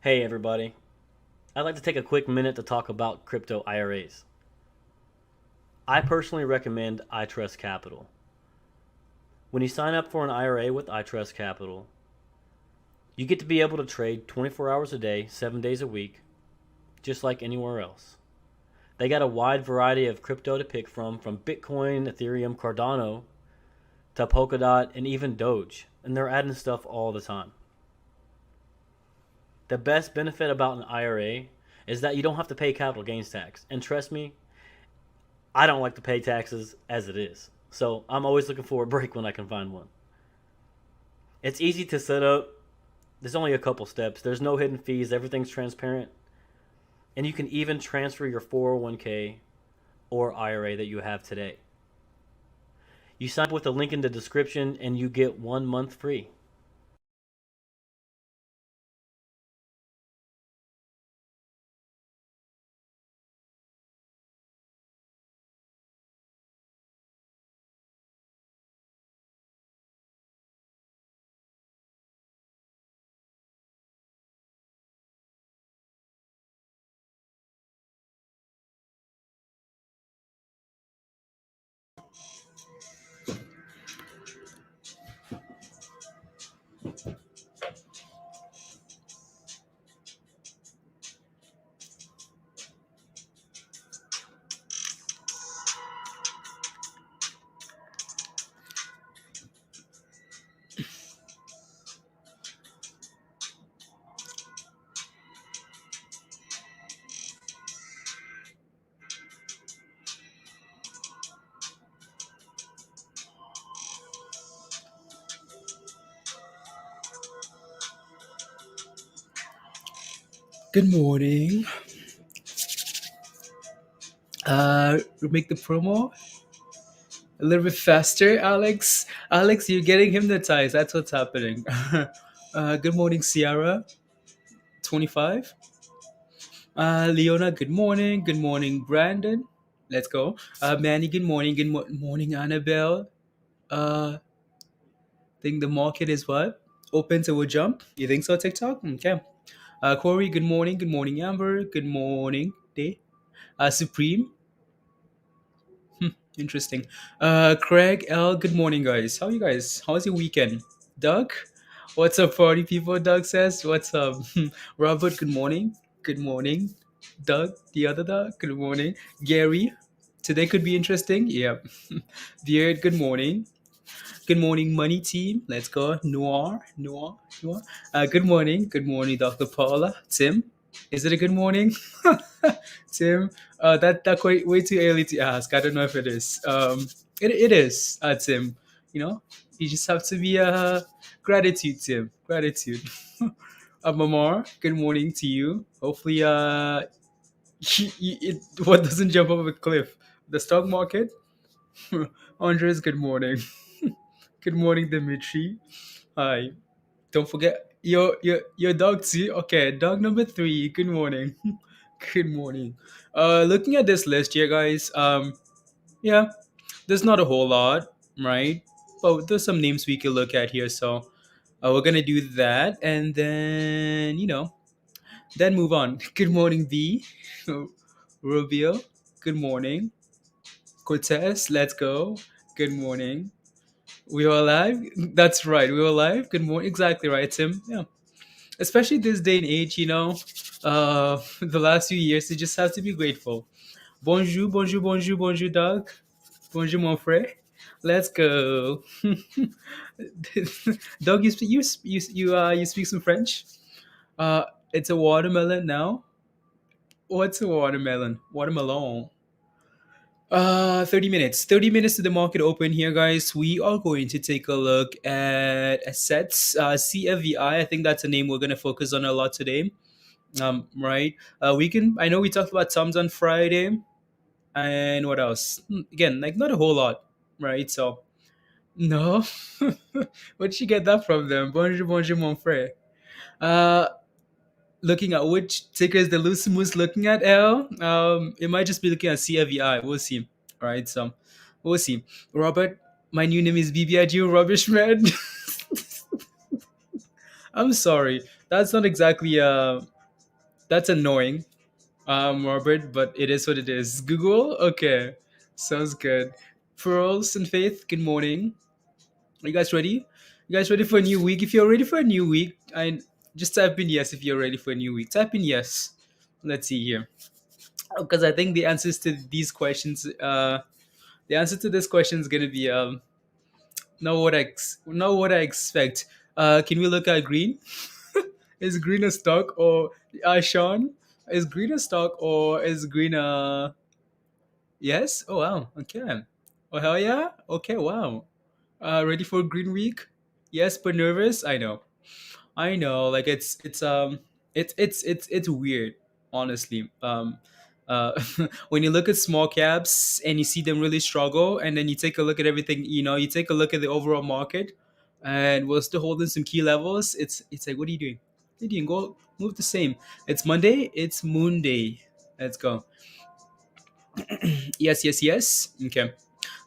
Hey everybody, I'd like to take a quick minute to talk about crypto IRAs. I personally recommend iTrustCapital. When you sign up for an IRA with iTrustCapital, you get to be able to trade 24 hours a day, 7 days a week, just like anywhere else. They got a wide variety of crypto to pick from Bitcoin, Ethereum, Cardano, to Polkadot, and even Doge, and they're adding stuff all the time. The best benefit about an IRA is that you don't have to pay capital gains tax. And trust me, I don't like to pay taxes as it is. So I'm always looking for a break when I can find one. It's easy to set up. There's only a couple steps. There's no hidden fees. Everything's transparent. And you can even transfer your 401k or IRA that you have today. You sign up with the link in the description and you get 1 month free. Good morning. Make the promo a little bit faster, Alex. Alex, you're getting hypnotized. That's what's happening. Good morning, Ciara. 25. Leona, good morning. Good morning, Brandon. Let's go. Manny, good morning. Good morning, Annabelle. Think the market is what? Open to a jump? You think so, TikTok? Okay. Corey, good morning. Good morning, Amber. Good morning, Day. Supreme. Interesting. Craig L, good morning, guys. How are you guys? How's your weekend? Doug? What's up, party people? Doug says, what's up? Robert, good morning. Good morning. Doug, the other Doug, good morning. Gary, today could be interesting. Yeah. Beard, good morning. Good morning, money team. Let's go. Noir. Good morning. Good morning, Dr. Paula. Tim, is it a good morning? Tim, that quite way too early to ask. I don't know if it is. It is, Tim. You know, you just have to be gratitude, Tim. Gratitude. Mamar, good morning to you. Hopefully, what doesn't jump off a cliff? The stock market. Andres, good morning. Good morning, Dimitri. Hi. Don't forget your dog too. Okay, dog number three. Good morning. Good morning. Looking at this list here, guys. Yeah, there's not a whole lot, right? But there's some names we can look at here. So we're gonna do that, and then then move on. Good morning, B. Rubio. Good morning. Cortez. Let's go. Good morning. We are alive. That's right. We are alive. Good morning. Exactly right, Tim. Yeah. Especially this day and age, the last few years, you just have to be grateful. Bonjour, bonjour, bonjour, bonjour, dog. Bonjour, mon frère. Let's go. Dog, you speak some French? It's a watermelon now. What's a watermelon? Watermelon. 30 minutes. 30 minutes to the market open here, guys. We are going to take a look at assets. CFVI, I think that's a name we're going to focus on a lot today. Right. I know we talked about TOMZ on Friday. And what else? Again, like not a whole lot. Right. So, no. Where'd you get that from them? Bonjour, bonjour, mon frère. Uh, Looking at which tickers the Lucy Moose looking at, L. It might just be looking at CFVI. We'll see. All right, so we'll see. Robert, my new name is BBIG Rubbish Man. I'm sorry. That's not exactly that's annoying, Robert, but it is what it is. Google? Okay. Sounds good. Pearls and Faith, good morning. Are you guys ready? You guys ready for a new week? If you're ready for a new week, I just type in yes if you're ready for a new week. Type in yes. Let's see here. Because I think the answers to these questions, the answer to this question is gonna be not what I expect. Can we look at green? Is green a stock or Sean? Is green a stock or is green a yes? Oh wow. Okay. Oh hell yeah. Okay. Wow. Ready for Green Week? Yes, but nervous. I know. I know. Like it's weird, honestly. When you look at small caps and you see them really struggle, and then you take a look at everything. You take a look at the overall market, and we're still holding some key levels. It's like, what are you doing? What are you doing? Go move the same. It's Monday. It's Moon Day. Let's go. Yes, yes, yes. Okay.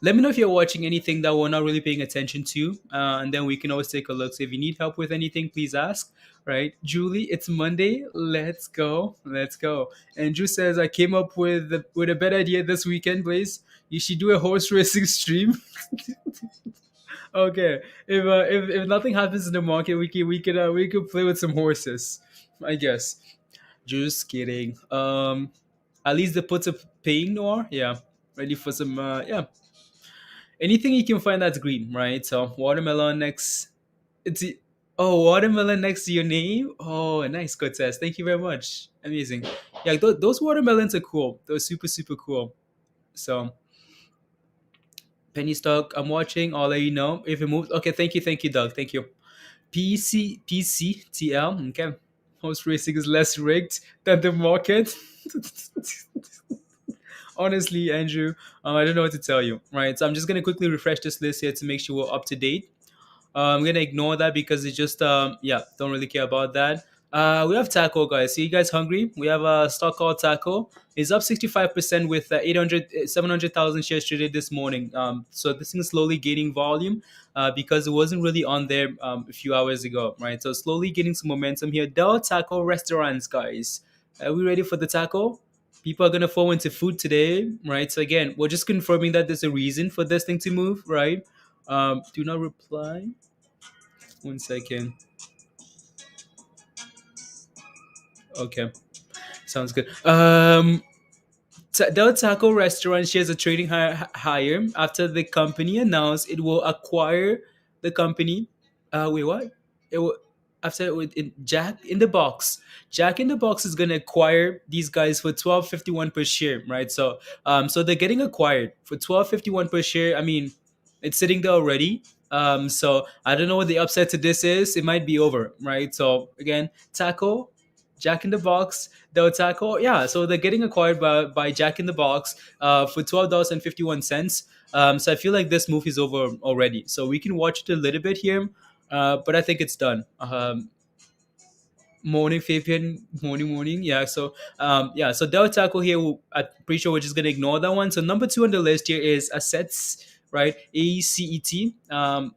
Let me know if you're watching anything that we're not really paying attention to, and then we can always take a look. So if you need help with anything, please ask. Right, Julie? It's Monday. Let's go. Let's go. Andrew says I came up with a better idea this weekend, please. You should do a horse racing stream. Okay. If nothing happens in the market, we could play with some horses. I guess. Just kidding. At least the puts are paying Noir. Yeah. Ready for some yeah, anything you can find that's green, right? So watermelon next. It's watermelon next to your name. Oh, nice, good test. Thank you very much. Amazing. Yeah, those watermelons are cool. Those super super cool. So penny stock. I'm watching. I'll let you know if it moves. Okay, thank you, Doug. Thank you. PCTL. Okay, horse racing is less rigged than the market. Honestly, Andrew, I don't know what to tell you. Right, so I'm just gonna quickly refresh this list here to make sure we're up to date. I'm gonna ignore that because it's just yeah, don't really care about that. We have Taco, guys. See you guys hungry? We have a stock called Taco. It's up 65% with 700,000 shares traded this morning. So this thing is slowly gaining volume because it wasn't really on there a few hours ago, right? So slowly getting some momentum here. Del Taco restaurants, guys. Are we ready for the taco? People are gonna fall into food today, right? So again, we're just confirming that there's a reason for this thing to move, right? Do not reply. 1 second. Okay, sounds good. Del Taco restaurant shares are trading higher after the company announced it will acquire the company. Wait, what? It will after Jack in the Box. Jack in the Box is gonna acquire these guys for 12.51 per share, right? So they're getting acquired for 12.51 per share. I mean, it's sitting there already. So I don't know what the upside to this is. It might be over, right? So again, Taco Jack in the Box, they'll tackle. Yeah, so they're getting acquired by Jack in the Box for $12.51. So I feel like this move is over already. So we can watch it a little bit here, but I think it's done. Morning, Fabian. Morning. Yeah. So yeah. So they'll tackle here. I'm pretty sure we're just gonna ignore that one. So number two on the list here is Assets, right? ACET.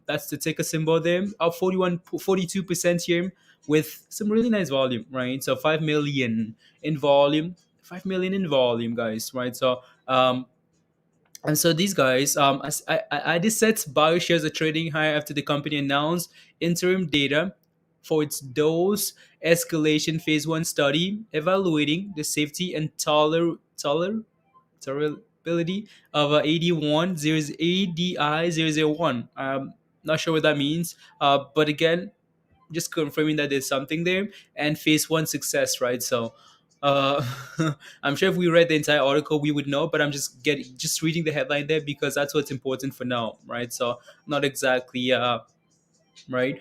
That's the ticker symbol there. Up 42% here with some really nice volume, right? So 5 million in volume. 5 million in volume, guys, right? So and so these guys, Adicet Bio shares are trading higher after the company announced interim data for its dose escalation phase one study evaluating the safety and tolerability of ADI 001. Not sure what that means, but again, just confirming that there's something there and phase one success, right? So uh I'm sure if we read the entire article we would know, but I'm just reading the headline there because that's what's important for now, right? So not exactly right.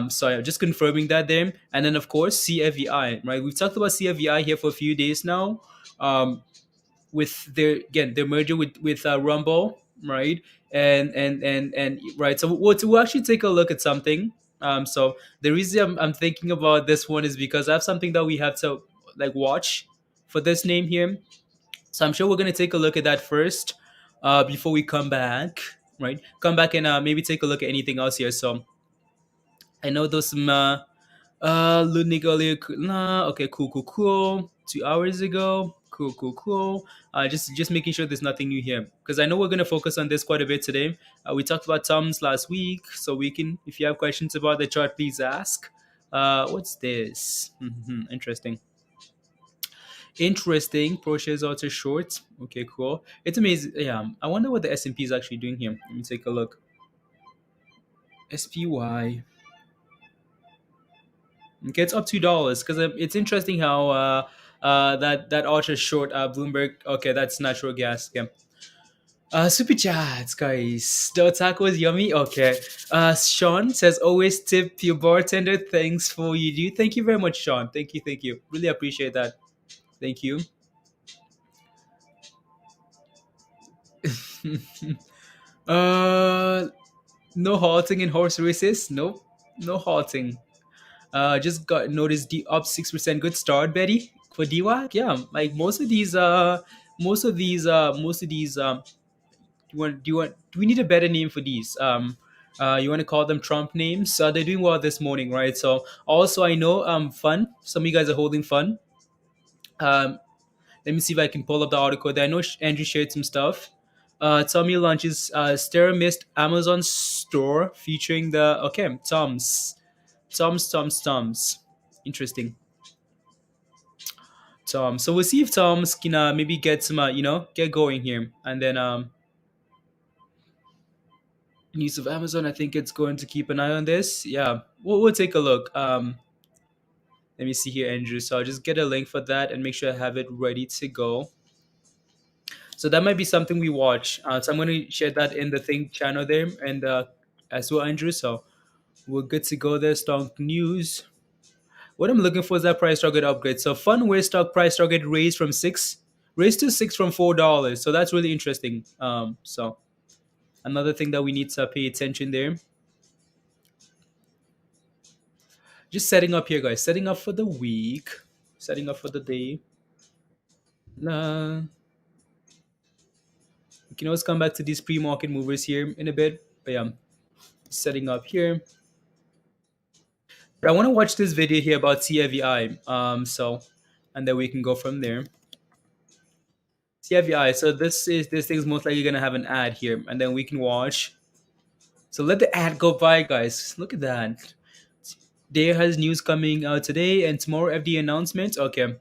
So yeah, just confirming that there. And then of course CFVI, right? We've talked about CFVI here for a few days now. With their merger with Rumble, right? And right. So we'll actually take a look at something. So the reason I'm thinking about this one is because I have something that we have to like watch for this name here. So I'm sure we're gonna take a look at that first, before we come back, right? Come back and maybe take a look at anything else here. So I know those some Ludwig earlier. Nah, okay, cool. 2 hours ago, cool. Just making sure there's nothing new here because I know we're gonna focus on this quite a bit today. We talked about TOMZ last week, so we can. If you have questions about the chart, please ask. What's this? Interesting. Interesting. ProShares UltraShort. Okay, cool. It's amazing. Yeah, I wonder what the S&P is actually doing here. Let me take a look. SPY. Okay, it's up $2 because it's interesting how that ultra short Bloomberg. Okay, that's natural gas. Yeah. Super chats, guys. The taco is yummy. Okay. Sean says always tip your bartender. Thanks for you do. Thank you very much, Sean. Thank you. Really appreciate that. Thank you. uh, no halting in horse races. Nope, no halting. Just got noticed the up 6%. Good start, Betty, for DWAC. Yeah, like most of these. Do we need a better name for these? You want to call them Trump names? They're doing well this morning, right? So also I know fun. Some of you guys are holding fun. Um, Let me see if I can pull up the article there. I know Andrew shared some stuff. TOMI launches Steramist Amazon store featuring the Toms. Interesting. Tom. So we'll see if Tom's can maybe get some get going here, and then news of Amazon. I think it's going to keep an eye on this. Yeah, we'll take a look. Let me see here, Andrew. So I'll just get a link for that and make sure I have it ready to go. So that might be something we watch. So I'm going to share that in the Think channel there, and as well, Andrew. So we're good to go there. Stock news. What I'm looking for is that price target upgrade. So Funware stock price target raised to six from $4. So that's really interesting. So another thing that we need to pay attention there. Just setting up here, guys. Setting up for the week. Setting up for the day. We can always come back to these pre-market movers here in a bit. But yeah, setting up here. But I want to watch this video here about CFVI. And then we can go from there. CFVI. So this thing is most likely gonna have an ad here, and then we can watch. So let the ad go by, guys. Look at that. There has news coming out today and tomorrow. FD announcement. Okay.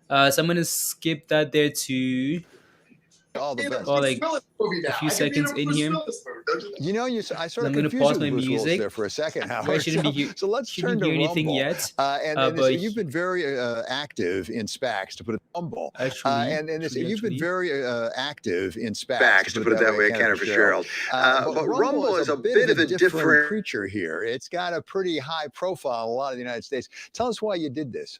So I'm gonna skip that there to all the best. like a few seconds in here. You know, I sort I'm of going to confused pause you my with Bruce Willis music. there for a second, You Howard. guys shouldn't So let's shouldn't turn to hear anything Rumble. yet. And But you've been very active in SPACs, to put it Rumble. actually, You've been very active in SPACs, SPACs, to put it that way, kind of for Cheryl. But Rumble is a bit of a different creature here. It's got a pretty high profile in a lot of the United States. Tell us why you did this.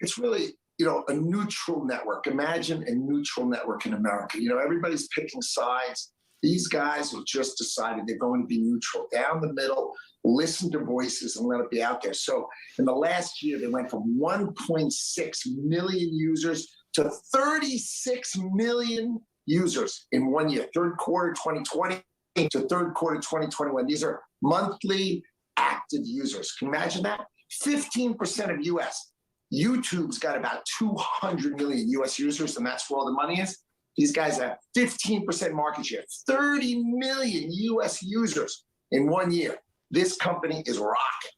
It's really, a neutral network. Imagine a neutral network in America. Everybody's picking sides. These guys have just decided they're going to be neutral, down the middle, listen to voices and let it be out there. So in the last year, they went from 1.6 million users to 36 million users in 1 year, third quarter 2020 to third quarter 2021. These are monthly active users. Can you imagine that? 15% of US. YouTube's got about 200 million US users, and that's where all the money is. These guys have 15% market share, 30 million US users in 1 year. This company is rocking.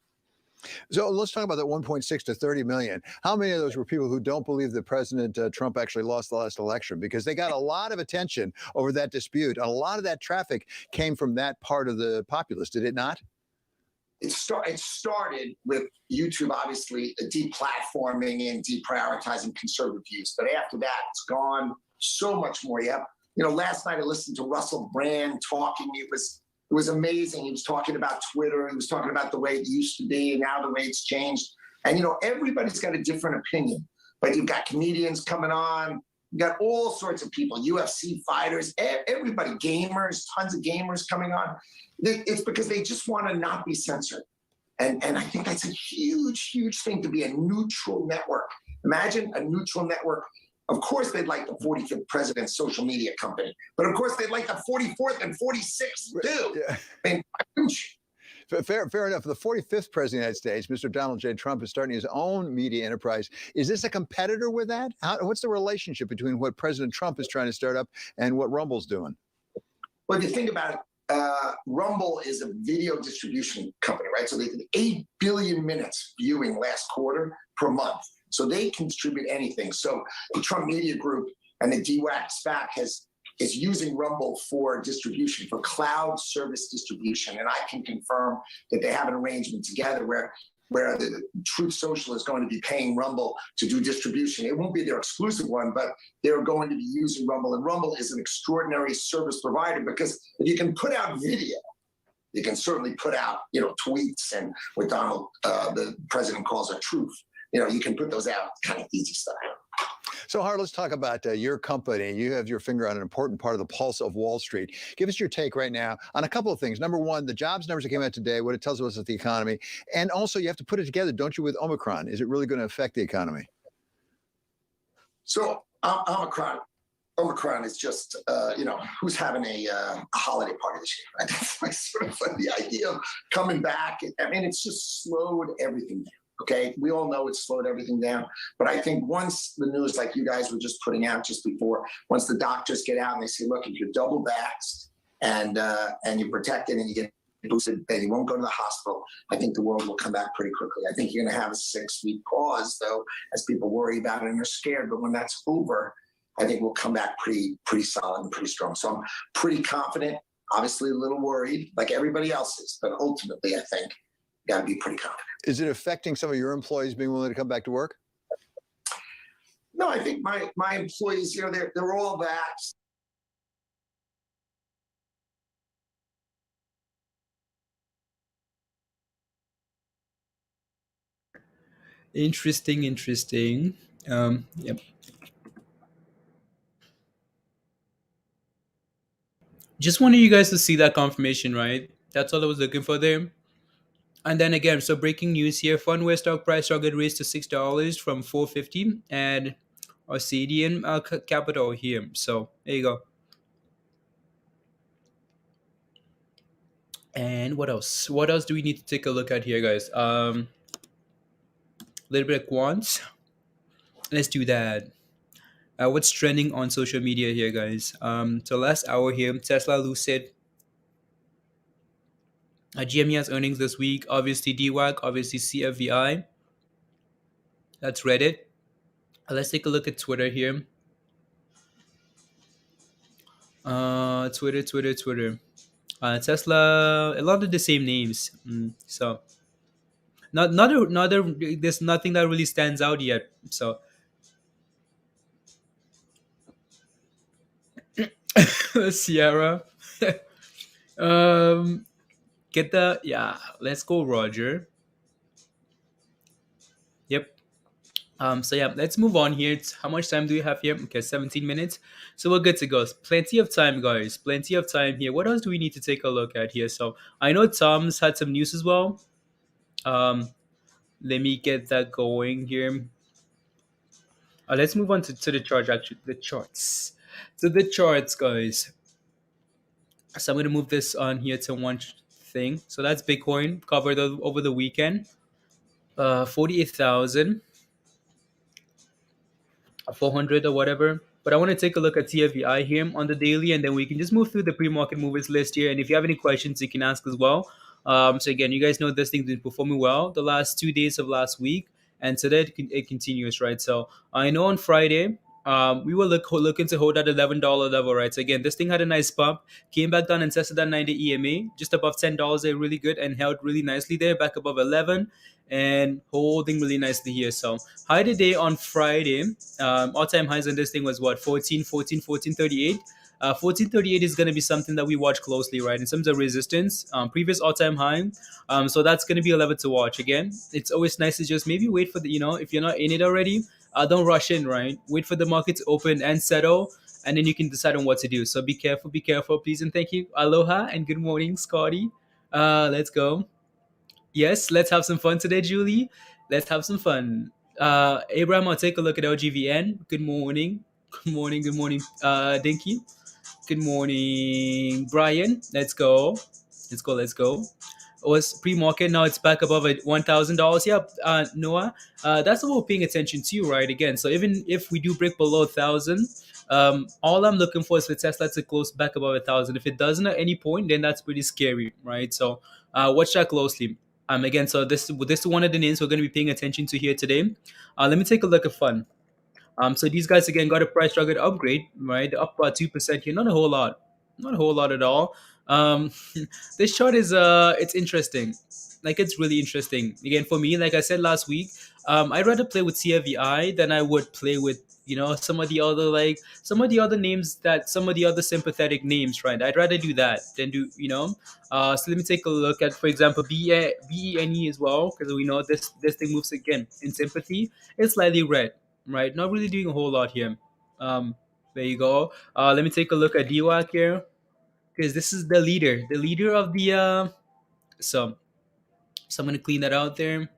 So let's talk about that 1.6 to 30 million. How many of those were people who don't believe that President Trump actually lost the last election? Because they got a lot of attention over that dispute. And a lot of that traffic came from that part of the populace, did it not? It started with YouTube, obviously, deplatforming and deprioritizing conservative views. But after that, it's gone so much more. Last night I listened to Russell Brand talking. It was amazing. He was talking about Twitter. He was talking about the way it used to be and now the way it's changed. And, everybody's got a different opinion. But you've got comedians coming on. You've got all sorts of people, UFC fighters, everybody, gamers, tons of gamers coming on. It's because they just want to not be censored. And I think that's a huge, huge thing, to be a neutral network. Imagine a neutral network. Of course, they'd like the 45th president's social media company. But of course, they'd like the 44th and 46th too. Yeah. I mean, Fair enough. The 45th president of the United States, Mr. Donald J. Trump, is starting his own media enterprise. Is this a competitor with that? What's the relationship between what President Trump is trying to start up and what Rumble's doing? well, if you think about it, Rumble is a video distribution company, right? So they did 8 billion minutes viewing last quarter per month. So they can distribute anything. So the Trump Media Group and the DWAC SPAC is using Rumble for distribution, for cloud service distribution. And I can confirm that they have an arrangement together where the Truth Social is going to be paying Rumble to do distribution. It won't be their exclusive one, but they're going to be using Rumble. And Rumble is an extraordinary service provider, because if you can put out video, you can certainly put out, tweets and what Donald, the president, calls a truth. You can put those out, kind of easy stuff. So, Howard, let's talk about your company. You have your finger on an important part of the pulse of Wall Street. Give us your take right now on a couple of things. Number one, the jobs numbers that came out today, what it tells us about the economy. And also, you have to put it together, don't you, with Omicron? Is it really going to affect the economy? So, Omicron is just, who's having a holiday party this year, right? That's like sort of like the idea of coming back. I mean, it's just slowed everything down. Okay, we all know it's slowed everything down. But I think once the news, like you guys were just putting out just before, once the doctors get out and they say, look, if you're double vaxxed and you're protected and you get boosted, then you won't go to the hospital, I think the world will come back pretty quickly. I think you're going to have a 6-week pause, though, as people worry about it and are scared. But when that's over, I think we'll come back pretty solid and pretty strong. So I'm pretty confident, obviously a little worried, like everybody else is. But ultimately, I think you got to be pretty confident. Is it affecting some of your employees being willing to come back to work? No, I think my employees, they're all vaxxed. Interesting. Yep. Just wanted you guys to see that confirmation, right? That's all I was looking for there. And then again, so breaking news here: Funware stock price target raised to $6 from $4.50, and our CDN capital here. So there you go. And what else? What else do we need to take a look at here, guys? A little bit of quants. Let's do that. What's trending on social media here, guys? So last hour here, Tesla, Lucid. GME has earnings this week. Obviously DWAC, obviously CFVI. That's Reddit. Let's take a look at Twitter here. Twitter. Tesla, a lot of the same names. So there's nothing that really stands out yet. So Sierra, um, get the yeah. Let's go, Roger. Yep. So yeah, let's move on here. How much time do we have here? Okay, 17 minutes. So we're good to go. Plenty of time, guys. Plenty of time here. What else do we need to take a look at here? So I know Tom's had some news as well. Um, Let me get that going here. Let's move on to the chart. Actually, the charts. So the charts, guys. So I'm gonna move this on here to one thing. So that's Bitcoin covered over the weekend. 48,000. 400 or whatever. But I want to take a look at CFVI here on the daily, and then we can just move through the pre-market movers list here. And if you have any questions, you can ask as well. So again, you guys know this thing's been performing well the last 2 days of last week, and today it continues, right? So I know on Friday. We were looking to hold that $11 level, right? So again, this thing had a nice pump, came back down and tested that 90 EMA, just above $10 there, really good, and held really nicely there, back above 11, and holding really nicely here. So high today on Friday, all-time highs on this thing was what, 14, 14, 1438. 1438 is going to be something that we watch closely, right? In terms of resistance, previous all-time high. So that's going to be a level to watch. Again, it's always nice to just maybe wait for the, if you're not in it already, don't rush in, right? Wait for the market to open and settle, and then you can decide on what to do. So be careful, please, and thank you. Aloha and good morning, Scotty. Let's go. Yes, let's have some fun today, Julie. Let's have some fun. Abraham, I'll take a look at LGVN. Good morning. Good morning. Good morning, Dinky. Good morning, Brian. Let's go. Let's go. Let's go. It was pre-market. Now it's back above at $1,000. Yep, Noah. That's what we're paying attention to, right? Again, so even if we do break below 1,000, all I'm looking for is for Tesla to close back above 1,000. If it doesn't at any point, then that's pretty scary, right? So watch that closely. Again, so this is one of the names we're going to be paying attention to here today. Let me take a look at fun. So these guys again got a price target upgrade, right? Up about 2% here, not a whole lot at all. Um, this chart is it's interesting, like it's really interesting. Again, for me, like I said last week, I'd rather play with CFVI than I would play with some of the other names that some of the other sympathetic names, right? I'd rather do that than do So let me take a look at, for example, BENE as well, because we know this thing moves again in sympathy. It's slightly red, right? Not really doing a whole lot here. There you go. Let me take a look at DWAC here, because this is the leader of the so I'm gonna clean that out there.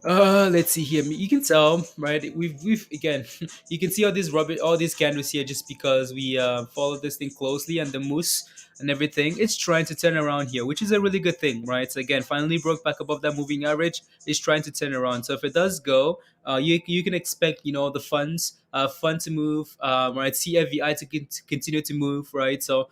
Let's see here. You can tell, right? We've again, you can see all these candles here, just because we follow this thing closely, and the moose and everything. It's trying to turn around here, which is a really good thing, right? So again, finally broke back above that moving average. It's trying to turn around. So if it does go, you can expect the fund to move, right? CFVI to continue to move, right? So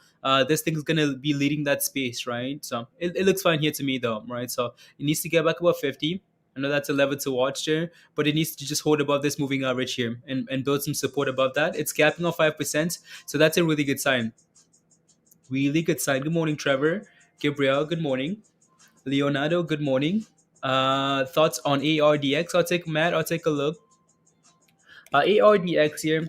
this thing is gonna be leading that space, right? So it looks fine here to me though, right? So it needs to get back above 50. I know that's a level to watch there, but it needs to just hold above this moving average here and build some support above that. It's gapping off 5%, so that's a really good sign. Really good sign. Good morning, Trevor. Gabriel, good morning. Leonardo, good morning. Thoughts on ARDX? I'll take a look. ARDX here.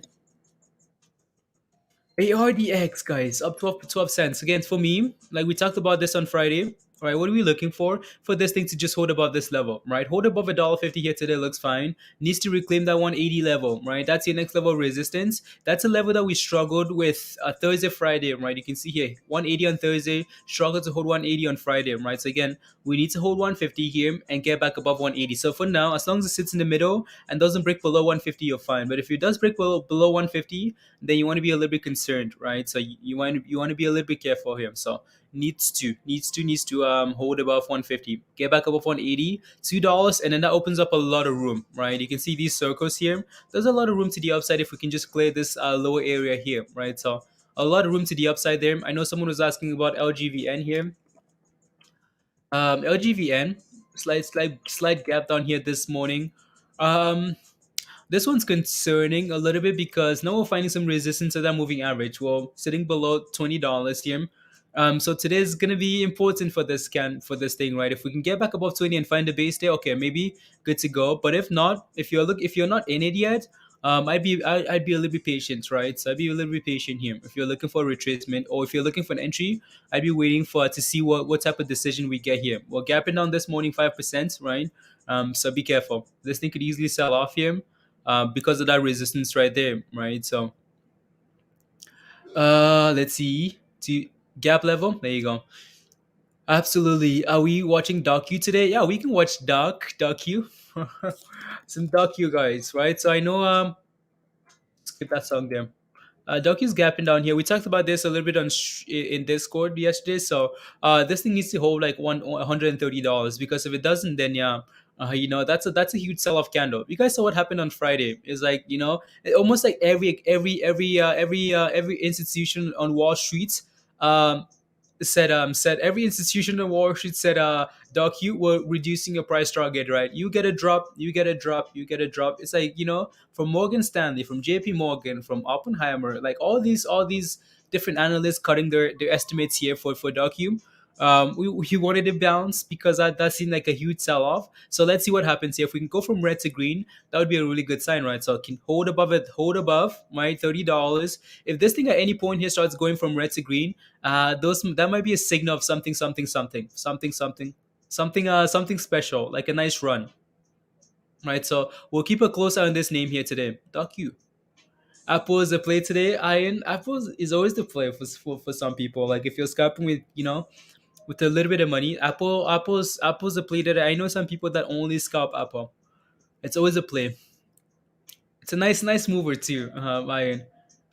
ARDX, guys, up 12 cents. Again, for me, like we talked about this on Friday, right? What are we looking for? For this thing to just hold above this level, right? Hold above $1.50 here today looks fine. Needs to reclaim that 180 level, right? That's your next level of resistance. That's a level that we struggled with Thursday, Friday, right? You can see here, 180 on Thursday, struggled to hold 180 on Friday, right? So again, we need to hold 150 here and get back above 180. So for now, as long as it sits in the middle and doesn't break below 150, you're fine. But if it does break below 150, then you want to be a little bit concerned, right? So you want to be a little bit careful here. So needs to hold above 150, get back above 180, $2, and then that opens up a lot of room, right? You can see these circles here. There's a lot of room to the upside if we can just clear this lower area here, right? So a lot of room to the upside there. I know someone was asking about LGVN here. LGVN slight gap down here this morning. This one's concerning a little bit because now we're finding some resistance at that moving average. Well, sitting below $20 here. So today is gonna be important for this thing, right? If we can get back above 20 and find a base there, okay, maybe good to go. But if not, if you're not in it yet, I'd be a little bit patient, right? So I'd be a little bit patient here. If you're looking for a retracement or if you're looking for an entry, I'd be waiting for to see what type of decision we get here. We're gapping down this morning 5%, right? So be careful. This thing could easily sell off here because of that resistance right there, right? So let's see. To gap level, there you go. Absolutely. Are we watching DOCU today? Yeah, we can watch DOCU. Some DOCU guys, right? So I know skip that song there. DOCU's gapping down here. We talked about this a little bit in Discord yesterday. So this thing needs to hold like $130 because if it doesn't, then yeah, that's a huge sell-off candle. You guys saw what happened on Friday. It's like almost like every institution on Wall Street um, said every institution on Wall Street said DOCU were reducing your price target, right? You get a drop, you get a drop, you get a drop. It's like from Morgan Stanley, from JP Morgan, from Oppenheimer, like all these different analysts cutting their estimates here for DOCU. We wanted to bounce because that seemed like a huge sell off. So let's see what happens here. If we can go from red to green, that would be a really good sign, right? So it can hold above my $30. If this thing at any point here starts going from red to green, that might be a signal of something special, like a nice run, right? So we'll keep a close eye on this name here today, DOCU. Apple is the play today. Iron Apple is always the play for some people. Like if you're scalping with a little bit of money, Apple's a play that I know some people that only scalp Apple. It's always a play. It's a nice mover too. Iron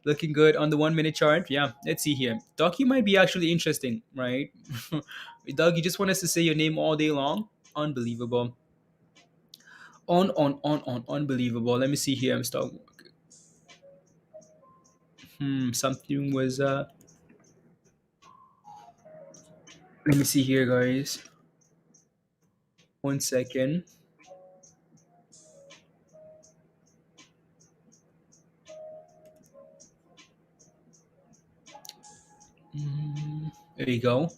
looking good on the 1 minute chart. Yeah, let's see here. Doc, you might be actually interesting, right? Doug, you just want us to say your name all day long? Unbelievable. Unbelievable. Let me see here. I'm stock. Something was Let me see here, guys. 1 second. There you go.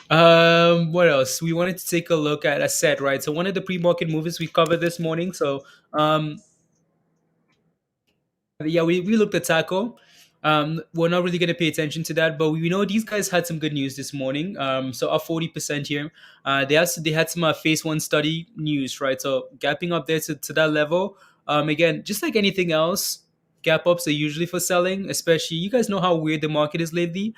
What else? We wanted to take a look at ACET, right? So one of the pre-market movies we covered this morning. So yeah, we looked at Taco. We're not really going to pay attention to that, but we know these guys had some good news this morning. So up 40% here. They had some phase 1 study news, right? So gapping up there to that level. Again, just like anything else, gap ups are usually for selling. Especially, you guys know how weird the market is lately.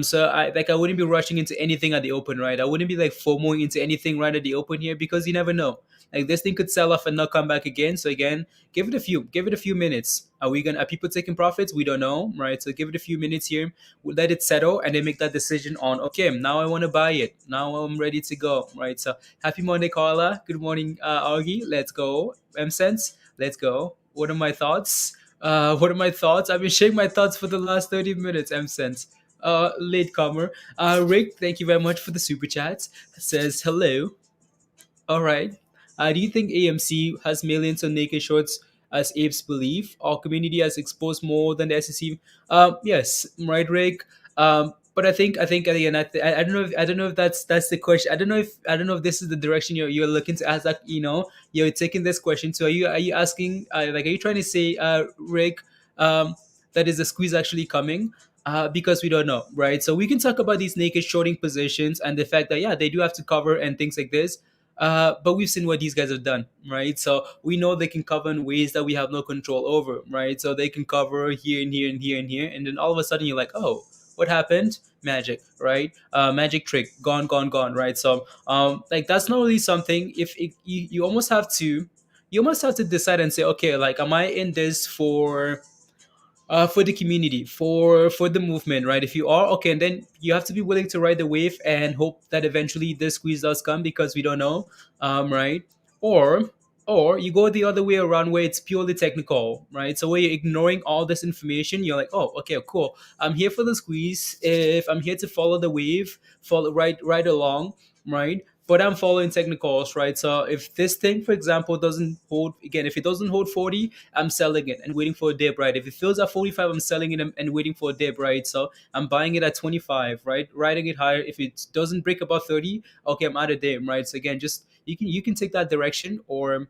So I wouldn't be rushing into anything at the open, right? I wouldn't be like FOMOing into anything right at the open here because you never know. Like this thing could sell off and not come back again. So again, give it a few minutes. Are people taking profits? We don't know, right? So give it a few minutes here. We'll let it settle and then make that decision on, okay, now I want to buy it. Now I'm ready to go, right? So happy Monday, Carla. Good morning, Augie. Let's go. M-Sense, let's go. What are my thoughts? I've been sharing my thoughts for the last 30 minutes, M-Sense. Latecomer. Rick, thank you very much for the super chat. Says hello. All right. Do you think AMC has millions of naked shorts as apes believe? Our community has exposed more than the SEC. Yes, right, Rick. But I think again, I don't know if that's the question. I don't know if this is the direction you're looking to ask. Like you're taking this question. So are you asking are you trying to say, Rick, that is the squeeze actually coming? Because we don't know, right? So we can talk about these naked shorting positions and the fact that they do have to cover and things like this. But we've seen what these guys have done, right? So we know they can cover in ways that we have no control over, right? So they can cover here and here and here and here, and then all of a sudden you're like, oh, what happened? Magic, right? Magic trick, gone, right? So that's not really something. You almost have to decide and say, okay, like, am I in this for the community, for the movement, right? If you are, okay, and then you have to be willing to ride the wave and hope that eventually this squeeze does come because we don't know, right? Or you go the other way around where it's purely technical, right? So where you're ignoring all this information, you're like, oh, okay, cool. I'm here for the squeeze. If I'm here to follow the wave, follow right along, right? but I'm following technicals, right? So if this thing, for example, doesn't hold again, if it doesn't hold 40, I'm selling it and waiting for a dip, right? If it fills at 45, I'm selling it and waiting for a dip, right? So I'm buying it at 25, right? Riding it higher. If it doesn't break above 30, okay, I'm out of dip, right? So again, just you can take that direction, or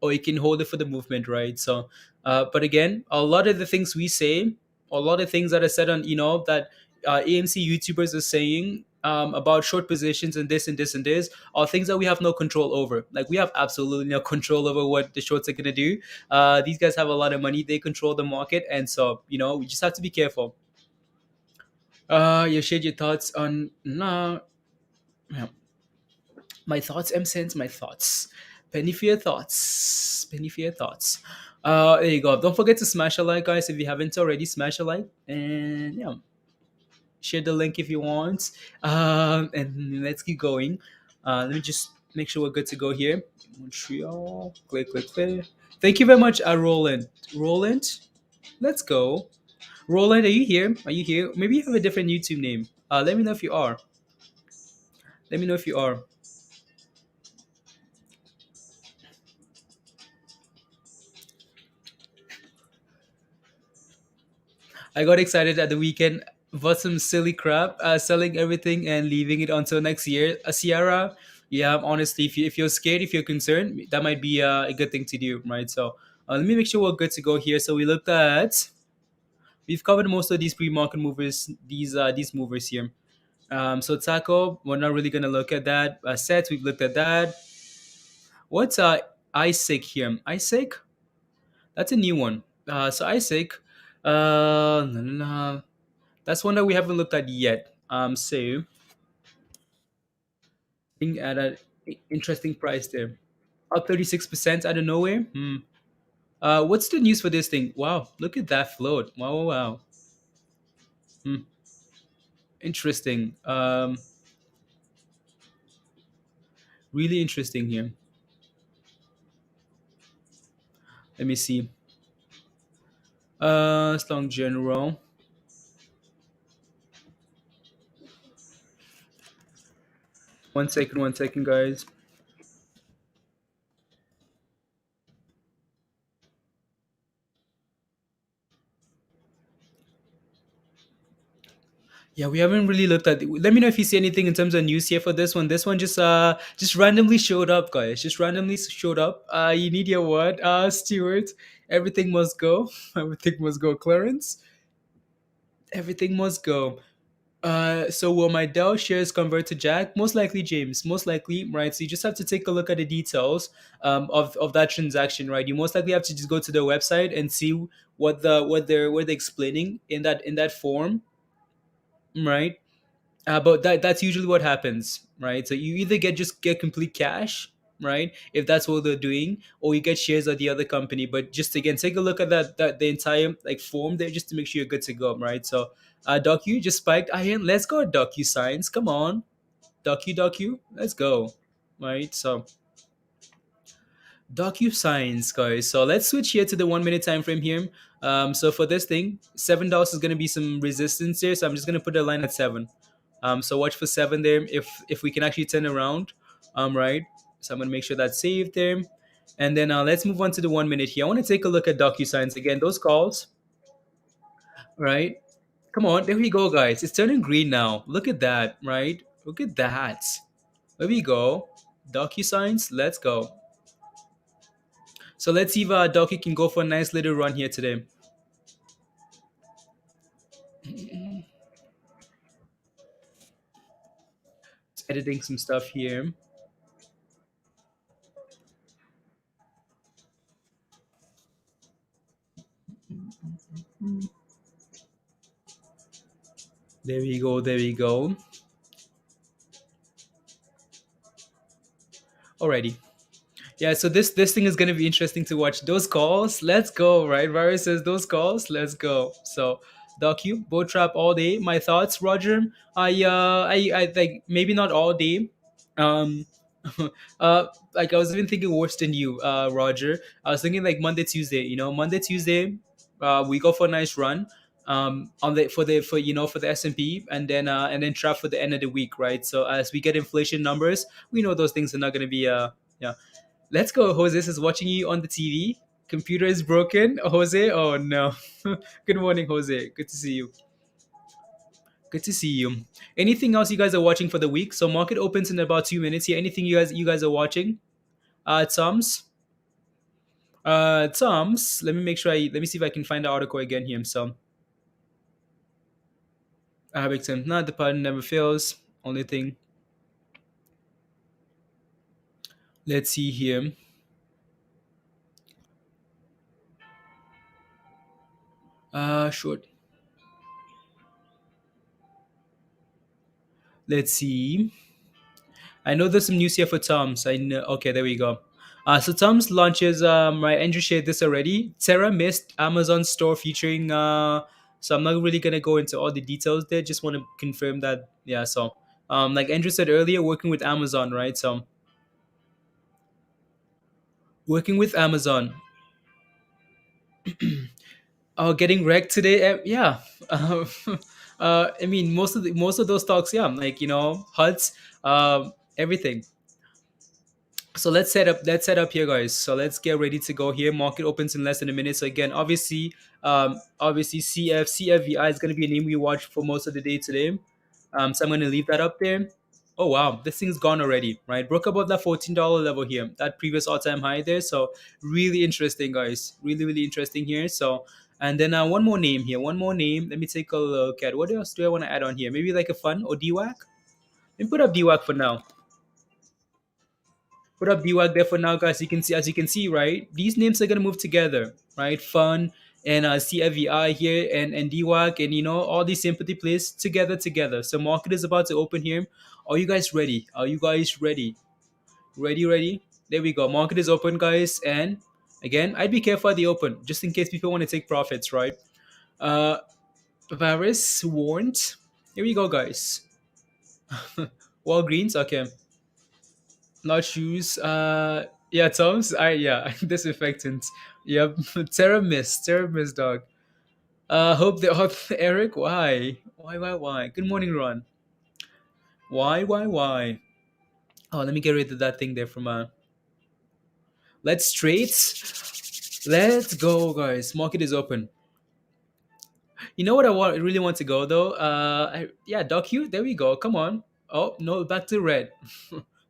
you can hold it for the movement, right? So, but again, a lot of the things we say, a lot of things that are said on, that AMC YouTubers are saying about short positions and this and this and this are things that we have no control over. Like we have absolutely no control over what the shorts are gonna do. These guys have a lot of money; they control the market, and so we just have to be careful. You shared your thoughts on no. My thoughts, M Sense, my thoughts. Penny for your thoughts. Penny for your thoughts. There you go. Don't forget to smash a like, guys, if you haven't already. Smash a like. And yeah, share the link if you want. And let's keep going. Let me just make sure we're good to go here. Montreal. Click, click, click. Thank you very much, Roland. Roland, let's go. Roland, are you here? Are you here? Maybe you have a different YouTube name. Let me know if you are. Let me know if you are. I got excited at the weekend, bought some silly crap, selling everything and leaving it until next year. Sierra, yeah, honestly, if you're scared, if you're concerned, that might be a good thing to do, right? So let me make sure we're good to go here. So we've covered most of these pre-market movers, these movers here. So Taco, we're not really gonna look at that. Sets, we've looked at that. What's ISIG here? ISIG, that's a new one. So ISIG, no, no, no. That's one that we haven't looked at yet. So being at an interesting price there, up 36% out of nowhere. What's the news for this thing? Wow, look at that float. Wow, wow, wow. Interesting. Really interesting here. Let me see. Strong general. One second, guys. Yeah, we haven't really looked at. Let me know if you see anything in terms of news here for this one. This one just randomly showed up, guys. Just randomly showed up. You need your word, Stuart. Everything must go. Everything must go, Clarence. Everything must go. So will my Dell shares convert to Jack? Most likely, James. Most likely, right? So you just have to take a look at the details of that transaction, right? You most likely have to just go to their website and see what they're explaining in that form, right? But that's usually what happens, right? So you either get complete cash, right, if that's what they're doing, or you get shares of the other company. But just again, take a look at that the entire like form there, just to make sure you're good to go, right? So docu just spiked iron. Let's go, docu signs. Come on, docu, let's go, right? So docu signs, guys. So let's switch here to the 1 minute time frame here. So for this thing, $7 is going to be some resistance here, so I'm just going to put a line at 7. So watch for 7 there. If we can actually turn around, right. So I'm gonna make sure that's saved there, and then let's move on to the 1 minute here. I want to take a look at DocuSigns again. Those calls, right? Come on, there we go, guys. It's turning green now. Look at that, right? Look at that. There we go. DocuSigns, let's go. So let's see if Docu can go for a nice little run here today. Just editing some stuff here. There we go. There we go. Alrighty. Yeah, so this thing is gonna be interesting to watch. Those calls, let's go, right? Varus says those calls, let's go. So docu, boat trap all day. My thoughts, Roger. I like maybe not all day. Um like I was even thinking worse than you, Roger. I was thinking like Monday, Tuesday, Monday, Tuesday, we go for a nice run. on the for for the S&P, and then trap for the end of the week, right? So as we get inflation numbers, we know those things are not going to be yeah. Let's go. Jose is watching you on the TV. Computer is broken. Jose, oh no. Good morning, Jose. Good to see you. Good to see you. Anything else you guys are watching for the week? So market opens in about 2 minutes here. Anything you guys are watching? Toms. Toms. Let me make sure let me see if I can find the article again here. So big time. Not the pattern never fails. Only thing. Let's see here. Short. Let's see. I know there's some news here for Tom's. I know. Okay, there we go. So Tom's launches. Right, Andrew shared this already. Terra missed Amazon store featuring. So I'm not really gonna go into all the details there. Just want to confirm that. Yeah. So, like Andrew said earlier, working with Amazon, right? So working with Amazon. Oh, getting wrecked today. Yeah. I mean, most of those stocks, yeah, like HUDs, everything. So let's set up here, guys. So let's get ready to go here. Market opens in less than a minute. So again, obviously CFVI is going to be a name we watch for most of the day today. So I'm going to leave that up there. Oh wow, this thing's gone already, right? Broke above that $14 level here, that previous all-time high there. So really interesting, guys. Really, really interesting here. So and then one more name here. One more name. Let me take a look at what else do I want to add on here. Maybe like a fun or DWAC. Let me put up DWAC for now. Put up DWAC there for now, guys. You can see, as you can see, right? These names are gonna move together, right? Fun and CFVI here and DWAC and all these sympathy plays together. So market is about to open here. Are you guys ready? Are you guys ready? Ready? There we go. Market is open, guys. And again, I'd be careful at the open, just in case people want to take profits, right? Uh, Paris warned. Here we go, guys. Walgreens, okay. Not shoes. Yeah, Tom's. Yeah, disinfectant. Yep. Terra Mist, dog. Hope Eric. Why? Why? Good morning, Ron. Why? Oh, let me get rid of that thing there from let's trade. Let's go, guys. Market is open. You know what really want to go though? Yeah, DOCU. There we go. Come on. Oh no, back to red.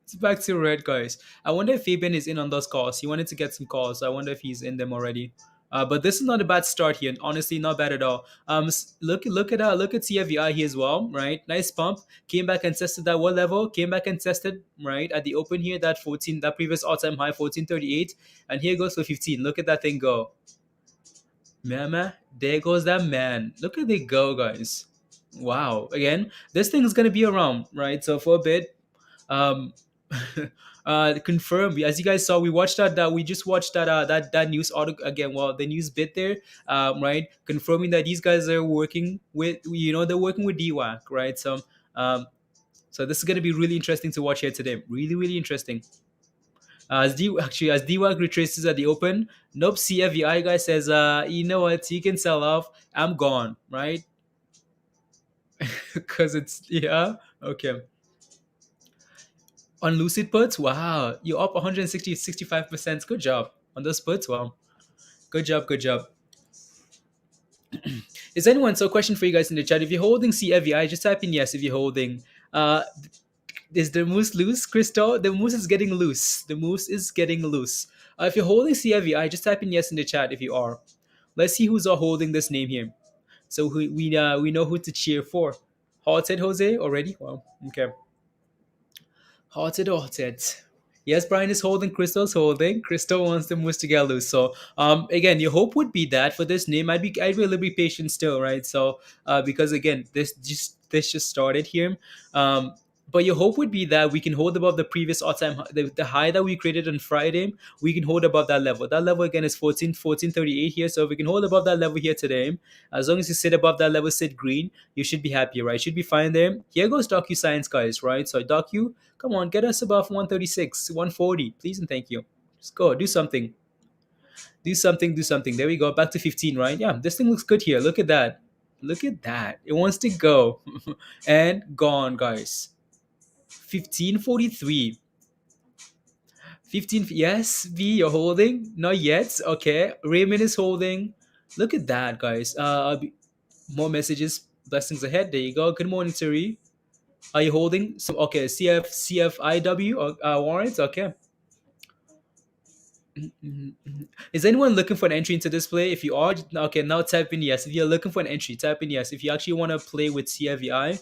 It's back to red, guys. I wonder if Fabian is in on those calls. He wanted to get some calls. So I wonder if he's in them already. But this is not a bad start here. Honestly, not bad at all. Look at CFVI here as well, right? Nice pump. Came back and tested that what level? Came back and tested right at the open here that previous all-time high 1438, and here goes for 15. Look at that thing go. Man, there goes that man. Look at it go, guys. Wow. Again, this thing is gonna be around, right? So for a bit, um, confirmed. As you guys saw, we just watched that news article again. Well, the news bit there, right? Confirming that these guys are working with, they're working with DWAC, right? So this is gonna be really interesting to watch here today. Really, really interesting. As DWAC retraces at the open, nope. CFVI guy says, you know what? You can sell off. I'm gone, right? Because it's okay. On lucid puts, wow, you're up 65%. Good job on those puts. Wow, good job. Is anyone, so question for you guys in the chat, if you're holding CFVI, just type in yes if you're holding. Is the moose loose, Crystal? The moose is getting loose. If you're holding CFVI, just type in yes in the chat if you are. Let's see who's holding this name here. So we know who to cheer for. Halted Jose already? Wow. Okay. Halted. Yes, Brian is holding. Crystal's holding. Crystal wants the moose to get loose. So again, your hope would be that for this name, I'd be a little bit patient still, right? So because again, this just started here. But your hope would be that we can hold above the previous all-time the high that we created on Friday. We can hold above that level. That level again is 1438 here. So if we can hold above that level here today, as long as you sit above that level, sit green, you should be happy, right? Should be fine there. Here goes DocuScience, guys, right? So Docu, come on, get us above 136, 140, please and thank you. Just go, do something. Do something. There we go. Back to 15, right? Yeah, this thing looks good here. Look at that. Look at that. It wants to go. And gone, guys. 1543. 15. Yes, V, you're holding? Not yet. Okay. Raymond is holding. Look at that, guys. More messages. Blessings ahead. There you go. Good morning, Terry. Are you holding? So okay, CFIW warrants. Okay. Is anyone looking for an entry into this play? If you are, okay, now type in yes. If you're looking for an entry, type in yes. If you actually want to play with CFVI,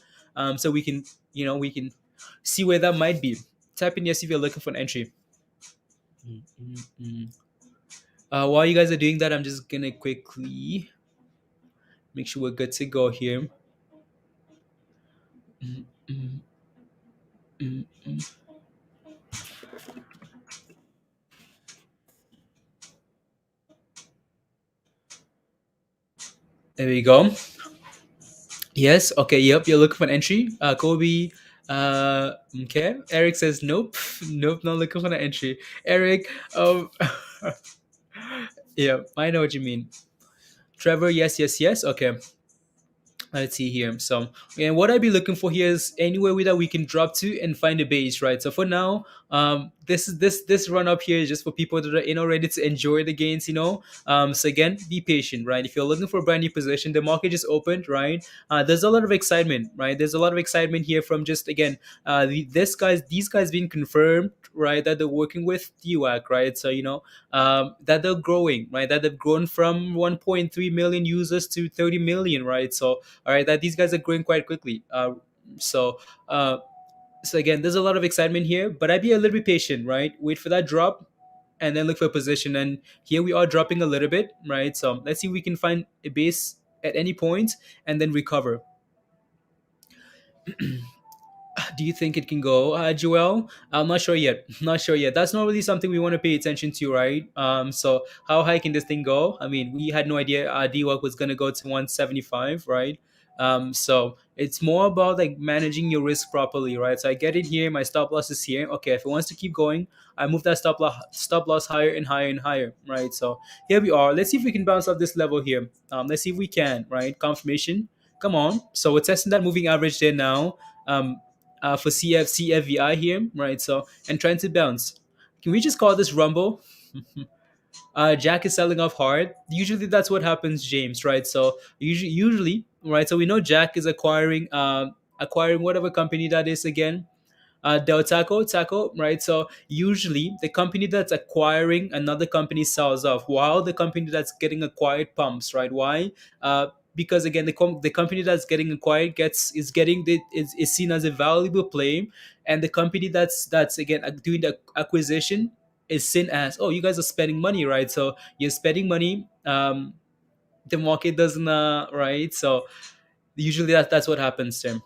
so we can, we can see where that might be. Type in yes if you're looking for an entry. While you guys are doing that, I'm just gonna quickly make sure we're good to go here. There we go. Yes. Okay. Yep. You're looking for an entry. Kobe. Okay. Eric says nope. Nope. Not looking for an entry. Eric. Yeah. I know what you mean. Trevor. Yes. Yes. Yes. Okay. Let's see here. So, and what I'd be looking for here is anywhere that we can drop to and find a base, right? So for now, this run up here is just for people that are ready to enjoy the gains, So again, be patient, right? If you're looking for a brand new position, the market just opened, right? There's a lot of excitement, right? There's a lot of excitement here from just again, these guys being confirmed, right? That they're working with DWAC, right? So that they're growing, right? That they've grown from 1.3 million users to 30 million, right? So all right, that these guys are growing quite quickly. So again, there's a lot of excitement here, but I'd be a little bit patient, right? Wait for that drop and then look for a position. And here we are dropping a little bit, right? So let's see if we can find a base at any point and then recover. Do you think it can go, Joel? I'm not sure yet. Not sure yet. That's not really something we want to pay attention to, right? So how high can this thing go? I mean, we had no idea DWAC was going to go to 175, right? So it's more about like managing your risk properly, right? So I get it here. My stop loss is here. Okay, if it wants to keep going, I move that stop loss higher and higher and higher, right? So here we are. Let's see if we can bounce off this level here. Let's see if we can, right? Confirmation. Come on. So we're testing that moving average there now. For CFVI here, right? So, and trying to bounce. Can we just call this rumble? Jack is selling off hard. Usually that's what happens, James, right? So usually, right? So we know Jack is acquiring whatever company that is again. Del Taco, right? So usually the company that's acquiring another company sells off while the company that's getting acquired pumps, right? Why? Because again, the company that's getting acquired is seen as a valuable play, and the company that's again doing the acquisition is seen as, oh, you guys are spending money, right? So you're spending money. The market doesn't, right? So usually that's what happens, Tim.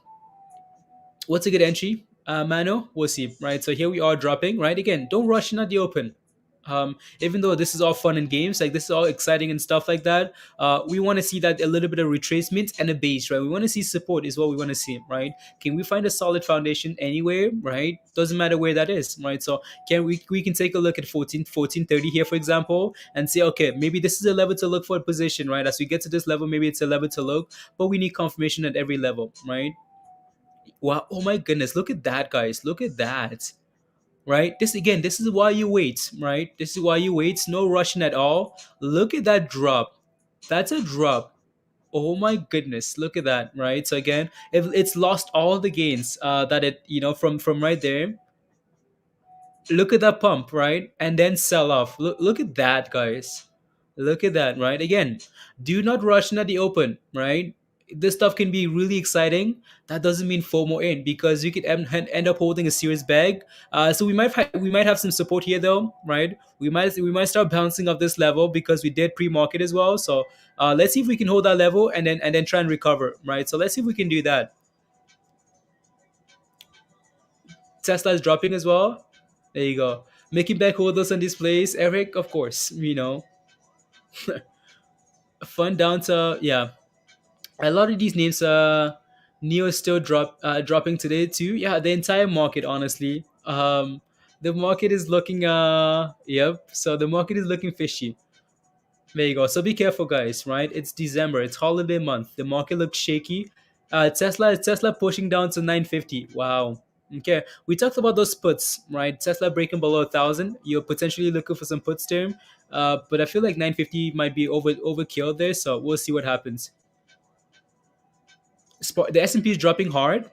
What's a good entry? Mano, we'll see, right? So here we are dropping, right? Again, don't rush in at the open. Even though this is all fun and games, like this is all exciting and stuff like that, we want to see that a little bit of retracement and a base, right? We want to see support is what we want to see, right? Can we find a solid foundation anywhere, right? Doesn't matter where that is, right? So we can take a look at 1430 here, for example, and say, okay, maybe this is a level to look for a position, right? As we get to this level, maybe it's a level to look, but we need confirmation at every level, right? Wow! Oh my goodness! Look at that, guys! Look at that! Right? This is why you wait, right? This is why you wait. No rushing at all. Look at that drop. That's a drop. Oh my goodness! Look at that, right? So again, if it's lost all the gains that it from right there. Look at that pump, right? And then sell off. Look at that, guys. Look at that, right? Again, do not rush in at the open, right? This stuff can be really exciting. That doesn't mean FOMO in, because you could end up holding a serious bag. So we might have some support here though, right? We might start bouncing off this level because we did pre-market as well. So let's see if we can hold that level and then try and recover, right? So let's see if we can do that. Tesla is dropping as well. There you go. Making back holders on displays. Eric, of course, fun down to, yeah. A lot of these names, Neo is still dropping today too. Yeah, the entire market, honestly. The market is looking, yep. So the market is looking fishy. There you go. So be careful, guys. Right? It's December. It's holiday month. The market looks shaky. Tesla pushing down to 950. Wow. Okay. We talked about those puts, right? Tesla breaking below 1,000. You're potentially looking for some puts there. But I feel like 950 might be overkill there. So we'll see what happens. The S&P is dropping hard.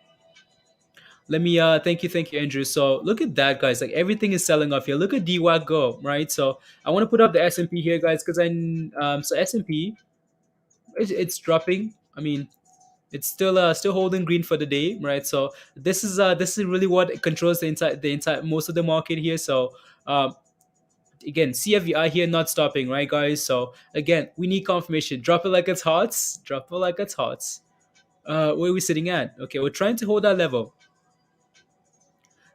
Let me thank you Andrew. So look at that, guys. Like everything is selling off here. Look at DWAC go, right? So I want to put up the S&P here, guys, because so S&P, it's dropping. I mean, it's still holding green for the day, right? So this is really what controls the entire most of the market here. So um again, CFVI here not stopping, right, guys? So again, we need confirmation. Drop it like it's hot. Drop it like it's hot. Where are we sitting at? Okay, we're trying to hold that level.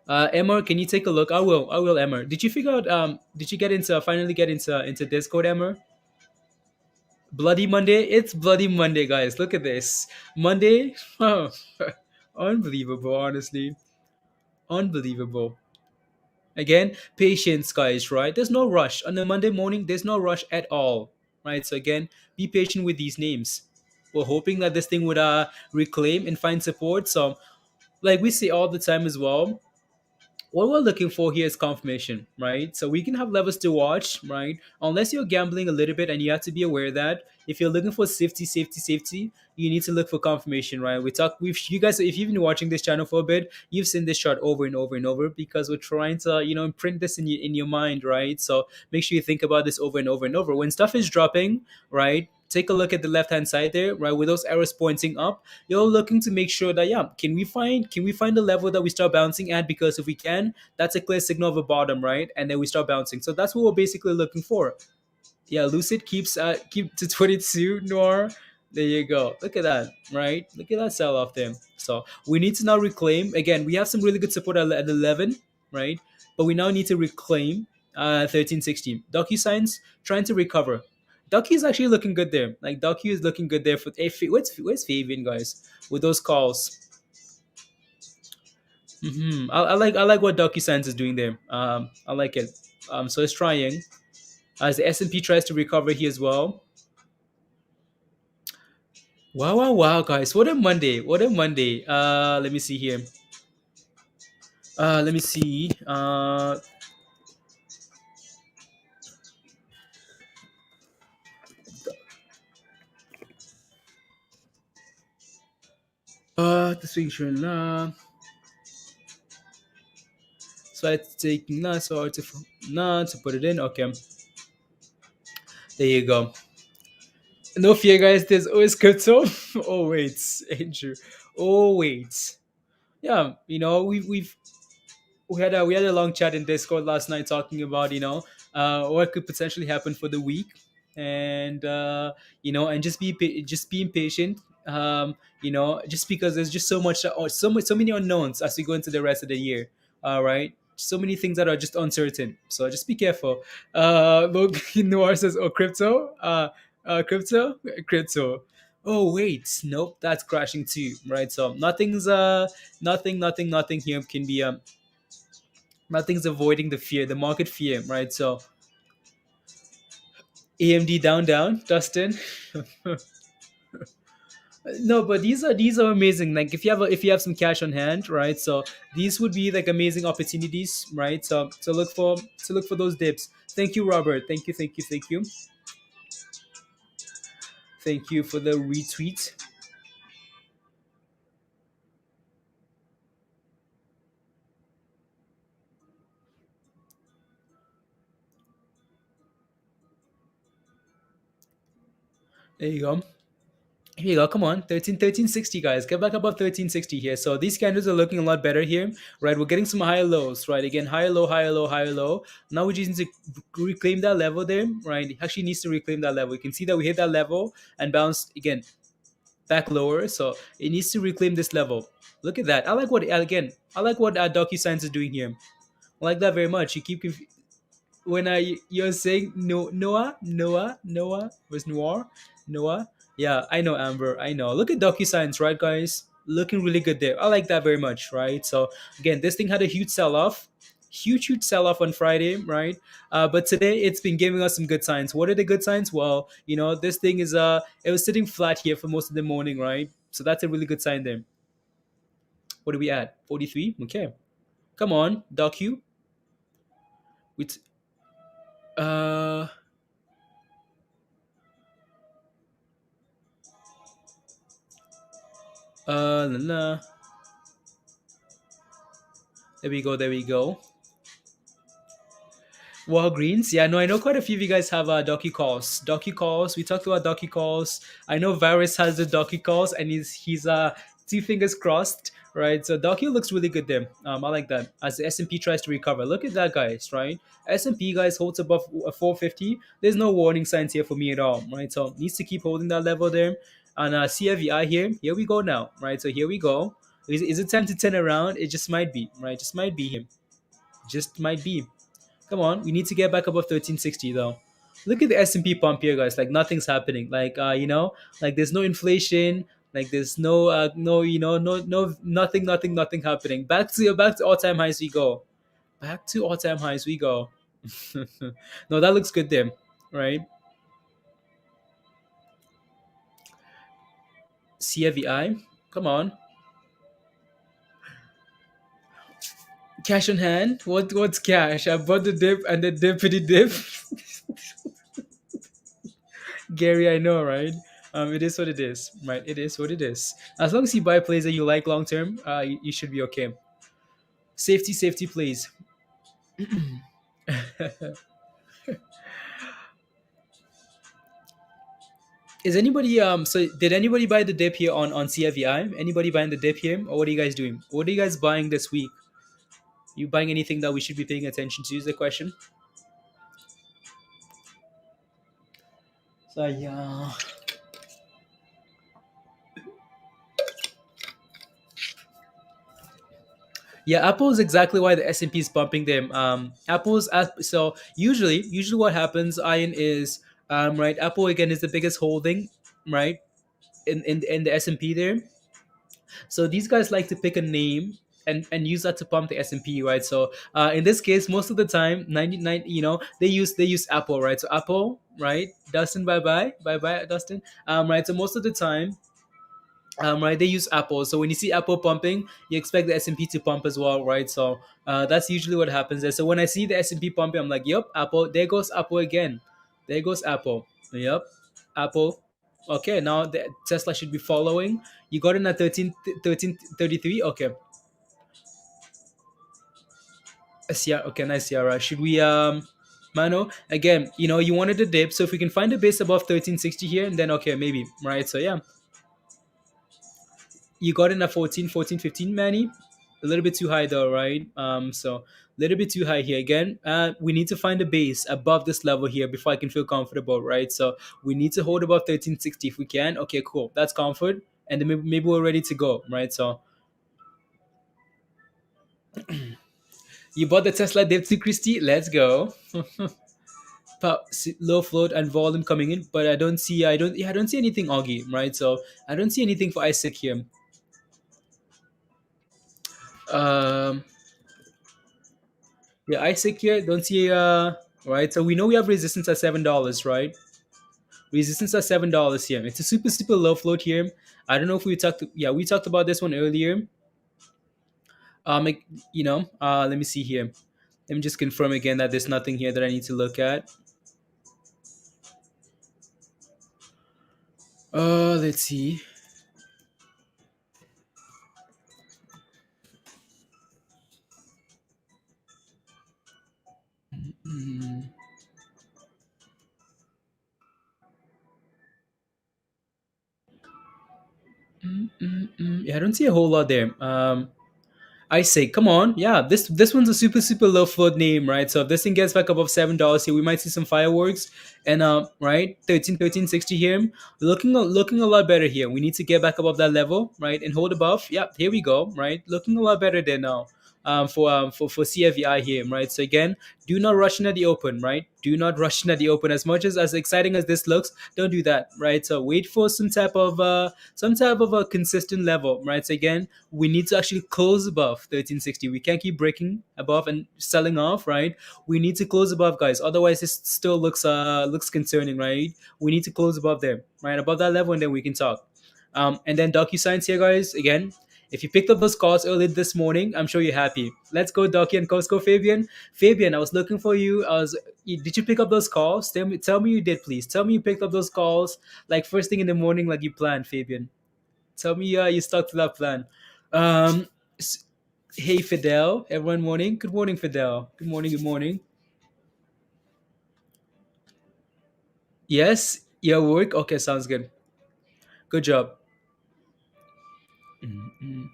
Emma, can you take a look? I will, Emma. Did you figure out? Did you finally get into Discord, Emma? Bloody Monday. It's Bloody Monday, guys. Look at this. Monday. Oh, unbelievable. Honestly, unbelievable. Again, patience, guys. Right? There's no rush on a Monday morning. There's no rush at all. Right? So again, be patient with these names. We're hoping that this thing would reclaim and find support. So, like we say all the time as well, what we're looking for here is confirmation, right? So we can have levels to watch, right? Unless you're gambling a little bit, and you have to be aware that if you're looking for safety, you need to look for confirmation, right? We've you guys, if you've been watching this channel for a bit, you've seen this chart over and over and over because we're trying to, imprint this in your mind, right? So make sure you think about this over and over and over. When stuff is dropping, right? Take a look at the left hand side there, right? With those arrows pointing up, you're looking to make sure that, yeah, can we find the level that we start bouncing at? Because if we can, that's a clear signal of a bottom, right? And then we start bouncing. So that's what we're basically looking for. Yeah, Lucid keep to 22. Noir, there you go. Look at that, right? Look at that sell off there. So we need to now reclaim. Again, we have some really good support at 11, right? But we now need to reclaim 1316. DocuSigns trying to recover. Docu is actually looking good there. Like Docu is looking good there for where's Fabian, guys, with those calls. I like what DocuSigns is doing there. I like it. So it's trying as the S&P tries to recover here as well. Wow, wow, wow, guys! What a Monday! What a Monday! Let me see here. Let me see. The swing trend. So it's taking to put it in. Okay, there you go. No fear, guys. There's always crypto. Oh wait, Andrew. Oh wait. Yeah, we had a long chat in Discord last night talking about what could potentially happen for the week, and and just being patient. Just because there's just so many unknowns as we go into the rest of the year. All right. So many things that are just uncertain. So just be careful. Look, Noir says, "Oh, crypto. Crypto. Oh wait, nope, that's crashing too, right? So nothing here can be nothing's avoiding the fear, the market fear, right? So AMD down, Dustin. No, but these are amazing. Like if you have some cash on hand, right? So these would be like amazing opportunities, right? So to look for those dips. Thank you, Robert. Thank you for the retweet. There you go. Here you go. Come on, 1360, guys. Get back above 1360 here. So these candles are looking a lot better here, right? We're getting some higher lows, right? Again, higher low, higher low, higher low. Now we just need to reclaim that level there, right? It actually needs to reclaim that level. You can see that we hit that level and bounced again back lower. So it needs to reclaim this level. Look at that. I like what DocuSigns is doing here. I like that very much. You keep when you're saying no Noah was Noah. Yeah, I know, Amber. I know. Look at DocuSigns, right, guys? Looking really good there. I like that very much, right? So again, this thing had a huge sell-off, huge sell off on Friday, right? But today it's been giving us some good signs. What are the good signs? Well, this thing is it was sitting flat here for most of the morning, right? So that's a really good sign there. What are we at? 43. Okay, come on, DOCU. With uh la, la. There we go. There we go. Walgreens, yeah, no, I know quite a few of you guys have docu calls. Docu calls. We talked about docu calls. I know Varys has the docu calls, and he's two fingers crossed, right? So docu looks really good there. I like that as the S&P tries to recover. Look at that, guys, right? S&P guys holds above 450. There's no warning signs here for me at all, right? So needs to keep holding that level there. And CFVI here we go now, right? So here we go. Is it time to turn around? It just might be, right? Just might be him. Just might be. Come on, we need to get back above 1360 though. Look at the S&P pump here, guys. Like nothing's happening. Like like there's no inflation. Like there's no nothing happening. Back to all-time highs we go. Back to all-time highs we go. No, that looks good there, right? CFVI, come on. Cash on hand. What's cash? I bought the dip and the dippity dip. Gary, I know, right? It is what it is, right? It is what it is. As long as you buy plays that you like long term, you should be okay. Safety, please. Is anybody so did anybody buy the dip here on CFVI? Anybody buying the dip here, or what are you guys doing? What are you guys buying this week? You buying anything that we should be paying attention to? Is the question. So yeah. Yeah, Apple is exactly why the S&P is bumping them. So usually what happens, Ian, is right. Apple again is the biggest holding, right, in the S&P there. So these guys like to pick a name and use that to pump the S&P, right? So in this case, most of the time, 99, they use Apple, right? So Apple, right? Dustin, bye bye, Dustin. Right. So most of the time, right, they use Apple. So when you see Apple pumping, you expect the S&P to pump as well, right? So that's usually what happens there. So when I see the S&P pumping, I'm like, yep, Apple. There goes Apple again. There goes Apple. Yep, Apple. Okay, now the Tesla should be following. You got in at 1333. Okay. Sierra. Okay, nice, Sierra. Should we Mano, again, you wanted a dip, so if we can find a base above 1360 here, and then okay, maybe, right? So yeah, you got in at 14, 15, Manny. A little bit too high though, right? So a little bit too high here again. We need to find a base above this level here before I can feel comfortable, right? So we need to hold above 1360 if we can. Okay, cool. That's comfort, and then maybe we're ready to go, right? So you bought the Tesla dip too, Christy. Let's go. Low float and volume coming in, but I don't see anything Augie, right? So I don't see anything for ISIG here. Yeah, ISIG here, don't see right. So we know we have resistance at $7, right? Resistance at $7 here. It's a super low float here. I don't know if we talked about this one earlier. Let me see here. Let me just confirm again that there's nothing here that I need to look at. Let's see. Yeah, I don't see a whole lot there. I say, come on, yeah, this one's a super low float name, right? So if this thing gets back above $7 here, we might see some fireworks. And right, 1360 here, looking a lot better here. We need to get back above that level, right, and hold above. Yeah, here we go, right, looking a lot better there now. for CFVI here, right? So again, do not rush in at the open, right? Do not rush in at the open. As much as exciting as this looks, don't do that, right? So wait for some type of a consistent level, right? So again, we need to actually close above 1360. We can't keep breaking above and selling off, right? We need to close above, guys. Otherwise, this still looks concerning, right? We need to close above there, right? Above that level, and then we can talk. And then DocuSigns here, guys. Again, if you picked up those calls early this morning, I'm sure you're happy. Let's go, Docu and Costco, Fabian. Fabian, I was looking for you. Did you pick up those calls? Tell me you did, please. Tell me you picked up those calls like first thing in the morning, like you planned, Fabian. Tell me you stuck to that plan. Um, s- hey, Fidel. Everyone, morning. Good morning, Fidel. Good morning. Good morning. Yes, your work. Okay, sounds good. Good job. Mhm.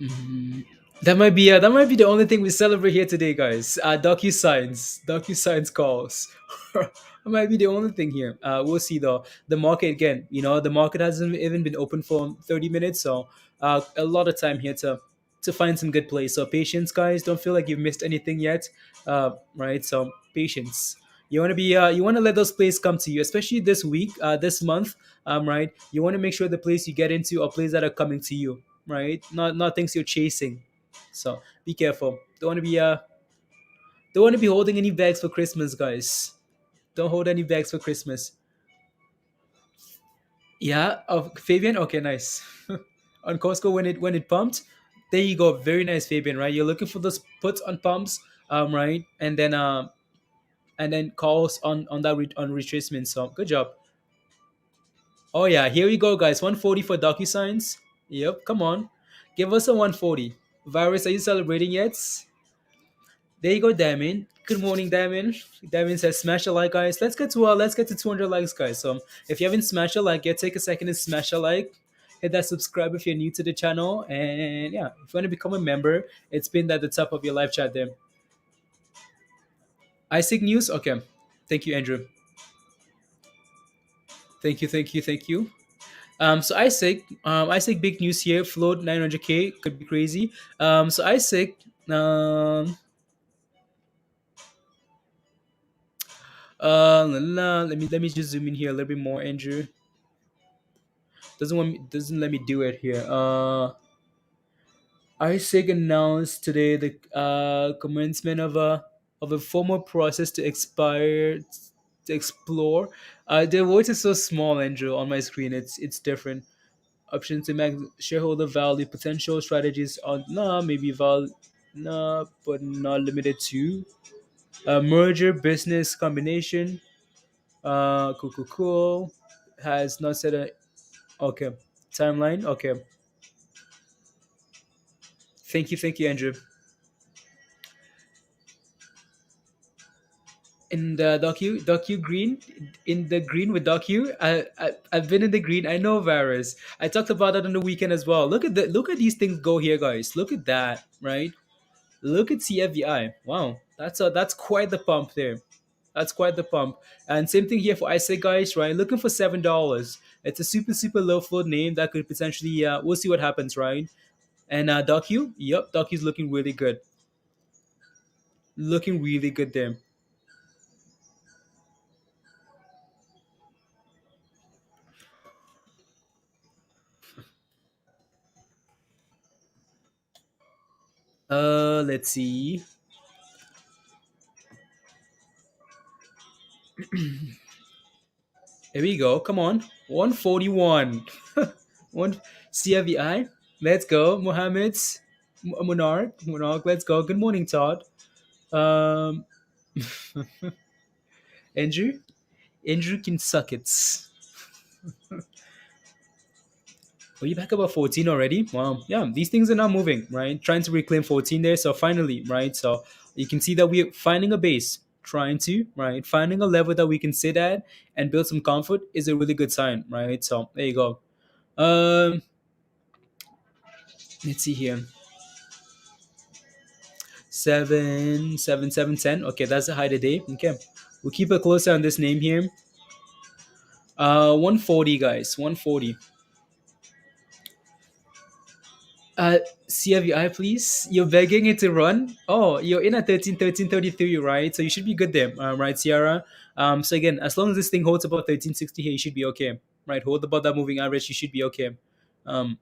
Mhm. That might be the only thing we celebrate here today, guys. DocuSigns calls. That might be the only thing here. We'll see though. The market again. The market hasn't even been open for 30 minutes, so a lot of time here to find some good plays. So patience, guys. Don't feel like you've missed anything yet. Right. So patience. You want to let those plays come to you, especially this week, this month. Right. You want to make sure the plays you get into are plays that are coming to you, right? Not things you're chasing. So be careful. Don't want to be holding any bags for Christmas, guys. Don't hold any bags for Christmas. Yeah, of Fabian. Okay, nice. On Costco when it pumped, there you go. Very nice, Fabian. Right, you're looking for those puts on pumps, right, and then calls on retracement. So good job. Oh yeah, here we go, guys. 140 for DocuSigns. Yep, come on, give us a 140. Virus, are you celebrating yet? There you go, Damien. Good morning, Damien. Damien says, "Smash a like, guys. Let's get to 200 likes, guys. So if you haven't smashed a like yet, take a second and smash a like. Hit that subscribe if you're new to the channel, and yeah, if you want to become a member, it's pinned at the top of your live chat there. ISIG news, okay. Thank you, Andrew. Thank you, thank you, thank you. So ISIG big news here. Float 900K could be crazy. So ISIG, um, let me just zoom in here a little bit more, Andrew. Doesn't let me do it here. ISIG announced today the commencement of a formal process to explore. The voice is so small, Andrew, on my screen. It's different. Options to make shareholder value, potential strategies on maybe but not limited to merger, business combination. Cool. Has not set a okay timeline. Okay, thank you, Andrew. In the docu green, in the green with docu, I've been in the green. I know virus. I talked about that on the weekend as well. Look at these things go here, guys. Look at that, right? Look at CFVI. Wow, that's quite the pump there. That's quite the pump. And same thing here for ISIG, guys, right? Looking for $7. It's a super low float name that could potentially. We'll see what happens, right? And docu, yep, docu's looking really good. Looking really good there. Let's see. Here we go. Come on. 141. One CFVI. Let's go. Mohammed's Monarch. Monarch. Let's go. Good morning, Todd. Um, Andrew. Andrew can suck it. Are you back about 14 already? Wow. Yeah, these things are not moving, right? Trying to reclaim 14 there. So finally, right? So you can see that we're finding a base, trying to, right? Finding a level that we can sit at and build some comfort is a really good sign, right? So there you go. Um, let's see here. 7 7 7 10. Okay, that's the high today. Okay. We'll keep a closer on this name here. 140, guys. 140. CFVI, please. You're begging it to run. Oh, you're in at 1333, right? So you should be good there, right, Sierra? So again, as long as this thing holds about 1360 here, you should be okay, right? Hold about that moving average, you should be okay. Um,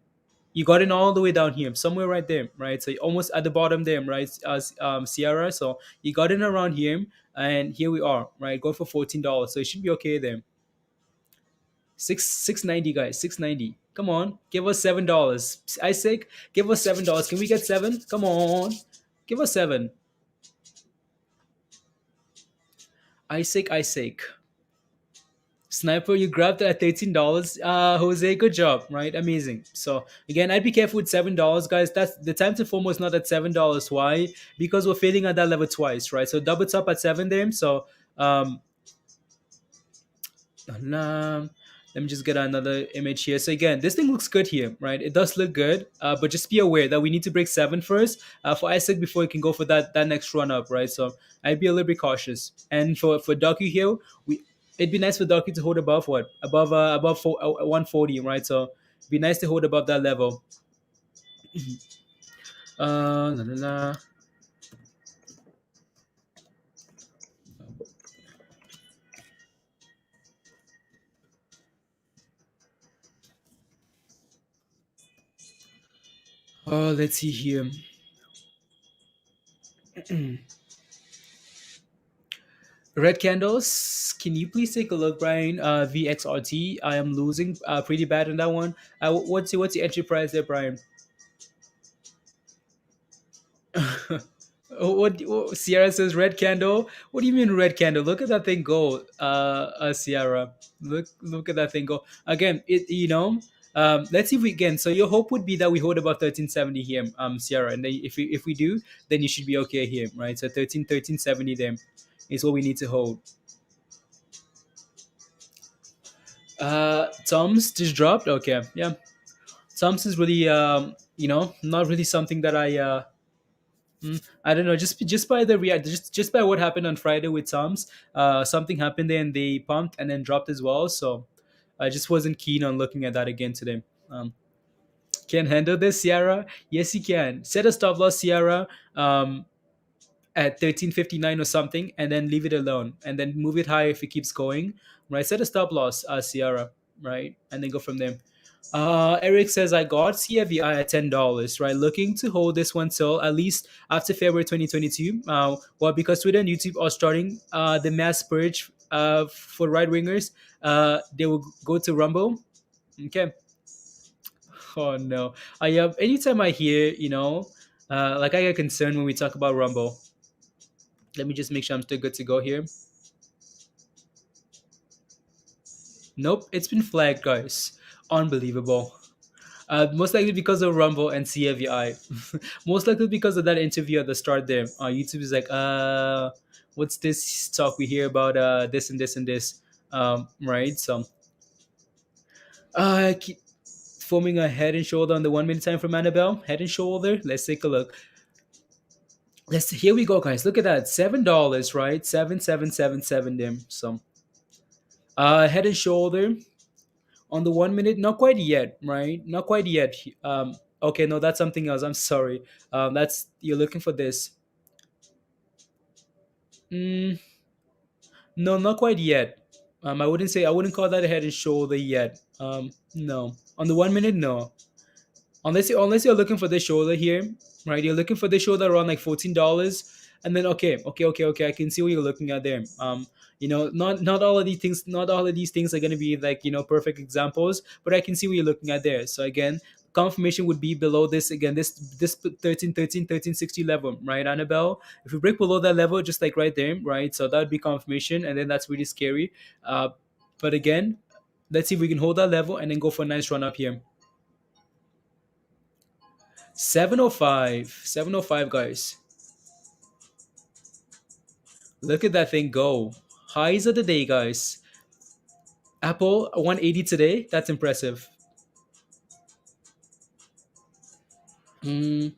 you got in all the way down here, somewhere right there, right? So you're almost at the bottom there, right, Sierra? So you got in around here, and here we are, right? Go for $14, so you should be okay there. 690, guys, 690. Come on, give us $7. Isaac, give us $7. Can we get seven? Come on, give us seven. Isaac. Sniper, you grabbed that at $13. Jose, good job, right? Amazing. So again, I'd be careful with $7, guys. That's the time to FOMO is not at $7. Why? Because we're failing at that level twice, right? So double top at 7 there. So let me just get another image here. So again, this thing looks good here, right? It does look good, but just be aware that we need to break 7 first for ISIG before it can go for that next run up, right? So I'd be a little bit cautious. And for DOCU here, it'd be nice for DOCU to hold above what? Above 140, right? So it'd be nice to hold above that level. La, la, la. Let's see here. Red candles. Can you please take a look, Brian? VXRT. I am losing pretty bad on that one. What's the entry price there, Brian? Sierra says red candle. What do you mean red candle? Look at that thing go, Sierra. Look at that thing go. Again, let's see if we can. So your hope would be that we hold about 1370 here, Sierra, and then if we do, then you should be okay here, right? So 1370 then is what we need to hold. TOMZ just dropped. Okay, yeah. TOMZ is really not really something that I don't know. Just by the just by what happened on Friday with TOMZ, something happened there and they pumped and then dropped as well. So I just wasn't keen on looking at that again today. Can handle this, Sierra? Yes, you can. Set a stop loss, Sierra, at 1359 or something, and then leave it alone, and then move it higher if it keeps going. Right? Set a stop loss, Sierra. Right, and then go from there. Eric says I got CFVI at $10, right? Looking to hold this one till at least after February 2022. Well, because Twitter and YouTube are starting the mass purge for right wingers, they will go to Rumble. Okay. Oh no. Anytime I hear, like I get concerned when we talk about Rumble. Let me just make sure I'm still good to go here. Nope, it's been flagged, guys. Unbelievable. Most likely because of Rumble and CFVI. Most likely because of that interview at the start there. YouTube is like, what's this talk we hear about this and this and this, right? So, I keep forming a head and shoulder on the 1 minute time from Annabelle. Head and shoulder. Let's take a look. Here we go, guys. Look at that, $7, right? 7777 them. So, head and shoulder. On the 1 minute, not quite yet, right? Not quite yet. Okay, no, that's something else. I'm sorry. You're looking for this. No, not quite yet. I wouldn't call that a head and shoulder yet. No. On the 1 minute, no. Unless you're looking for the shoulder here, right? You're looking for the shoulder around like $14, and then okay. I can see what you're looking at there. Not all of these things are going to be like perfect examples, but I can see what you're looking at there. So again, confirmation would be below this again, this 1360 level, right, Annabelle? If we break below that level, just like right there, right? So that would be confirmation, and then that's really scary. But again, let's see if we can hold that level and then go for a nice run up here. 705, guys. Look at that thing go. Highs of the day, guys. Apple 180 today. That's impressive. Is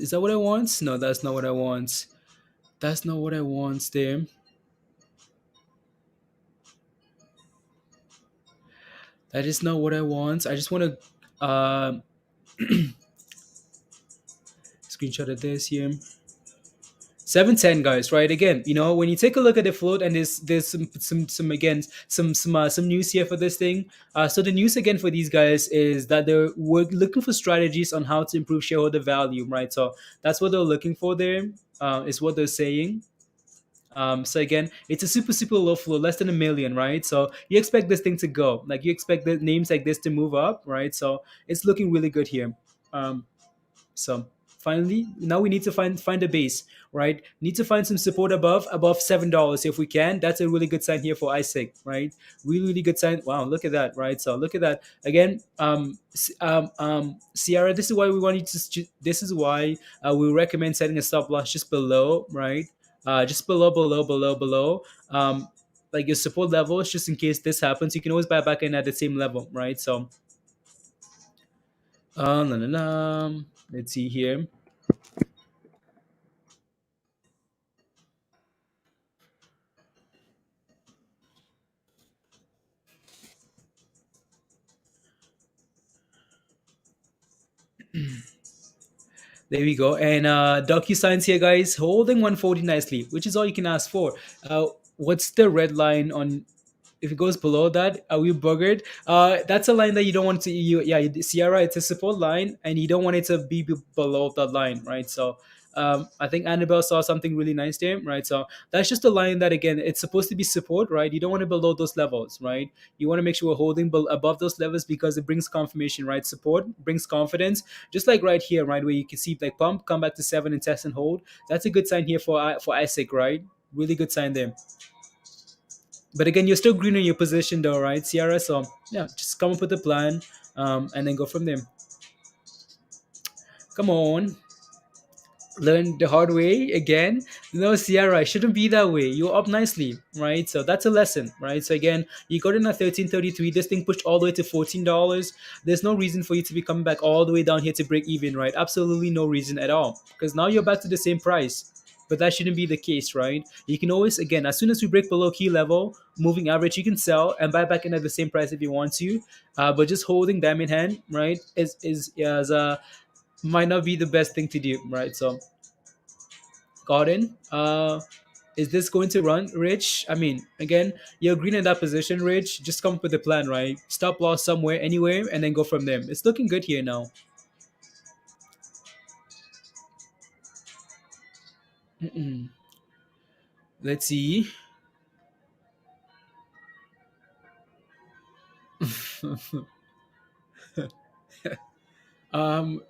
that what I want? No, that's not what I want. That's not what I want there. That is not what I want. I just want to screenshot of this here. 710 guys, right? Again, when you take a look at the float, and there's some again some news here for this thing. So the news again for these guys is that they're looking for strategies on how to improve shareholder value, right? So that's what they're looking for there, is what they're saying. So again, it's a super low flow, less than a million, right? So you expect this thing to go, like you expect the names like this to move up, right? So it's looking really good here. Um, so finally, now we need to find a base, right? Need to find some support above $7 if we can. That's a really good sign here for ISIG, right? Really good sign. Wow, look at that, right? So look at that again. Sierra, this is why we want you to. This is why we recommend setting a stop loss just below, right? Just below. Like your support levels, just in case this happens, you can always buy back in at the same level, right? So, la, la, la. Let's see here. There we go. And DocuSigns here, guys, holding 140 nicely, which is all you can ask for. What's the red line on? If it goes below that, are we buggered? That's a line that you don't want to. Sierra, it's a support line, and you don't want it to be below that line, right? So, I think Annabelle saw something really nice there, right? So that's just a line that again, it's supposed to be support, right? You don't want it below those levels, right? You want to make sure we're holding above those levels because it brings confirmation, right? Support brings confidence, just like right here, right, where you can see like pump, come back to 7 and test and hold. That's a good sign here for ISIG, right? Really good sign there. But again, you're still green in your position though, right, Sierra? So yeah, just come up with a plan, and then go from there. Come on, learn the hard way again. No, Sierra, it shouldn't be that way. You're up nicely, right? So that's a lesson, right? So again, you got in at 13.33. This thing pushed all the way to $14. There's no reason for you to be coming back all the way down here to break even, right? Absolutely no reason at all, because now you're back to the same price. But that shouldn't be the case, right? You can always, again, as soon as we break below key level, moving average, you can sell and buy back in at the same price if you want to. But just holding them in hand, right, is might not be the best thing to do, right? So Gordon, is this going to run, Rich? I mean, again, you're green in that position, Rich. Just come up with a plan, right? Stop loss somewhere, anywhere, and then go from there. It's looking good here now. Mm-mm. Let's see. um,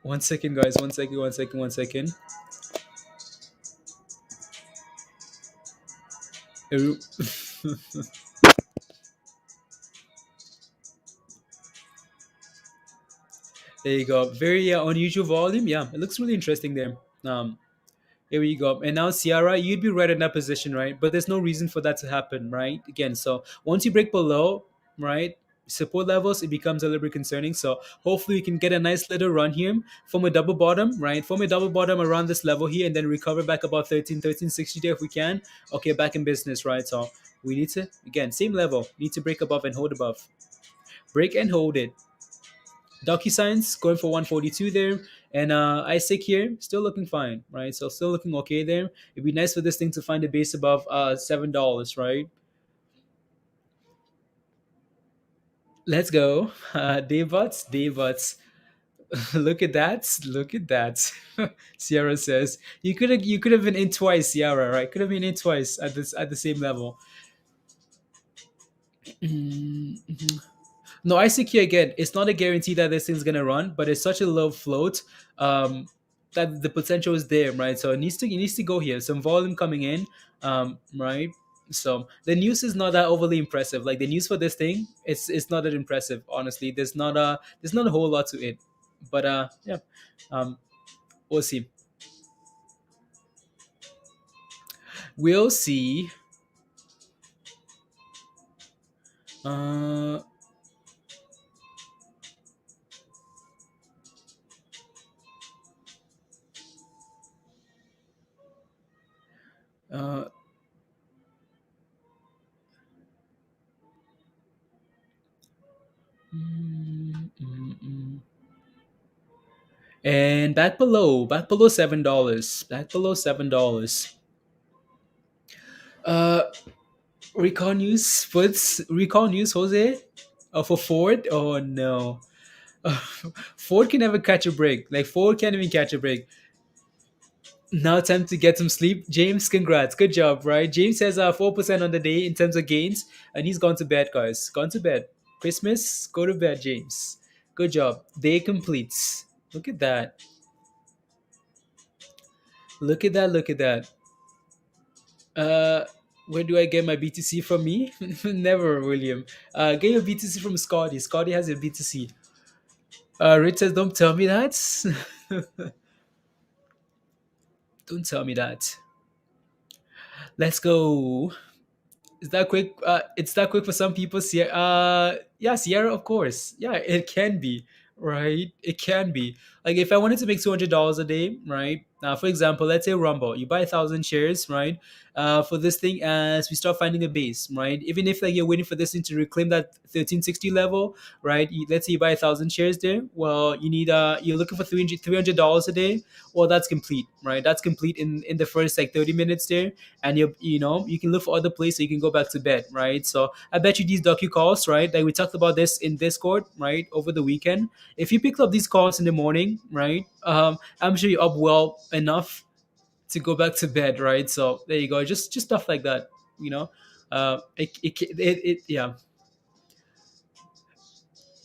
1 second, guys. 1 second. 1 second. 1 second. There you go. Very unusual volume. Yeah, it looks really interesting there. Here we go. And now, Ciara, you'd be right in that position, right? But there's no reason for that to happen, right? Again, so once you break below, right, support levels, it becomes a little bit concerning. So hopefully you can get a nice little run here from a double bottom, right? From a double bottom around this level here, and then recover back about 1360 there if we can. Okay, back in business, right? So we need to, again, same level, need to break above and hold above. Break and hold it. DocuSigns going for 142 there. And ISIG here, still looking fine, right? So still looking okay there. It'd be nice for this thing to find a base above $7, right? Let's go. Daybots, Daybots. Look at that. Look at that. Sierra says you could have been in twice, Sierra, right? Could have been in twice at the same level. No, ICQ again. It's not a guarantee that this thing's gonna run, but it's such a low float, that the potential is there, right? So it needs to go here. Some volume coming in, right? So the news is not that overly impressive. Like the news for this thing, it's not that impressive. Honestly, there's not a whole lot to it. But yeah, um, we'll see. We'll see. Uh, uh, and back below $7, back below $7. Uh, recall news, Jose. For Ford. Oh no, Ford can never catch a break. Like Ford can't even catch a break. Now time to get some sleep. James, congrats. Good job, right? James has 4% on the day in terms of gains, and he's gone to bed, guys. Gone to bed. Christmas, go to bed, James. Good job. Day completes. Look at that. Look at that. Look at that. Uh where do I get my BTC from me? Never, William. Get your BTC from Scotty. Scotty has your BTC. Rich says, don't tell me that. Don't tell me that. Let's go. Is that quick? It's that quick for some people. Sierra, yeah, Sierra, of course. Yeah, it can be, right? It can be. Like if I wanted to make $200 a day, right? For example, let's say Rumble, you buy 1,000 shares, right? For this thing, as we start finding a base, right? Even if like you're waiting for this thing to reclaim that 1360 level, right? Let's say you buy 1,000 shares there. Well, you need you're looking for $300 a day. Well, that's complete, right? That's complete in the first like 30 minutes there, and you can look for other places so you can go back to bed, right? So I bet you these docu calls, right? Like we talked about this in Discord, right, over the weekend. If you picked up these calls in the morning, right, I'm sure you're up well enough to go back to bed, right? So there you go, just stuff like that, you know. Yeah.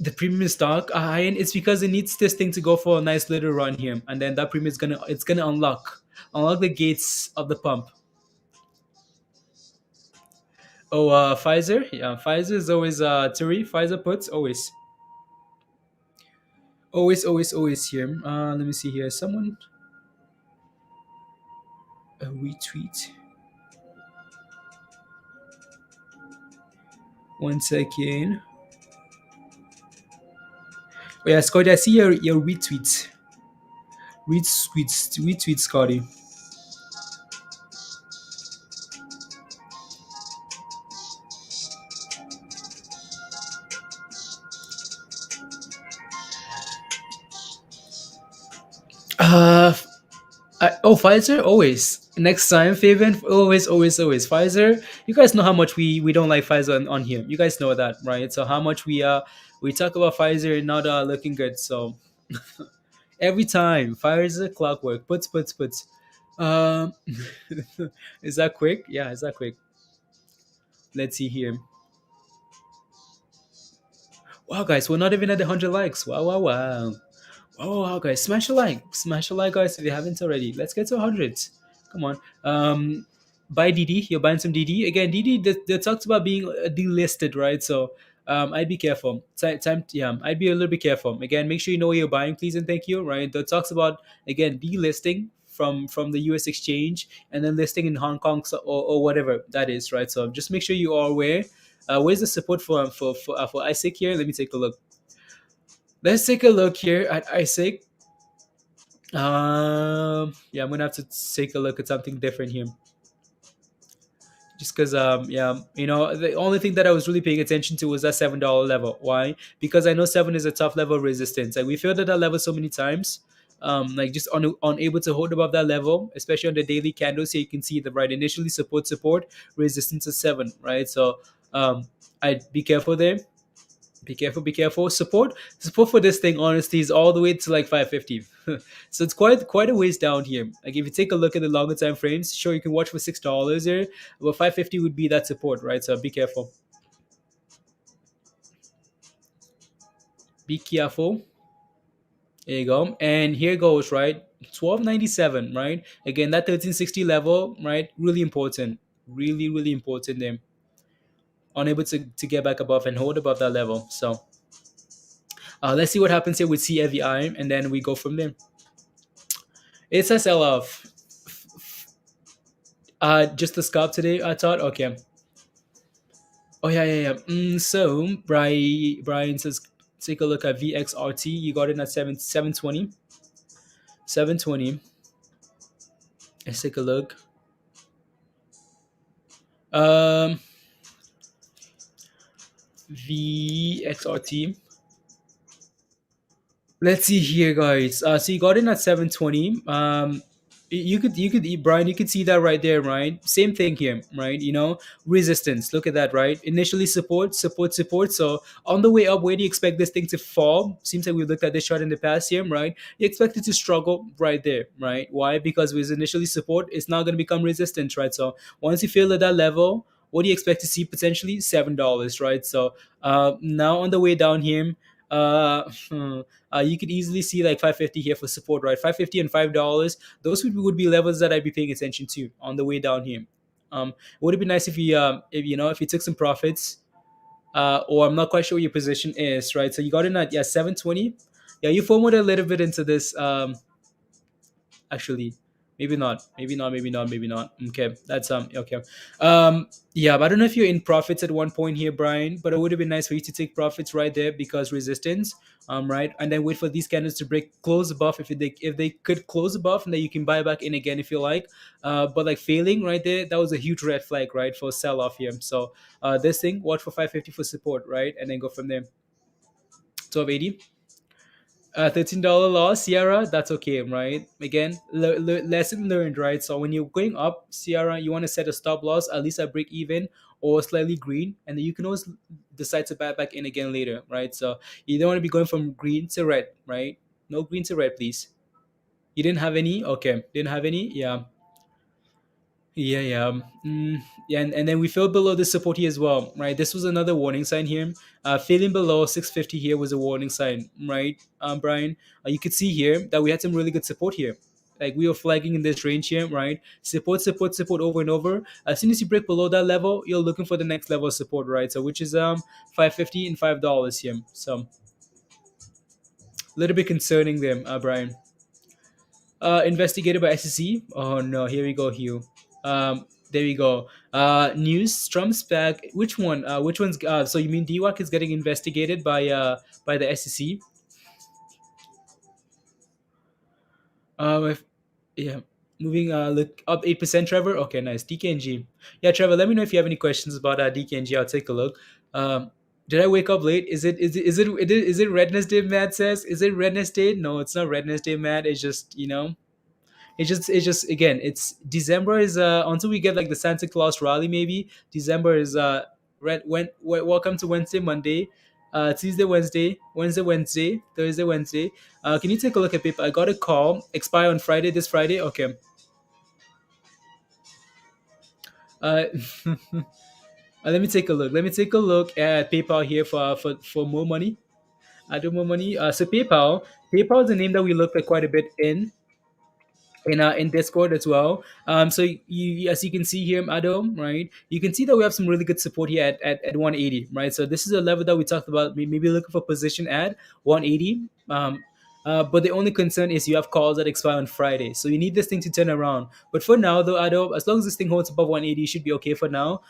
The premium stock, and it's because it needs this thing to go for a nice little run here, and then that premium is gonna unlock the gates of the pump. Oh, Pfizer. Yeah, Pfizer is always Turi. Pfizer puts always here. Let me see here. Someone a retweet. One second. Oh yeah, Scotty. I see your retweets. Retweet, Scotty. Uh, Pfizer always. Next time, Fabian, always. Pfizer. You guys know how much we don't like Pfizer on here. You guys know that, right? So how much we talk about Pfizer not looking good. So every time Pfizer clockwork puts. Um, is that quick? Yeah, is that quick? Let's see here. Wow, guys, we're not even at 100 likes. Wow. Oh, guys, smash a like, guys, if you haven't already. Let's get to 100. Come on. Buy DD. You're buying some DD again. DD. They talked about being delisted, right? So, I'd be careful. Yeah, I'd be a little bit careful. Again, make sure you know what you're buying, please and thank you. Right? That talks about again delisting from the U.S. exchange and then listing in Hong Kong, or whatever that is, right? So just make sure you are aware. Where's the support for ISIG here? Let me take a look. Let's take a look here at ISIG. Yeah, I'm gonna have to take a look at something different here. Just because, yeah, the only thing that I was really paying attention to was that $7 level. Why? Because I know 7 is a tough level of resistance. Like we failed at that level so many times. Like just unable to hold above that level, especially on the daily candles. Here you can see the right initially support, resistance at 7, right? So, I'd be careful there. Be careful. Support for this thing honestly is all the way to like 550. So it's quite a ways down here. Like if you take a look at the longer time frames, sure you can watch for $6 here, but 550 would be that support, right? So be careful. Be careful. There you go. And here goes, right? 1297, right? Again, that 1360 level, right? Really important. Really important there. Unable to get back above and hold above that level. So let's see what happens here with CFVI, and then we go from there. It's a sell-off. Just the scalp today, I thought. Okay. Oh yeah. So Brian says, take a look at VXRT. You got it at 720. 720. Let's take a look. VXRT. Let's see here, guys. So you got in at 720. You could Brian, you could see that right there, right? Same thing here, right? Resistance. Look at that, right? Initially support, support, support. So on the way up, where do you expect this thing to fall? Seems like we looked at this chart in the past here, right? You expect it to struggle right there, right? Why? Because with initially support, it's now going to become resistance, right? So once you feel at that level, what do you expect to see potentially? $7, right? So now on the way down here, uh, you could easily see like 550 here for support, right? 550 and $5. Those would be levels that I'd be paying attention to on the way down here. Would it be nice if you took some profits, or I'm not quite sure what your position is, right? So you got in at 720. Yeah, you forward a little bit into this. Actually, maybe not. Okay, that's okay. Yeah, but I don't know if you're in profits at one point here, Brian, but it would have been nice for you to take profits right there because resistance, right, and then wait for these candles to break close above. If they could close above, and then you can buy back in again if you like. But like failing right there, that was a huge red flag, right, for sell off here. So this thing, watch for 550 for support, right, and then go from there. 1280. $13 loss, Sierra. That's okay, right? Again, lesson learned, right? So when you're going up, Sierra, you want to set a stop loss, at least a break even or slightly green, and then you can always decide to buy back in again later, right? So you don't want to be going from green to red, right? No green to red, please. You didn't have any? Okay, didn't have any? Yeah. Yeah. Yeah, and then we fell below the support here as well, right? This was another warning sign here. Failing below 650 here was a warning sign, right, Brian? You could see here that we had some really good support here. Like we were flagging in this range here, right? Support, support, support over and over. As soon as you break below that level, you're looking for the next level of support, right? So which is 550 and $5 here. So a little bit concerning them, Brian. Investigated by SEC. Oh no, here we go, Hugh. There we go. News Trump's back. Which one? Which one's? So you mean DWAC is getting investigated by the SEC? If, yeah. Moving. Look up 8%. Trevor. Okay, nice. DKNG. Yeah, Trevor. Let me know if you have any questions about DKNG. I'll take a look. Did I wake up late? Is it Redness Day? Matt says. Is it Redness Day? No, it's not Redness Day, Matt. It's just. It's just again, it's December is until we get like the Santa Claus rally, maybe December is welcome to Wednesday, Monday, Tuesday, Wednesday, Thursday, Wednesday. Can you take a look at paper? I got a call, expire on Friday, this Friday. Okay. uh let me take a look. Let me take a look at PayPal here for more money. I do more money. So PayPal is a name that we looked at quite a bit in Discord as well. So you, as you can see here, Adam, right? You can see that we have some really good support here at 180, right? So this is a level that we talked about. Maybe looking for position at 180. But the only concern is you have calls that expire on Friday, so you need this thing to turn around. But for now, though, Adam, as long as this thing holds above 180, you should be okay for now.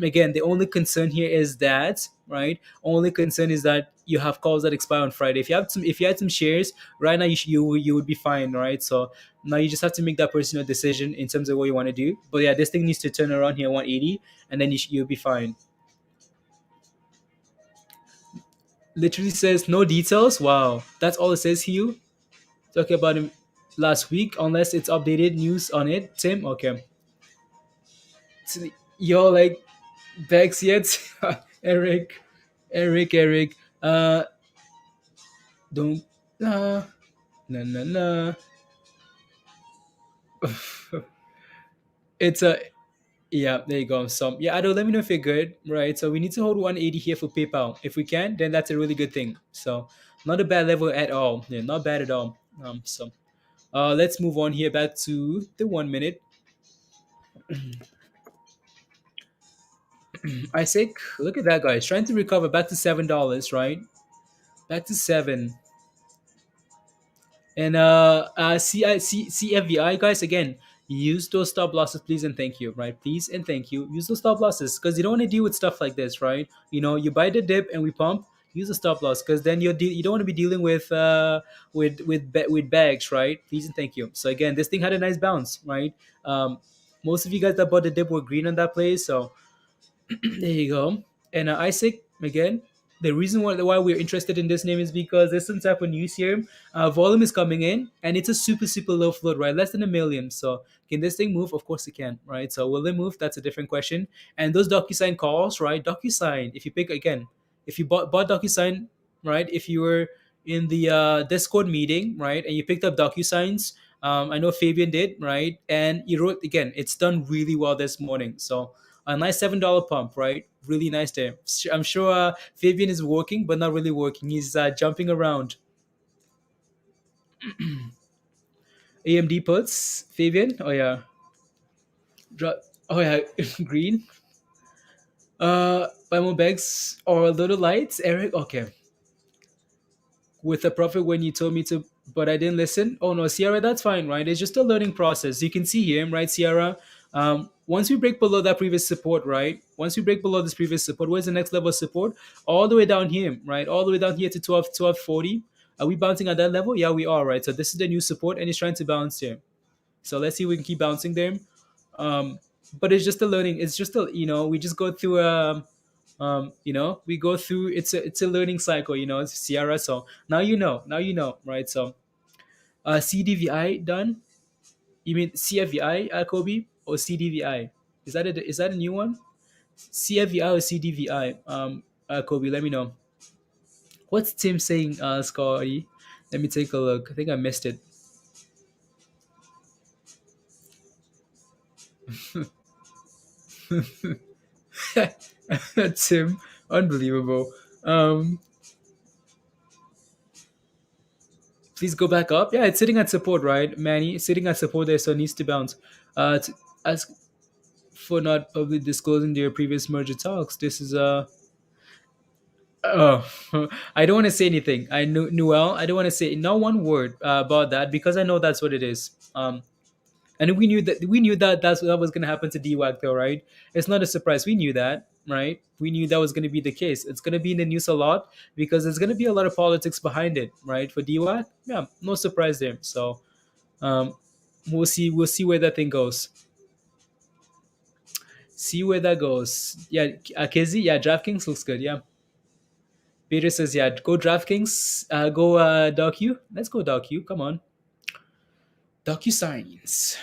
Again, the only concern here is that, right? Only concern is that you have calls that expire on Friday. If you had some shares right now, you would be fine, right? So now you just have to make that personal decision in terms of what you want to do. But yeah, this thing needs to turn around here 180, and then you'll be fine. Literally says no details. Wow, that's all it says here. Talking about him last week, unless it's updated news on it. Tim, okay. So, you're like Bex yet? Eric. Don't. Na. It's a Yeah, there you go. So yeah, Ado, let me know if you're good, right? So we need to hold 180 here for PayPal. If we can, then that's a really good thing. So not a bad level at all. Yeah, not bad at all. Let's move on here back to the 1 minute. Isaac, look at that guy. He's trying to recover back to $7, right? Back to seven. And CFVI guys, again, use those stop losses, please and thank you, right? Please and thank you. Use those stop losses because you don't want to deal with stuff like this, right? You buy the dip and we pump. Use a stop loss because then you don't want to be dealing with bags, right? Please and thank you. So again, this thing had a nice bounce, right? Most of you guys that bought the dip were green on that play, so there you go. And Isaac again, The reason why we're interested in this name is because there's some type of news here. Volume is coming in, and it's a super low float, right? Less than a million. So can this thing move? Of course it can, right? So will it move? That's a different question. And those DocuSign calls, right? DocuSign. If you pick again, if you bought DocuSign, right? If you were in the Discord meeting, right, and you picked up DocuSigns, I know Fabian did, right? And you wrote again. It's done really well this morning. So a nice $7 pump, right? Really nice there. I'm sure Fabian is working, but not really working. He's jumping around. AMD puts Fabian. Oh yeah. Oh yeah. Green. Buy more bags or little lights. Eric. Okay. With a profit when you told me to, but I didn't listen. Oh no, Sierra, that's fine, right? It's just a learning process. You can see here, right, Sierra? Once we break below that previous support, right? Once we break below this previous support, where's the next level of support? All the way down here, right? All the way down here to 1240. Are we bouncing at that level? Yeah, we are, right? So this is the new support, and it's trying to bounce here. So let's see if we can keep bouncing there. Um, but it's just a learning. It's just a, we just go through we go through, it's a learning cycle, it's Sierra. So now you know, right? So CDVI done. You mean CFVI, Kobe, or CDVI? Is that a new one? CFVI or CDVI? Kobe, let me know. What's Tim saying, Scotty? Let me take a look. I think I missed it. Tim, unbelievable. Please go back up. Yeah, it's sitting at support, right, Manny? It's sitting at support there, so it needs to bounce. Ask for not publicly disclosing their previous merger talks. This is oh, I don't want to say anything. I knew Noel. I don't want to say not one word about that because I know that's what it is. And we knew that that was going to happen to DWAC though, right? It's not a surprise. We knew that, right? We knew that was going to be the case. It's going to be in the news a lot because there's going to be a lot of politics behind it, right? For DWAC, yeah, no surprise there. So um, we'll see where that thing goes. See where that goes. Yeah, Kezi, yeah, DraftKings looks good. Yeah, Peter says, yeah, go DraftKings, go DOCU. Let's go DOCU. Come on, DocuSigns.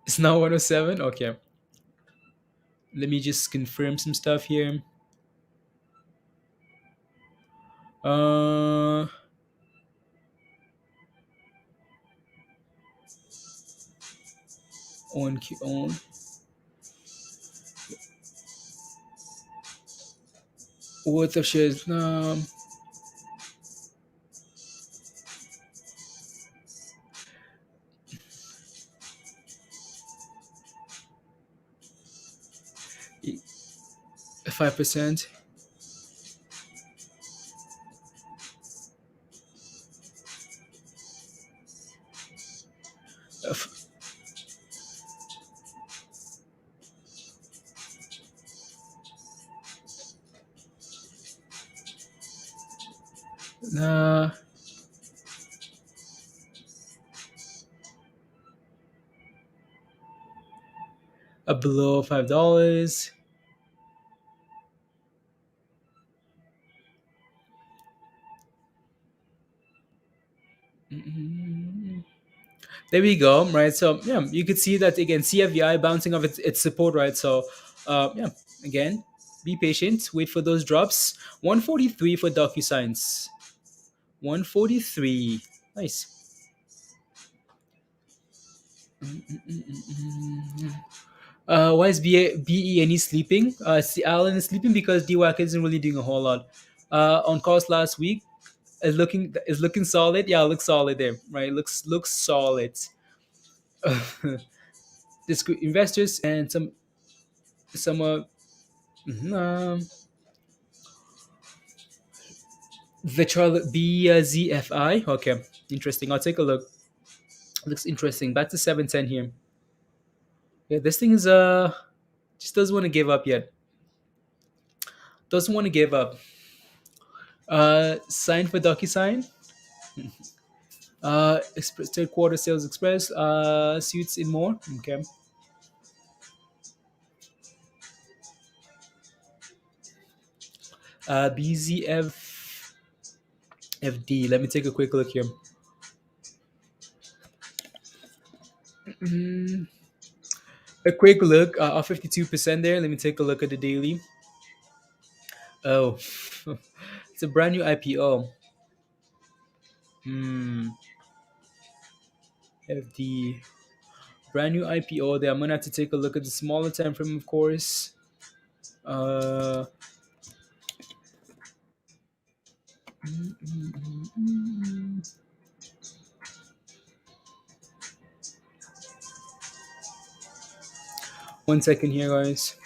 It's now 107. Okay. Let me just confirm some stuff here. Uh, on worth of shares. 5%. Uh, below $5. There we go, right? So yeah, you could see that again, CFVI bouncing off its support, right? So yeah, again, be patient, wait for those drops. 143 for DocuSigns. 143. Nice. Why is BENE sleeping? Alan is sleeping because DWAC isn't really doing a whole lot. On calls last week is looking solid. Yeah, it looks solid there, right? Looks solid. Investors and some virtual BZFI. Okay, interesting. I'll take a look. Looks interesting. Back to 710 here. Yeah, this thing is just doesn't want to give up yet. Doesn't want to give up. Sign for DocuSign. Third quarter sales express. Suits in more. Okay. BZF FD. Let me take a quick look here. Mm, a quick look. 52% there. Let me take a look at the daily. Oh, it's a brand new IPO. FD. Brand new IPO there. I'm gonna have to take a look at the smaller time frame, of course. Uh, One second here, guys.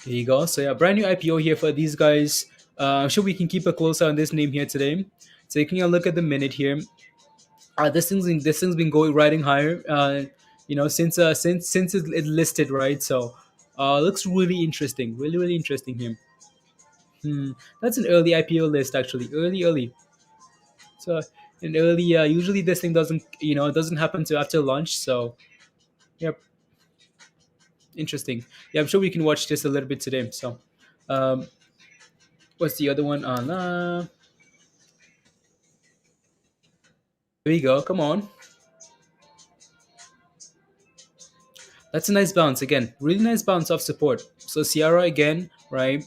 There you go. So yeah, brand new IPO here for these guys. I'm sure we can keep a close eye on this name here today. Taking a look at the minute here. This thing's been going riding higher. Since it listed, right? So, looks really interesting. Really interesting here. That's an early IPO list actually. Early. So an early. Usually this thing doesn't happen to after launch. So, yep, interesting. Yeah, I'm sure we can watch this a little bit today. So, um, what's the other one? There we go. Come on. That's a nice bounce again. Really nice bounce off support. So Sierra again, right?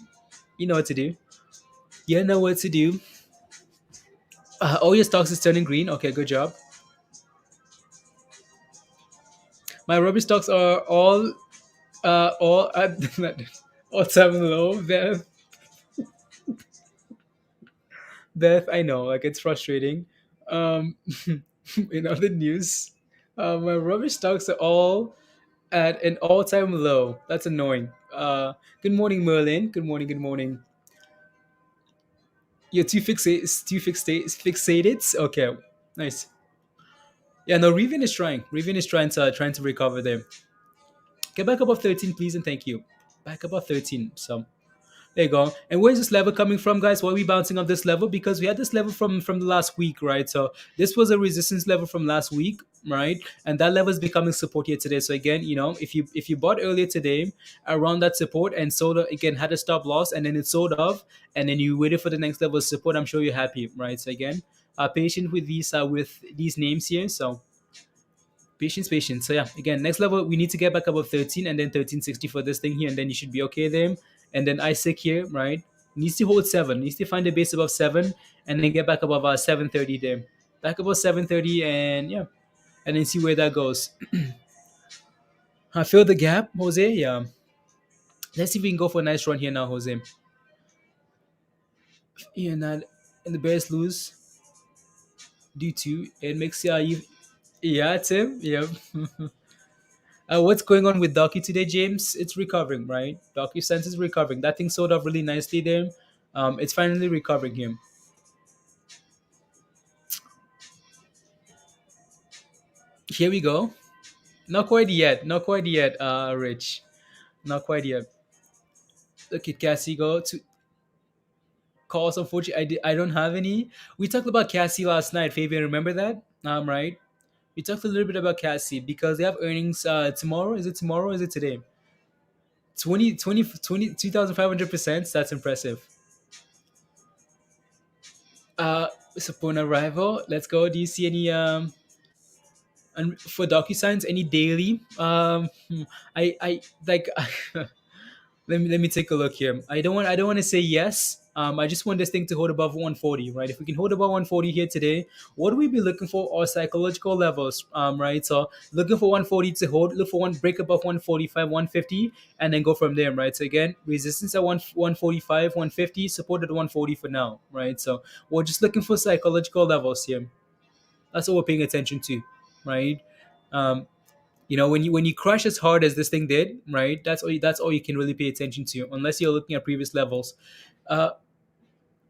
You know what to do. You know what to do. All your stocks is turning green. Okay, good job. My rubber stocks are all at all time low. Beth, I know, like it's frustrating. Um, in other news, my rubber stocks are all at an all-time low. That's annoying. Good morning, Merlin. Good morning. Good morning. You're too fixated. Okay, nice. Yeah, no, Rivian is trying. Rivian is trying to recover there. Get back above 13, please, and thank you. Back above 13. So there you go. And where's this level coming from, guys? Why are we bouncing off this level? Because we had this level from the last week, right? So this was a resistance level from last week, right? And that level is becoming support here today. So again, if you bought earlier today around that support and sold again, had a stop loss, and then it sold off, and then you waited for the next level of support, I'm sure you're happy, right? So again, patient with these names here. So patience. So yeah, again, next level we need to get back above 13 and then 1360 for this thing here, and then you should be okay there. And then ISIG here, right? Needs to hold 7, needs to find a base above 7, and then get back above 730 there. Back above 730, and yeah, and then see where that goes. I fill the gap, Jose. Yeah. Let's see if we can go for a nice run here now, Jose. Yeah, not and the Bears lose due to it makes yeah, Tim. Yep. What's going on with DOCU today, James? It's recovering, right? DocuSense is recovering. That thing sold off really nicely there. It's finally recovering here. Here we go. Not quite yet. Not quite yet, Rich. Not quite yet. Look at Cassie go to calls. Unfortunately, I don't have any. We talked about Cassie last night. Fabian, remember that? Right. We talked a little bit about Cassie because they have earnings tomorrow. Is it tomorrow? Or is it today? 2,500%. That's impressive. So upon arrival, let's go. Do you see any and for DocuSigns any daily? I like let me take a look here. I don't want to say yes. I just want this thing to hold above 140, right? If we can hold above 140 here today, what do we be looking for? Our psychological levels, right? So looking for 140 to hold, look for one break above 145, 150, and then go from there, right? So again, resistance at 145, 150, support at 140 for now, right? So we're just looking for psychological levels here. That's what we're paying attention to, right? Um, when you crash as hard as this thing did, right? That's all you can really pay attention to, unless you're looking at previous levels. Uh,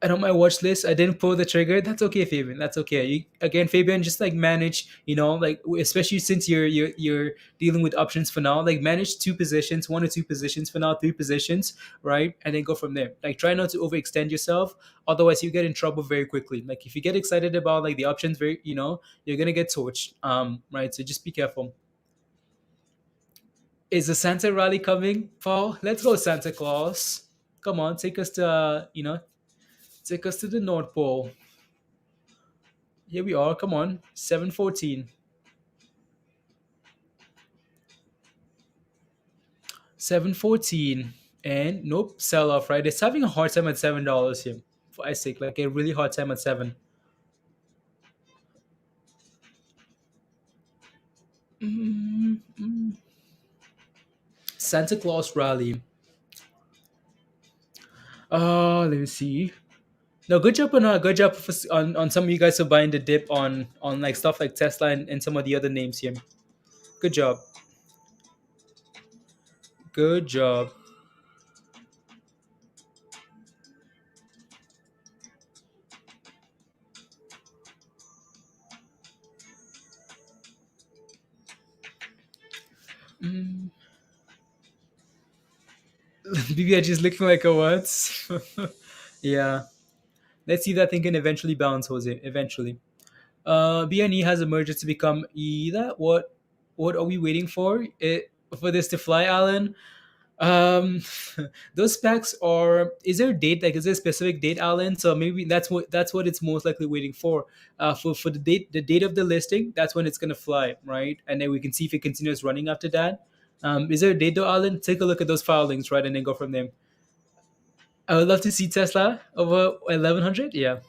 And on my watch list, I didn't pull the trigger. That's okay, Fabian. That's okay. Again, Fabian, just like manage, like especially since you're dealing with options for now, like manage two positions, one or two positions for now, three positions, right? And then go from there. Like try not to overextend yourself, otherwise you get in trouble very quickly. Like if you get excited about like the options, you're gonna get torched. Right. So just be careful. Is the Santa rally coming, Paul? Let's go, Santa Claus. Come on, take us to the North Pole. Here we are. Come on. 714. 714. And nope, sell off, right? It's having a hard time at $7 here. For ISIG, like a really hard time at 7. Mm. Santa Claus rally. Let me see. No, good job on some of you guys who are buying the dip on like stuff like Tesla and some of the other names here. Good job. Good job. Mm. BBIG is looking like a what? Yeah. Let's see if that thing can eventually bounce, Jose. Eventually. BNE has emerged to become either. What are we waiting for? For this to fly, Alan? Um, those specs are. Is there a date? Like, is there a specific date, Alan? So maybe that's what it's most likely waiting for. For the date of the listing, that's when it's gonna fly, right? And then we can see if it continues running after that. Is there a date though, Alan? Take a look at those filings, right, and then go from there. I would love to see Tesla over 1100. Yeah.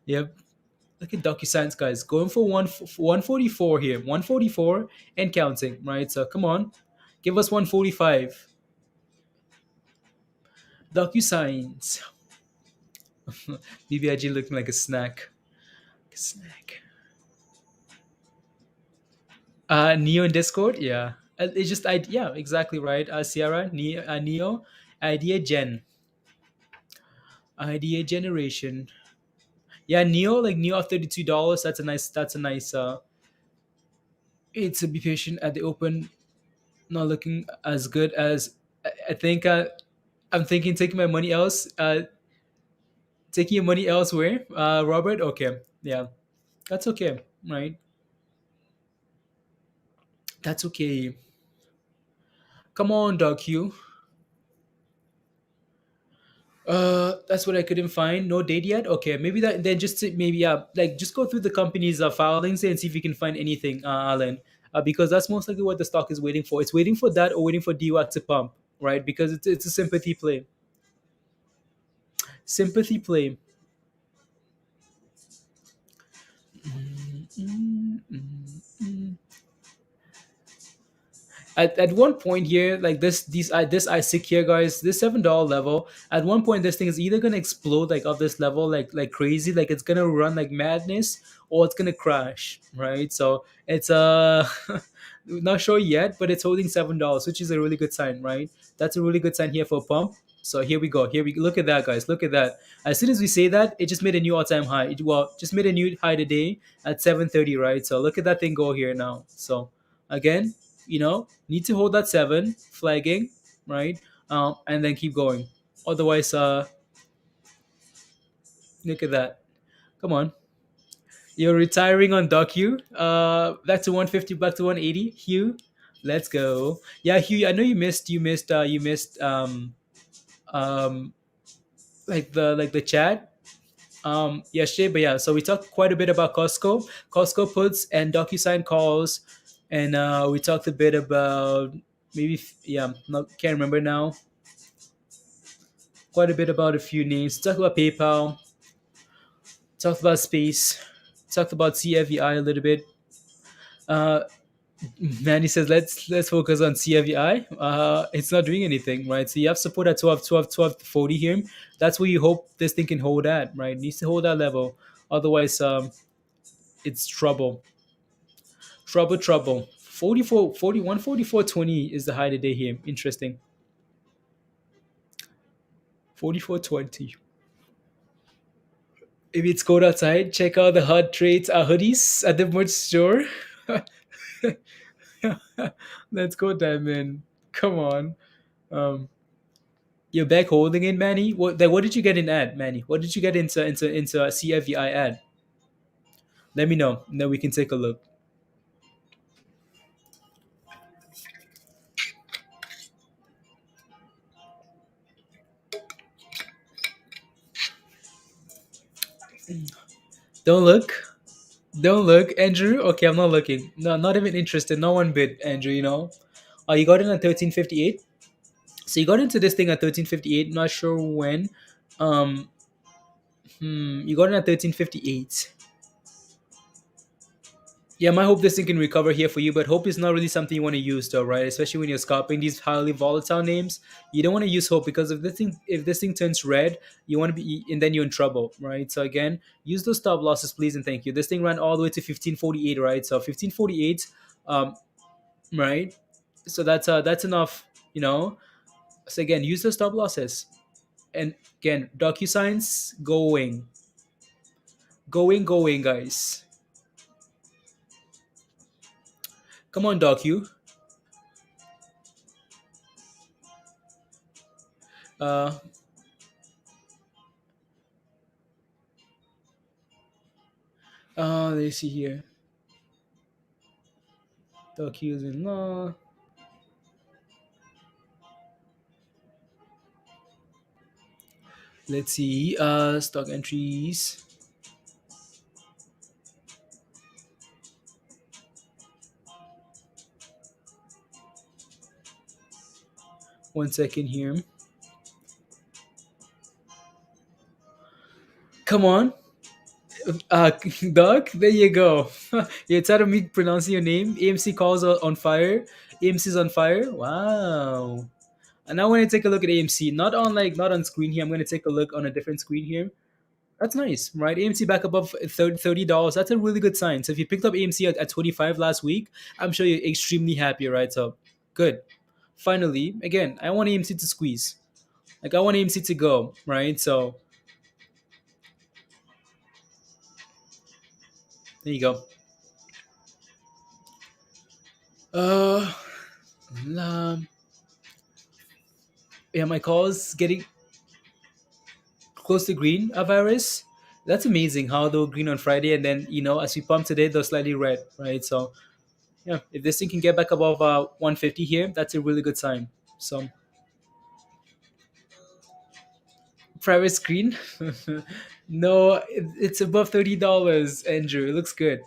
Yep. Look at DocuSigns, guys, going for 144 here, 144 and counting, right? So come on, give us 145. DocuSigns. BBIG looking like a snack. A snack. Neo in Discord, yeah. It's just yeah, exactly right. Sierra, Neo, Idea generation. Yeah, Neo, like Neo of $32. That's a nice. It's a be patient at the open, not looking as good as I think. I'm thinking taking my money else. Taking your money elsewhere, Robert. Okay, yeah, that's okay, right? That's okay. Come on, DOCU. That's what I couldn't find. No date yet. Okay, maybe that then maybe like just go through the company's filings and see if you can find anything, Alan. Because that's most likely what the stock is waiting for. It's waiting for that or waiting for DWAC to pump, right? Because it's a sympathy play. Sympathy play. At one point here, like this ISIG here, guys, this $7 level. At one point, this thing is either gonna explode like off this level, like crazy, like it's gonna run like madness, or it's gonna crash, right? So it's not sure yet, but it's holding $7, which is a really good sign, right? That's a really good sign here for a pump. So here we go. Here we look at that, guys. Look at that. As soon as we say that, it just made a new all-time high. Just made a new high today at 7:30, right? So look at that thing go here now. So again, need to hold that 7 flagging, right? And then keep going. Otherwise, look at that. Come on. You're retiring on DOCU. Back to 150, back to 180. Hugh, let's go. Yeah, Hugh, I know you missed um like the chat yesterday, but yeah, so we talked quite a bit about Costco puts and DocuSign calls, and we talked a bit about maybe yeah, no, can't remember now. Quite a bit about a few names. Talked about PayPal. Talked about space. Talked about CFVI a little bit. Uh, Manny says let's focus on CFVI. It's not doing anything, right? So you have support at 12 to 40 here. That's where you hope this thing can hold at, right? It needs to hold that level. Otherwise, it's trouble. Trouble. 44, 41, 44.20 is the high today here. Interesting. 44.20. Maybe it's cold outside. Check out the hot trades hoodies at the merch store. Let's go, Diamond. Come on. Um, you're back holding it, Manny. What did you get in ad, Manny? What did you get into a CFVI ad? Let me know. And then we can take a look. Don't look. Don't look, Andrew. Okay, I'm not looking. No, not even interested. No one bid, Andrew. You got in at 1358. So you got into this thing at 1358. Not sure when. Um, you got in at 1358. Yeah, I hope this thing can recover here for you, but hope is not really something you want to use though, right? Especially when you're scalping these highly volatile names. You don't want to use hope because if this thing turns red, you want to be and then you're in trouble, right? So again, use those stop losses, please and thank you. This thing ran all the way to 1548, right? So 1548, right? So that's enough, you know. So again, use the stop losses. And again, DocuSigns going, guys. Come on, Docu. Uh, let's see here. Docu is in law. Let's see. Stock entries. One second here. Come on. Doc, there you go. You're tired of me pronouncing your name. AMC calls on fire. AMC's on fire. Wow. And now I want to take a look at AMC. Not on screen here. I'm going to take a look on a different screen here. That's nice, right? AMC back above $30. That's a really good sign. So if you picked up AMC at 25 last week, I'm sure you're extremely happy, right? So good. Finally, again, I want AMC to squeeze. Like I want AMC to go, right? So there you go. Uh, um, yeah, my call is getting close to green. A virus. That's amazing how they were green on Friday, and then as we pump today, they're slightly red, right? So yeah, if this thing can get back above 150 here, that's a really good sign. So private screen, no, it's above $30, Andrew. It looks good.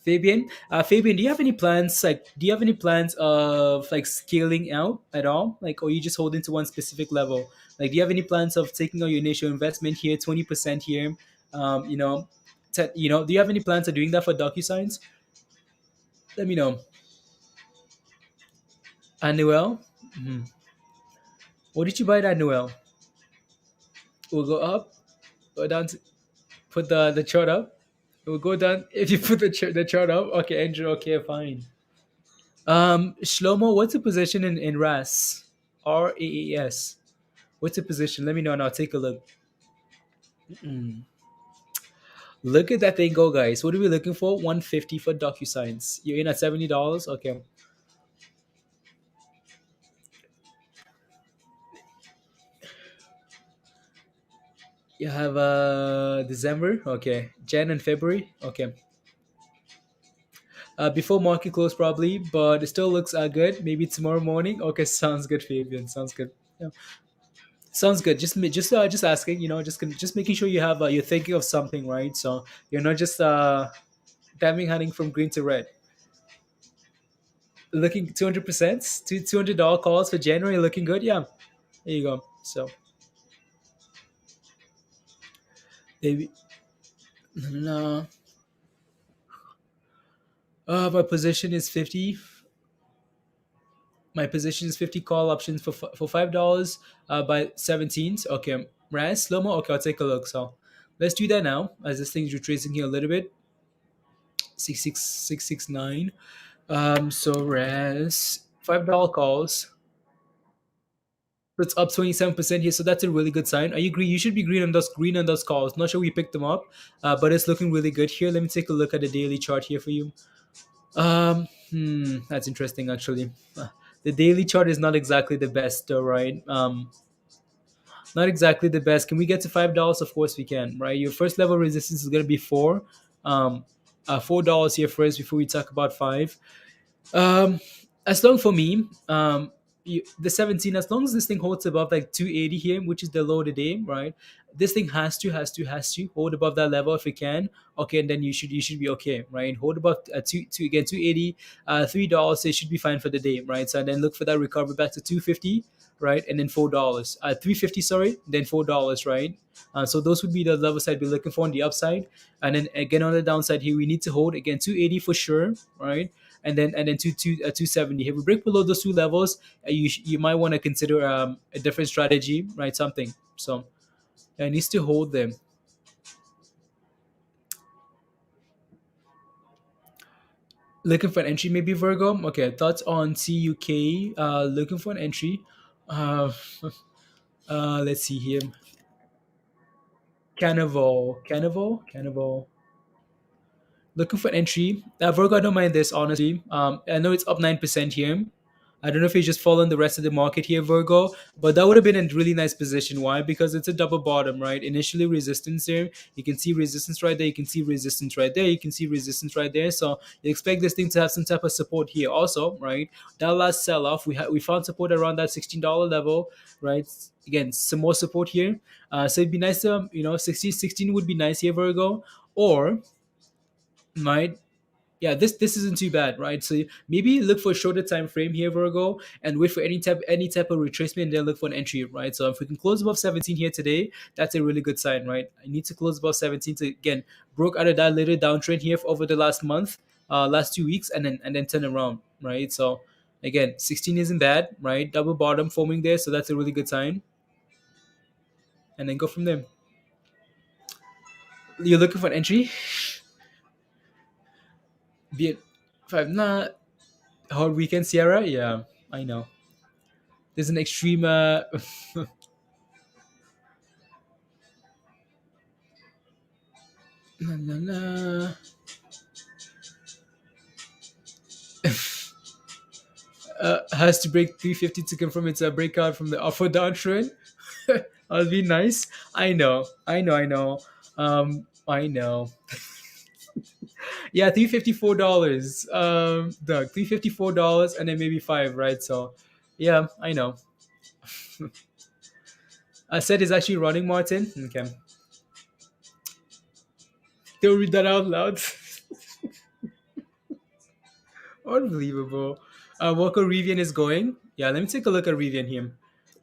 Fabian, do you have any plans? Like, do you have any plans of like scaling out at all? Like, or you just holding to one specific level? Like, do you have any plans of taking out your initial investment here, 20% here? Um, you know, do you have any plans of doing that for DocuSigns? Let me know. Annuel, Mhm. What did you buy at Annuel? We'll go up, go down. Put the chart up. We'll go down. If you put the chart up, okay, Andrew. Okay, fine. Shlomo, what's the position in RAS? RAAS. What's the position? Let me know and I'll take a look. Mm. Look at that thing go, guys. What are we looking for? 150 for DocuSigns. You're in at $70. Okay. You have December. Okay. Jan and February. Okay. Before market close probably, but it still looks good. Maybe tomorrow morning. Okay, sounds good, Fabian. Sounds good. Yeah. Sounds good. Just asking. Just making sure you're thinking of something, right? So you're not just timing hunting from green to red. Looking 200%, $200 calls for January. Looking good. Yeah, there you go. So maybe no. My position is 50. My position is 50 call options for $5 by 17th. Okay, Raz slow mo. Okay, I'll take a look. So let's do that now as this thing's retracing here a little bit. 66669. So Raz $5 calls. It's up 27% here, so that's a really good sign. I agree. You should be green on those calls. Not sure we picked them up, but it's looking really good here. Let me take a look at the daily chart here for you. That's interesting actually. The daily chart is not exactly the best, though, right? Not exactly the best. Can we get to $5? Of course we can, right? Your first level resistance is gonna be um, $4 here first before we talk about five. Um, as long for me, the 17, as long as this thing holds above like 280 here, which is the low of the day, right? This thing has to hold above that level if it can. Okay, and then you should be okay, right? Hold above two again 280, $3. It should be fine for the day, right? So then look for that recovery back to 250, right? And then $4, 350, sorry, then $4, right? So those would be the levels I'd be looking for on the upside, and then again on the downside here, we need to hold again 280 for sure, right? And then 270. If we break below those two levels, you might want to consider a different strategy, right? Something. So it needs to hold them. Looking for an entry, maybe Virgo. Okay, thoughts on CUK? Looking for an entry. Uh, let's see here. Cannibal. Looking for an entry. Virgo, I don't mind this, honestly. I know it's up 9% here. I don't know if you just following the rest of the market here, Virgo, but that would have been a really nice position. Why? Because it's a double bottom, right? Initially resistance there. You can see resistance right there. You can see resistance right there. You can see resistance right there. So you expect this thing to have some type of support here also, right? That last sell-off, we found support around that $16 level, right? Again, some more support here. So it'd be nice to, 16 would be nice here, Virgo. Or, right, yeah, this isn't too bad, right? So maybe look for a shorter time frame here, Virgo, and wait for any type of retracement, and then look for an entry, right? So if we can close above 17 here today, that's a really good sign, right? I need to close above 17 to again broke out of that little downtrend here over the last month, last 2 weeks, and then turn around, right? So again, 16 isn't bad, right? Double bottom forming there, so that's a really good sign, and then go from there. You're looking for an entry, be it five, not whole weekend, Sierra. Yeah, I know. There's an extreme na, na, na. Has to break 350 to confirm it's a breakout from the upward downtrend. That'll be nice. I know. I know. Yeah, $354. Doug, $354, and then maybe five, right? So, yeah, I know. I said it's actually running, Martin. Okay, don't read that out loud. Unbelievable. Walker Rivian is going. Yeah, let me take a look at Rivian here.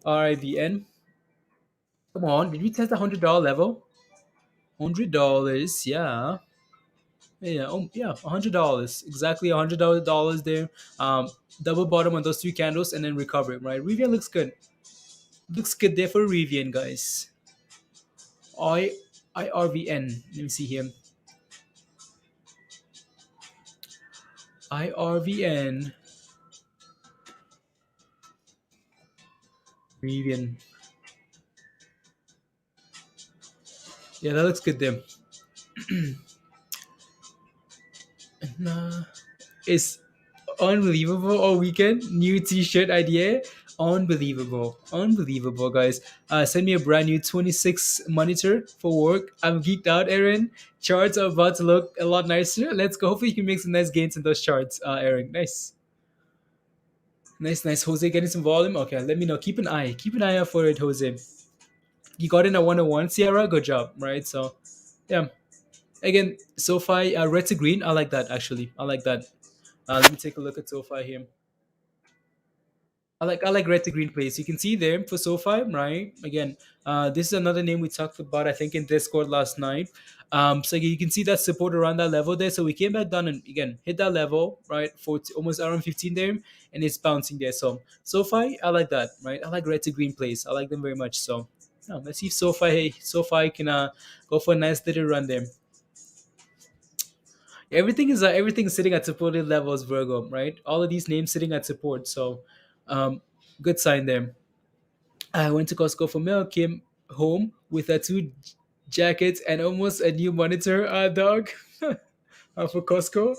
RIVN. Come on, did we test the $100 level? $100, yeah. Yeah, yeah, $100. Exactly $100 there. Double bottom on those three candles and then recover it, right? Rivian looks good. Looks good there for Rivian, guys. I IRVN. Let me see here. IRVN. Rivian. Yeah, that looks good there. Nah, it's unbelievable all weekend. New t-shirt idea. Unbelievable, guys. Send me a brand new 26 monitor for work. I'm geeked out, Aaron. Charts are about to look a lot nicer. Let's go. Hopefully you can make some nice gains in those charts, Aaron. Nice. Jose, getting some volume. Okay, let me know. Keep an eye out for it, Jose. You got in a 101, Sierra. Good job, right? So, yeah. Again, SoFi, red to green. I like that, actually. I like that. Let me take a look at SoFi here. I like red to green plays. You can see there for SoFi, right? Again, this is another name we talked about, I think, in Discord last night. So you can see that support around that level there. So we came back down and again hit that level, right, for almost around 15 there, and it's bouncing there. So SoFi, I like that, right? I like red to green plays. I like them very much. So yeah, let's see if SoFi can go for a nice little run there. Everything's sitting at supported levels, Virgo, right? All of these names sitting at support. So good sign there. I went to Costco for milk, came home with two jackets and almost a new monitor, dog, for Costco.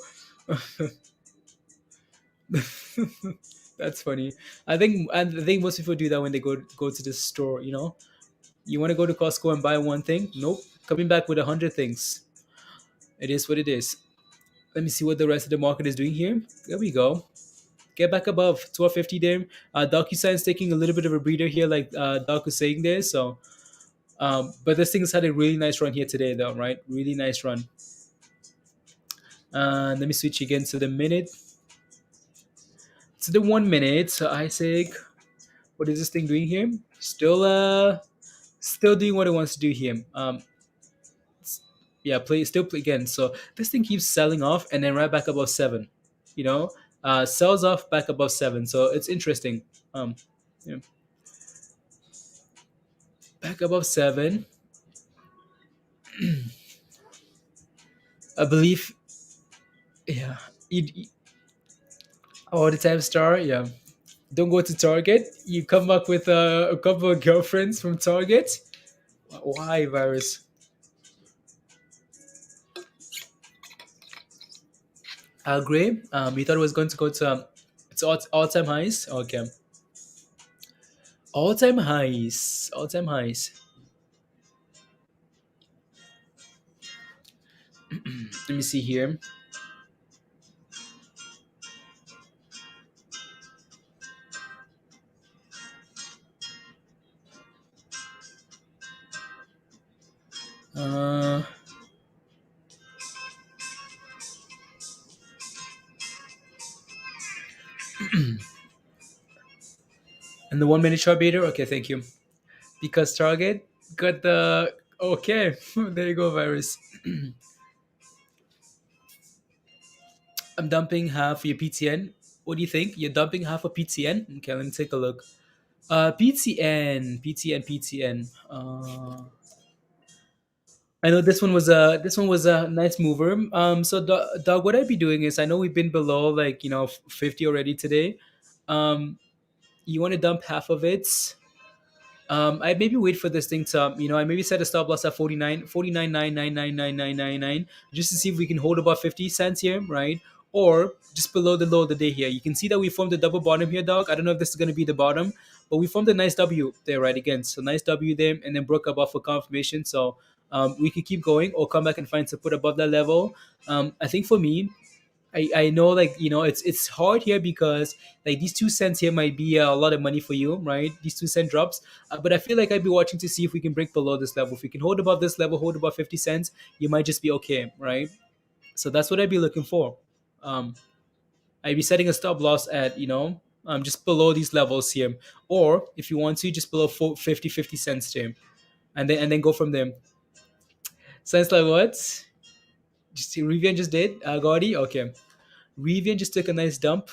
That's funny. I think most people do that when they go to the store. You want to go to Costco and buy one thing? Nope, coming back with 100 things. It is what it is. Let me see what the rest of the market is doing here. There we go. Get back above 1250 there. DocuSign's taking a little bit of a breather here, like Doc was saying there. So, but this thing has had a really nice run here today, though, right? Really nice run. Let me switch again to the minute. To the 1 minute. So ISIG, what is this thing doing here? Still doing what it wants to do here. Yeah, still play again. So this thing keeps selling off and then right back above 7. You know, sells off back above 7. So it's interesting. Um, yeah. Back above 7. I believe. Yeah. All the time star. Yeah. Don't go to Target. You come back with a couple of girlfriends from Target. Why, virus? Gray. You thought it was going to go to it's all-time highs. Okay. All-time highs. All-time highs. Let me see here. Uh, and the 1 minute chart beater. Okay, thank you. Because Target got the okay. There you go, virus. I'm dumping half your PTN. What do you think? You're dumping half a PTN? Okay, let me take a look. PTN. I know this one was a nice mover. So Doug, what I'd be doing is I know we've been below 50 already today. You want to dump half of it. I maybe wait for this thing to, I maybe set a stop loss at 49.9999999 just to see if we can hold about 50 cents here, right? Or just below the low of the day here. You can see that we formed a double bottom here, dog. I don't know if this is going to be the bottom, but we formed a nice W there, right? Again, so nice W there, and then broke above for confirmation. So we could keep going or come back and find support above that level. I think for me, I know it's hard here because like these 2 cents here might be a lot of money for you, right? These 2 cent drops, but I feel like I'd be watching to see if we can break below this level. If we can hold above this level, hold above 50 cents, you might just be okay, right? So that's what I'd be looking for. Um, I'd be setting a stop loss at just below these levels here, or if you want to, just below 50 cents here, and then go from there. Sounds like what? Just Rivian just did. Gaudi, okay. Rivian just took a nice dump.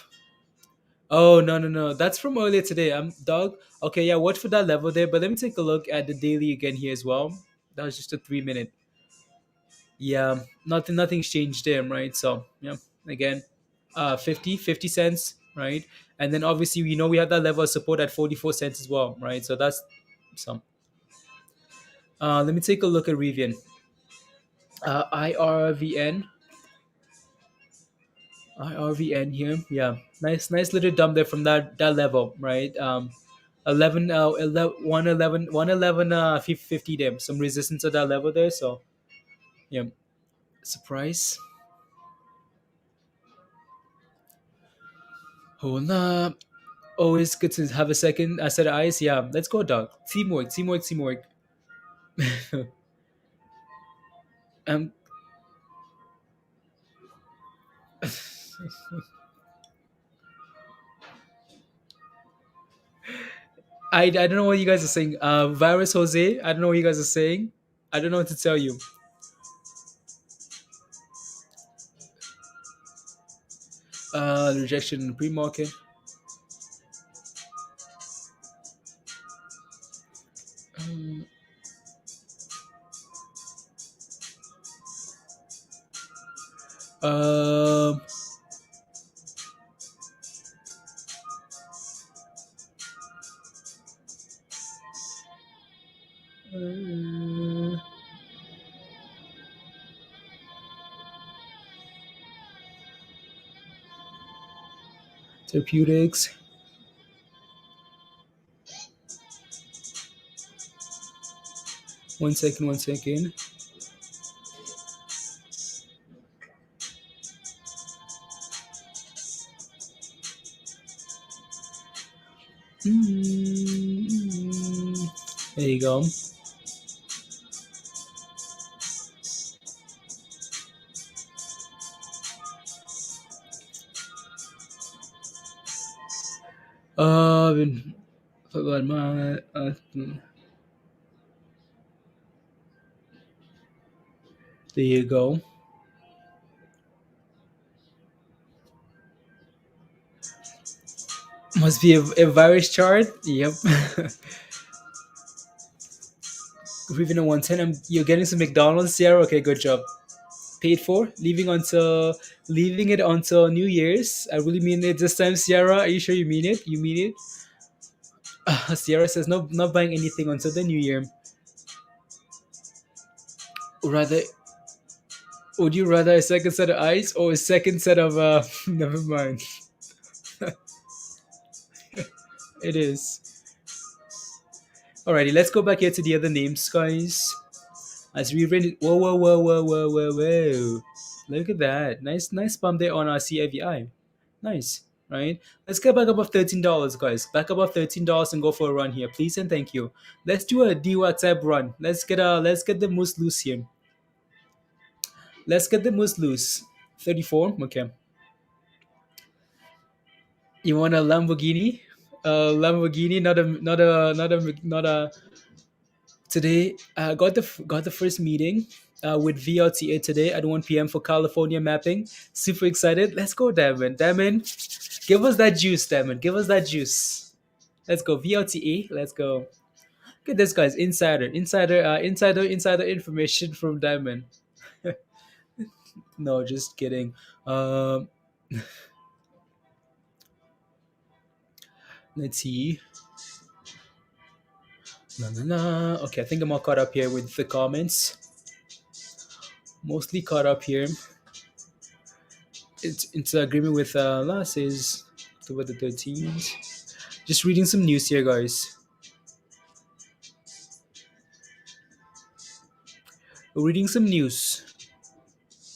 Oh no. That's from earlier today. Dog. Okay, yeah, watch for that level there. But let me take a look at the daily again here as well. That was just a 3 minute. Yeah, nothing's changed there, right? So yeah, again, 50 cents, right? And then obviously we have that level of support at 44 cents as well, right? So that's some. Let me take a look at Rivian. IRVN. IRVN here. Yeah, nice little dump there from that level, right? 50 there. Some resistance at that level there. So yeah, surprise. Hold up. Always good to have a second set of eyes. Yeah, let's go, dog. Teamwork. um, I don't know what you guys are saying. Virus Jose, I don't know what you guys are saying. I don't know what to tell you. Rejection in the pre-market. Um, um, Therapeutics. One second, 1 second. There you go. Forgot my. There you go. Must be a virus chart. Yep. Even a 110. You're getting some McDonald's, Sierra. Okay, good job. Paid for. Leaving it until New Year's. I really mean it this time, Sierra. Are you sure you mean it? You mean it? Sierra says no, not buying anything until the New Year. Rather, would you rather a second set of eyes or a second set of never mind. It is. Alrighty, let's go back here to the other names, guys. As we read it, whoa. Look at that. Nice bump there on our CFVI. Nice, right? Let's get back above $13, guys. Back above $13 and go for a run here, please and thank you. Let's do a DWAC type run. Let's get the moose loose here. Let's get the moose loose. 34, okay. You want a Lamborghini? Lamborghini, not a. Today, got the first meeting with VLTA today at 1 p.m. for California mapping. Super excited. Let's go, Damon. Damon, give us that juice, Damon. Give us that juice. Let's go, VLTA. Let's go. Look at this, guys. Insider information from Diamond. No, just kidding. Let's see. Okay, I think I'm all caught up here with the comments. Mostly caught up here. It's agreement with last is October the 13th. Just reading some news here, guys. Reading some news.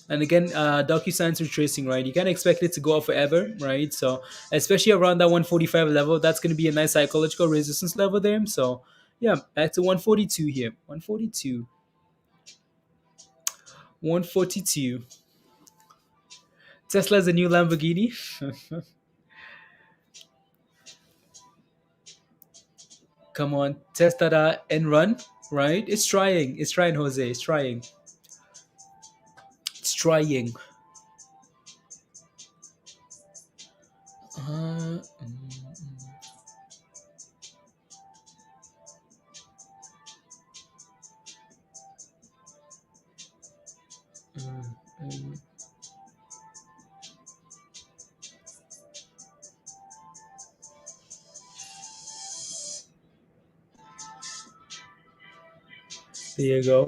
And again, DocuSign's retracing, right? You can't expect it to go up forever, right? So especially around that 145 level, that's going to be a nice psychological resistance level there. So yeah, back to 142 here. 142. 142. Tesla's a new Lamborghini. Come on, test that and run, right? It's trying, Jose. It's trying. It's trying. There you go.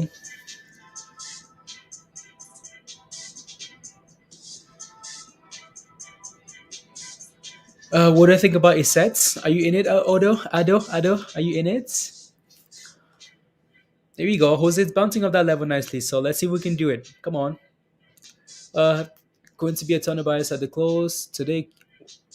What do I think about ACET? Are you in it, Ado? Are you in it? There we go. Jose's bouncing up that level nicely. So let's see if we can do it. Come on. Going to be a ton of buyers at the close today.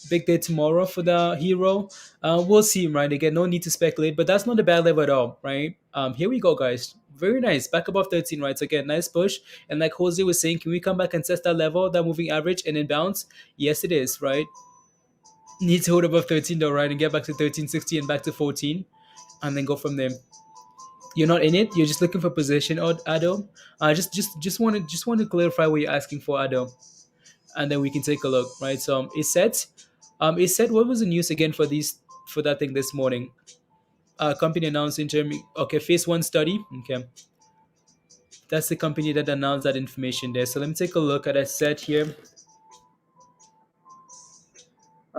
Big day tomorrow for the hero. We'll see, right? Again, no need to speculate, but that's not a bad level at all, right? Here we go, guys. Very nice. Back above 13, right? So again, nice push. And like Jose was saying, can we come back and test that level, that moving average, and then bounce? Yes, it is, right? Need to hold above 13 though, right? And get back to 13.60 and back to 14. And then go from there. You're not in it. You're just looking for position, Ado. Just want to clarify what you're asking for, Ado, and then we can take a look, right? So it said, what was the news again for that thing this morning? Company announced phase 1 study. Okay, that's the company that announced that information there. So let me take a look at ACET here.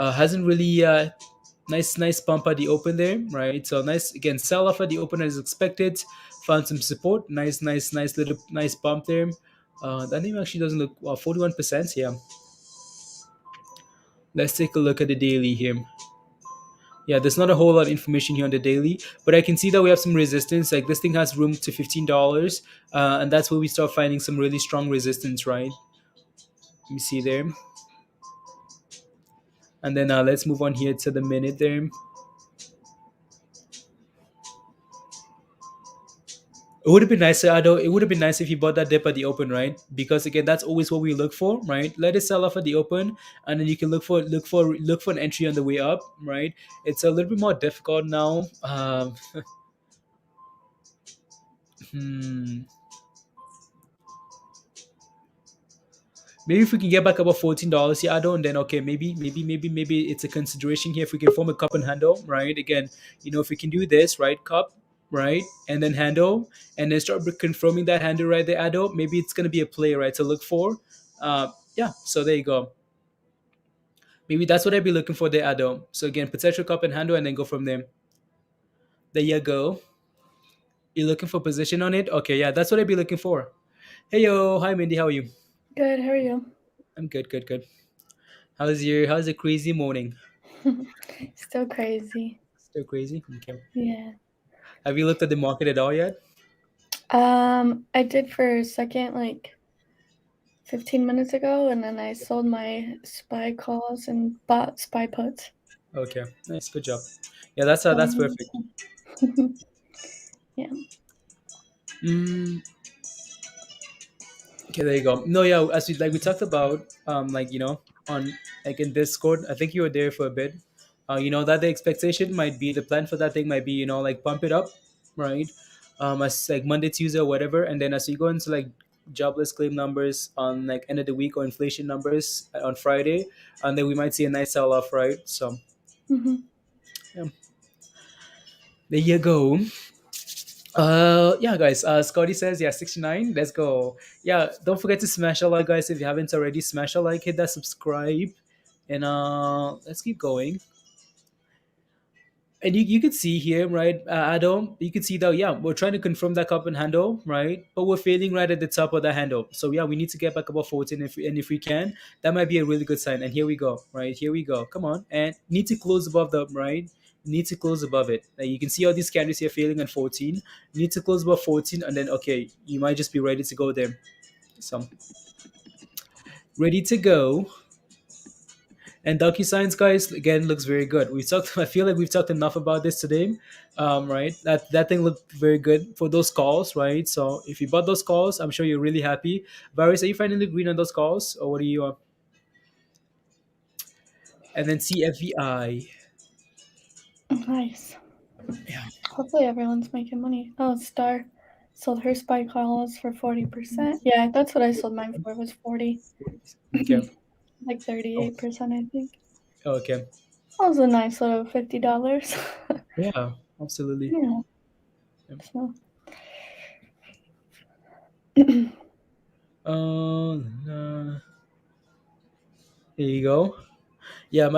Hasn't really Nice pump at the open there, right? So nice again, sell off at the open as expected. Found some support. Nice pump there. That name actually doesn't look 41%. Yeah. Let's take a look at the daily here. Yeah, there's not a whole lot of information here on the daily, but I can see that we have some resistance. Like this thing has room to $15, and that's where we start finding some really strong resistance, right? Let me see there, and then let's move on here to the minute there. It would have been nicer, Ado. It would have been nice if you bought that dip at the open, right? Because again, that's always what we look for, right? Let it sell off at the open, and then you can look for an entry on the way up, right? It's a little bit more difficult now. Hmm. Maybe if we can get back above $14, yeah, I don't. Then okay, maybe it's a consideration here if we can form a cup and handle, right? Again, if we can do this, right, cup, right, and then handle, and then start confirming that handle right there, Ado. Maybe it's gonna be a play, right, to look for. Yeah. So there you go. Maybe that's what I'd be looking for there, Ado. So again, potential cup and handle, and then go from there. There you go. You're looking for position on it? Okay, yeah, that's what I'd be looking for. Hey yo, hi Mindy, how are you? Good, how are you? I'm good. How's your crazy morning? Still crazy. Still crazy? Okay. Yeah. Have you looked at the market at all yet? I did for a second, like 15 minutes ago, and then I sold my SPY calls and bought SPY puts. Okay, nice, good job. Yeah, that's perfect. Yeah. Mm, okay, there you go. No, yeah, as we talked about, on like in Discord, I think you were there for a bit. That the expectation might be the plan for that thing might be like pump it up, right? As like Monday, Tuesday, or whatever, and then as you go into like jobless claim numbers on like end of the week or inflation numbers on Friday, and then we might see a nice sell off, right? So Mm-hmm. yeah, there you go. Yeah, guys. Scotty says, yeah, 69. Let's go. Yeah, don't forget to smash a like, guys. If you haven't already, smash a like, hit that subscribe, and let's keep going. And you could see here, right, Adam, you could see that, yeah, we're trying to confirm that cup and handle, right? But we're failing right at the top of the handle. So, yeah, we need to get back above 14. If we can, that might be a really good sign. And here we go, right? Here we go. Come on. And need to close above the, right? Need to close above it. Now, you can see all these candles here failing on 14. Need to close above 14. And then, okay, you might just be ready to go there. So, ready to go. And DocuSigns, guys, again, looks very good. We talked. I feel like we've talked enough about this today, right? That thing looked very good for those calls, right? So if you bought those calls, I'm sure you're really happy. Varys, are you finally green on those calls, or what are you? And then CFVI. Nice. Yeah. Hopefully everyone's making money. Oh, Star sold her SPY calls for 40%. Yeah, that's what I sold mine for, was 40. Okay. Like 38%, I think. Okay. That was a nice little $50. Yeah. Absolutely. Yeah. Yeah. So. There you go. Yeah,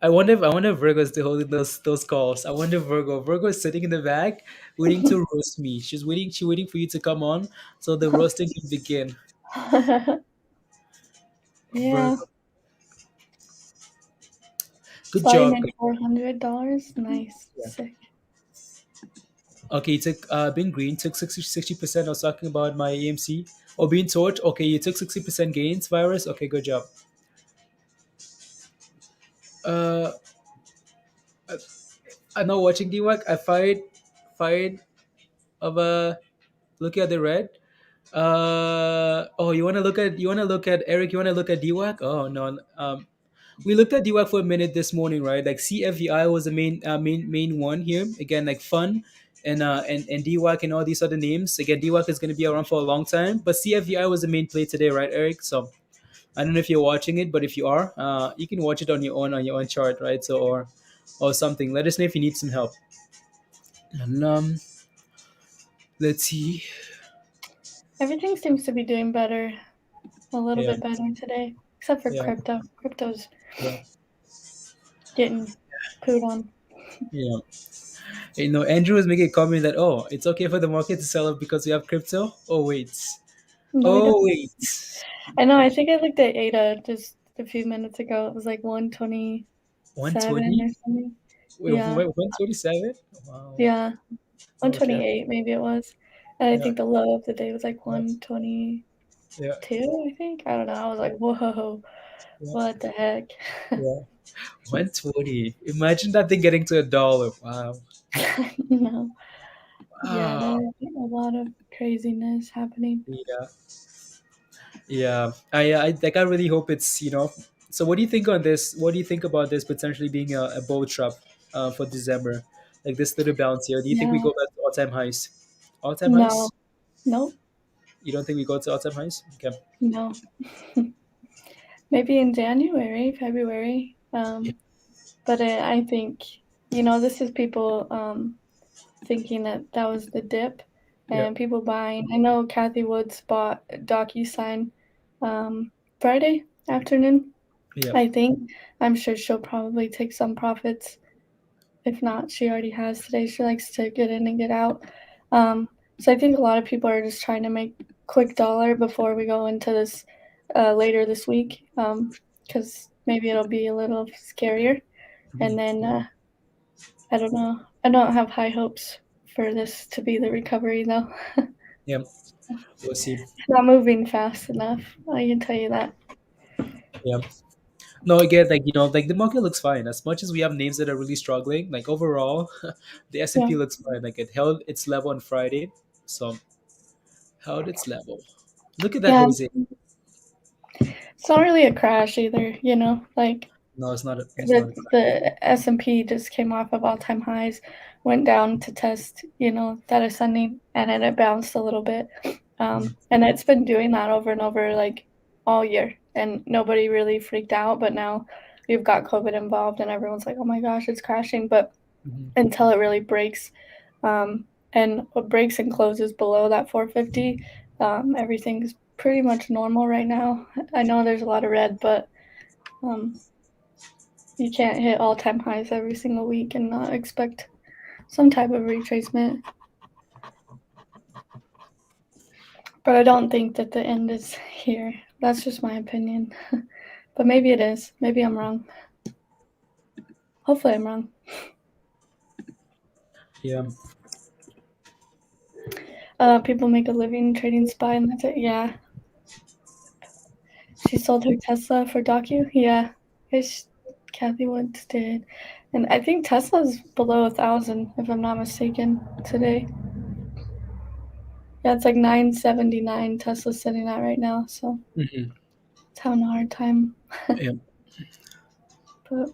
I wonder if Virgo's still holding those calls. I wonder if Virgo is sitting in the back waiting to roast me. She's waiting for you to come on so the roasting can begin. Yeah. Virgo. Good Buying job. at $400. Nice. Yeah. Sick. Okay, you took being green took 60%. I was talking about my AMC. Or being torch. Okay, you took 60% gains, virus. Okay, good job. Uh I'm not watching DWAC. I fired of looking at the red. Oh, you wanna look at Eric, you wanna look at DWAC? Oh no. We looked at DWAC for a minute this morning, right? Like CFVI was the main one here. Again, like fun and DWAC and all these other names. Again, DWAC is gonna be around for a long time, but CFVI was the main play today, right, Eric? So I don't know if you're watching it, but if you are, you can watch it on your own chart, right? So or something. Let us know if you need some help. And let's see. Everything seems to be doing better. A little Yeah. bit better today. Except for Yeah. crypto. Crypto's Yeah. getting put on. Yeah. Andrew was making a comment that, oh, it's okay for the market to sell up because we have crypto. Oh wait. No, we Oh don't. wait. I know. I think I looked at ADA just a few minutes ago. It was like 127 120. or something. Wait, Yeah, 127. Wow. yeah, Okay. 128 maybe it was. And I Yeah. think the low of the day was like Yeah. 122. Yeah. I think I don't know. I was like, whoa, Yeah. what the heck? Yeah. 120. Imagine that thing getting to $1. Wow. No. Yeah, Wow. there's a lot of craziness happening. Yeah. Yeah. I really hope it's. So what do you think on this? What do you think about this potentially being a bull trap for December? Like this little bounce here. Do you think we Yeah, go back to all-time highs? All-time no, highs? nope, You don't think we go to all-time highs? Okay. no. Maybe in January, February. But I think, this is people thinking that that was the dip Yeah. and people buying. I know Kathy Woods bought DocuSign Friday afternoon, Yeah. I think. I'm sure she'll probably take some profits. If not, she already has today. She likes to get in and get out. So I think a lot of people are just trying to make quick dollar before we go into this later this week, because maybe it'll be a little scarier. And then I don't know. I don't have high hopes for this to be the recovery though. Yeah. We'll see. It's not moving fast enough. I can tell you that. Yeah. No, again, like the market looks fine. As much as we have names that are really struggling, like overall, the Yeah. S&P looks fine. Like it held its level on Friday, so held its level. Look at that, Yeah. Jose. It's not really a crash either, like No, it's not. It's not. the S&P just came off of all-time highs, went down to test, that ascending, and then it bounced a little bit. And it's been doing that over and over like all year, and nobody really freaked out. But now you've got COVID involved, and everyone's like, "Oh my gosh, it's crashing!" But until it really breaks, and what breaks and closes below that 450, everything's pretty much normal right now. I know there's a lot of red, but you can't hit all-time highs every single week and not expect some type of retracement. But I don't think that the end is here. That's just my opinion. But maybe it is. Maybe I'm wrong. Hopefully I'm wrong. Yeah. People make a living trading SPY and that's it. Yeah. She sold her Tesla for DOCU. Yeah. Kathy Woods did. And I think Tesla's below 1,000, if I'm not mistaken, today. Yeah, it's like 979 Tesla's sitting at right now. So it's having a hard time. Yeah. But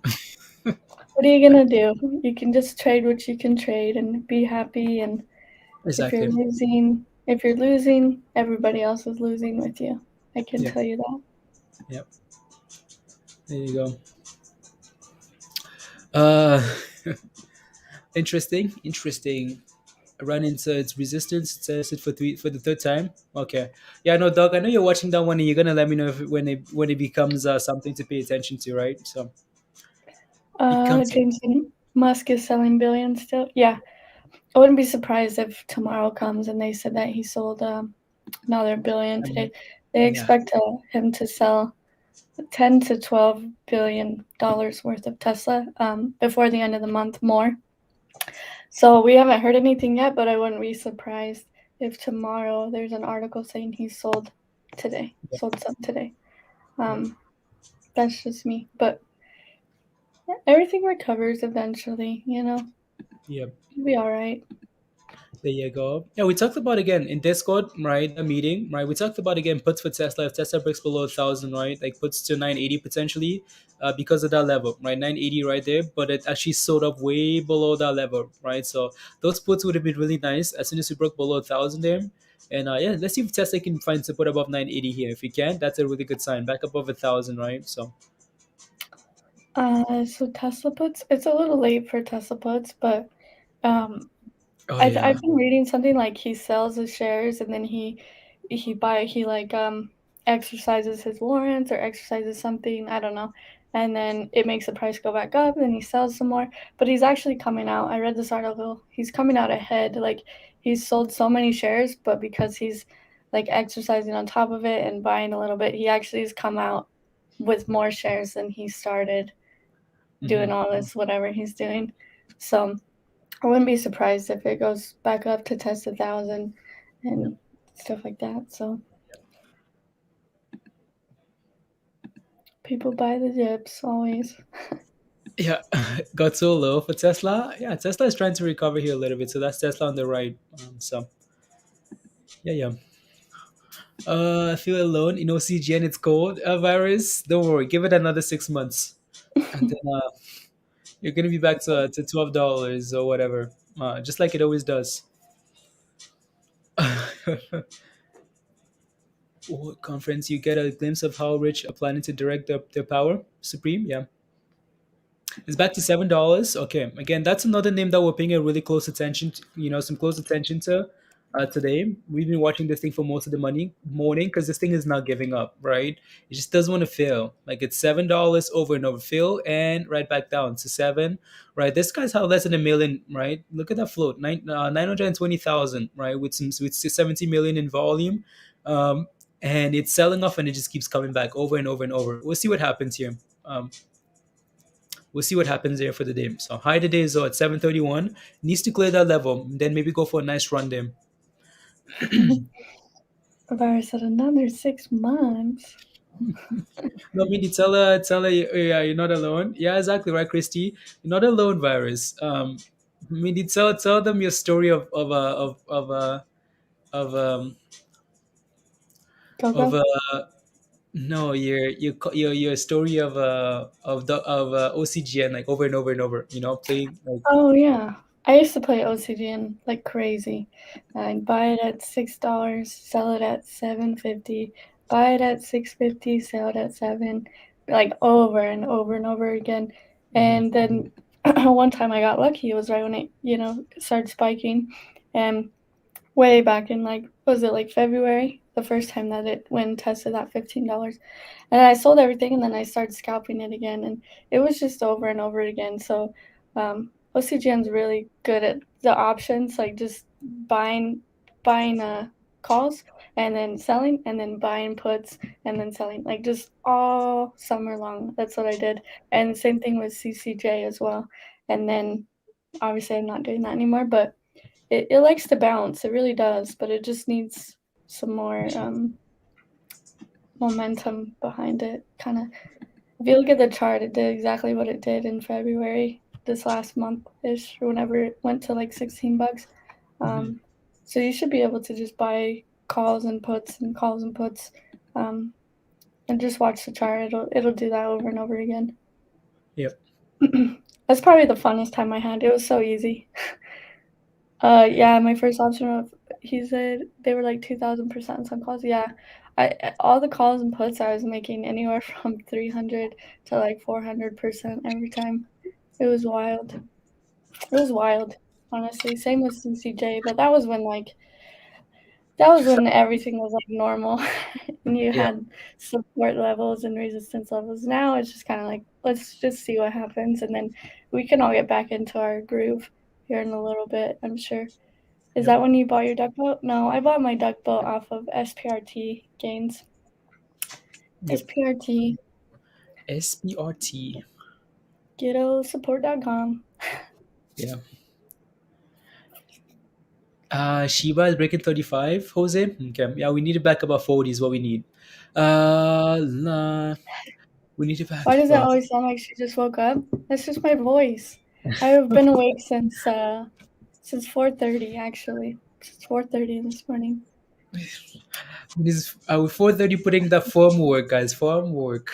what are you gonna do? You can just trade what you can trade and be happy. And Exactly. if you're losing, everybody else is losing with you. I can Yep. tell you that. Yep. There you go. Interesting. Run into its resistance. Test it for the third time. Okay. Yeah, no, Doug. I know you're watching that one, and you're gonna let me know when it becomes something to pay attention to, right? So it comes. Jameson Musk is selling billions still. Yeah, I wouldn't be surprised if tomorrow comes and they said that he sold another billion today. They expect him to sell $10 to $12 billion worth of Tesla before the end of the month more. So we haven't heard anything yet, but I wouldn't be surprised if tomorrow there's an article saying he sold some today. That's just me. But everything recovers eventually, Yep. It'll be all right. There you go. Yeah, we talked about again in Discord, right? A meeting, right? We talked about again puts for Tesla. If Tesla breaks below 1,000, right? Like puts to 980 potentially, because of that level, right? 980 right there, but it actually sold up way below that level, right? So those puts would have been really nice as soon as we broke below 1,000 there. And yeah, let's see if Tesla can find support above 980 here. If we can, that's a really good sign. Back above 1,000, right? So. So Tesla puts. It's a little late for Tesla puts, but Oh, I've yeah. been reading something like he sells his shares and then he exercises his warrants or exercises something, I don't know, and then it makes the price go back up, and he sells some more. But he's actually coming out. I read this article. He's coming out ahead. Like, he's sold so many shares, but because he's like exercising on top of it and buying a little bit, he actually has come out with more shares than he started doing all this whatever he's doing. So I wouldn't be surprised if it goes back up to test 1,000 and stuff like that. So people buy the dips always. Yeah, got so low for Tesla. Yeah, Tesla is trying to recover here a little bit, so that's Tesla on the right. So yeah. I feel alone in OCG and it's cold virus. Don't worry, give it another 6 months, and then you're gonna be back to $12 or whatever, just like it always does. What conference you get a glimpse of how rich are planning to direct their power? Supreme, yeah. It's back to $7. Okay, again, that's another name that we're paying a really close attention to, some close attention to today. We've been watching this thing for most of the morning because this thing is not giving up, right? It just doesn't want to fail. Like, it's $7 over and over, fail and right back down to seven, right? This guy's how less than a million, right? Look at that float, 920,000, right? With 70 million in volume, and it's selling off and it just keeps coming back over and over and over. We'll see what happens here. We'll see what happens there for the day. So high today is at 731. Needs to clear that level. Then maybe go for a nice run there. Virus said another 6 months. No, Mindy, tell her, yeah, you're not alone. Yeah, exactly right, Christy. You're not alone, virus. Mindy, tell them your story of Go. no, your story of OCGN, like over and over and over. Playing like. Oh yeah, I used to play OCGN like crazy. I'd buy it at $6, sell it at $7.50, buy it at $6.50, sell it at $7, like over and over and over again. And then one time I got lucky. It was right when it started spiking, and way back in was it like February? The first time that it went and tested that $15. And I sold everything, and then I started scalping it again, and it was just over and over again. So OCGN's really good at the options, like just buying calls and then selling, and then buying puts and then selling, like just all summer long. That's what I did. And same thing with CCJ as well. And then obviously I'm not doing that anymore, but it likes to bounce. It really does, but it just needs some more momentum behind it. Kind of, if you look at the chart, it did exactly what it did in February, this last month-ish, or whenever it went to like $16. So you should be able to just buy calls and puts and calls and puts, and just watch the chart. It'll do that over and over again. Yep. That's probably the funnest time I had. It was so easy. Yeah, my first option, he said they were like 2,000% on some calls. Yeah, all the calls and puts I was making anywhere from 300 to like 400% every time. It was wild. It was wild, honestly. Same with CCJ, but that was when everything was like normal, and you had support levels and resistance levels. Now it's just kind of like, let's just see what happens, and then we can all get back into our groove here in a little bit, I'm sure. Is that when you bought your duck boat? No, I bought my duck boat off of SPRT gains. Yep. SPRT. Ghettosupport.com. Yeah. Shiba is breaking 35, Jose. Okay. Yeah, we need it back above 40 is what we need. We need it back. Why does it always sound like she just woke up? That's just my voice. I have been awake since 4:30 actually. It's 4:30 this morning. With 4:30 putting the farm work, guys. Farm work.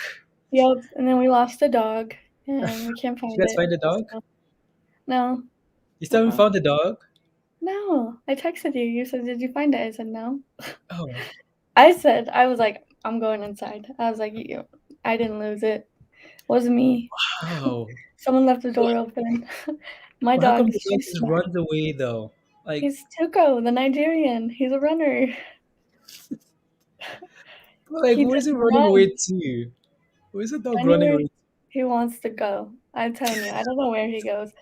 Yep, and then we lost a dog, and we can't find it. You guys find the dog? No. You still haven't found the dog? No. I texted you. You said, did you find it? I said, no. Oh. I was like, I'm going inside. I was like, I didn't lose it. It wasn't me. Wow. Someone left the door open. My How come dog the dog just runs away though? Like, he's Tuco, the Nigerian. He's a runner. Like, where's it running away to? Where's the dog running away to? He wants to go. I'm telling you, I don't know where he goes.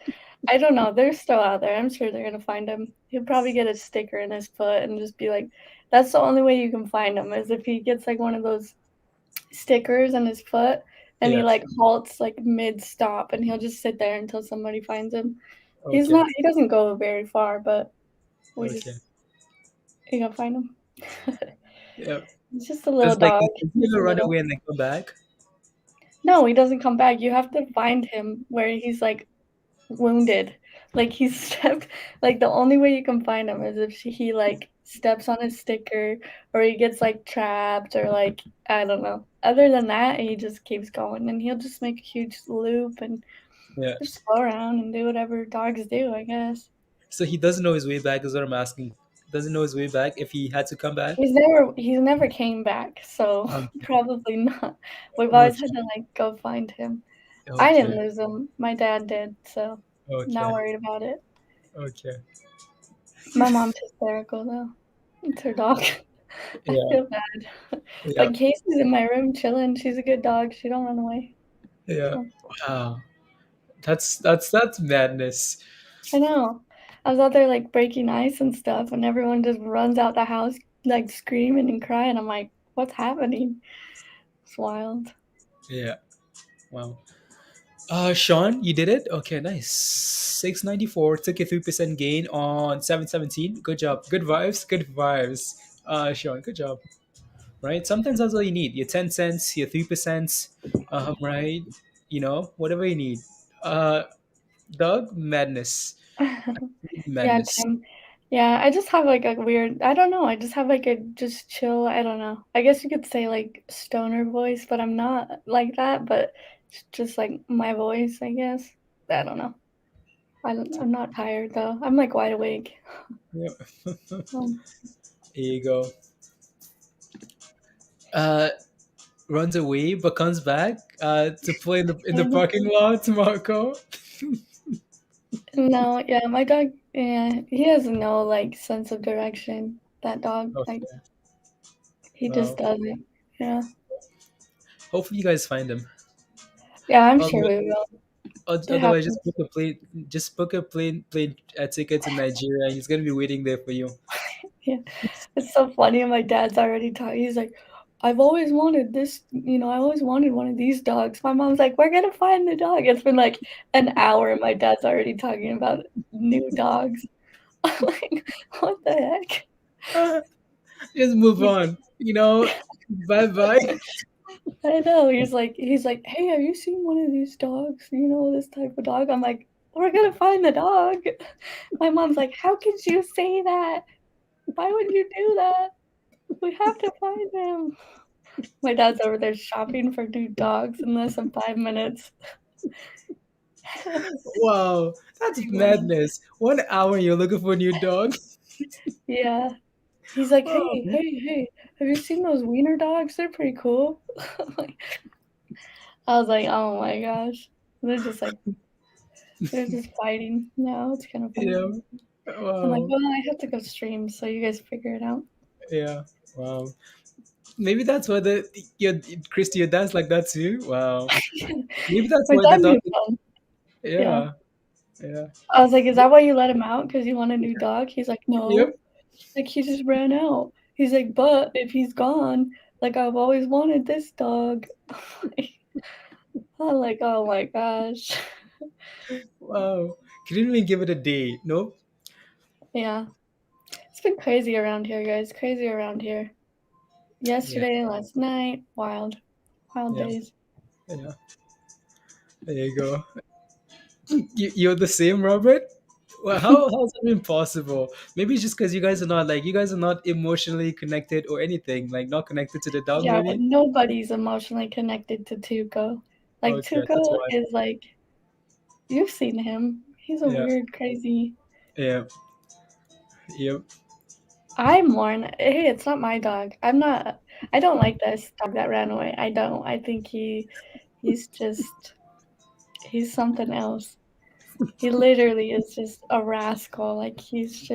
I don't know. They're still out there. I'm sure they're gonna find him. He'll probably get a sticker in his foot and just be like, that's the only way you can find him is if he gets like one of those stickers in his foot and he Yeah. like halts like mid-stop and he'll just sit there until somebody finds him. He Okay. doesn't go very far, but we Okay. just you gotta find him. Yeah. He's just a little It's like, dog. is he He's a gonna run little... away and then come back? No, he doesn't come back. You have to find him where he's like wounded. Like he's stepped like the only way you can find him is if he like steps on his sticker or he gets like trapped or like I don't know. Other than that, he just keeps going and he'll just make a huge loop and Yeah. just go around and do whatever dogs do, I guess. So he doesn't know his way back is what I'm asking. Doesn't know his way back if he had to come back? He's never came back, so Okay. probably not. We've always Okay. had to like go find him. I Okay. didn't lose him. My dad did, so not Okay. worried about it. Okay. My mom's hysterical though. It's her dog. I Yeah. feel bad. Yeah. But Casey's in my room chilling. She's a good dog. She don't run away. Yeah. So, Wow. That's madness. I know. I was out there like breaking ice and stuff, and everyone just runs out the house like screaming and crying. I'm like, what's happening? It's wild. Yeah. Wow. Sean, you did it. Okay, nice. 694 took a 3% gain on 717. Good job. Good vibes. Good vibes. Sean, good job. Right? Sometimes that's all you need. Your 10 cents, your 3%, right? You know, whatever you need. Doug, madness. Yeah, Madness. Tim. Yeah, I just have like a weird, I don't know. I just have like a just chill, I don't know. I guess you could say like stoner voice, but I'm not like that, but it's just like my voice, I guess. I don't know. I'm not tired though. I'm like wide awake. Yeah. Um, Here you go. Runs away but comes back to play in the parking lot, Marco. No, yeah, my dog, yeah, he has no like sense of direction. That dog, Okay. like he Wow. just doesn't. Yeah. Hopefully you guys find him. Yeah, I'm sure we will. Otherwise, just book a plane ticket to Nigeria. He's gonna be waiting there for you. Yeah. It's so funny. My dad's already talking. He's like, I've always wanted this, I always wanted one of these dogs. My mom's like, we're going to find the dog. It's been like an hour and my dad's already talking about new dogs. I'm like, what the heck? Just move on. Bye bye. I know. He's like, hey, have you seen one of these dogs? This type of dog? I'm like, we're going to find the dog. My mom's like, how could you say that? Why would you do that? We have to find him. My dad's over there shopping for new dogs in less than 5 minutes. Wow, that's madness. 1 hour you're looking for a new dog. Yeah. He's like, Oh, hey, have you seen those wiener dogs? They're pretty cool. I was like, oh my gosh. They're just fighting. No, it's kind of funny. yeah. I'm like, Wow. well, I have to go stream, so you guys figure it out. Yeah. Wow. Maybe that's why Christy, your dad's like that too. Wow. Maybe that's My why the dad dog. moved on. Yeah. Yeah. I was like, is that why you let him out? Because you want a new dog? He's like, no. Yep. Like, he just ran out. He's like, but if he's gone, like, I've always wanted this dog. I'm like, oh my gosh. Wow. Couldn't even give it a day. Nope. Yeah. It's been crazy around here, guys. Crazy around here. Yesterday, last night, wild Yeah. days. Yeah. There you go. You're the same, Robert? Well, how's that been possible? Maybe it's just because you guys are not emotionally connected or anything, like not connected to the dog, Yeah, maybe? nobody's emotionally connected to Tuco. Like, Okay, that's Tuco why. is like, you've seen him. He's a Yeah. weird, crazy. Yeah. Yep. I'm more, hey, it's not my dog. I don't like this dog that ran away. I don't. I think he's something else. He literally is just a rascal. Like, he's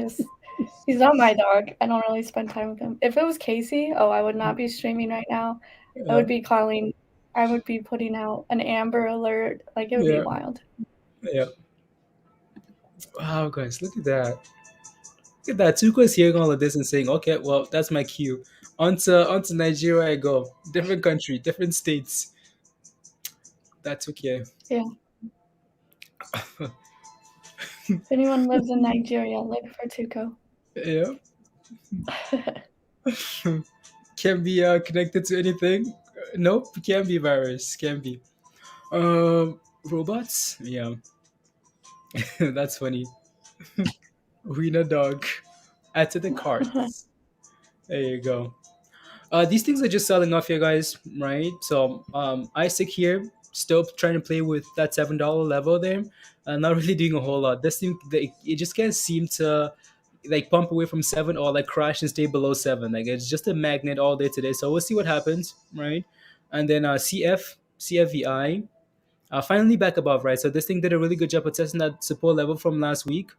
not my dog. I don't really spend time with him. If it was Casey, I would not be streaming right now. I would be calling I would be putting out an amber alert. Like, it would be Yeah. wild. Yeah. Wow, guys, look at that. Look at that. Tuko's hearing all of this and saying, okay, well, that's my cue. Onto Nigeria I go. Different country, different states. That's okay. Yeah. If anyone lives in Nigeria, look for Tuco. Yeah. Can be connected to anything. Nope, can be virus. Can be. Robots? Yeah. That's funny. Rena dog. Add to the cart. There you go. These things are just selling off here, guys, right? So ISIG here, still trying to play with that $7 level there. Not really doing a whole lot. This thing, it just can't seem to like pump away from 7 or like crash and stay below 7. Like it's just a magnet all day today. So we'll see what happens, right? And then CFVI, finally back above, right? So this thing did a really good job of testing that support level from last week.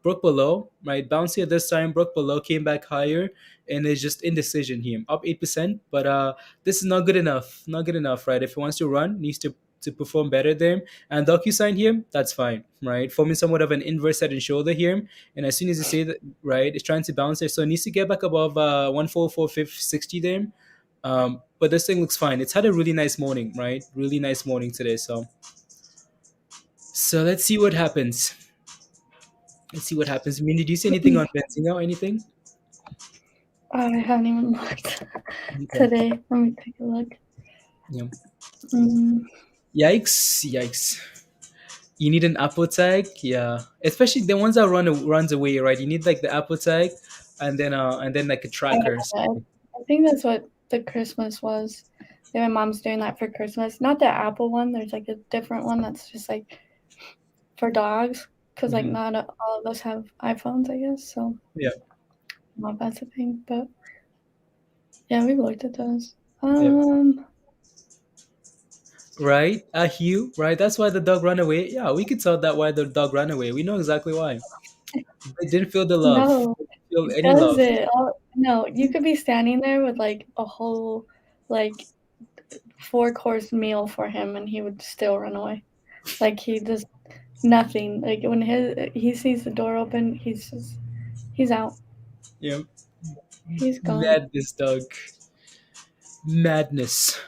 Broke below, right? Bounced here this time, broke below, came back higher, and it's just indecision here. Up 8%, but this is not good enough. Not good enough, right? If it wants to run, needs to perform better there. And DOCU here, that's fine, right? Forming somewhat of an inverse head and shoulder here. And as soon as you say that, right, it's trying to bounce there. So it needs to get back above 144.60 there. But this thing looks fine. It's had a really nice morning, right? Really nice morning today. So let's see what happens. Let's see what happens. I mean, did you see anything on Benzino or anything? I haven't even looked Okay. today. Let me take a look. Yeah. Mm, Yikes. You need an Apple tag, yeah. Especially the ones that runs away, right? You need like the Apple tag and then like a tracker. I think that's what the Christmas was. Yeah, my mom's doing that for Christmas. Not the Apple one. There's like a different one that's just like for dogs. Because like not all of us have iPhones, I guess. So Yeah. Well, that's a thing, but yeah, we've looked at those. Right? Hugh, right? That's why the dog ran away. Yeah, we could tell that why the dog ran away. We know exactly why. They didn't feel the love. No, Feel he any does love. it. No, you could be standing there with like a whole like 4-course meal for him, and he would still run away. Like he does nothing. Like when he sees the door open, he's out. Yeah. He's gone. Madness, dog. Madness.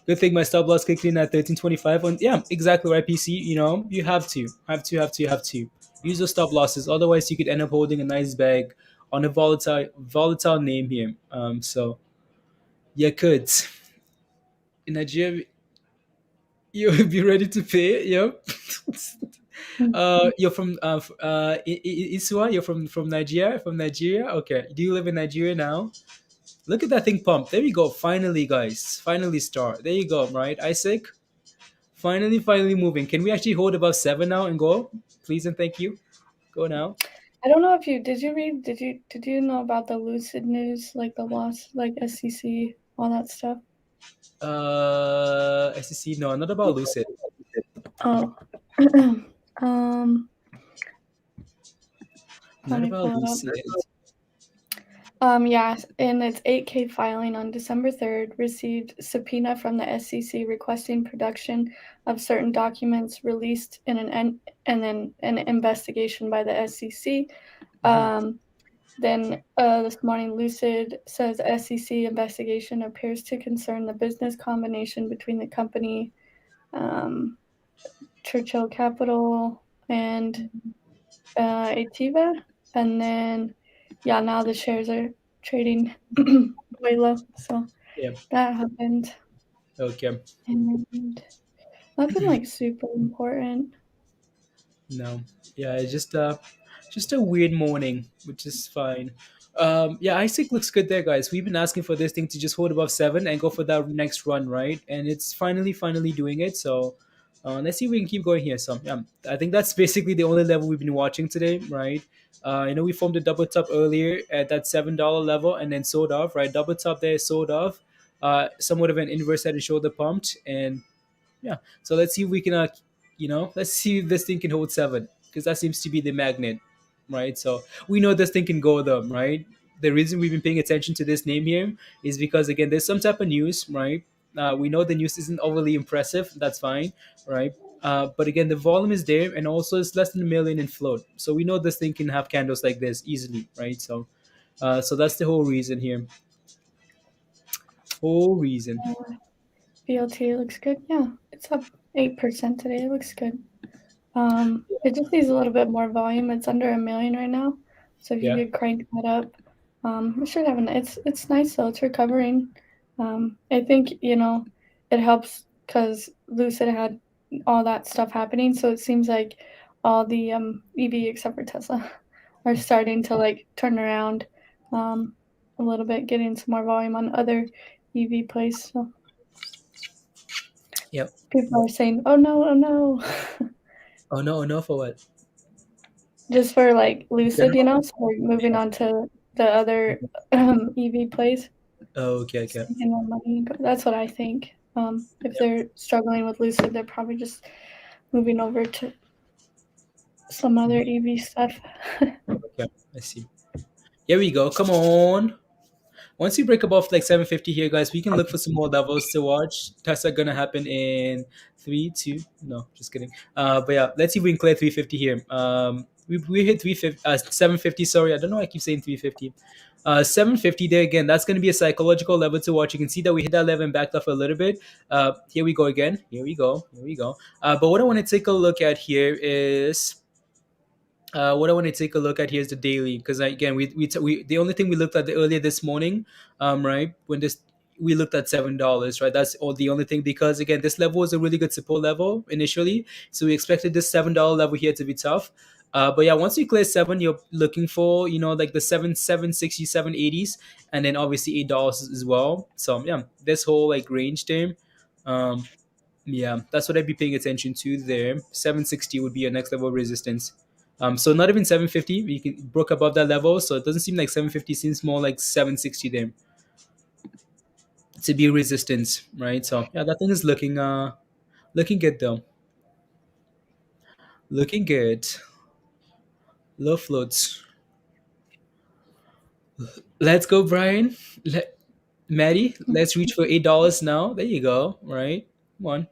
Good thing my stop loss kicked in at 13.25 on. Yeah, exactly right, PC. You know, you have to use those stop losses. Otherwise, you could end up holding a nice bag on a volatile name here. So you could. In Nigeria, you'll be ready to pay. Yep. You're from Isua. You're from Nigeria. From Nigeria. Okay. Do you live in Nigeria now? Look at that thing pump. There we go. Finally, guys. Finally start. There you go, right? ISIG. Finally moving. Can we actually hold above 7 now and go? Please and thank you. Go now. I don't know if you did you know about the Lucid news, like the loss, like SEC, all that stuff? SEC, no, not about Lucid. Oh. Not about Lucid. Yeah, in its 8K filing on December 3rd, received subpoena from the SEC requesting production of certain documents released in an investigation by the SEC. Then this morning, Lucid says SEC investigation appears to concern the business combination between the company, Churchill Capital, and Ativa, and then. Yeah, now the shares are trading way low, so that happened. Okay. And nothing like super important. No. Yeah, it's just a weird morning, which is fine. Yeah, ISIG looks good there, guys. We've been asking for this thing to just hold above 7 and go for that next run, right? And it's finally doing it. So let's see if we can keep going here. So yeah, I think that's basically the only level we've been watching today, right? I know we formed a double top earlier at that $7 level and then sold off, right? Double top there, sold off. Somewhat of an inverse head and shoulder pumped, and yeah. So let's see if we can, let's see if this thing can hold 7, because that seems to be the magnet, right? So we know this thing can go them, right? the reason we've been paying attention to this name here is because, again, there's some type of news, right? We know the news isn't overly impressive. That's fine, right? But again, the volume is there, and also it's less than 1 million in float. So we know this thing can have candles like this easily, right? So that's the whole reason here. Whole reason. BLT looks good. Yeah, it's up 8% today. It looks good. It just needs a little bit more volume. It's under 1 million right now. So if you Yeah. could crank that up, it should have it's nice though. It's recovering. I think, it helps because Lucid had all that stuff happening. So it seems like all the EV except for Tesla are starting to like turn around a little bit, getting some more volume on other EV plays. So Yep. people are saying, "Oh no, oh no." Oh no, for what? Just for like Lucid, General? so we're moving on to the other EV plays. Oh, okay. Making more money. That's what I think. If they're struggling with Lucid, they're probably just moving over to some other EV stuff. Okay, I see. Here we go. Come on. Once we break above like 750 here, guys, we can look for some more levels to watch. Tests are gonna happen in 3, 2. No, just kidding. But yeah, let's see if we can clear 350 here. We hit 350, 750. Sorry, I don't know why I keep saying 350. 750 there again. That's gonna be a psychological level to watch. You can see that we hit that level and backed off a little bit. Here we go again. Here we go. But what I want to take a look at here is the daily, because again, we the only thing we looked at earlier this morning, right, when this we looked at $7, right? That's all the only thing, because again, this level was a really good support level initially, so we expected this $7 level here to be tough. But yeah, once you clear 7, you're looking for like the 760, 780s, and then obviously $8 as well. So yeah, this whole like range there. Yeah, that's what I'd be paying attention to there. 760 would be your next level of resistance. So not even 750. We can broke above that level, so it doesn't seem like 750. Seems more like 760 there to be resistance, right? So yeah, that thing is looking good though. Looking good. Low floats. Let's go, Brian. Maddie, let's reach for $8 now. There you go. Right, come on.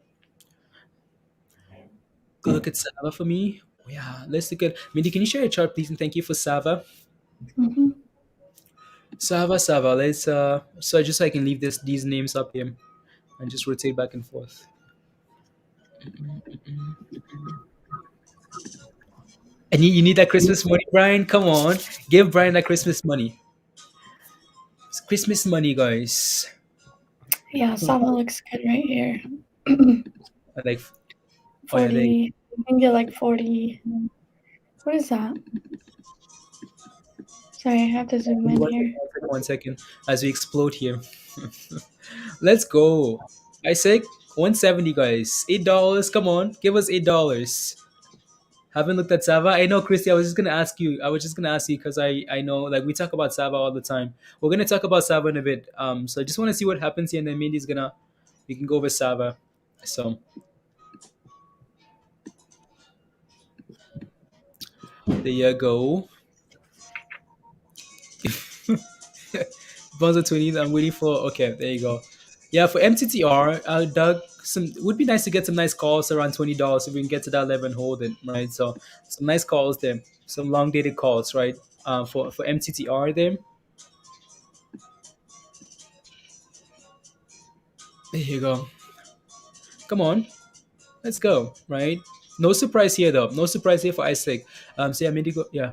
Go look at Sava for me. Yeah, let's look at. Mindy, can you share your chart, please? And thank you for Sava. hmm Sava. Let's so just so I can leave these names up here and just rotate back and forth. And you need that Christmas money, Brian. Come on, give Brian that Christmas money. It's Christmas money, guys. Yeah, Sama looks good right here. Like, oh yeah, 40. I can get like 40. What is that? Sorry, I have to zoom in here. 1 second as we explode here. Let's go. ISIG 170, guys. $8. Come on, give us $8. Haven't looked at Sava. I know, Christy. I was just gonna ask you. I was just gonna ask you because I know like we talk about Sava all the time. We're gonna talk about Sava in a bit. So I just want to see what happens here, and then Mindy's gonna we can go with Sava. So there you go. Bonzo 20. I'm waiting for. Okay, there you go. Yeah, for MTTR, Doug, some would be nice to get some nice calls around $20 if we can get to that level and hold it, right? So some nice calls there, some long dated calls, right? For MTTR there. There you go. Come on, let's go, right? No surprise here though. No surprise here for ISIG. So yeah, Mindigo, yeah.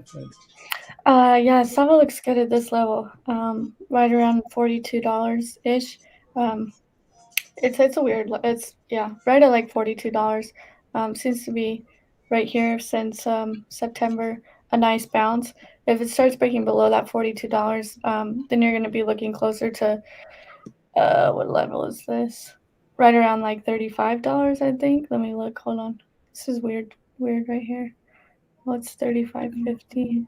Right. Yeah, Sama looks good at this level. Right around $42 ish. It's a weird. It's right at like $42. Seems to be right here since September. A nice bounce. If it starts breaking below that $42, then you're going to be looking closer to what level is this? Right around like $35, I think. Let me look. Hold on. This is weird right here. What's 35.50?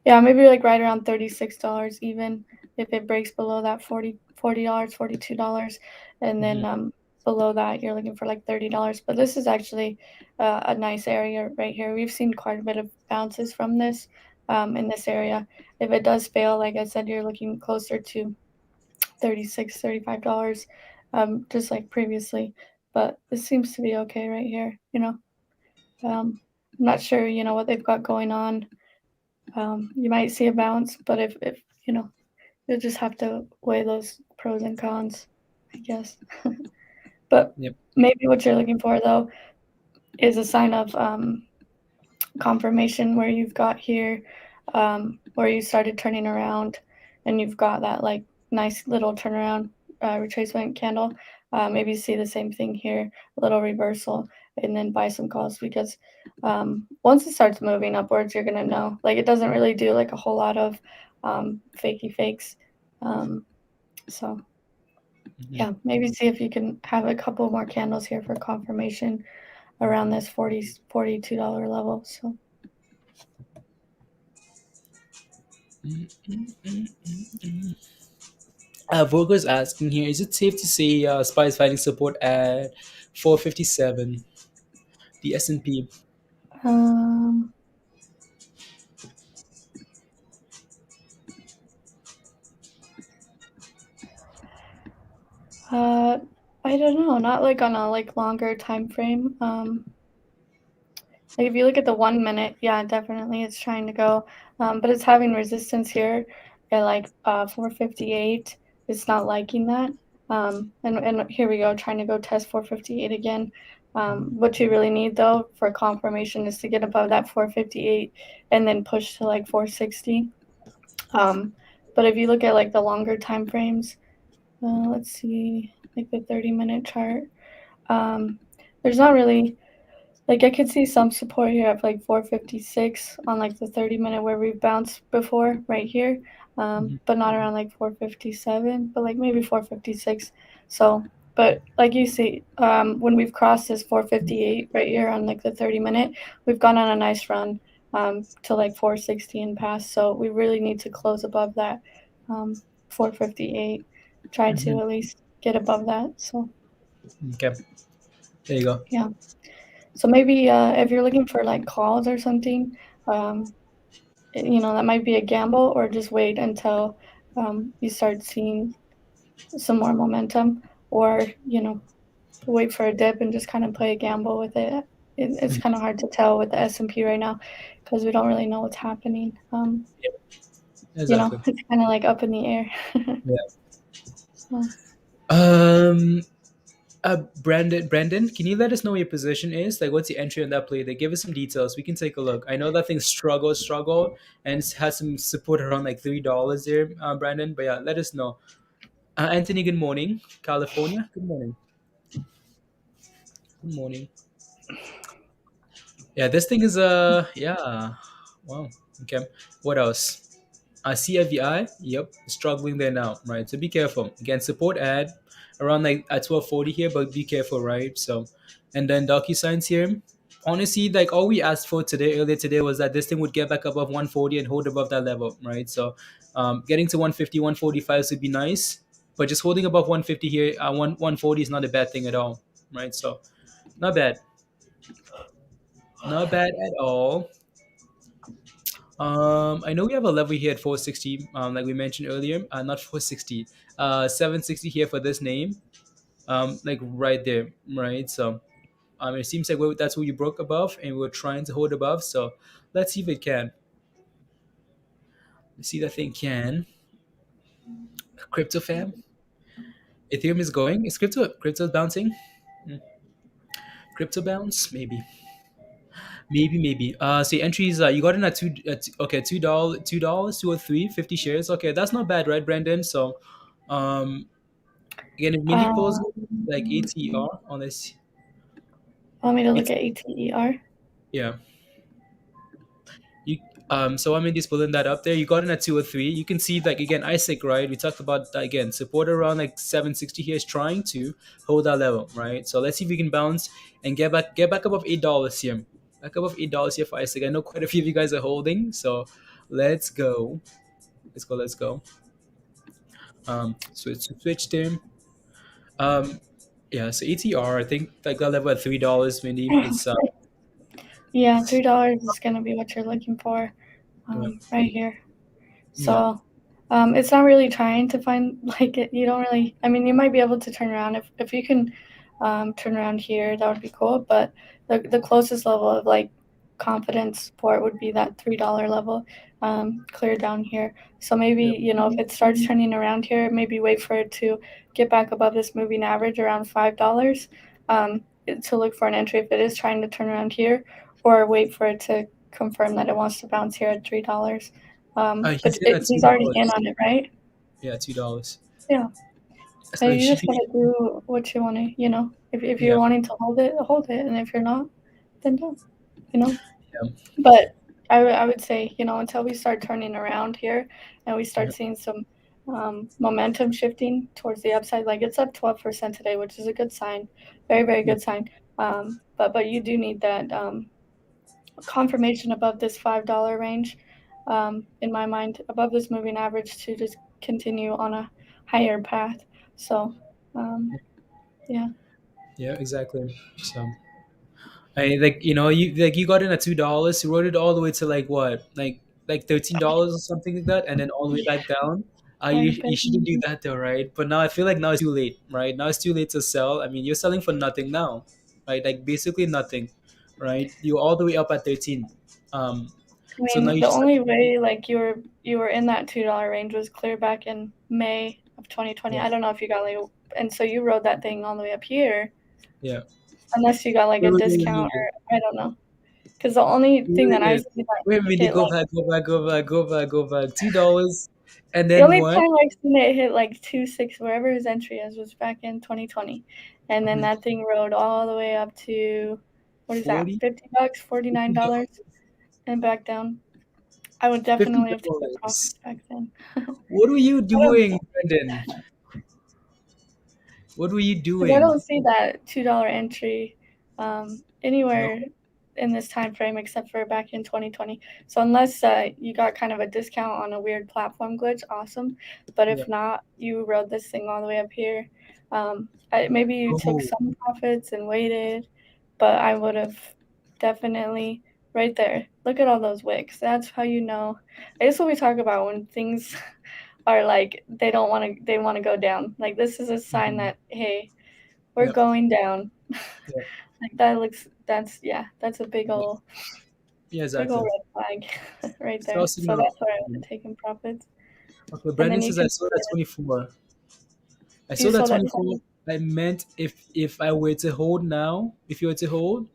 Yeah, maybe like right around $36 even if it breaks below that $40, $42, and then below that, you're looking for like $30. But this is actually a nice area right here. We've seen quite a bit of bounces from this in this area. If it does fail, like I said, you're looking closer to $36, $35, just like previously. But this seems to be okay right here. I'm not sure, what they've got going on. You might see a bounce, but if you'll just have to weigh those pros and cons, I guess. But Yep. maybe what you're looking for, though, is a sign of confirmation where you've got here, where you started turning around and you've got that like nice little turnaround retracement candle. Maybe see the same thing here, a little reversal, and then buy some calls, because once it starts moving upwards, you're going to know. Like, it doesn't really do like a whole lot of fakey fakes. So yeah, maybe see if you can have a couple more candles here for confirmation around this $42 level. So Volker's asking here, is it safe to say SPY is finding support at 457, the S&P? I don't know, not like on a like longer time frame. Like if you look at the 1 minute, yeah, definitely it's trying to go, but it's having resistance here at like 458. It's not liking that, and here we go, trying to go test 458 again. What you really need though for confirmation is to get above that 458 and then push to like 460. But if you look at like the longer time frames, let's see, like the 30-minute chart, there's not really, like I could see some support here at like 456 on like the 30-minute where we've bounced before right here, but not around like 457, but like maybe 456. So, but like you see, when we've crossed this 458 right here on like the 30-minute, we've gone on a nice run to like 460 and past. So we really need to close above that 458. Try to at least get above that. So Okay, there you go. yeah. So maybe if you're looking for like calls or something, that might be a gamble, or just wait until you start seeing some more momentum, or wait for a dip and just kind of play a gamble with it. It's kind of hard to tell with the S&P right now because we don't really know what's happening. Exactly. It's kind of like up in the air. Yeah. Brandon, can you let us know what your position is? Like, what's the entry on that play? They give us some details. We can take a look. I know that thing struggle, and it has some support around like $3 there, Brandon. But yeah, let us know. Anthony, good morning. California, good morning. Good morning. Yeah, this thing is yeah. Wow. Okay. What else? CFVI, yep, struggling there now, right? So be careful. Again, support ad around like at 1240 here, but be careful, right? So, and then DocuSigns here. Honestly, like all we asked for earlier today was that this thing would get back above 140 and hold above that level, right? So, getting to 150, 145 would be nice, but just holding above 150 here, 140 is not a bad thing at all, right? So, not bad, not bad at all. I know we have a level here at 460, like we mentioned earlier. Not 460, 760 here for this name. Like right there, right? So, it seems like that's what you broke above, and we're trying to hold above. So, let's see if it can. Let's see that thing can. Crypto fam, Ethereum is going. Is crypto bouncing? Crypto bounce maybe. Maybe. So your entries, you got in at okay, $2, 2 or 3, 50 shares. Okay, that's not bad, right, Brandon? So, again, if mini pulls like ATR on this, Want me to look at ATER? yeah. You so I'm just pulling that up there. You got in at 2 or 3. You can see like again ISIG, right? We talked about that again. Support around like 760 here is trying to hold that level, right? So let's see if we can bounce and get back above $8 here. Back above $8 here for ISIG. I know quite a few of you guys are holding, so let's go. Let's go. Switch there. Yeah, so ATR, I think like that level at $3, maybe it's Yeah, $3 is gonna be what you're looking for, yeah, right here. yeah, So, it's not really trying to find like it. You don't really. I mean, you might be able to turn around if you can turn around here. That would be cool. But the closest level of like confidence support would be that $3 level, clear down here. So maybe yeah, if it starts turning around here, maybe wait for it to get back above this moving average around $5, to look for an entry if it is trying to turn around here, or wait for it to confirm that it wants to bounce here at $3. But he's in at two he's already in dollars. on it, right? Yeah, $2. Yeah. So So it you should just be gotta do what you want to, if yeah, you're wanting to hold it, and if you're not, then don't, you know. yeah, But I would say, until we start turning around here and we yeah, start seeing some momentum shifting towards the upside, like it's up 12% today, which is a good sign, very, very yeah, good sign. But you do need that confirmation above this $5 range, in my mind, above this moving average to just continue on a higher path. So, yeah. yeah, exactly. So I like you got in at $2, you wrote it all the way to like what like $13 or something like that, and then all the way back down. You shouldn't do that though, right? But now I feel like now it's too late, right? Now it's too late to sell. I mean, you're selling for nothing now, right? Like basically nothing, right? You're all the way up at 13. Um, I so now mean, you the just have only to wait. way like you were in that $2 range was clear back in May of 2020. Yeah, I don't know if you got like, and so you rode that thing all the way up here, yeah. unless you got like Wait, a wait, wait, discount, wait, or I don't know. Because the only thing wait, that I wait. see that Wait a minute, hit go like back, go back, go back, go back, go back. $2, and the then only what? time I've seen it hit like 2.6 wherever his entry is was back in 2020, and then Mhm. that thing rode all the way up to, what is that, 40, $50, $49, $50. and back down. I would definitely have taken $50. profits back then. What were you I don't doing, Brendan? What were you Because I doing? don't see that $2 entry No. anywhere in this time frame except for back in 2020. So unless you got kind of a discount on a weird platform glitch, awesome. But Yeah. if not, you rode this thing all the way up here. Maybe you took Oh, some profits and waited, but I would have definitely right there. Look at all those wicks. That's how you know. It's what we talk about when things are like they want to go down. Like this is a sign mhm. that, hey, we're Yeah. going down. Yeah. Like that looks that's a Yeah. Yeah. big old Exactly. red flag right So there. also So now, that's where I would have taken profits. okay, And Brendan then you says I can sold at 24. I you sold at sold at 24. I meant if I were to hold now, if you were to hold,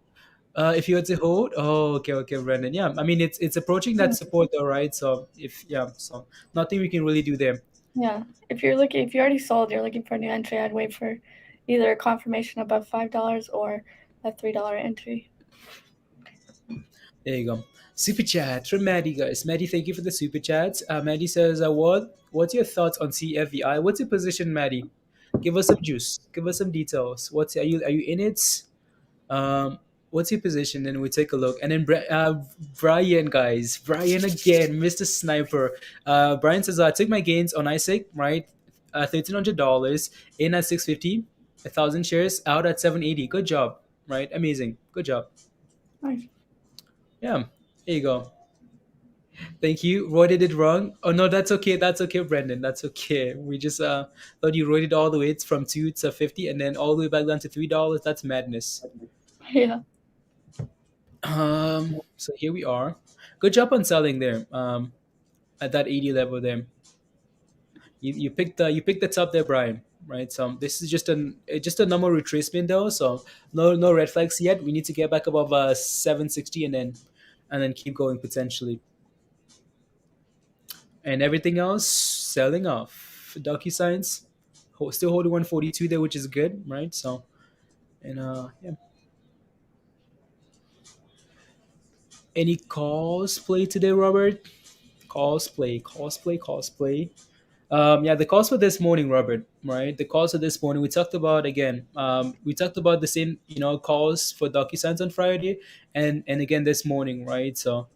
if you were to hold, oh, okay, okay, Brendan. Yeah, I mean it's approaching that 20. support though, right? So if yeah, so nothing we can really do there. Yeah. If you already sold, you're looking for a new entry, I'd wait for either a confirmation above $5 or a $3 entry. There you go. Super chat from Maddie, guys. Maddie, thank you for the super chat. Maddie says, what's your thoughts on CFVI? What's your position, Maddie? Give us some juice. Give us some details. What's are you in it? Um, what's your position? And we take a look. And then Brian, guys, Brian again, Mr. Sniper. Brian says, I took my gains on ISIG, right? $1,300 in at 650, 1,000 shares out at 780. Good job, right? Amazing. Good job. Nice. Yeah, there you go. Thank you. Roy did it wrong. Oh no, that's okay. That's okay, Brendan. That's okay. We just thought you wrote it all the way from 2 to 50, and then all the way back down to $3. That's madness. Yeah. So here we are. Good job on selling there. At that 80 level there. You picked the top there, Brian. Right. So this is just a normal retracement though. So no red flags yet. We need to get back above 760 and then keep going potentially. And everything else selling off. DocuSigns still holding 142 there, which is good, right? So and yeah. Any calls play today, Robert? Calls play. Yeah, the calls for this morning, Robert. Right, the calls for this morning. We talked about again. We talked about the same, calls for DocuSigns on Friday, and again this morning, right? So,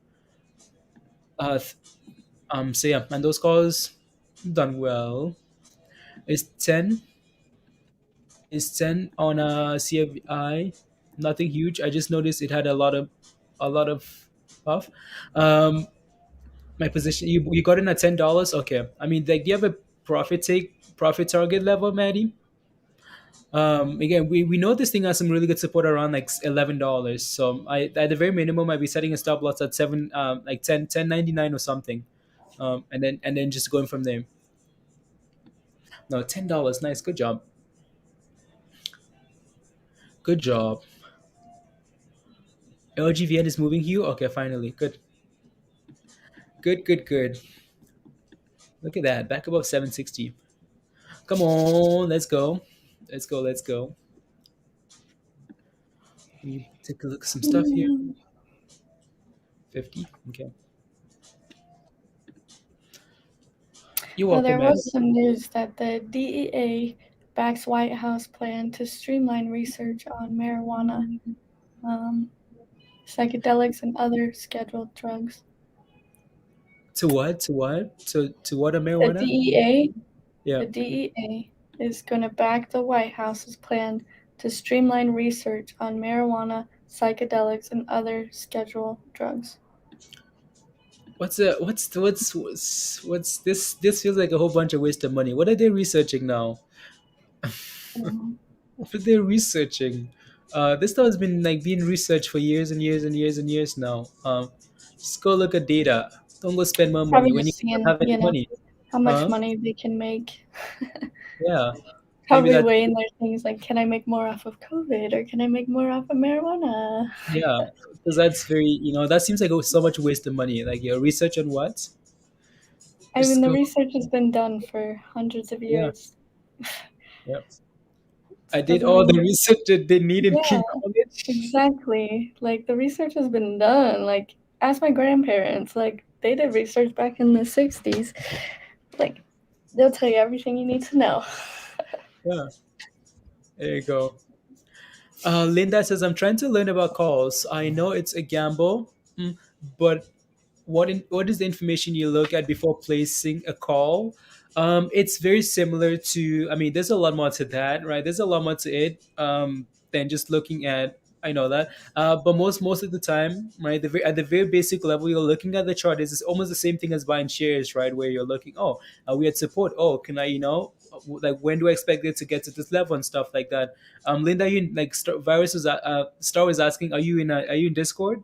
th- so yeah, and those calls done well. It's 10 It's 10 on a CFVI. Nothing huge. I just noticed it had a lot of off. Um, my position. You got in at $10. Okay. I mean, like, do you have a profit target level, Maddie? Again, we know this thing has some really good support around like $11. So I, at the very minimum, I'd be setting a stop loss at seven, like 10.99 or something, and then just going from there. No, $10. Nice, good job, good job. LGVN is moving you. Okay, finally, good, good, good, good. Look at that, back above 760. Come on, let's go, let's go, let's go. Let me take a look at some stuff here. 50. Okay. You're Well, welcome, there man. was some news that the DEA backs White House plan to streamline research on marijuana, psychedelics, and other scheduled drugs. To what? To what? To what? A The marijuana? DEA, Yeah. the DEA is going to back the White House's plan to streamline research on marijuana, psychedelics, and other scheduled drugs. What's this? This feels like a whole bunch of waste of money. What are they researching now? Um, What are they researching? This stuff has been like being researched for years and years and years and years now. Just go look at data. Don't go spend more money Probably when you just don't seeing, have any money. how much Huh? money they can make. Yeah. Maybe Probably that. weighing their things like, can I make more off of COVID or can I make more off of marijuana? Yeah. Because that's very. That seems like so much waste of money. Like your research on what? I mean, Just the go. research has been done for hundreds of Yeah. years. Yeah. I did Doesn't all the really, research that they need in yeah, college. exactly. Like, the research has been done. Like, ask my grandparents. Like, they did research back in the 60s. Like, they'll tell you everything you need to know. Yeah. There you go. Linda says, I'm trying to learn about calls. I know it's a gamble, but what is the information you look at before placing a call? It's very similar to, I mean, there's a lot more to that, right? There's a lot more to it than just looking at, I know that. But most of the time, right, at the very basic level, you're looking at the chart. It's almost the same thing as buying shares, right? Where you're looking, oh, we had support. Oh, can I, like when do I expect it to get to this level and stuff like that? Linda, you like Star was asking, are you in Discord?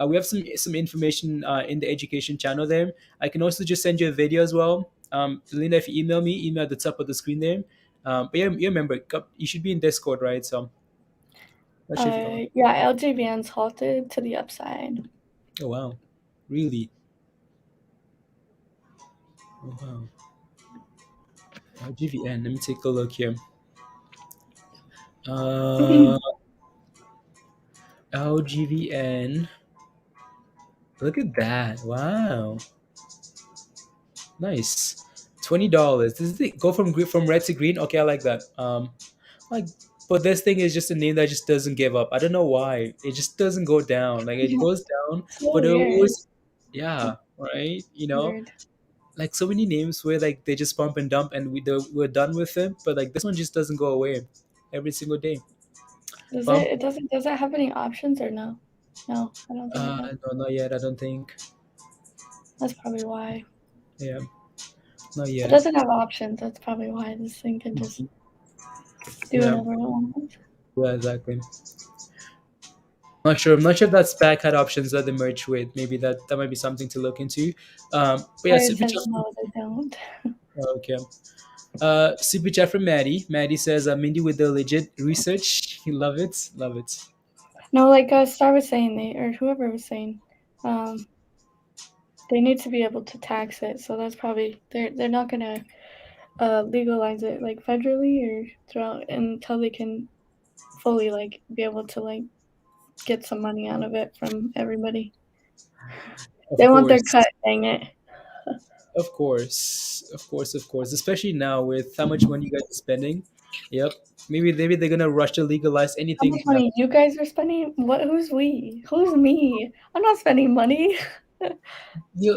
We have some information in the education channel there. I can also just send you a video as well. Linda, if you email me, email at the top of the screen there. But yeah, you remember, you should be in Discord, right? So that should be all. Yeah, LGVN's halted to the upside. Oh wow, really? Oh wow. LGVN. Let me take a look here. Uh, LGVN. Look at that! Wow, nice. $20. This is it. Go from red to green. Okay, I like that. Like, but this thing is just a name that just doesn't give up. I don't know why. It just doesn't go down. Like it Yeah, goes down, so but it weird. always, yeah, right. Weird. Like so many names where like they just pump and dump, and we're done with it. But like this one just doesn't go away every single day. Does Pump. does it have any options or no? No, I don't think it does. No, not yet. I don't think. That's probably why. Yeah, not It yet. doesn't have options. That's probably why this thing can just do Yeah, whatever it wants. yeah, exactly. Not sure. I'm not sure if that SPAC had options that they merged with. Maybe that might be something to look into. But yeah, Probably super says chat. no, they don't. Okay. Super chat from Maddie. Maddie says, Mindy with the legit research. Love it. Love it. No, like Star was saying, or whoever was saying, they need to be able to tax it. So that's probably they're not gonna legalize it like federally or throughout until they can fully like be able to like get some money out of it from everybody. Of They want their course. cut, dang it. Of course. Of course. Of course. Especially now with how much money you guys are spending. Yep. Maybe they're gonna rush to legalize How anything much now. money you guys are spending? What? Who's we? Who's me? I'm not spending money.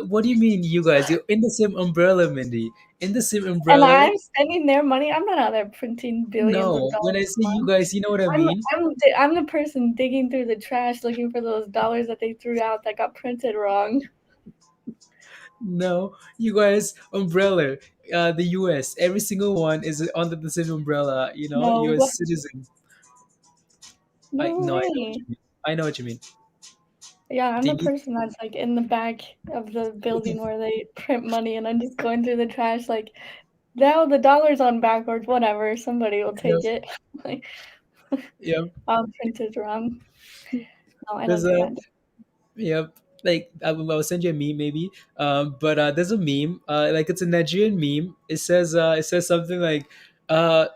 What do you mean, you guys? You're in the same umbrella, Mindy. In the same And umbrella. I'm spending their money. I'm not out there printing billions of No, when dollars I a say you month. guys, you know what I I'm mean. I'm the person digging through the trash looking for those dollars that they threw out that got printed wrong. No, you guys, umbrella. The U.S. Every single one is under the same umbrella. You know, No, U.S. citizen. I no no, I know what way. you mean. I know what you mean. Yeah, I'm They the need, person that's like in the back of the building where they print money, and I'm just going through the trash like, now the dollar's on backwards, whatever, somebody will yeah, take it. Like, yeah. printed wrong. No, I don't There's do a that. Yep. Like I'll send you a meme maybe. But there's a meme. Like it's a Nigerian meme. It says something like,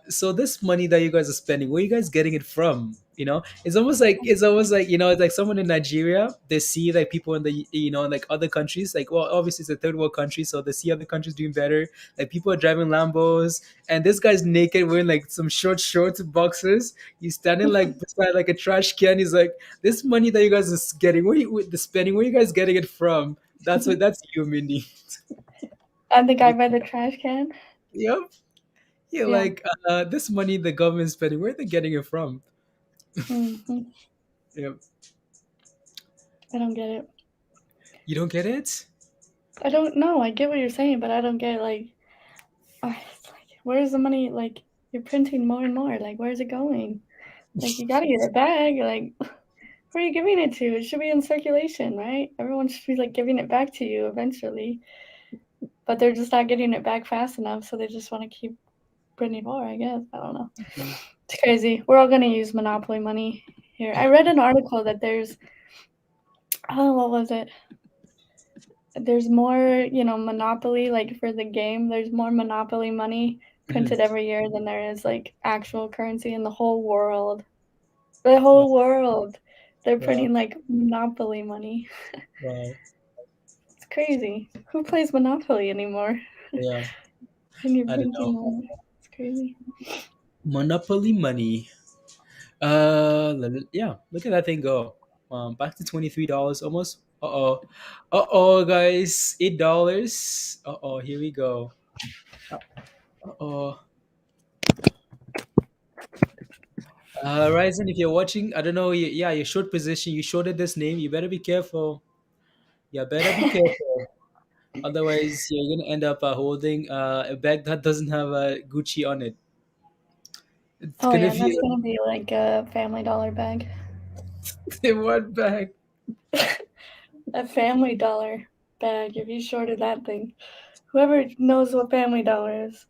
so this money that you guys are spending, where are you guys getting it from? You know, it's almost like it's like someone in Nigeria. They see like people in the like other countries. Like, well, obviously it's a third world country, so they see other countries doing better. Like people are driving Lambos, and this guy's naked wearing like some short shorts and boxers. He's standing like beside like a trash can. He's like, this money that you guys are getting, the spending, where you guys getting it from? That's you, Mindy. I'm the guy by the trash can. Yep. You're Yeah. like, this money the government's spending, where are they getting it from? hmm Yep. I don't get it. You don't get it? I don't know. I get what you're saying, but I don't get like, it's like, where's the money? Like, you're printing more and more. Like, where's it going? Like, you gotta get it back. Like, who are you giving it to? It should be in circulation, right? Everyone should be like giving it back to you eventually, but they're just not getting it back fast enough, so they just want to keep printing more. I guess I don't know. It's crazy. We're all gonna use monopoly money here. I read an article that there's, what was it? There's more, monopoly, like for the game. There's more monopoly money printed every year than there is like actual currency in the whole world. The Wow. whole world. They're Wow. printing like monopoly money. Wow. It's crazy. Who plays Monopoly anymore? Yeah. And you're I don't printing know. more. It's crazy. Monopoly money. Yeah, look at that thing go. Back to $23 almost. Guys, $8. Here we go. Uh-oh. Ryzen, if you're watching, I don't know, yeah, your short position, you shorted this name, you better be careful. You better be careful. Otherwise, you're gonna end up holding a bag that doesn't have a Gucci on it. It's Oh gonna yeah, that's feel gonna be like a Family Dollar bag. in one bag. A Family Dollar bag. If you shorted that thing, whoever knows what Family Dollar is,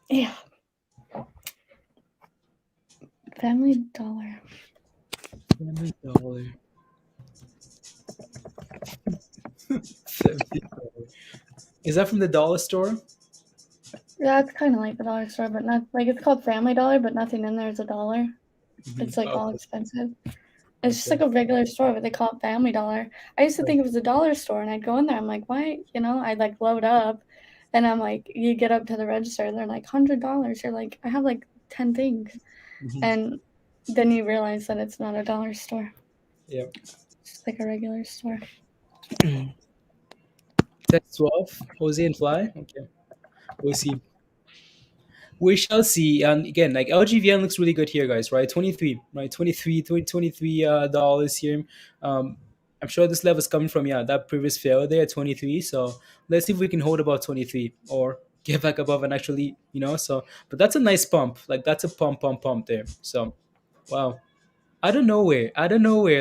yeah, Family Dollar. $70. $70. Is that from the dollar store? Yeah, it's kind of like the dollar store, but not like it's called Family Dollar, but nothing in there is a dollar. It's like all Okay. expensive. It's just like Okay. a regular store, but they call it Family Dollar. I used to think it was a dollar store, and I'd go in there. I'm like, why? I'd like load up, and I'm like, you get up to the register, they're like $100. You're like, I have like 10 things, Mhm. and then you realize that it's not a dollar store. Yep. It's just like a regular store. That's 12. Jose and Fly. Okay. We'll see. We shall see. And again, like LGVN looks really good here, guys, right? 23, right? 23 dollars here. I'm sure this level is coming from, yeah, that previous fail there at 23. So let's see if we can hold about 23 or get back above and actually, but that's a nice pump. Like that's a pump there. So, wow. Out of nowhere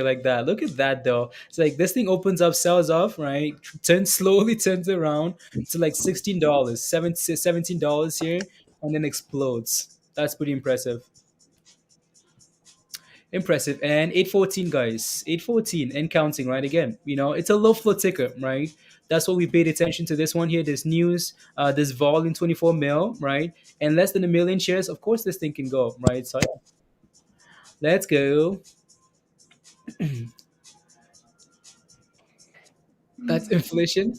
like that. Look at that though. It's like this thing opens up, sells off, right? Slowly turns around to like $16, $17 here, and then explodes. That's pretty impressive. Impressive. And 814, guys. 814 and counting, right? Again, it's a low flow ticker, right? That's what we paid attention to this one here. There's news, there's volume 24 mil, right? And less than a million shares. Of course, this thing can go, right? So yeah. Let's go. That's inflation.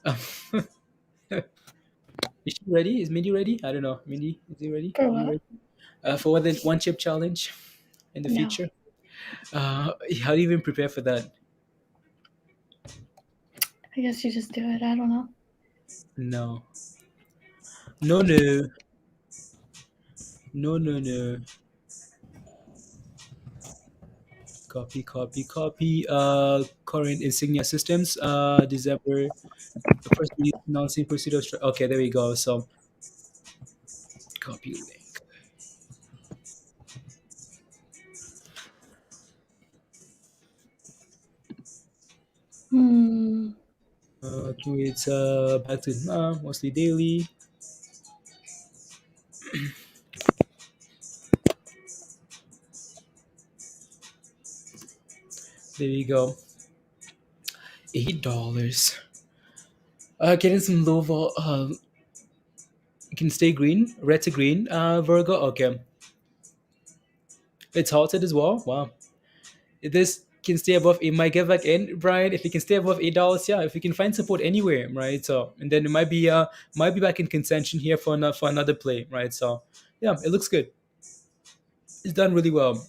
Is she ready? Is Mindy ready? I don't know. Mindy, is he ready? For Are you what? ready? For one chip challenge in the No. future? How do you even prepare for that? I guess you just do it. I don't know. No. No, no. No, no, no. Copy, copy, copy. Current insignia systems. December. The first release announcing pursuit of. Okay, there we go. So, copy link. Okay, it's back to mostly daily. There you go. $8. Getting some low vol. You can stay green, red to green. Virgo. Okay, it's halted as well. Wow. If this can stay above, it might get back in, Brian. If it can stay above $8, yeah. If we can find support anywhere, right? So, and then it might be back in contention here for another play, right? So, yeah, it looks good. It's done really well.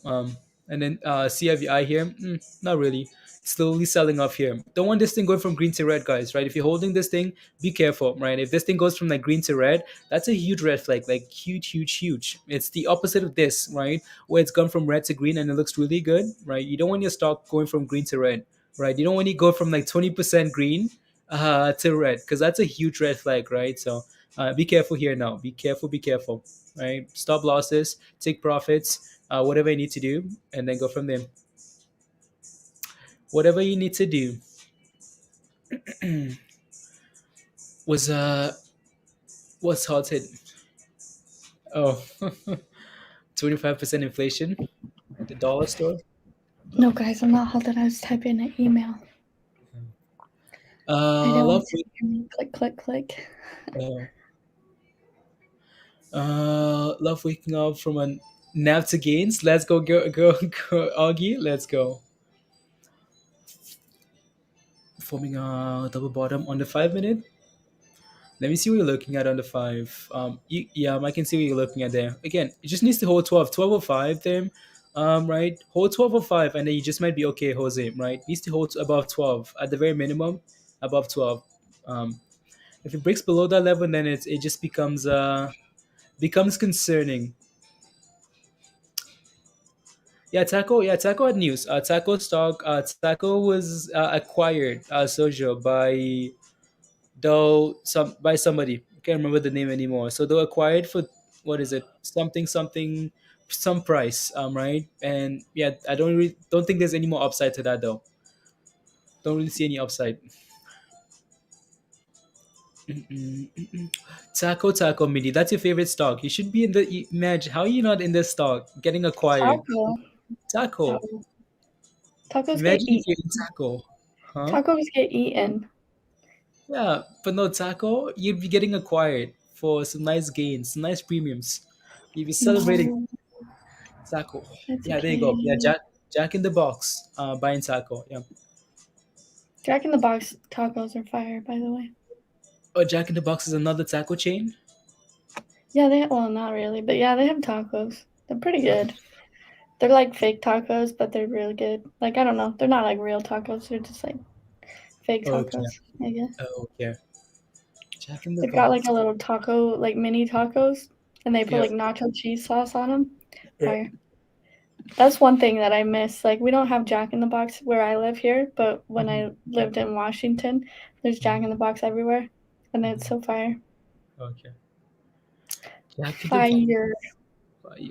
And then CFVI here, not really. Slowly selling off here. Don't want this thing going from green to red, guys. Right? If you're holding this thing, be careful. Right? If this thing goes from like green to red, that's a huge red flag. Like huge, huge, huge. It's the opposite of this, right? Where it's gone from red to green and it looks really good, right? You don't want your stock going from green to red, right? You don't want it to go from like 20% green to red, because that's a huge red flag, right? So be careful here now. Be careful. Be careful. Right? Stop losses. Take profits. Whatever you need to do, and then go from there. Whatever you need to do. was what's halted? Oh, 25% inflation. The dollar store. No, guys, I'm not holding. I was typing an email. I don't Love want to hear me click, click, click. love waking up from a nap to gains. Let's go, Augie. Let's go. Forming a double bottom on the 5 minute. Let me see what you're looking at on the 5. Yeah, I can see what you're looking at there. Again, it just needs to hold 12. 1205 there. Right? Hold 1205 and then you just might be okay, Jose, right? Needs to hold above 12. At the very minimum, above 12. If it breaks below that level, then it just becomes concerning. Taco had news. Taco stock. Taco was acquired, Sojo, by somebody. I can't remember the name anymore. So they were acquired for, what is it? Something, some price. Right. And yeah, I don't think there's any more upside to that though. Don't really see any upside. Taco Mini. That's your favorite stock. You should be in the. Imagine how are you not in this stock getting acquired. Taco. Tacos Imagine get if you're eaten. in taco. Huh? Tacos get eaten. Yeah, but no taco, you'd be getting acquired for some nice gains, some nice premiums. You'd be celebrating No, taco. that's Yeah, there you go. Yeah, okay. Jack in the Box, buying taco. Yeah. Jack in the Box tacos are fire, by the way. Oh, Jack in the Box is another taco chain. Yeah, well, not really, but yeah, they have tacos. They're pretty good. They're like fake tacos, but they're really good. Like, I don't know. They're not like real tacos. They're just like fake Okay. tacos, I guess. Oh, okay. Jack in the They've got Box. like a little taco, like mini tacos, and they put Yeah. like nacho cheese sauce on them. Yeah. Fire. That's one thing that I miss. Like, we don't have Jack in the Box where I live here, but when I lived in Washington, there's Jack in the Box everywhere, and it's so fire. Okay. Jack in the Box.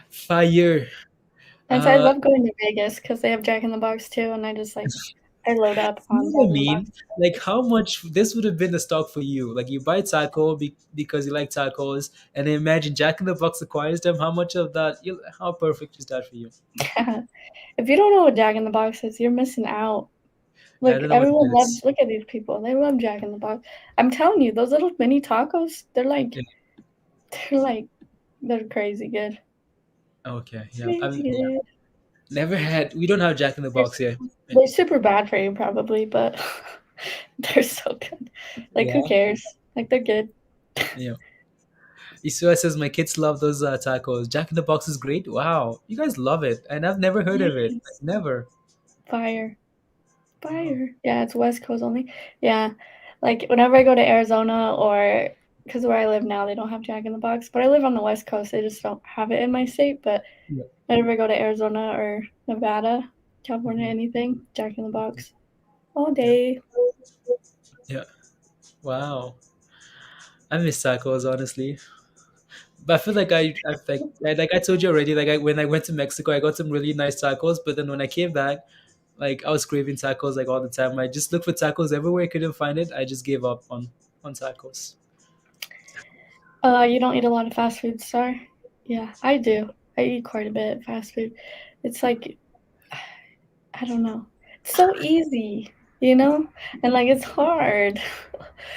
Fire. And so I love going to Vegas because they have Jack in the Box too, and I just like I load up on You know what I Jack in the mean? Box. Like how much this would have been the stock for you? Like you buy taco because you like tacos, and then imagine Jack in the Box acquires them. How much of that? How perfect is that for you? If you don't know what Jack in the Box is, you're missing out. I Look, don't know what everyone it is. loves. Look at these people; they love Jack in the Box. I'm telling you, those little mini tacos, they're crazy good. Okay, yeah. Crazy good. Never had. We don't have Jack in the Box here. They're super bad for you, probably, but they're so good. Like, who cares? Like, they're good. Yeah. Isua says my kids love those tacos. Jack in the Box is great. Wow, you guys love it, and I've never heard of it. Nice. Never. Fire. Wow. Fire. Yeah, it's West Coast only. Yeah. Like whenever I go to Arizona or because where I live now, they don't have Jack in the Box, but I live on the West Coast. They just don't have it in my state. But Yeah. whenever I go to Arizona or Nevada, California, Mhm. anything, Jack in the Box all Yeah. day. Yeah. Wow. I miss tacos, honestly. But I feel like like I told you already. Like when I went to Mexico, I got some really nice tacos. But then when I came back, like I was craving tacos like all the time. I just looked for tacos everywhere. I couldn't find it. I just gave up on tacos. You don't eat a lot of fast food, Star? Yeah, I do. I eat quite a bit of fast food. It's like I don't know. It's so easy, you know? And like it's hard.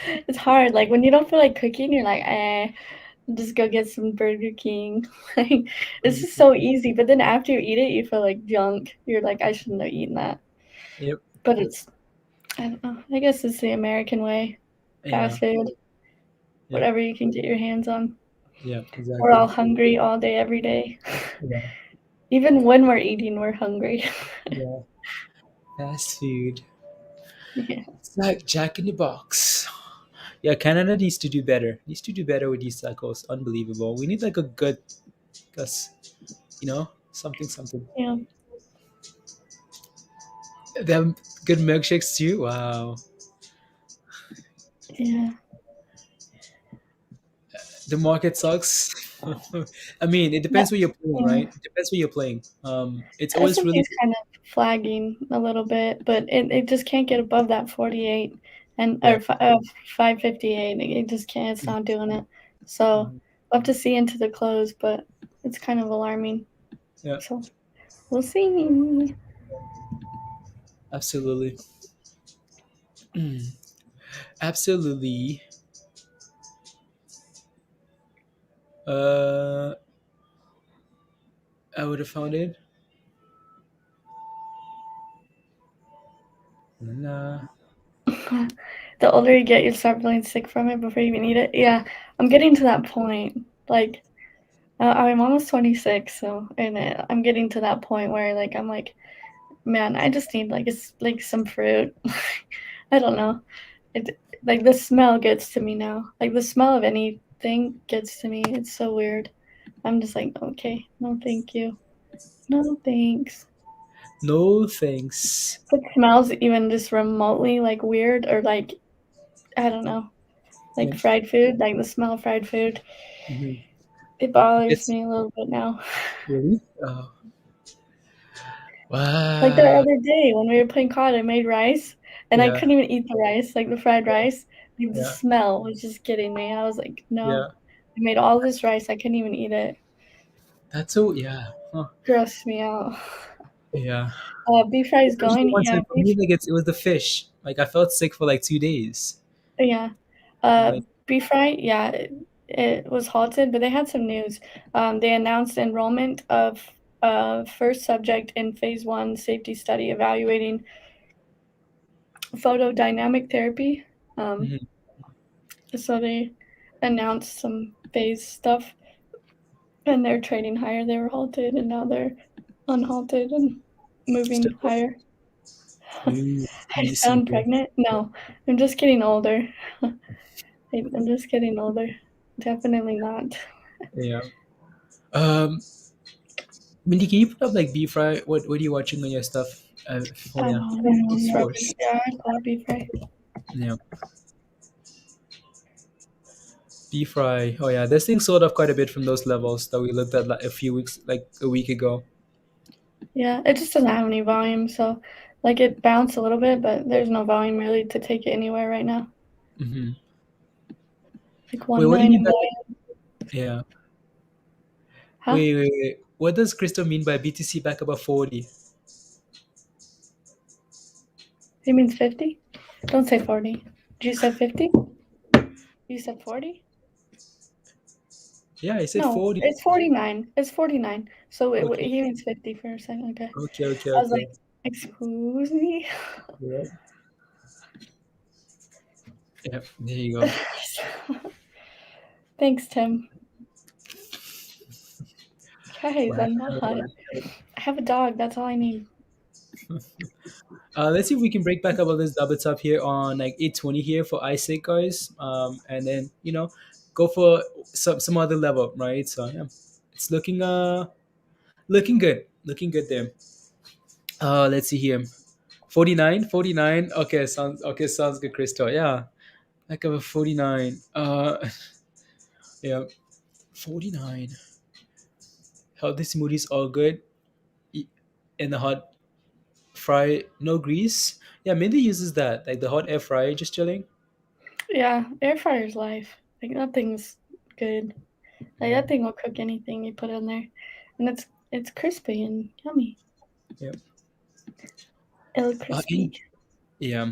It's hard. Like when you don't feel like cooking, you're like, just go get some Burger King. Like it's just so easy. But then after you eat it, you feel like junk. You're like, I shouldn't have eaten that. Yep. But I don't know. I guess it's the American way. Yeah. Fast food, Yeah. whatever you can get your hands on. Yeah. We're all Exactly. hungry all day, every day. Yeah. Even when we're eating, we're hungry. Yeah. Fast food. Yeah. It's like Jack in the Box. Yeah, Canada needs to do better. Needs to do better with these tacos. Unbelievable. We need like a good, cause something. Yeah. Them good milkshakes too. Wow. Yeah. The market sucks. I mean, it But, depends where you're playing, yeah. right? It depends where you're playing. It's The always S&P really is kind of flagging a little bit, but it just can't get above that 48 and yeah. or 558. It just can't. It's not doing it. So Mhm. we'll have to see into the close, but it's kind of alarming. Yeah, So we'll see. absolutely. Absolutely. Uh, I would have found it. Nah. The older you get, you start feeling sick from it before you even eat it. Yeah, I'm getting to that point. Like, I'm almost 26, so I'm getting to that point where like I'm like, man, I just need like it's like some fruit. I don't know. It like the smell gets to me now. Like the smell of anything gets to me. It's so weird. I'm just like, okay, no, thank you, no thanks. No thanks. If it smells even just remotely like weird or like I don't know, like Yeah. fried food, like the smell of fried food, Mhm. it bothers It's me a little bit now. really. Oh. Like the Wow. other day when we were playing COD, I made rice and I Yeah. couldn't even eat the rice, like the fried rice. Like the Yeah. smell was just getting me. I was like, no. Yeah. I made all this rice, I couldn't even eat it. That's so. Yeah. Huh. Grossed me out. Yeah. Beef fry is Especially going. one Yeah, time for beef. me, like it was the fish. Like I felt sick for like 2 days. Yeah. Like Beef fry. Yeah, it was halted, but they had some news. They announced enrollment of first subject in phase 1 safety study evaluating photodynamic therapy. Um, mhm. so they announced some phase stuff, and they're trading higher. They were halted, and now they're unhalted and moving Still. higher. Ooh, I juicy. sound pregnant? No, I'm just getting older. I'm just getting older. Definitely not. Yeah. Um, Mindy, can you put up like beef fry? What are you watching on your stuff? Oh yeah, of course. Yeah, I love beef fry. Yeah, beef fry. Oh yeah, this thing sold off quite a bit from those levels that we looked at like a few weeks, like a week ago. Yeah, it just doesn't have any volume, so like it bounced a little bit, but there's no volume really to take it anywhere right now. Hmm. Like Wait, one what do you million mean in by volume. yeah? Huh? Wait. What does Crystal mean by BTC back above 40? He means 50? Don't say 40. You said 50? You said 40? Yeah, I said No, 40. it's 49. It's 49. So Okay, he means 50 for a second. Okay. I was okay. like, excuse me? Yeah, yeah. There you go. Thanks, Tim. Guys, What I'm happened? not. I have a dog. That's all I need. Let's see if we can break back up on this double top here on like 820 here for ISIG, guys. And then go for some other level, right? So yeah, it's looking good there. Let's see here. 49, 49. Sounds good, Crystal. Yeah, like a 49. Yeah, 49. Healthy smoothies all good. E- In the hot fry, no grease. Yeah, Mindy uses that, like the hot air fryer, just chilling. Yeah, air fryer's life. Like that thing's good. Like that thing will cook anything you put in there, and it's crispy and yummy. Yeah. El Uh, crispy. and, yeah.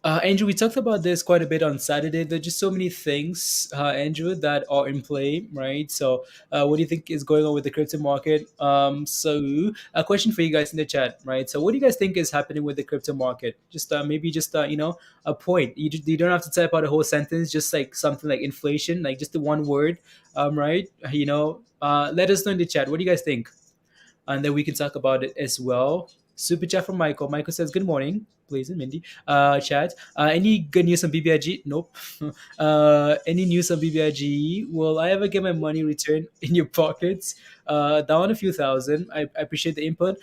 Andrew, we talked about this quite a bit on Saturday. There are just so many things, Andrew, that are in play, right? So, what do you think is going on with the crypto market? So, a question for you guys in the chat, right? So, what do you guys think is happening with the crypto market? Just maybe just a point. You don't have to type out a whole sentence. Just like something like inflation, like just the one word, right? Let us know in the chat. What do you guys think? And then we can talk about it as well. Super chat from Michael. Michael says, "Good morning, please, and Mindy. Chat. Any good news on BBIG? Nope. Any news on BBIG? Will I ever get my money returned in your pockets? Down a few thousand. I appreciate the input.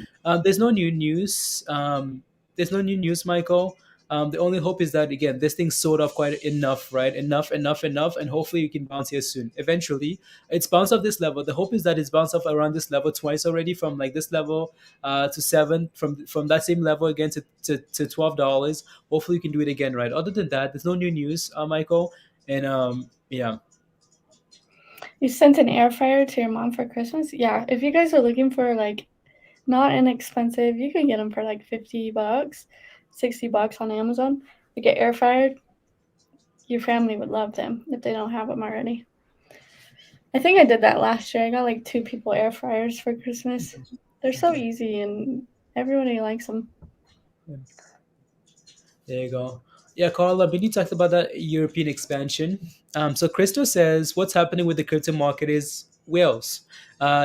There's no new news. There's no new news, Michael. The only hope is that again, this thing sold off quite enough, right? Enough, and hopefully we can bounce here soon. Eventually, it's bounced off this level. The hope is that it's bounced off around this level twice already, from like this level to 7, from that same level again to $12. Hopefully we can do it again, right? Other than that, there's no new news, Michael. And yeah. You sent an air fryer to your mom for Christmas? Yeah. If you guys are looking for like not inexpensive, you can get them for like $50, $60 on Amazon. You get air fryer. Your family would love them if they don't have them already. I think I did that last year. I got like 2 people air fryers for Christmas. They're so easy and everybody likes them. There you go. Yeah, Carla, when you talked about that European expansion, so Christo says what's happening with the crypto market is whales.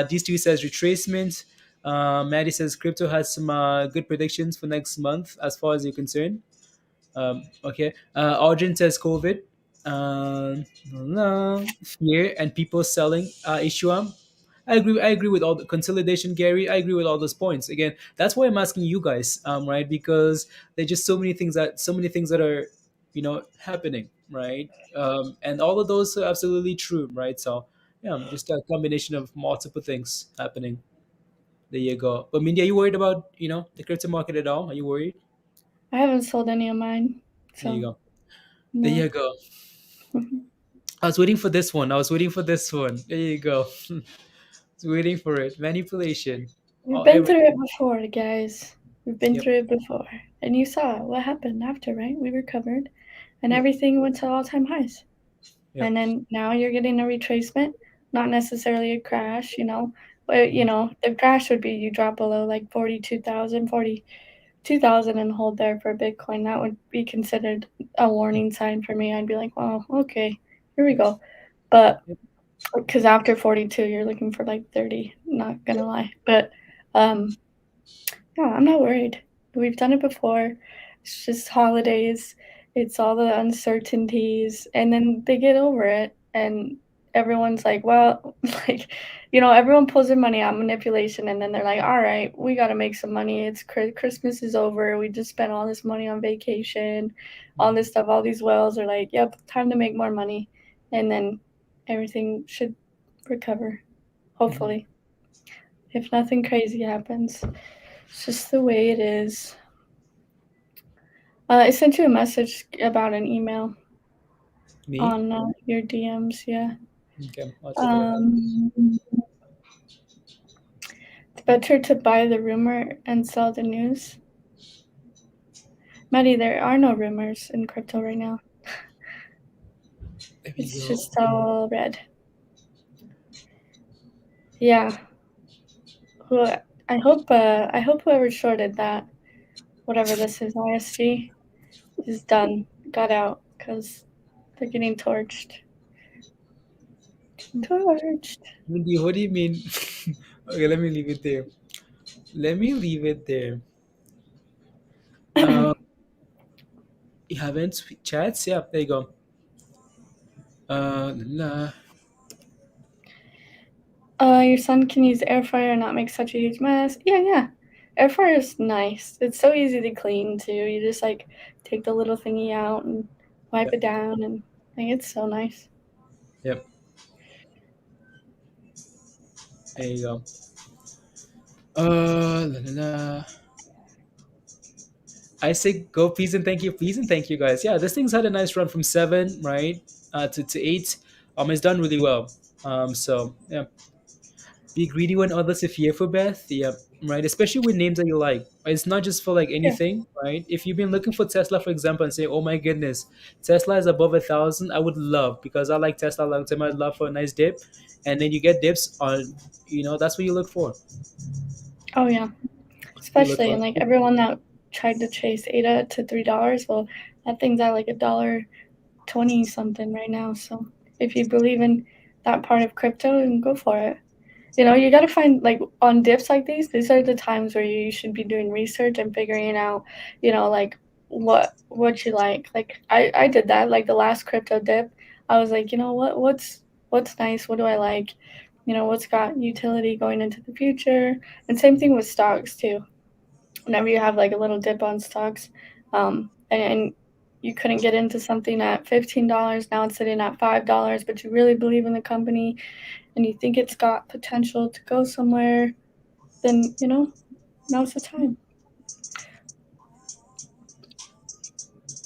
These two says retracement. Maddie says crypto has some good predictions for next month as far as you're concerned. Okay. Audrey says COVID. Fear and people selling Ishuam. I agree with all the consolidation, Gary. I agree with all those points. Again, that's why I'm asking you guys, right? Because there's just so many things that are, happening, right? And all of those are absolutely true, right? So yeah, just a combination of multiple things happening. There you go. But Mindy, are you worried about the crypto market at all? Are you worried? I haven't sold any of mine, There you so go. There no. you go. I was waiting for this one. I was waiting for this one. There you go. I was waiting for it. Manipulation. We've Oh, been every, through it before, guys. We've been yep. through it before. And you saw what happened after, right? We recovered and Yep. everything went to all-time highs. Yep. And then now you're getting a retracement, not necessarily a crash, But, the crash would be you drop below like 42,000 and hold there for Bitcoin. That would be considered a warning sign for me. I'd be like, "Well, okay, here we go." But Yep. because after 42, you're looking for like 30, not gonna lie. But yeah, I'm not worried. We've done it before. It's just holidays. It's all the uncertainties, and then they get over it, and everyone's like, well, like, everyone pulls their money out manipulation, and then they're like, all right, we got to make some money. It's Christmas is over. We just spent all this money on vacation, all this stuff. All these whales are like, yep, time to make more money, and then everything should recover, hopefully, if nothing crazy happens. It's just the way it is. I sent you a message about an email Me? on your DMs. Yeah. Okay. I'll take a look. It's better to buy the rumor and sell the news. Maddie, there are no rumors in crypto right now. There we It's go. just all red. Yeah. Well, I hope whoever shorted that, whatever this is, ISG, is done, got out, because they're getting torched. Torched. Mindy, what do you mean? Okay, let me leave it there. Let me leave it there. Uh, you haven't chats? Yeah, there you go. La. Your son can use air fryer and not make such a huge mess. Yeah. Air fryer is nice. It's so easy to clean too. You just like take the little thingy out and wipe it down, and like it's so nice. Yep. There you go. La. I say go, please and thank you, please and thank you, guys. Yeah, this thing's had a nice run from 7, right, to 8. It's done really well. So yeah, be greedy when others are fearful, Beth. Yeah, right. Especially with names that you like. It's not just for like Yeah. anything, right? If you've been looking for Tesla, for example, and say, "Oh my goodness, Tesla is above 1,000," I would love, because I like Tesla a long time. I'd love for a nice dip, and then you get dips on. That's what you look for. Oh yeah. You look Especially for. and like everyone that tried to chase ADA to $3. Well, that thing's at like $1.20 something right now. So if you believe in that part of crypto, then go for it. You got to find like on dips like these are the times where you should be doing research and figuring out, like what you like. Like I did that like the last crypto dip. I was like, what's nice? What do I like? What's got utility going into the future? And same thing with stocks too. Whenever you have like a little dip on stocks, and you couldn't get into something at $15, now it's sitting at $5, but you really believe in the company and you think it's got potential to go somewhere, then now's the time.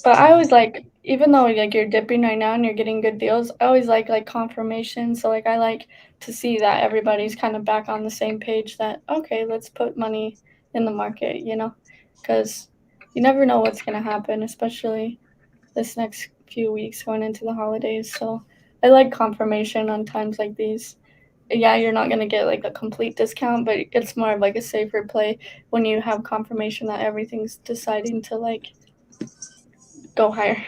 But I always like, even though like you're dipping right now and you're getting good deals, I always like confirmation. So like I like to see that everybody's kind of back on the same page, that okay, let's put money in the market, because you never know what's going to happen, especially this next few weeks going into the holidays. So I like confirmation on times like these. Yeah, you're not going to get like a complete discount, but it's more of like a safer play when you have confirmation that everything's deciding to like go higher.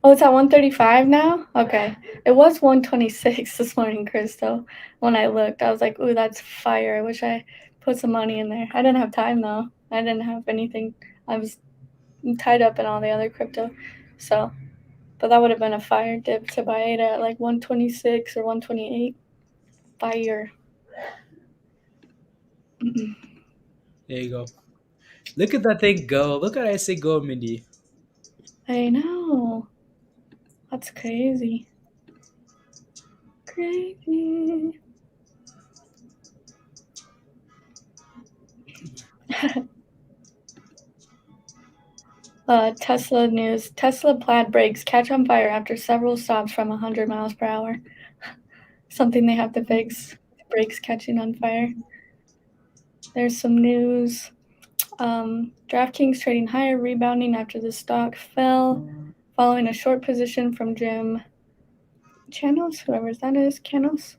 Oh, it's at 135 now? Okay. It was 126 this morning, Crystal. When I looked, I was like, ooh, that's fire. I wish I put some money in there. I didn't have time though. I didn't have anything. I was tied up in all the other crypto. So, but that would have been a fire dip to buy it at like 126 or 128. Fire. There you go. Look at that thing go. Look at I say go, Mindy. I know. That's crazy. Crazy. Tesla news. Tesla plaid brakes catch on fire after several stops from 100 miles per hour. Something they have to fix. Brakes catching on fire. There's some news. DraftKings trading higher, rebounding after the stock fell, following a short position from Jim Chanos, whoever that is, Chanos.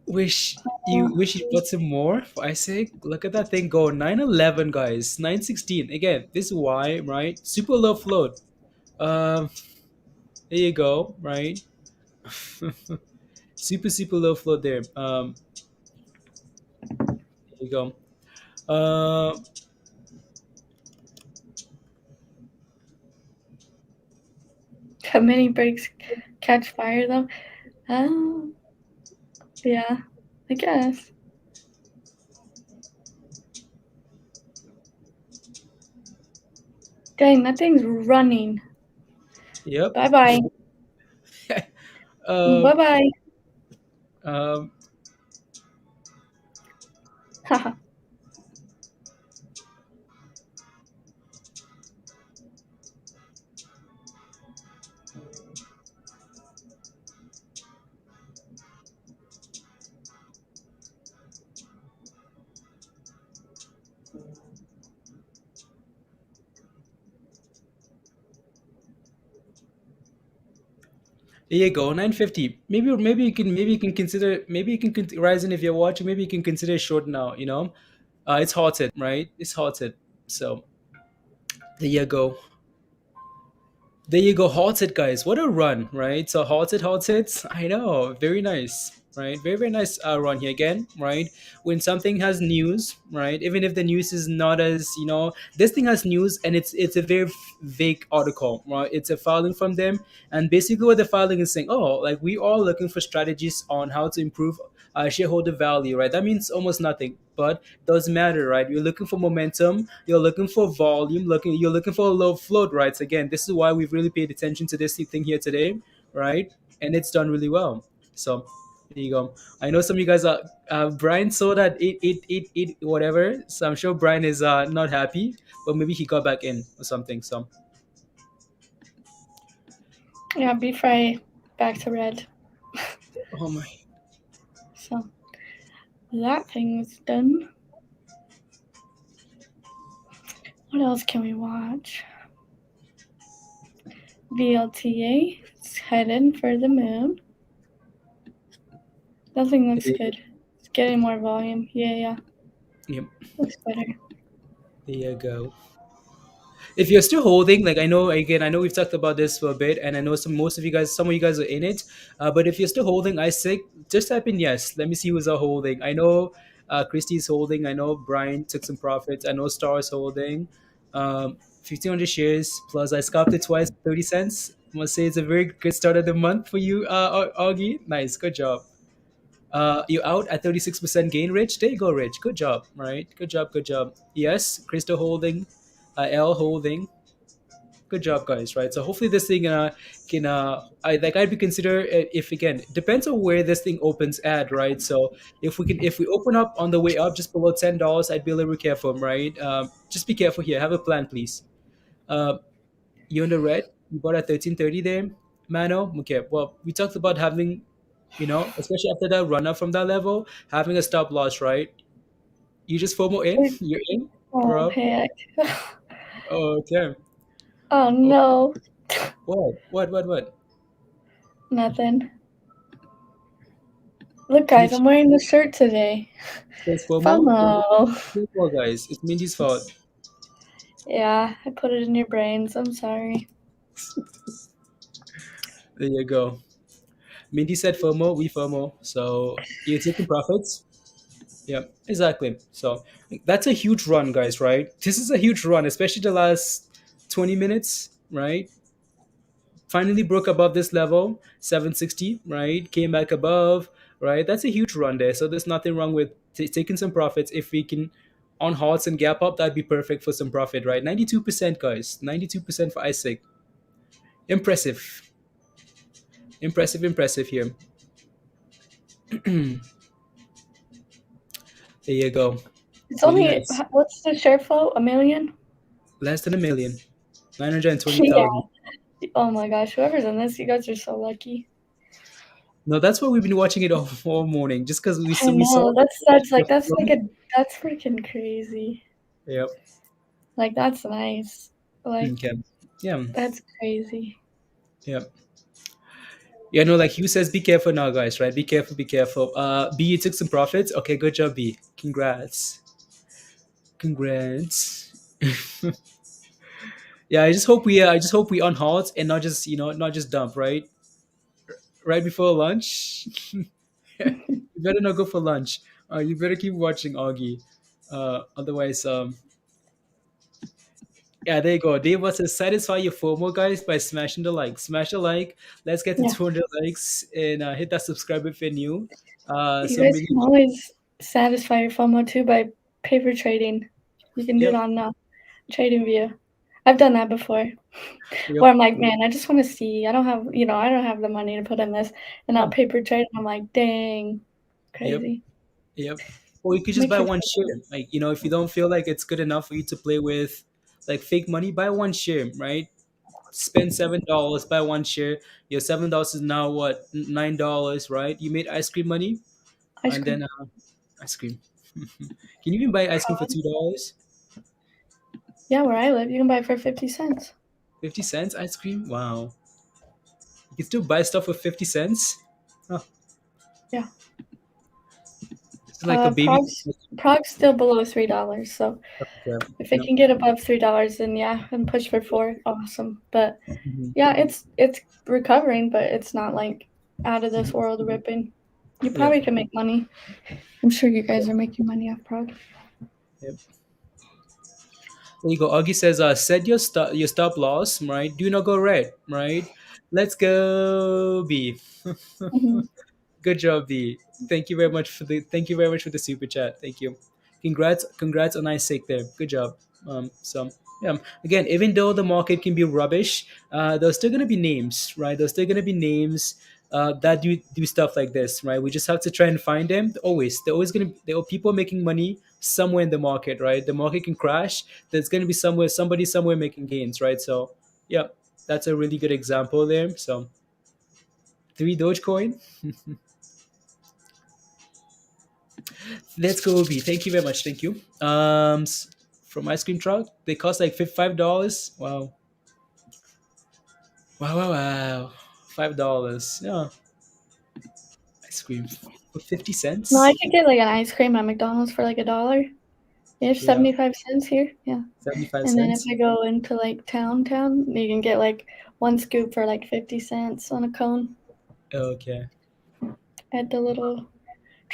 Wish you bought some more for Isaac. Look at that thing go. 911, guys. 916. Again, this is why, right? Super low float. Um there you go, right? Super low float there. There you go. Uh How many brakes catch fire though? Yeah, I guess. Dang, that thing's running. yep. Bye bye. Bye um bye. um Haha. there you go. 950. Maybe you can consider, Ryzen, if you're watching, maybe you can consider short now, It's halted, right? It's halted. So There you go. There you go, halted guys. What a run, right? So halted. I know, very nice, right? Very very nice run here again, right? When something has news, right? Even if the news is not as this thing has news and it's a very vague article, right? It's a filing from them, and basically what the filing is saying, oh, like we are looking for strategies on how to improve shareholder value, right? That means almost nothing, but doesn't matter, right? You're looking for momentum, you're looking for volume, you're looking for a low float, right? So again, this is why we've really paid attention to this thing here today, right? And it's done really well. So there you go. I know some of you guys are Brian saw that eight whatever. So I'm sure Brian is not happy, but maybe he got back in or something. So Yeah, beef fry back to red. oh my. So that thing's done. What else can we watch? VLTA, it's headed for the moon. That thing looks good. It's getting more volume. Yeah. Yep. Looks better. There you go. If you're still holding, like I know we've talked about this for a bit, and I know some of you guys are in it. But if you're still holding ISIG, just type in yes. Let me see who's holding. I know Christie's holding. I know Brian took some profits. I know Star is holding. 1,500 shares plus I scalped it twice, 30 cents. I must say it's a very good start of the month for you, Augie. Nice, good job. You're out at 36% gain, Rich. There you go, Rich. Good job. Right. Good job. Yes, Crystal holding, L holding. Good job, guys. Right. So hopefully this thing can I'd be consider if again depends on where this thing opens at, right? So if we open up on the way up just below $10, I'd be a little bit careful, right? Just be careful here. Have a plan, please. You're in the red. You bought at 13.30 there, Mano. Okay. Well, we talked about having especially after that run up from that level, having a stop loss, right? You just FOMO in, you're in, Oh, bro. heck. Oh, okay. Oh, Oh, no. what? Nothing. Look, Can you guys, I'm wearing the shirt today. says FOMO? FOMO. Well, guys, it's Mindy's fault. Yeah, I put it in your brains. I'm sorry. There you go. Mindy said FOMO, we FOMO. So you're taking profits. Yeah, exactly. So that's a huge run, guys, right? This is a huge run, especially the last 20 minutes, right? Finally broke above this level 760, right? Came back above, right? That's a huge run there, so there's nothing wrong with taking some profits. If we can on halts and gap up, that'd be perfect for some profit, right? 92%, guys, 92% for ISIG. Impressive here. There you go. It's Really only, nice. what's the share float? 1 million? Less than a million. 920,000. Yeah. Oh my gosh, whoever's in this, you guys are so lucky. No, that's why we've been watching it all morning, just because we I saw. know, that's freaking crazy. Yep. Like, that's nice. Like, Okay. Yeah. that's crazy. Yep. Yeah, no, like Hugh says, be careful now, guys, right? Be careful. B, you took some profits. Okay, good job, B. Congrats. Yeah, I just hope we on halt and not just not just dump, right? Right before lunch. You better not go for lunch. You better keep watching Augie. Otherwise, yeah, there you go. Dave was to satisfy your FOMO, guys, by smashing the like. Smash the like. Let's get to Yeah. 200 likes and hit that subscribe if you're new. You So guys maybe, can always satisfy your FOMO too by paper trading. You can do it yep, on TradingView. I've done that before. yep, Where I'm like, man, I just want to see. I don't have the money to put in this, and I'll yep, paper trade. And I'm like, dang, yep, crazy. yep. Or you could just Makes buy you one feel share. Like, if you don't feel like it's good enough for you to play with like fake money, buy one share, right? Spend $7, buy one share. Your $7 is now what, $9, right? You made ice cream money, ice and cream. then ice cream. Can you even buy ice cream for $2? Yeah, where I live, you can buy it for 50 cents. 50 cents ice cream? Wow. You can still buy stuff for 50 cents? Huh. Yeah. like a baby. Prague's still below $3, so Yeah. if it can get above $3, then yeah, and push for 4, awesome. But Mhm. yeah, it's recovering, but it's not like out of this world ripping. You Yep. probably can make money. I'm sure you guys are making money off Prague. Yep. There you go. Augie says, set your stop loss, right? Do not go red, right? Let's go B. Mhm. Good job, B. Thank you very much for the super chat. Thank you. Congrats on ISIG there. Good job. So yeah. Again, even though the market can be rubbish, there's still gonna be names, right? There's still gonna be names that do stuff like this, right? We just have to try and find them. There are people making money somewhere in the market, right? The market can crash. There's gonna be somebody somewhere making gains, right? So yeah, that's a really good example there. So 3 Dogecoin. Let's go, B. Thank you very much. Thank you. From ice cream truck, they cost like $5. Wow. Wow, wow, wow. $5. Yeah. Ice cream for 50 No, I cents. could get like an ice cream at McDonald's for like $1. There's Yeah. 75 cents here. Yeah. 75 And then if cents. I go into like town, you can get like 1 scoop for like 50 cents on a cone Okay. at the little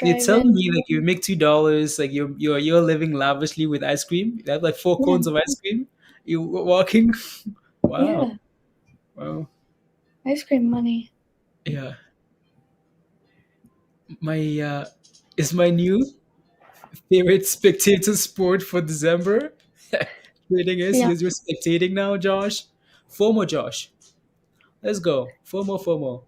You're telling drive-in. me like you make $2, like you're living lavishly with ice cream. You have like 4 cones Yeah. of ice cream. You walking. Wow. Yeah. Wow. Ice cream money. Yeah. My is my new favorite spectator sport for December. Trading is Yeah. you're spectating now, Josh. FOMO, Josh. Let's go. FOMO.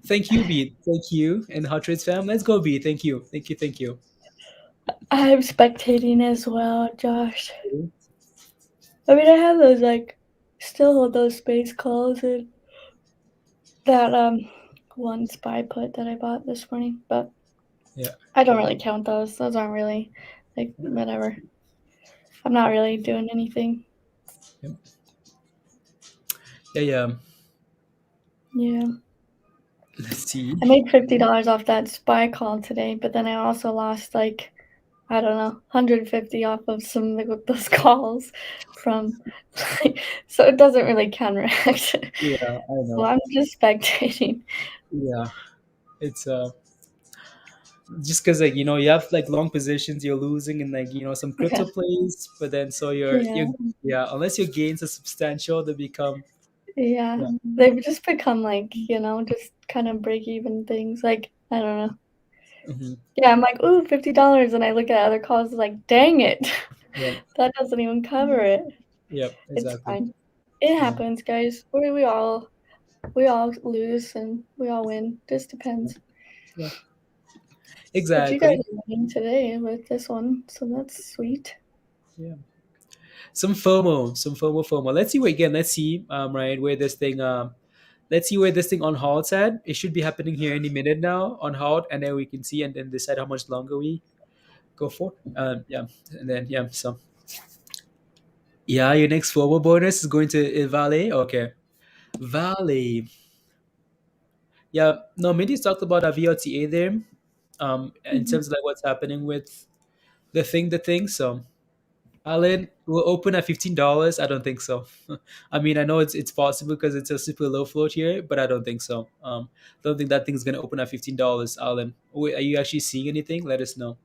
Thank you, B. Thank you. And Hot Trades fam. Let's go, B. Thank you. Thank you. Thank you. I'm spectating as well, Josh. I mean, I have those like still hold those space calls and that one spy put that I bought this morning, but Yeah. I don't really count those. Those aren't really like whatever. I'm not really doing anything. Yeah. Yeah. Yeah. Let's see. I made $50 off that spy call today, but then I also lost like I don't know, 150 off of some of those calls from so it doesn't really counteract. Yeah, I So know. I'm just spectating. Yeah. It's just because like you have like long positions you're losing and like some Yeah. crypto plays, but then so Yeah. yeah, unless your gains are substantial, they become Yeah. yeah. They've just become like, just kind of break even things. Like, I don't know. Hmm. Yeah, I'm like, ooh, $50, and I look at other calls like, dang it. Yeah. That doesn't even cover it. Yeah, It's exactly. fine. It Yeah. happens, guys. We all lose and we all win. Just depends. Yeah. But you guys Exactly. are winning today with this one, so that's sweet. Yeah. Some FOMO. Let's see right where this thing let's see where this thing on halt's at. It should be happening here any minute now on halt, and then we can see and then decide how much longer we go for. Yeah, and then yeah, so yeah, your next FOMO bonus is going to Valley. Okay, Valley. Yeah, no, Mindy's talked about a VLTA there. In Mhm. terms of like what's happening with the thing. So Alan will open at $15. I don't think so. I mean, I know it's possible because it's a super low float here, but I don't think so. Don't think that thing's gonna open at $15, Alan. Wait, are you actually seeing anything? Let us know.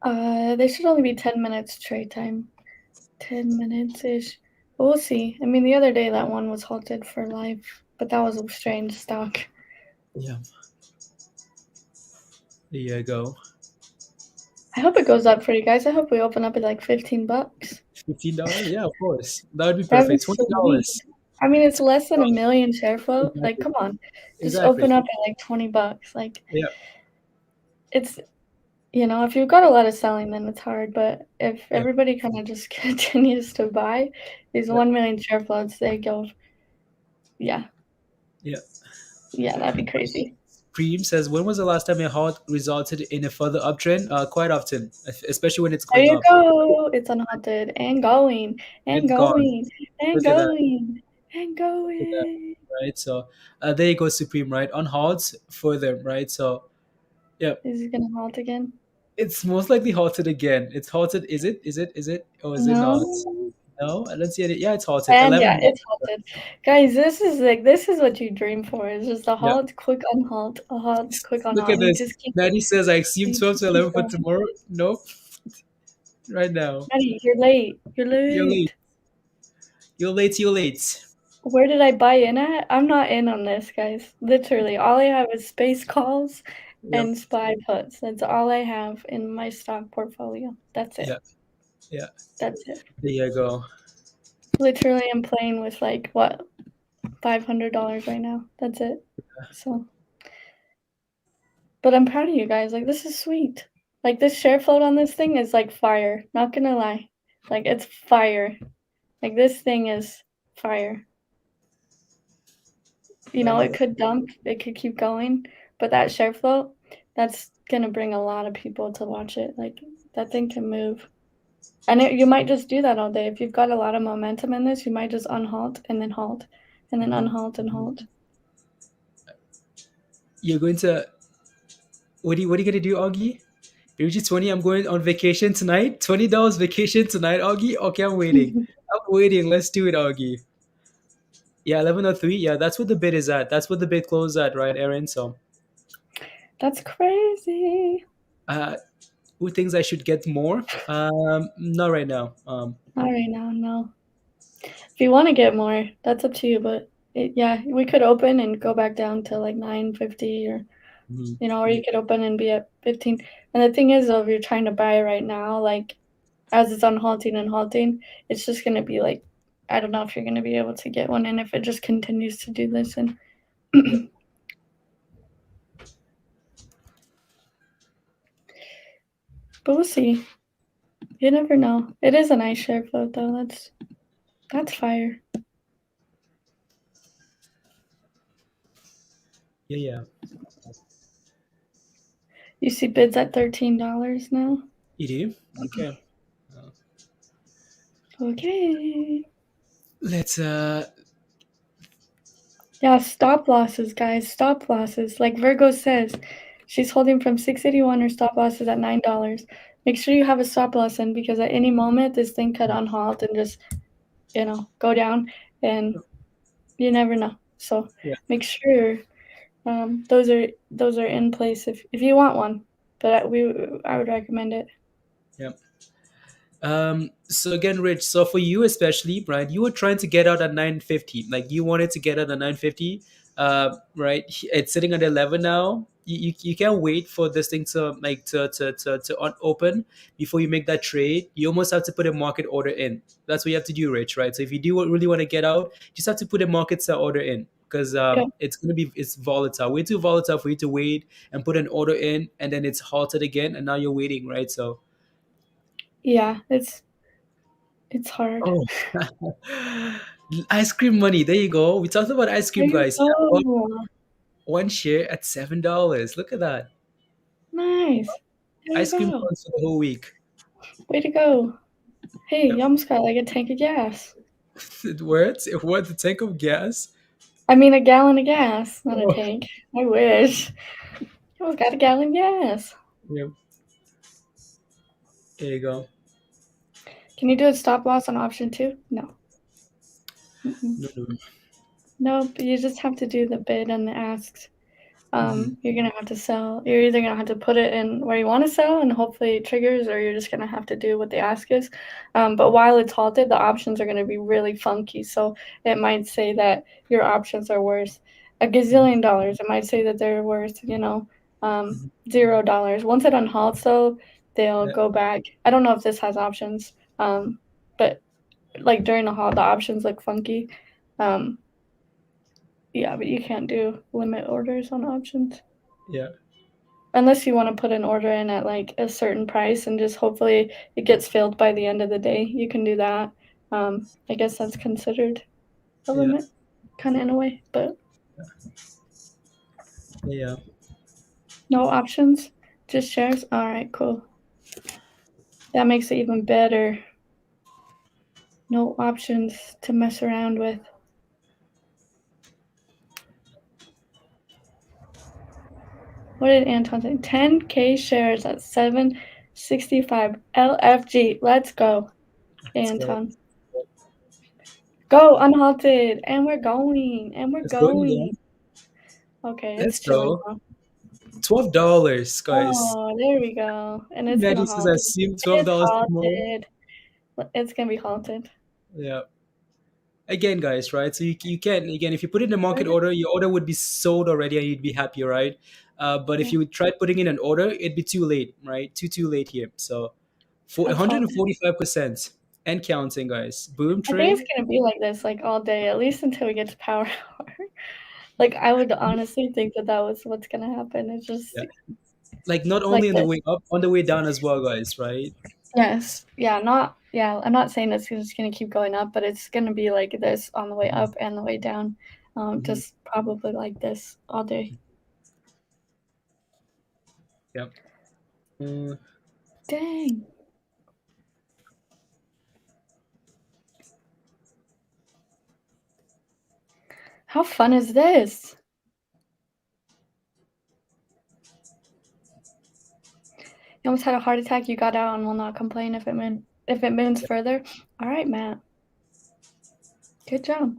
There should only be 10 minutes trade time. 10 minutes-ish. But we'll see. I mean, the other day that one was halted for life, but that was a strange stock. Yeah. There you go. I hope it goes up for you guys. I hope we open up at like $15. $15? Yeah, of course. That would be That'd be perfect. sweet. $20. I mean, it's less than a million share float. Like, Exactly. come on. Just Exactly. open up at like $20. Like, Yeah. it's, if you've got a lot of selling, then it's hard. But if Yeah. everybody kind of just continues to buy these Yeah. 1 million share floats, they go, yeah. Yeah. Yeah, that'd be crazy. Preem says, when was the last time a halt resulted in a further uptrend? Quite often, especially when it's There going you up. go. It's unhalted and going and It's gone. going and Look at that. going and Look at that. going. Right. So there you go, Supreme. Right on halts further. Right. So Yep. Is it gonna halt again? It's most likely halted again. It's halted. Is it? Is it? Is it? Or is it No. not? No, I don't see it. Yeah, it's halted. And yeah, 11. it's halted. Guys, this is what you dream for. It's just a Yeah. halt, quick unhalt, a halt, quick Look unhalt. at And you this. just keep Maddie says I assume 12 to keep 11 for going. tomorrow. Nope. Right now. Maddie, you're late. You're You're late. late. You're late. You're late. Where did I buy in at? I'm not in on this, guys. Literally, all I have is space calls Yep. and SPY puts. That's all I have in my stock portfolio. That's it. Yeah. Yeah. That's it. There you go. Literally, I'm playing with like what, $500 right now. That's it. So, but I'm proud of you guys. Like, this is sweet. Like, this share float on this thing is like fire. Not gonna lie. Like, it's fire. Like, this thing is fire. You know, it could dump, it could keep going, but that share float, that's gonna bring a lot of people to watch it. Like, that thing can move. And you might just do that all day. If you've got a lot of momentum in this, you might just unhalt and then halt and then unhalt and halt. You're going to. What are you gonna do, Augie? Reach 20. I'm going on vacation tonight. $20 vacation tonight, Augie. Okay, I'm waiting. I'm waiting. Let's do it, Augie. Yeah, 11:03. Yeah, that's what the bid is at. That's what the bid closed at, right, Aaron? So, That's crazy. who thinks I should get more? Not right now. Not right now, no. If you want to get more, that's up to you. But yeah, we could open and go back down to like 950 or Mhm. you know, or you could open and be at 15. And the thing is, though, if you're trying to buy right now, like as it's unhalting and halting, it's just gonna be like, I don't know if you're gonna be able to get one in if it just continues to do this. And but we'll see. You never know. It is a nice share float, though. That's fire. Yeah. You see bids at $13 now. You do? Okay. Okay. Let's Yeah, stop losses, guys. Stop losses. Like Virgo says, she's holding from 681. Her stop loss is at $9. Make sure you have a stop loss in because at any moment this thing could unhalt and just, you know, go down, and you never know. So Yeah. make sure those are in place if you want one. But I would recommend it. Yep. So again, Rich, so for you especially, right, you were trying to get out at 950. Like you wanted to get out at 950. Right. It's sitting at 11 now. You can't wait for this thing to like to open before you make that trade. You almost have to put a market order in. That's what you have to do, Rich, right? So if you do really want to get out, you just have to put a market sell order in because Yeah. it's volatile, way too volatile for you to wait and put an order in and then it's halted again and now you're waiting, right? So Yeah, it's hard. oh, ice cream money. There you go. We talked about ice cream, There you guys. go. One share at $7. Look at that. Nice. There you Ice cream go. cones for the whole week. Way to go. Hey, Yep. you almost got like a tank of gas. It works. It worth the tank of gas. I mean, a gallon of gas, not a Oh. tank. I wish. You almost got a gallon of gas. Yep. There you go. Can you do a stop loss on option 2? No. No. Nope, you just have to do the bid and the asks. Mhm. You're gonna have to sell. You're either gonna have to put it in where you want to sell and hopefully it triggers, or you're just gonna have to do what the ask is. But while it's halted, the options are gonna be really funky. So it might say that your options are worth a gazillion dollars. It might say that they're worth, $0. Once it unhalts, though, they'll Yeah. go back. I don't know if this has options, but like during the halt, the options look funky. Yeah, but you can't do limit orders on options. Yeah. Unless you want to put an order in at like a certain price and just hopefully it gets filled by the end of the day. You can do that. I guess that's considered a Yeah. limit, kind of in a way, but Yeah. no options, just shares. All right, cool. That makes it even better. No options to mess around with. What did Anton say? 10K shares at 765. LFG. Let's go, Let's go. Anton. Go unhalted. And we're going. And we're Let's go, going. Elon. Okay, Let's it's chilling go. now. $12, guys. Oh, there we go. And it's gonna Imagine since I halt. assumed It's $12 tomorrow. halted. It's gonna be halted. Yeah. Again, guys, right? So you can, again, if you put in a market order, your order would be sold already and you'd be happy, right? But if Yeah. you would try putting in an order, it'd be too late, right? Too late here. So for That's halted. 145% and counting, guys. Boom I think trade. it's gonna be like this, like all day, at least until we get to power hour. Like I would honestly think that was what's gonna happen. It's just Yeah. Like not like only on the this. way up, on the way down as well, guys, right? Yes. Yeah. I'm not saying it's just gonna keep going up, but it's gonna be like this on the way up and the way down. Just probably like this all day. Yep. Dang. How fun is this? You almost had a heart attack. You got out and will not complain if it moves further. All right, Matt. Good job.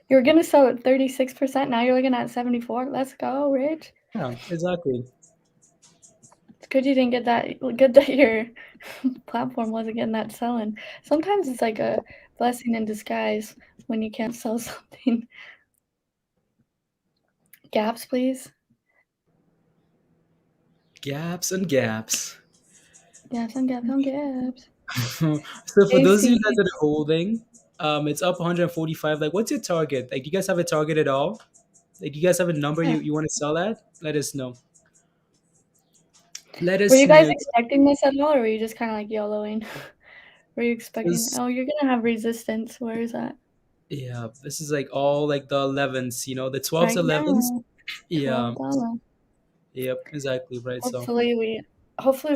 You were gonna sell at 36%. Now you're looking at 74. Let's go, Rich. Yeah, exactly. It's good you didn't get that. Good that your platform wasn't getting that selling. Sometimes it's like a blessing in disguise when you can't sell something. Gaps, please. Gaps and gaps. Gaps on gaps on gaps. So for those of you AC. guys that are holding, it's up 145. Like, what's your target? Like, do you guys have a target at all? Like, do you guys have a number Yeah. you want to sell at? Let us know. Let Were us you guys know. expecting this at all, or were you just kind of like YOLOing? Were you expecting? 'Cause, Oh, you're gonna have resistance. Where is that? yeah, this is like all like the 11s, the 12s, Right 11s. now, Yeah, $12. yep, exactly, right. So, Hopefully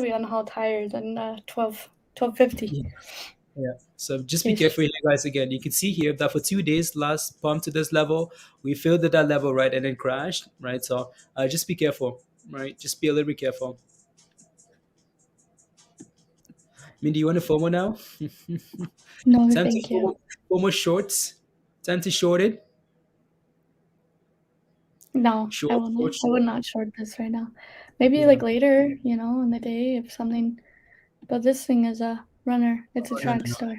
we unhaul higher than 12.50. yeah. Yeah. So just be Ish. careful here, guys. Again, you can see here that for 2 days, last pump to this level, we filled at that level, right, and then crashed, right. So just be careful, right. Just be a little bit careful. Mindy, you want to FOMO now? No, Time to thank you. FOMO shorts. Time to short it. No, I Short, will not. short, I would short. not short this right now. Maybe Yeah. like later, in the day if something. But this thing is a runner. It's a No, track star.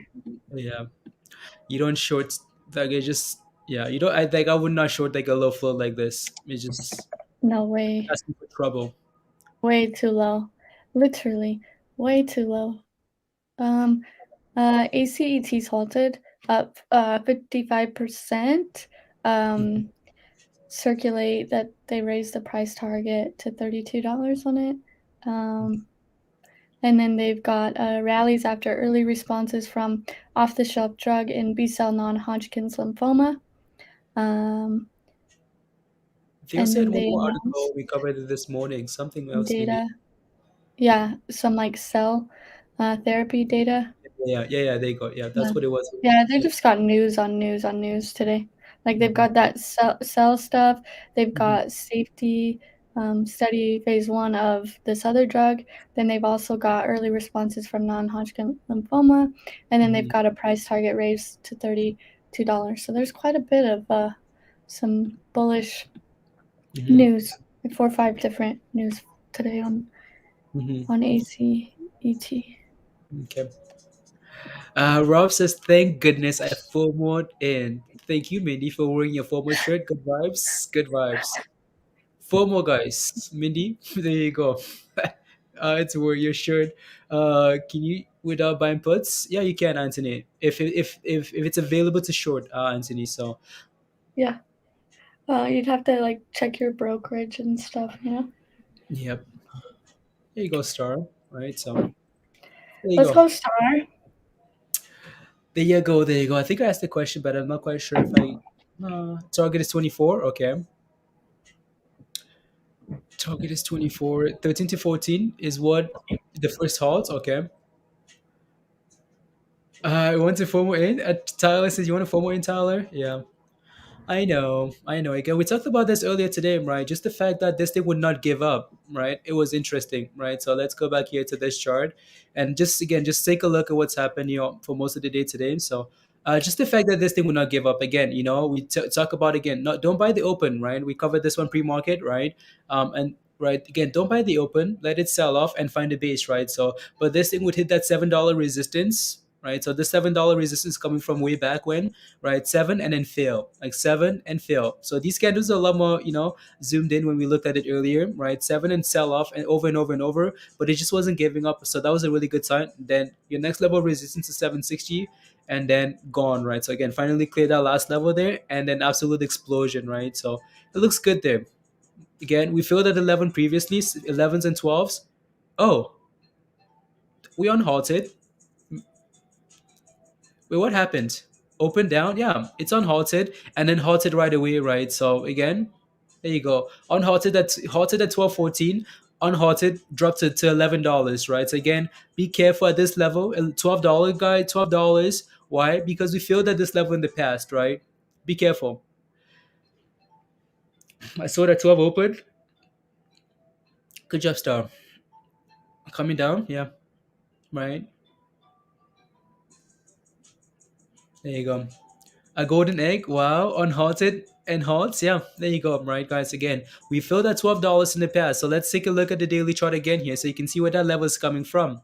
Yeah. You don't short like it just yeah. You don't. I like. I would not short like a low float like this. It's just No way. asking for trouble. Way too low. Literally, way too low. ACET's halted up 55%. Circulate that they raised the price target to $32 on it. And then they've got rallies after early responses from off-the-shelf drug in B-cell non-Hodgkin's lymphoma. They also And had then one they more announced article we covered it this morning. Something else, maybe. data. Yeah, some like cell therapy data. Yeah. There you go. Yeah, that's what it was. Yeah, they just got news on news on news today. Like they've got that cell stuff. They've got safety study phase 1 of this other drug. Then they've also got early responses from non-Hodgkin lymphoma, and then they've got a price target raised to $32. So there's quite a bit of some bullish news, like 4 or 5 different news today on ACET. Okay. Rob says, "Thank goodness I FOMO'd in." Thank you, Mindy, for wearing your FOMO shirt. Good vibes. Good vibes. FOMO, guys. Mindy, there you go. It's wear your shirt. Can you without buying puts? Yeah, you can, Anthony. If it's available to short, Anthony. So Yeah. You'd have to like check your brokerage and stuff, yep. There you go, Star. Right. So there you Let's go. go, Star. There you go. There you go. I think I asked the question, but I'm not quite sure if I. Target is 24. Okay. Target is 24. 13 to 14 is what the first halt. Okay. I want to FOMO in. Tyler says, "You want to FOMO in, Tyler?" Yeah. I know, I know. Again, we talked about this earlier today, right? Just the fact that this thing would not give up, right? It was interesting, right? So let's go back here to this chart, and just again, just take a look at what's happened, for most of the day today. So, just the fact that this thing would not give up again, we talk about again, not don't buy the open, right? We covered this one pre-market, right? And right again, don't buy the open, let it sell off and find a base, right? So, but this thing would hit that $7 resistance. Right, so the $7 resistance coming from way back when, right? Seven and then fail, like seven and fail. So these candles are a lot more, zoomed in when we looked at it earlier, right? Seven and sell off and over and over and over, but it just wasn't giving up. So that was a really good sign. Then your next level of resistance is 760 and then gone, right? So again, finally cleared that last level there and then absolute explosion, right? So it looks good there. Again, we filled at 11 previously, 11s and 12s. Oh, we unhalted. Wait, what happened? Open down? Yeah, it's unhalted and then halted right away, right? So again, there you go. Unhalted at 12.14, unhalted dropped to $11, right? So again, be careful at this level. $12 guy, $12. Why? Because we failed at this level in the past, right? Be careful. I saw that 12 open. Good job, Star. Coming down, yeah. Right. There you go. A golden egg, wow, unhalted and halts. Yeah, there you go. Right, guys. Again, we filled at $12 in the past. So let's take a look at the daily chart again here so you can see where that level is coming from.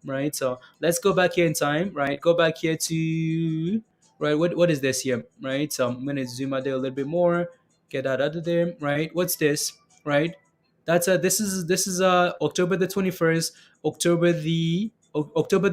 Right. So let's go back here in time. Right. Go back here to right. What is this here? Right. So I'm gonna zoom out there a little bit more. Get that out of there. Right. What's this? Right. That's this is October the 21st, October the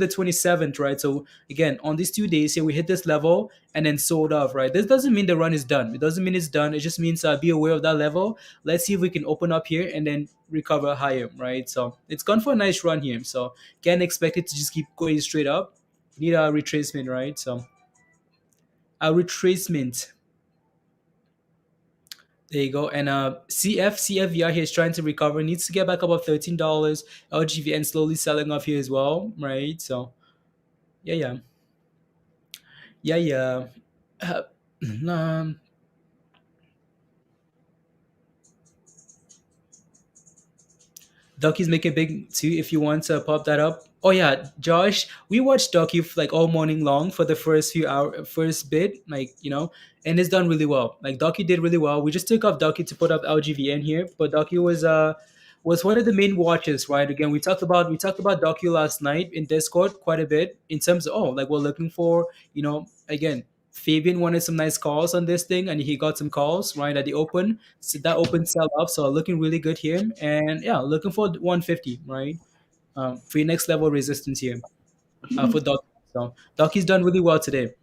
27th, right? So again, on these 2 days here, we hit this level and then sold off, right? This doesn't mean the run is done. It doesn't mean it's done. It just means be aware of that level. Let's see if we can open up here and then recover higher, right? So it's gone for a nice run here. So can't expect it to just keep going straight up. Need a retracement, right? So a retracement. There you go. And CFVI here is trying to recover. Needs to get back above $13. LGVN slowly selling off here as well, right? So yeah. Uh, um, Ducky's making big too if you want to pop that up. Oh yeah, Josh, we watched Ducky like all morning long for the first few hour first bit, and it's done really well. Like Ducky did really well. We just took off Ducky to put up LGVN here, but Ducky was one of the main watches, right? Again, we talked about Ducky last night in Discord quite a bit in terms of like we're looking for, again, Fabian wanted some nice calls on this thing, and he got some calls right at the open. So that open sell up, so looking really good here, and yeah, looking for 150, right? For your next level resistance here for Doc. So Docky's done really well today.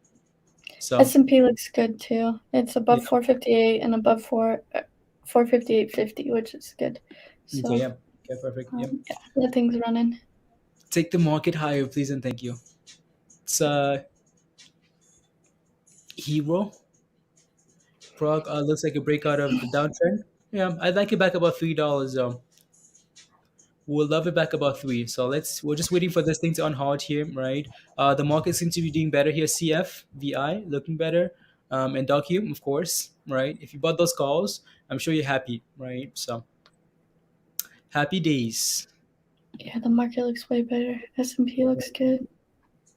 So S&P looks good too. It's above Yeah. 458 and above 458.50, which is good. So okay, yeah, perfect. Yeah, yeah, the thing's running. take the market higher, please and thank you. It's Hero. Prague looks like a breakout of the downtrend. Yeah, I'd like it back about $3 though. We'll love it back about three. So we're just waiting for this thing to unhard here, right? The market seems to be doing better here. CFVI looking better. And DOCU, of course, right? If you bought those calls, I'm sure you're happy, right? So happy days. Yeah, the market looks way better. S&P looks good.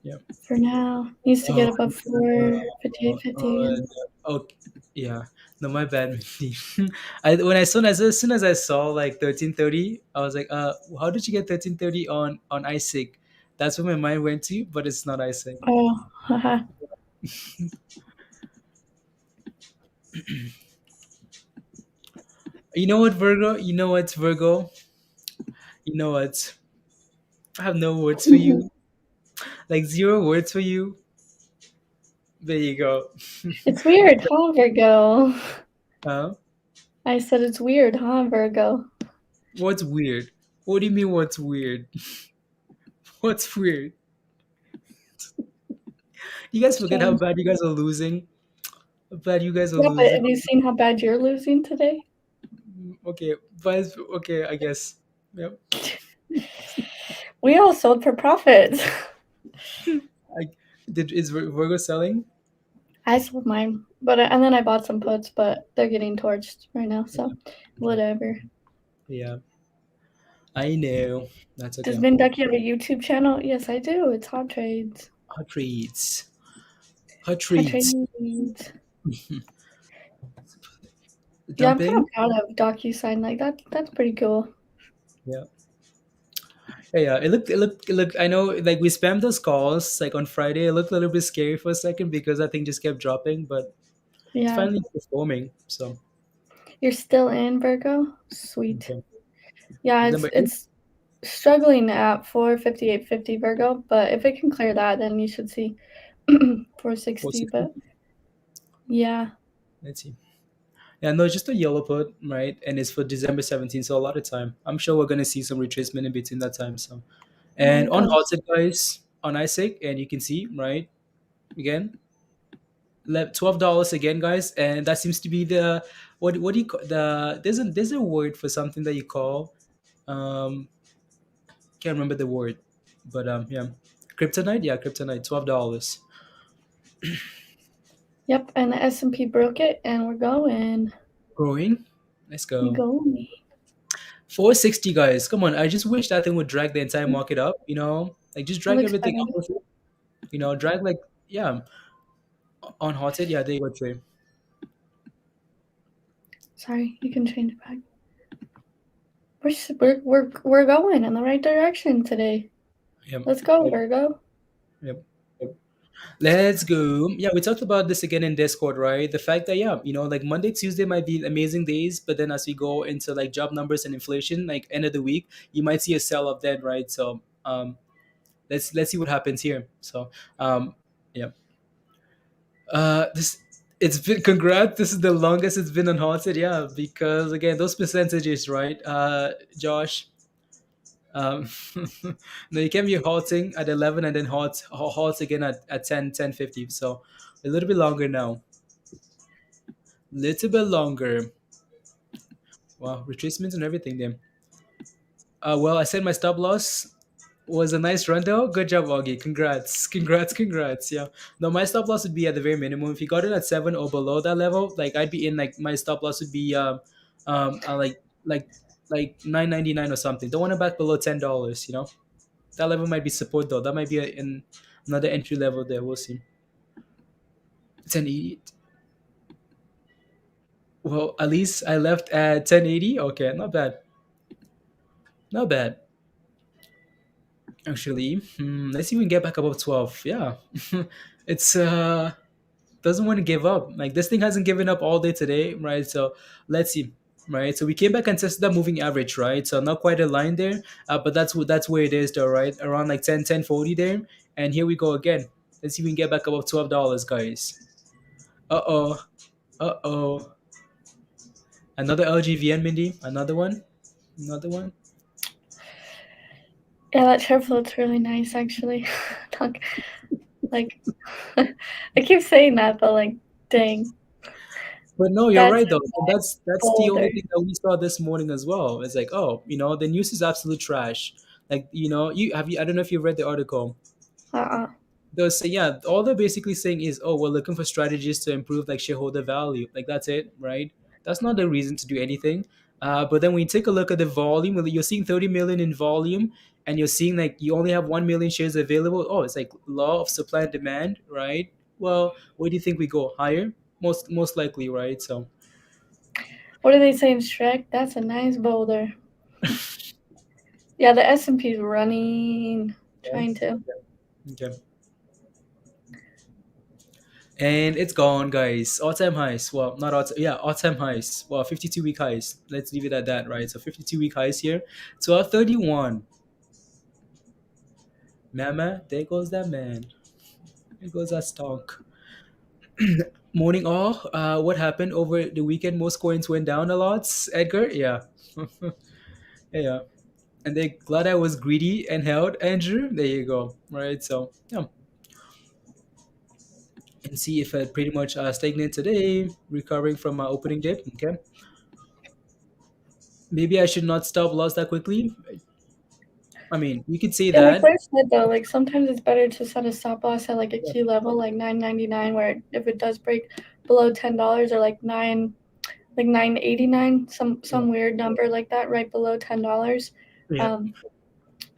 Yep. For now, needs to get above 458.50. Oh, yeah. No, my bad. As soon as I saw like 1330, I was like, how did you get 1330 on ISIG? That's where my mind went to, but it's not ISIG. Oh, haha. You know what, Virgo? You know what, Virgo? You know what? I have no words for you. Like 0 words for you. There you go. It's weird, huh, Virgo? Huh? I said it's weird, huh, Virgo? What's weird? What do you mean what's weird? What's weird? You guys forget how bad you guys are losing? How bad you guys are Yeah, but losing? have you seen how bad you're losing today? Okay, but okay, I guess. Yep. We all sold for profit. Is Virgo selling? I sold mine, but and then I bought some puts, but they're getting torched right now, so whatever. Yeah, I know. That's Does okay. Vinducky have a YouTube channel? Yes, I do. It's Hot Trades. Hot treats. Hot Hot treats. Trades. Yeah, I'm kind Dumping. of proud of DocuSign. Like that's pretty cool. Yeah. Yeah. It looked. I know, like we spammed those calls like on Friday. It looked a little bit scary for a second because that thing just kept dropping, but it's Yeah. finally performing. So You're still in, Virgo? Sweet. okay. Yeah, Number 8. it's struggling at 458.50 Virgo, but if it can clear that, then you should see 460. But yeah, Let's see. Yeah, no, just a yellow put, right? And it's for December 17th, so a lot of time. I'm sure we're gonna see some retracement in between that time. So, there and it on goes. Halted, guys, on ISIG, and you can see, right, again, $12 again, guys, and that seems to be the what do you call the there's a word for something that you call um can't remember the word, but yeah, kryptonite, yeah, kryptonite, $12. Yep, and the S&P broke it, and we're going. Growing, let's We go. go. 460, guys, come on, I just wish that thing would drag the entire market up, like just It drag looks everything better. up with it, drag like, yeah, on Halted, yeah, there you go, Trey. Sorry, you can change it back. We're going in the right direction today. Yep. Let's go, Virgo. Yep. Let's go. Yeah, we talked about this again in Discord, right? The fact that, yeah, like Monday, Tuesday might be amazing days, but then as we go into like job numbers and inflation, like end of the week, you might see a sell off then, right? So let's see what happens here. So yeah. This it's been congrats. This is the longest it's been on Haunted, yeah, because again, those percentages, right? Josh. Um, no, you can be halting at 11 and then halt again at 10:50. So a little bit longer now. Little bit longer. Wow, retracements and everything then. Well, I said my stop loss was a nice run though. Good job, Augie. Congrats. Congrats. Yeah. No, my stop loss would be at the very minimum. If you got it at 7 or below that level, like I'd be in, like my stop loss would be like like 9.99 or something. Don't want to back below $10, That level might be support though. That might be another entry level there. We'll see. 1080. Well, at least I left at 1080. Okay, not bad. Not bad. Actually, let's see if we can get back above 12. Yeah, it's doesn't want to give up. Like this thing hasn't given up all day today, right? So let's see. Right, so we came back and tested that moving average, right? So not quite a line there, but that's where it is, though, right? Around like 10:40 there, and here we go again. Let's see if we can get back above $12, guys. Uh oh, another LGVN, Mindy. Another one. Yeah, that chart float's really nice, actually. Like, I keep saying that, but like, dang. But no, you're That's right though. And that's the only bolder. thing that we saw this morning as well. It's like, oh, the news is absolute trash. Like, I don't know if you read the article. Uh-uh. They'll say, yeah, all they're basically saying is, oh, we're looking for strategies to improve like shareholder value. Like that's it, right? That's not the reason to do anything. But then when you take a look at the volume, well, you're seeing 30 million in volume, and you're seeing like you only have 1 million shares available. Oh, it's like law of supply and demand, right? Well, where do you think we go? Higher? Most likely, right? So What do they say in Shrek? That's a nice boulder. Yeah, the S&P's running, trying to. okay. And it's gone, guys. All-time highs. Well, not all-time highs. Well, 52-week highs. Let's leave it at that, right? So 52-week highs here. 1231. Mama, there goes that man. There goes that stock. Morning all. What happened over the weekend? Most coins went down a lot. Edgar, yeah. Yeah. And they glad I was greedy and held, Andrew. There you go. Right. So yeah. And see if it pretty much stagnant today, recovering from my opening dip. Okay. Maybe I should not stop loss that quickly. I mean, you could say Yeah, like that. what I said though, like sometimes it's better to set a stop loss at like a key level, like 9.99, where if it does break below $10 or like 9.89, some weird number like that, right below $10. Yeah.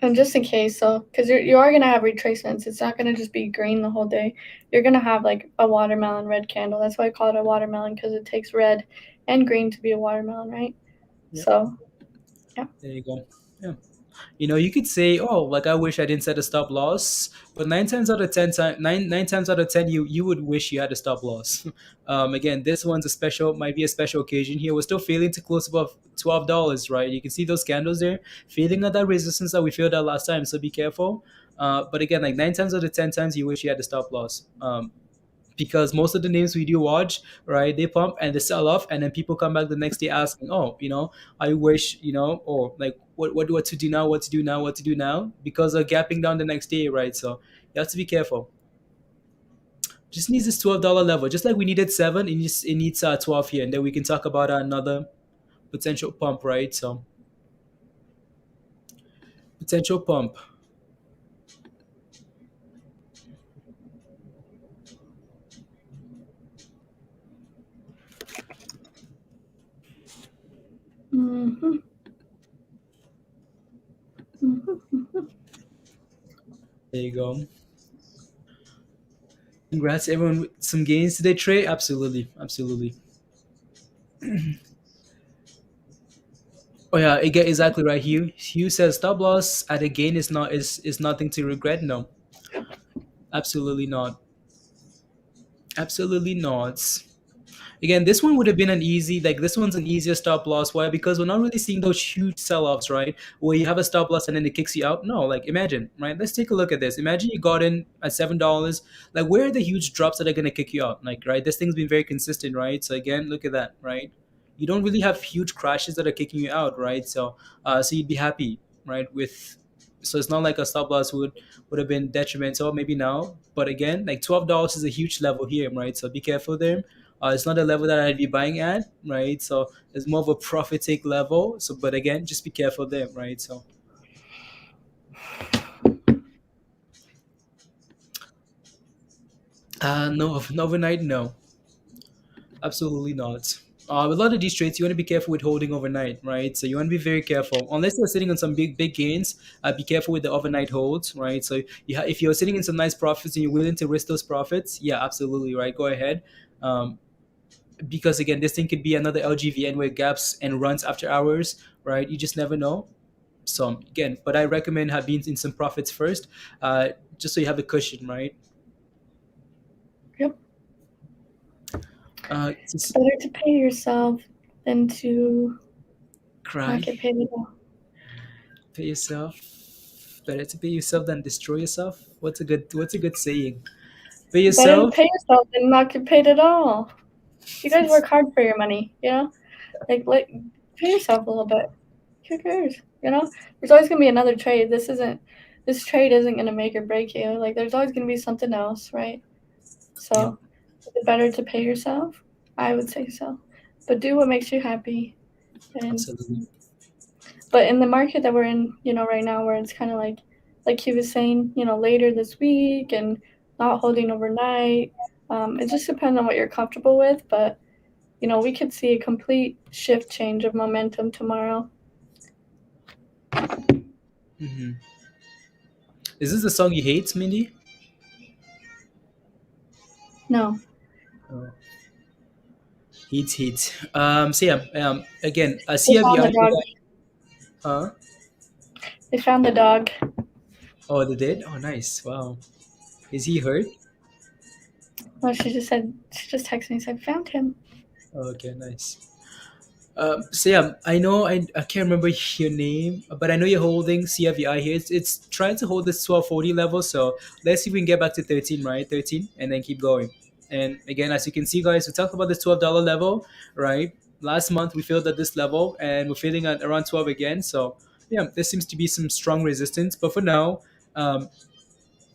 And just in case, so because you are gonna have retracements, it's not gonna just be green the whole day. You're gonna have like a watermelon red candle. That's why I call it a watermelon, because it takes red and green to be a watermelon, right? Yeah. So There you go. Yeah. You could say, oh, like I wish I didn't set a stop loss, but nine times out of ten, you would wish you had a stop loss. Again, this one's might be a special occasion here. We're still failing to close above $12, right? You can see those candles there, failing at that resistance that we failed at last time. So be careful. But again, like 9 times out of 10 times, you wish you had a stop loss. Because most of the names we do watch, right, they pump and they sell off, and then people come back the next day asking, oh, I wish, or like what to do now, what to do now, what to do now, because of gapping down the next day, right? So you have to be careful. Just needs this $12 level, just like we needed 7. It needs 12 here, and then we can talk about another potential pump, right? So potential pump. There you go. Congrats, everyone, with some gains today, Trey. Absolutely, absolutely. Oh yeah, exactly right. Hugh says stop loss at a gain is nothing to regret. No, absolutely not. Absolutely not. Again, this one would have been this one's an easier stop loss. Why? Because we're not really seeing those huge sell-offs, right? Where you have a stop loss and then it kicks you out. No, like imagine, right? Let's take a look at this. Imagine you got in at $7. Like, where are the huge drops that are gonna kick you out? Like, right? This thing's been very consistent, right? So again, look at that, right? You don't really have huge crashes that are kicking you out, right? So you'd be happy, right? So it's not like a stop loss would have been detrimental maybe now, but again, like $12 is a huge level here, right? So be careful there. It's not a level that I'd be buying at, right? So it's more of a profit take level. So, but again, just be careful there, right? So, no, overnight, no, absolutely not. With a lot of these trades, you want to be careful with holding overnight, right? So you want to be very careful. Unless you're sitting on some big gains, be careful with the overnight holds, right? So if you're sitting in some nice profits and you're willing to risk those profits, yeah, absolutely, right? Go ahead. Because again, this thing could be another LGVN where it gaps and runs after hours, right? You just never know. So again, but I recommend being in some profits first, just so you have a cushion, right? Yep. It's It's better to pay yourself than to cry. not get paid at all. Pay yourself. Better to pay yourself than destroy yourself. What's a good saying? Pay Better to yourself. pay yourself than not get paid at all. You guys work hard for your money, like pay yourself a little bit. Who cares? There's always gonna be another trade. This trade isn't gonna make or break you. Like, there's always gonna be something else, right? So is it better to pay yourself? I would say so, but do what makes you happy. Absolutely. But in the market that we're in, right now, where it's kind of like he was saying, later this week and not holding overnight. It just depends on what you're comfortable with, but we could see a complete shift change of momentum tomorrow. Mm-hmm. Is this the song you hate, Mindy? No. Oh. Heat. So yeah. Again, a They found the CFVI. dog. Huh? They found the dog. Oh, they did. Oh, nice. Wow. Is he hurt? Well, she just texted me and said, found him. Oh, okay, nice. So yeah, I know I can't remember your name, but I know you're holding CFVI here. It's trying to hold this 1240 level. So let's see if we can get back to 13, right? 13, and then keep going. And again, as you can see, guys, we talked about this $12 level, right? Last month we failed at this level, and we're failing at around 12 again. So yeah, there seems to be some strong resistance. But for now,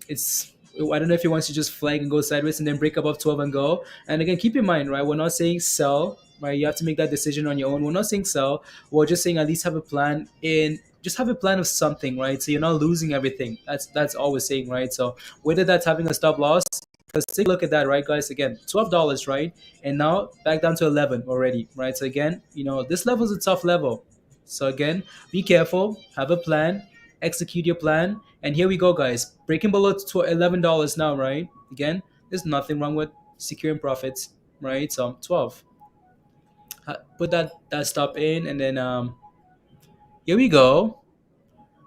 it's I don't know if he wants to just flag and go sideways and then break above 12 and go. And again, keep in mind, right? We're not saying sell, right? You have to make that decision on your own. We're not saying sell. We're just saying at least have a plan in just have a plan of something, right? So you're not losing everything. That's all we're saying, right? So whether that's having a stop loss, because take a look at that, right, guys? Again, $12, right? And now back down to 11 already, right? So again, this level is a tough level. So again, be careful, have a plan, execute your plan, and here we go, guys. Breaking below to $11 now, right? Again, there's nothing wrong with securing profits, right? So 12. Put that stop in, and then here we go.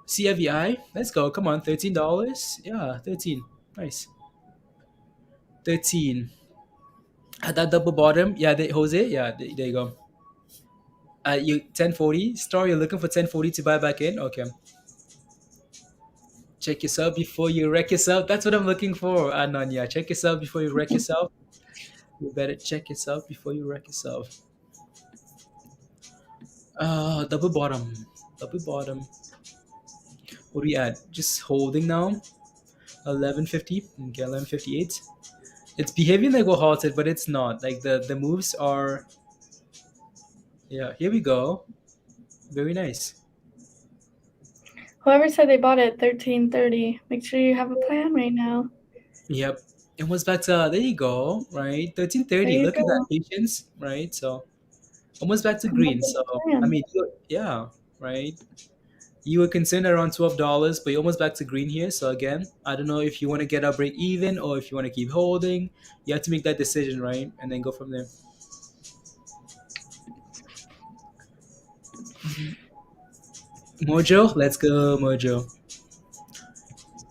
CFVI, let's go. Come on, $13. Yeah, 13. Nice. 13. At that double bottom, yeah, Jose, yeah, there you go. You 1040 store. You're looking for 1040 to buy back in. Okay. Check yourself before you wreck yourself. That's what I'm looking for, Ananya. Check yourself before you wreck yourself. You better check yourself before you wreck yourself. Double bottom. Double bottom. What are we at? Just holding now. 1150. Okay, 1158. It's behaving like we're halted, but it's not. Like the moves are. Yeah, here we go. Very nice. Whoever said they bought it at 1330, make sure you have a plan right now. Yep. It was back to there you go, right? 1330. There you Look at go. that patience, right? So almost back to Come up green. with So a plan. I mean, yeah, right. You were concerned around $12, but you're almost back to green here. So again, I don't know if you want to get a break even or if you want to keep holding. You have to make that decision, right? And then go from there. Mojo, let's go, Mojo.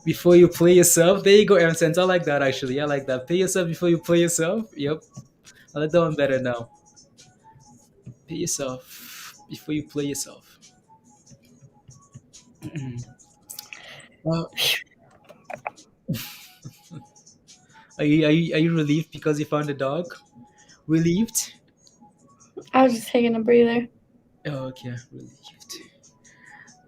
Before you play yourself, there you go, M-Sense. I like that actually. I like that. Pay yourself before you play yourself. Yep. I like that one better now. Pay yourself before you play yourself. Well, are you relieved because you found a dog? Relieved? I was just taking a breather. Oh, okay, relieved.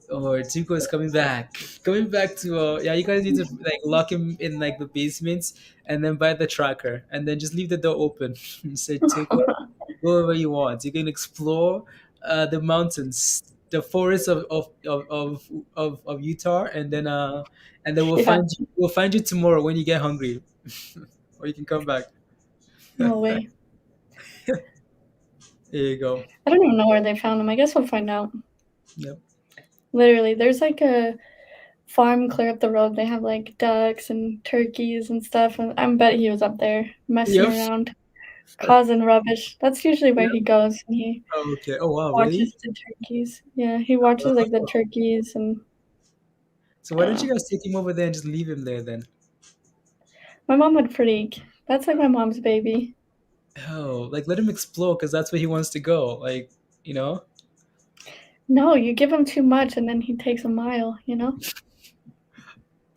Or Tuco is coming back. Coming back to yeah, you guys need to like lock him in like the basements and then buy the tracker and then just leave the door open. Say Tuco, go wherever you want. You can explore the mountains, the forests of Utah, and then we'll Yeah. find you tomorrow when you get hungry. Or you can come back. No way. There you go. I don't even know where they found him. I guess we'll find out. Yep. Literally, there's like a farm clear up the road. They have like ducks and turkeys and stuff. And I bet he was up there messing Yep. around, causing rubbish. That's usually where Yep. he goes. And he Oh, okay. Oh wow, watches really? the turkeys. Yeah, he watches like the turkeys and. So why don't you guys take him over there and just leave him there then? My mom would freak. That's like my mom's baby. Oh, like let him explore because that's where he wants to go. Like, you know? No, you give him too much and then he takes a mile, you know?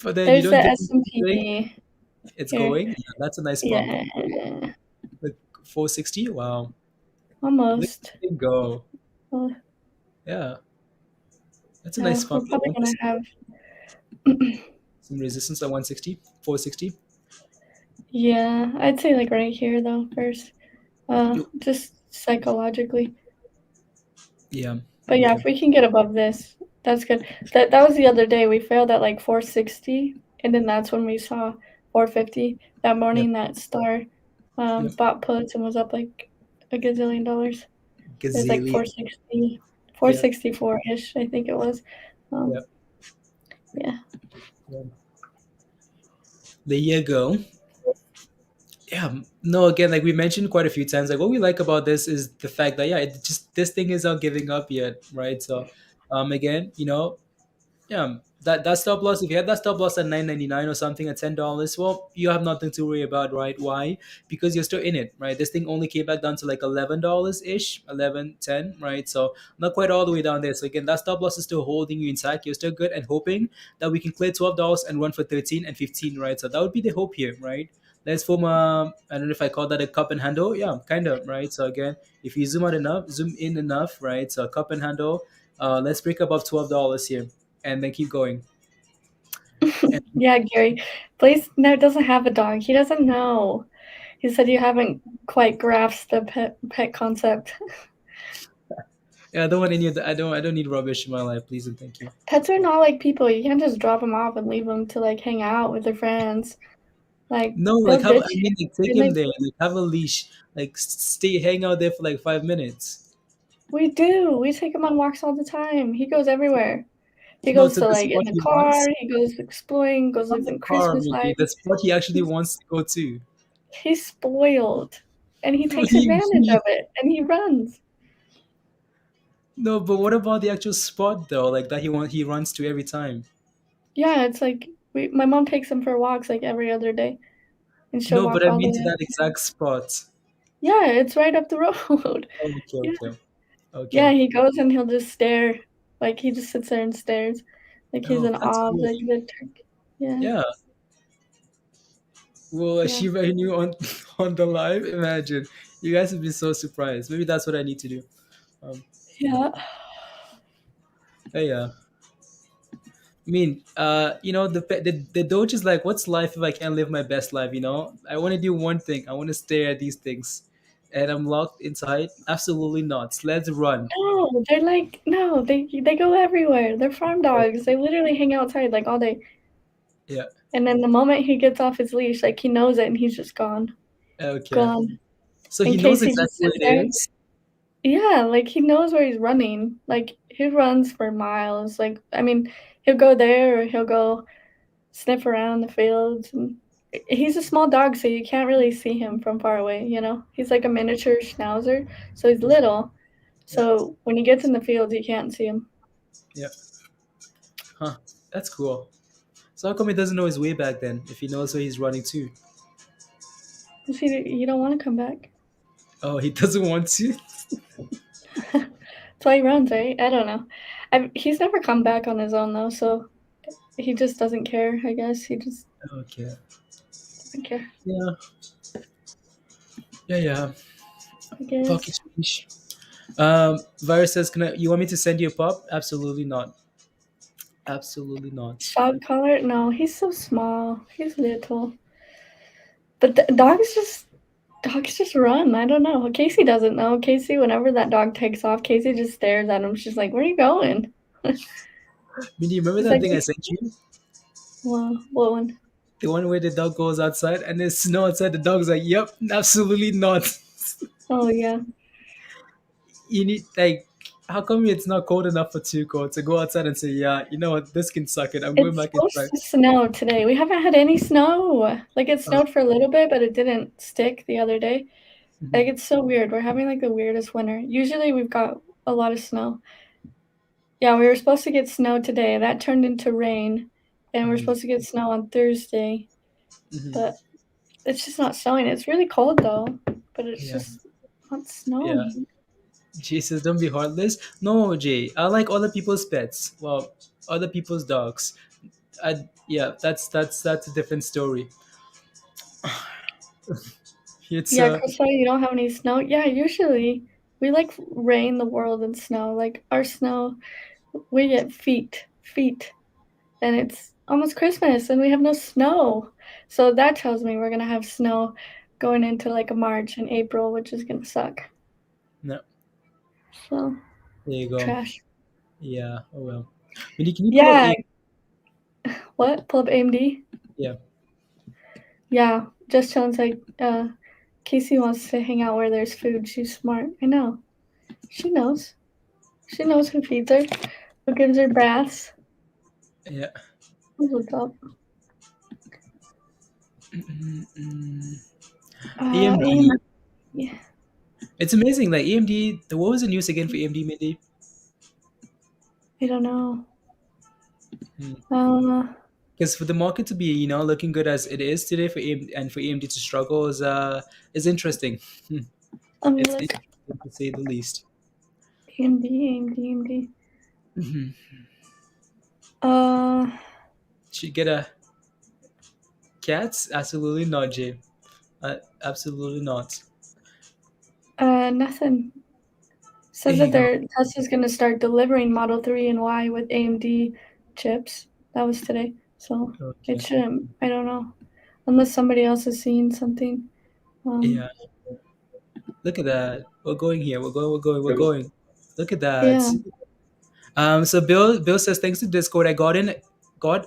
But then There's you the don't give him anything. S&P. It's Here. going. Yeah, that's a nice bump. Yeah, Like 460. Wow. almost. Let it go. Well, Yeah. That's a nice we're bump. probably gonna have. Some resistance at 160, 460. Yeah, I'd say like right here though first. Just psychologically. Yeah. But yeah, Okay. if we can get above this, that's good. That was the other day. We failed at like 460, and then that's when we saw 450 that morning. That star bought puts and was up like a gazillion dollars. It was like Gazillion. 460, 464-ish, I think it was. Yeah. There you go. Yeah, no, again, like we mentioned quite a few times, like what we like about this is the fact that, yeah, it just this thing is not giving up yet, right? So, again, yeah, that stop loss, if you had that stop loss at 9.99 or something at $10, well, you have nothing to worry about, right? Why? Because you're still in it, right? This thing only came back down to like $11 ish, 11.10, right? So not quite all the way down there. So again, that stop loss is still holding you intact. You're still good and hoping that we can clear $12 and run for 13 and 15, right? So that would be the hope here, right? Let's form a, I don't know if I call that a cup and handle. Yeah, kind of, right? So again, if you zoom in enough, right? So cup and handle, let's break above $12 here and then keep going. Yeah, Gary. Blaze doesn't have a dog. He doesn't know. He said you haven't quite grasped the pet concept. Yeah, I don't want any of the. I don't need rubbish in my life, please and thank you. Pets are not like people. You can't just drop them off and leave them to like hang out with their friends. Like No, like they'll have ditch I you. mean like take And him they, there, like have a leash, like stay hang out there for like 5 minutes. we do. We take him on walks all the time. He goes everywhere. He No, goes to to the like in spot the he car. wants. He goes exploring. Goes Not lives the in car, Christmas maybe lights. the spot he actually wants to go to. He's spoiled, and he takes He- advantage he- of it. And he runs. no, but what about the actual spot though? Like that he runs to every time. Yeah, it's like my mom takes him for walks like every other day, and she'll No, but walk I all the mean to way. that exact spot. Yeah, it's right up the road. Oh, okay, Yeah, okay, yeah. okay. He goes and he'll just stare, like he just sits there and stares, like he's Oh, in that's awe of cool. like the turkey. Yeah, Yeah. Well, yeah, Shiba Inu on on the live. Imagine you guys would be so surprised. Maybe that's what I need to do. Um, yeah. yeah. I mean, the Doge is like, what's life if I can't live my best life? I want to do one thing. I want to stare at these things, and I'm locked inside. Absolutely not. Let's run. No, they're like no, they go everywhere. They're farm dogs. They literally hang outside like all day. Yeah. And then the moment he gets off his leash, like he knows it, and he's just gone, Okay. gone. So In he knows case he just exactly where sits there. it is. Yeah, like he knows where he's running. Like he runs for miles. Like I mean, he'll go there or he'll go sniff around the fields. And he's a small dog, so you can't really see him from far away. He's like a miniature schnauzer, so he's little. Yeah. So when he gets in the fields, you can't see him. Yeah. Huh. That's cool. So how come he doesn't know his way back then? If he knows where he's running to? See, you don't want to come back. Oh, he doesn't want to. That's why he runs, right? I don't know. He's never come back on his own though, so he just doesn't care. I guess he just Okay. doesn't care. Yeah. Yeah. Yeah. I guess. Pocket fish. Virus says, you want me to send you a pop? Absolutely not. Absolutely not. Dog collar? No, he's so small. He's little. But dogs just run. I don't know. Casey doesn't know. Casey, whenever that dog takes off, Casey just stares at him. She's like, "Where are you going?" Mindy, you remember He's that like, thing I sent you? "Well, what one?" The one where the dog goes outside and there's snow outside. The dog's like, "Yep, absolutely not." Oh yeah. You need like, how come it's not cold enough for Tuco to go outside and say, "Yeah, you know what, this can suck it. I'm going It's back supposed inside." to snow today. We haven't had any snow. Like it Oh, snowed for a little bit, but it didn't stick the other day. Like mhm. it's so weird. We're having like the weirdest winter. Usually we've got a lot of snow. Yeah, we were supposed to get snow today. That turned into rain, and we're Mhm. supposed to get snow on Thursday, Mhm. but it's just not snowing. It's really cold though, but it's Yeah, just not yeah. snowing. Jay says, "Don't be heartless." No, Jay. I like other people's pets. Well, other people's dogs. Yeah, that's a different story. It's Yeah, Crystal, you don't have any snow? Yeah, usually we like rain the world in snow. Like our snow, we get feet, and it's almost Christmas and we have no snow. So that tells me we're gonna have snow going into like a March and April, which is gonna suck. no. So There you go. trash. Yeah. Oh well. Mindy, can you pull up Yeah, a? what? Pull up AMD? Yeah. Yeah, just sounds like Casey wants to hang out where there's food. She's smart. I know. She knows. She knows who feeds her, who gives her baths. Yeah. Look up. AMD. Yeah, It's amazing. Like AMD. What was the news again for AMD, Mindy? I don't know. Hmm. Uh, Because for the market to be, looking good as it is today for AMD and for AMD to struggle is interesting. let me It's look. interesting to say the least. AMD, AMD, AMD. Mhm. Uh, Should get a cats? Absolutely not, Jay. Absolutely not. Nothing. There Says that you go. their Tesla's gonna start delivering Model 3 and Y with AMD chips. That was today. So it Okay. shouldn't. I don't know. Unless somebody else has seen something. Yeah. Look at that. We're going here. We're going. We're going. We're going. Look at that. Yeah. So Bill says, thanks to Discord, got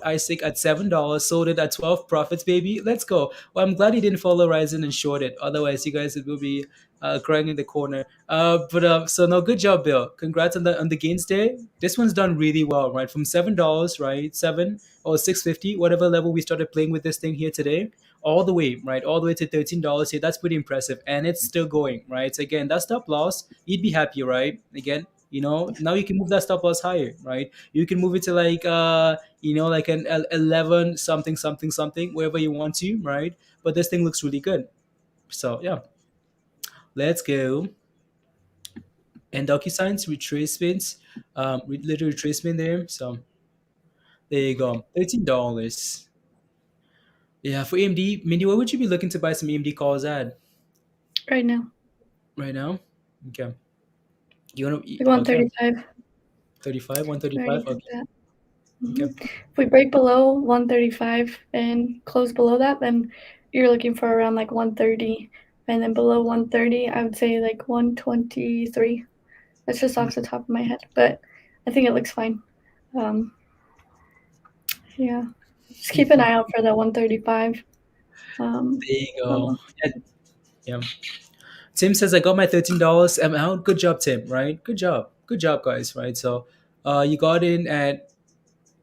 ISIG at $7, sold it at 12 profits, baby. Let's go. Well, I'm glad he didn't follow Ryzen and short it. Otherwise, you guys will be crying in the corner. But so no, good job, Bill. Congrats on the gains day. This one's done really well, right? From $7, right? 6.50, whatever level we started playing with this thing here today, all the way, right? All the way to $13 here. That's pretty impressive. And it's still going, right? So again, that stop loss, you'd be happy, right? Again, now you can move that stop loss higher, right? You can move it to like like an 11 something something something, wherever you want to, right? But this thing looks really good. So yeah, let's go. And DocuSigns retracements, little retracement there. So there you go, $13. Yeah, for AMD, Mindy, what would you be looking to buy some AMD calls at Right now. right now? Okay, you want to? Like Okay, 135. 35, We already 135. did Okay, that. okay. If we break below 135 and close below that, then you're looking for around like 130. And then below 130, I would say like 123. That's just off the top of my head, but I think it looks fine. Yeah. Just keep an eye out for that 135. There you go. Level. Yeah. Tim says, I got my $13. I'm out. Good job, Tim, right? Good job. Good job, guys, right? So you got in at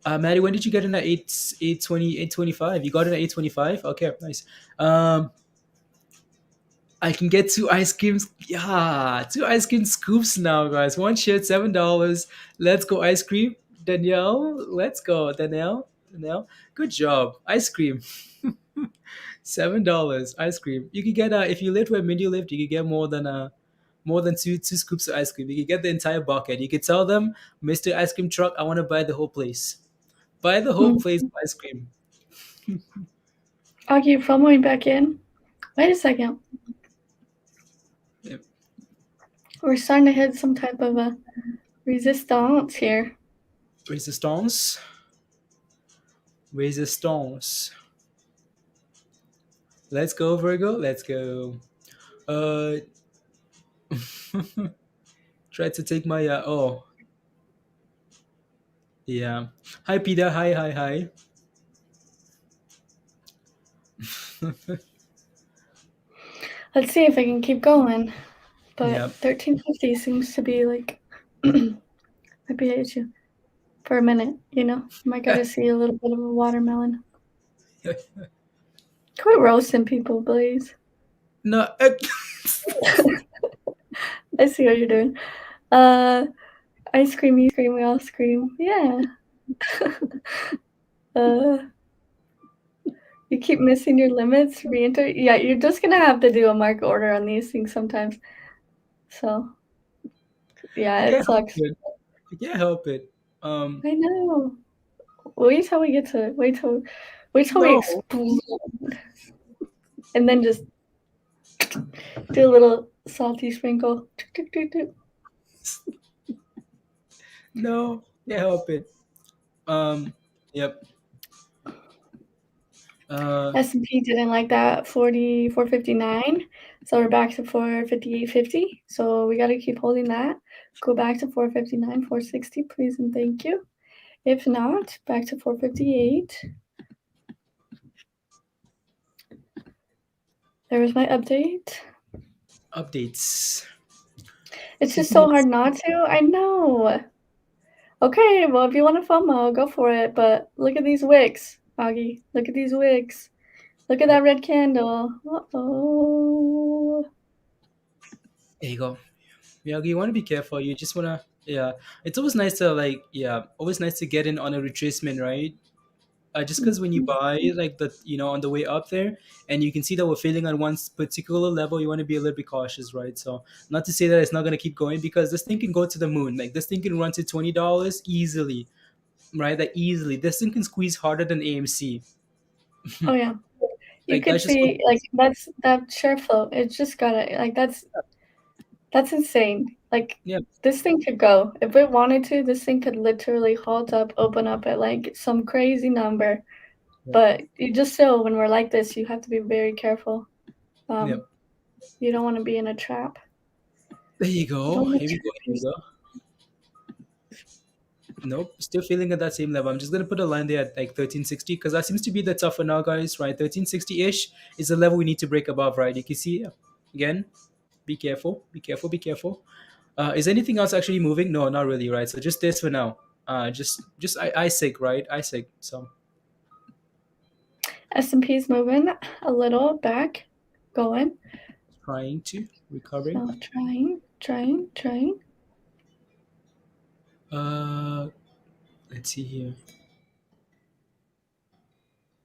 Maddie, when did you get in at 825? You got in at 825? Okay, nice. I can get 2 ice creams. Yeah, 2 ice cream scoops now, guys. One share, $7. Let's go, ice cream. Danielle, let's go. Danielle, good job. Ice cream. $7 ice cream. You could get if you lived where Mindy lived, you could get more than two scoops of ice cream. You could get the entire bucket. You could tell them, Mr. Ice Cream Truck, I want to buy the whole place. Buy the whole place of ice cream. Augie, you're following back in. Wait a second. Yep. We're starting to hit some type of a resistance here. Resistance. Let's go, Virgo. Let's go. Try to take my oh. Yeah. Hi, Peter. Hi. Let's see if I can keep going. But Yeah. 1350 seems to be like might be an issue for a minute, Might gotta see a little bit of a watermelon. Quit roasting people, please. No. I see what you're doing. Ice cream, you scream, we all scream. Yeah. You keep missing your limits, re-enter. Yeah, you're just gonna have to do a market order on these things sometimes. So yeah, it sucks. I can't help it. I know. Wait till we get to wait till we explode. And then just do a little salty sprinkle. No, can't help it. Yep. S&P didn't like that 459, so we're back to 458.50. So we got to keep holding that. Go back to 459, 460, please and thank you. If not, back to 458. There was my update. Updates. It's just so hard not to. I know. Okay, well, if you want to FOMO, go for it. But look at these wicks, Augie. Look at these wicks. Look at that red candle. Uh-oh. There you go. Yeah, you want to be careful. You just want to, yeah. It's always nice to always nice to get in on a retracement, right? Just because when you buy like on the way up there, and you can see that we're failing on one particular level, you want to be a little bit cautious, right? So not to say that it's not going to keep going, because this thing can go to the moon. Like this thing can run to $20 easily, right? Like easily, this thing can squeeze harder than AMC. Oh yeah, you Like, could that's just see like that share flow. It's just gotta like that's insane. Like this thing could go if it wanted to. This thing could literally halt up, open up at like some crazy number. But you just still, when we're like this, you have to be very careful. You don't want to be in a trap. There you go. Here we go. Nope, still feeling at that same level. I'm just gonna put a line there at like 1360 because that seems to be the tough for now, guys. Right, 1360-ish is the level we need to break above. Right, you can see again. Be careful. Be careful. Be careful. Is anything else actually moving? No, not really. Right, so just this for now. Just ISIG, right? ISIG. So S&P is moving a little back, going. trying to recovering. So trying. Let's see here.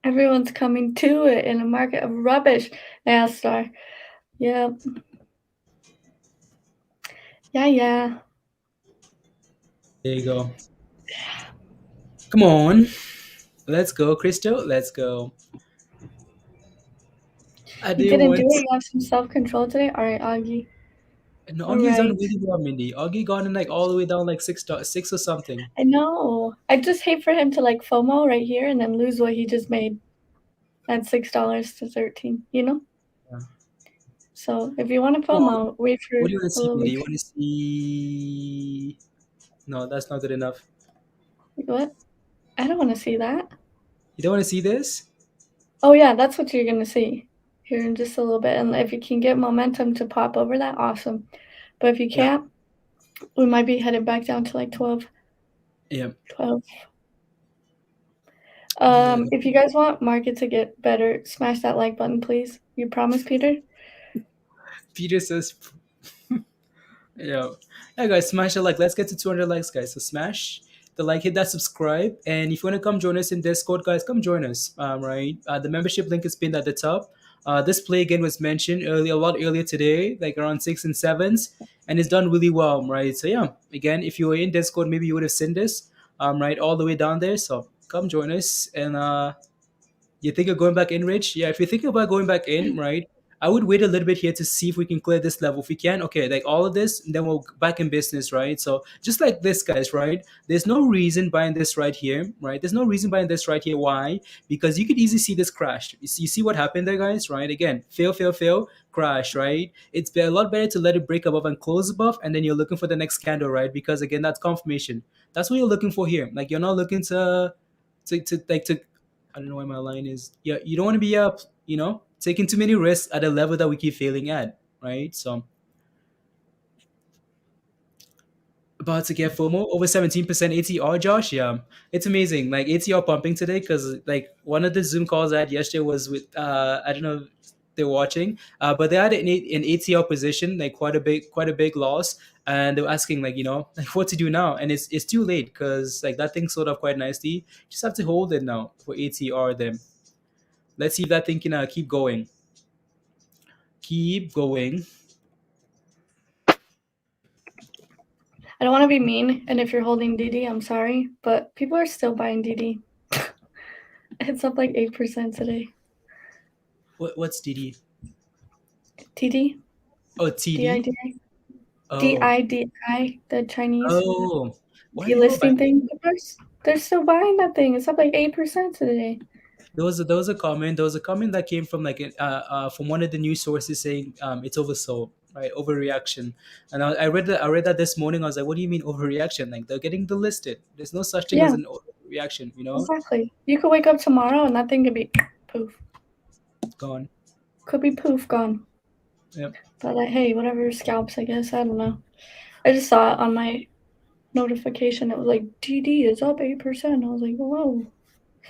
Everyone's coming to it in a market of rubbish. NASDAQ. Yep. Yeah. There you go. Come on. Let's go, Crystal. Let's go. I You didn't didn't want. do it. You have some self-control today. All right, Augie. No, All Augie's done right. really well, Mindy. Augie gone in like all the way down like six or something. I know. I just hate for him to like FOMO right here and then lose what he just made at $6 to 13. You know. Yeah. So if you want to Come on. FOMO, wait for What do you want to a see, little Mindy? bit. You want to see? No, that's not good enough. What? I don't want to see that. You don't want to see this? Oh yeah, that's what you're gonna see here in just a little bit. And if you can get momentum to pop over that, awesome. But if you Yeah. can't, we might be headed back down to like 12. Yeah. 12. Yeah. If you guys want market to get better, smash that like button, please. You promise, Peter? Peter says, yeah. Yeah, guys, smash the like. Let's get to 200 likes, guys. So smash the like, hit that subscribe. And if you want to come join us in Discord, guys, come join us. Right. The membership link is pinned at the top. This play again was mentioned earlier, a lot earlier today, like around 6 and 7s, and it's done really well, right? So yeah, again, if you were in Discord, maybe you would have seen this, right, all the way down there. So come join us, and you think of going back in, Rich? Yeah, if you're thinking about going back in, right, I would wait a little bit here to see if we can clear this level. If we can, okay, like all of this, then we'll back in business, right? So just like this, guys, right? There's no reason buying this right here, right? There's no reason buying this right here. Why? Because you could easily see this crash. You see what happened there, guys, right? Again, fail, crash, right? It's a lot better to let it break above and close above, and then you're looking for the next candle, right? Because again, that's confirmation. That's what you're looking for here. Like you're not looking to I don't know why my line is. Yeah, you don't want to be taking too many risks at a level that we keep failing at, right? So about to get FOMO over 17% ATR, Josh. Yeah, it's amazing. Like ATR pumping today because like one of the Zoom calls I had yesterday was with I don't know if they're watching, but they had an ATR position like quite a big loss, and they were asking like like what to do now, and it's too late because like that thing sold up quite nicely. Just have to hold it now for ATR. Then let's see if that thing can keep going. Keep going. I don't want to be mean, and if you're holding DD, I'm sorry, but people are still buying DD. It's up like 8% today. What's DD? TD? Oh, TD. DIDI? Oh. DIDI, the Chinese Oh. Why delisting thing. They're still buying that thing. It's up like 8% today. There was a comment. There was a comment that came from like from one of the news sources saying it's oversold, right? Overreaction. And I read that this morning. I was like, what do you mean overreaction? Like they're getting delisted. There's no such thing as an overreaction, Exactly. You could wake up tomorrow and that thing could be poof. Gone. Could be poof gone. Yep. But hey, whatever scalps, I guess. I don't know. I just saw it on my notification. It was like DD is up 8%. I was like, whoa.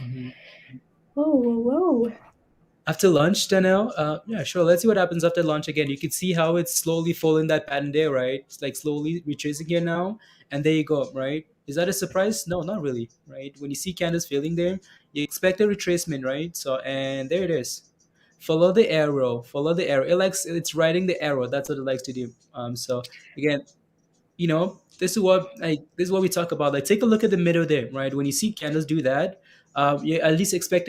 Mm-hmm. Whoa. After lunch, Danielle, yeah, sure. Let's see what happens after lunch again. You can see how it's slowly following that pattern there, right? It's like slowly retracing here now, and there you go, right? Is that a surprise? No, not really, right? When you see candles failing there, you expect a retracement, right? So, and there it is. Follow the arrow. Follow the arrow. It's riding the arrow. That's what it likes to do. So again, this is what we talk about. Like, take a look at the middle there, right? When you see candles do that, you at least expect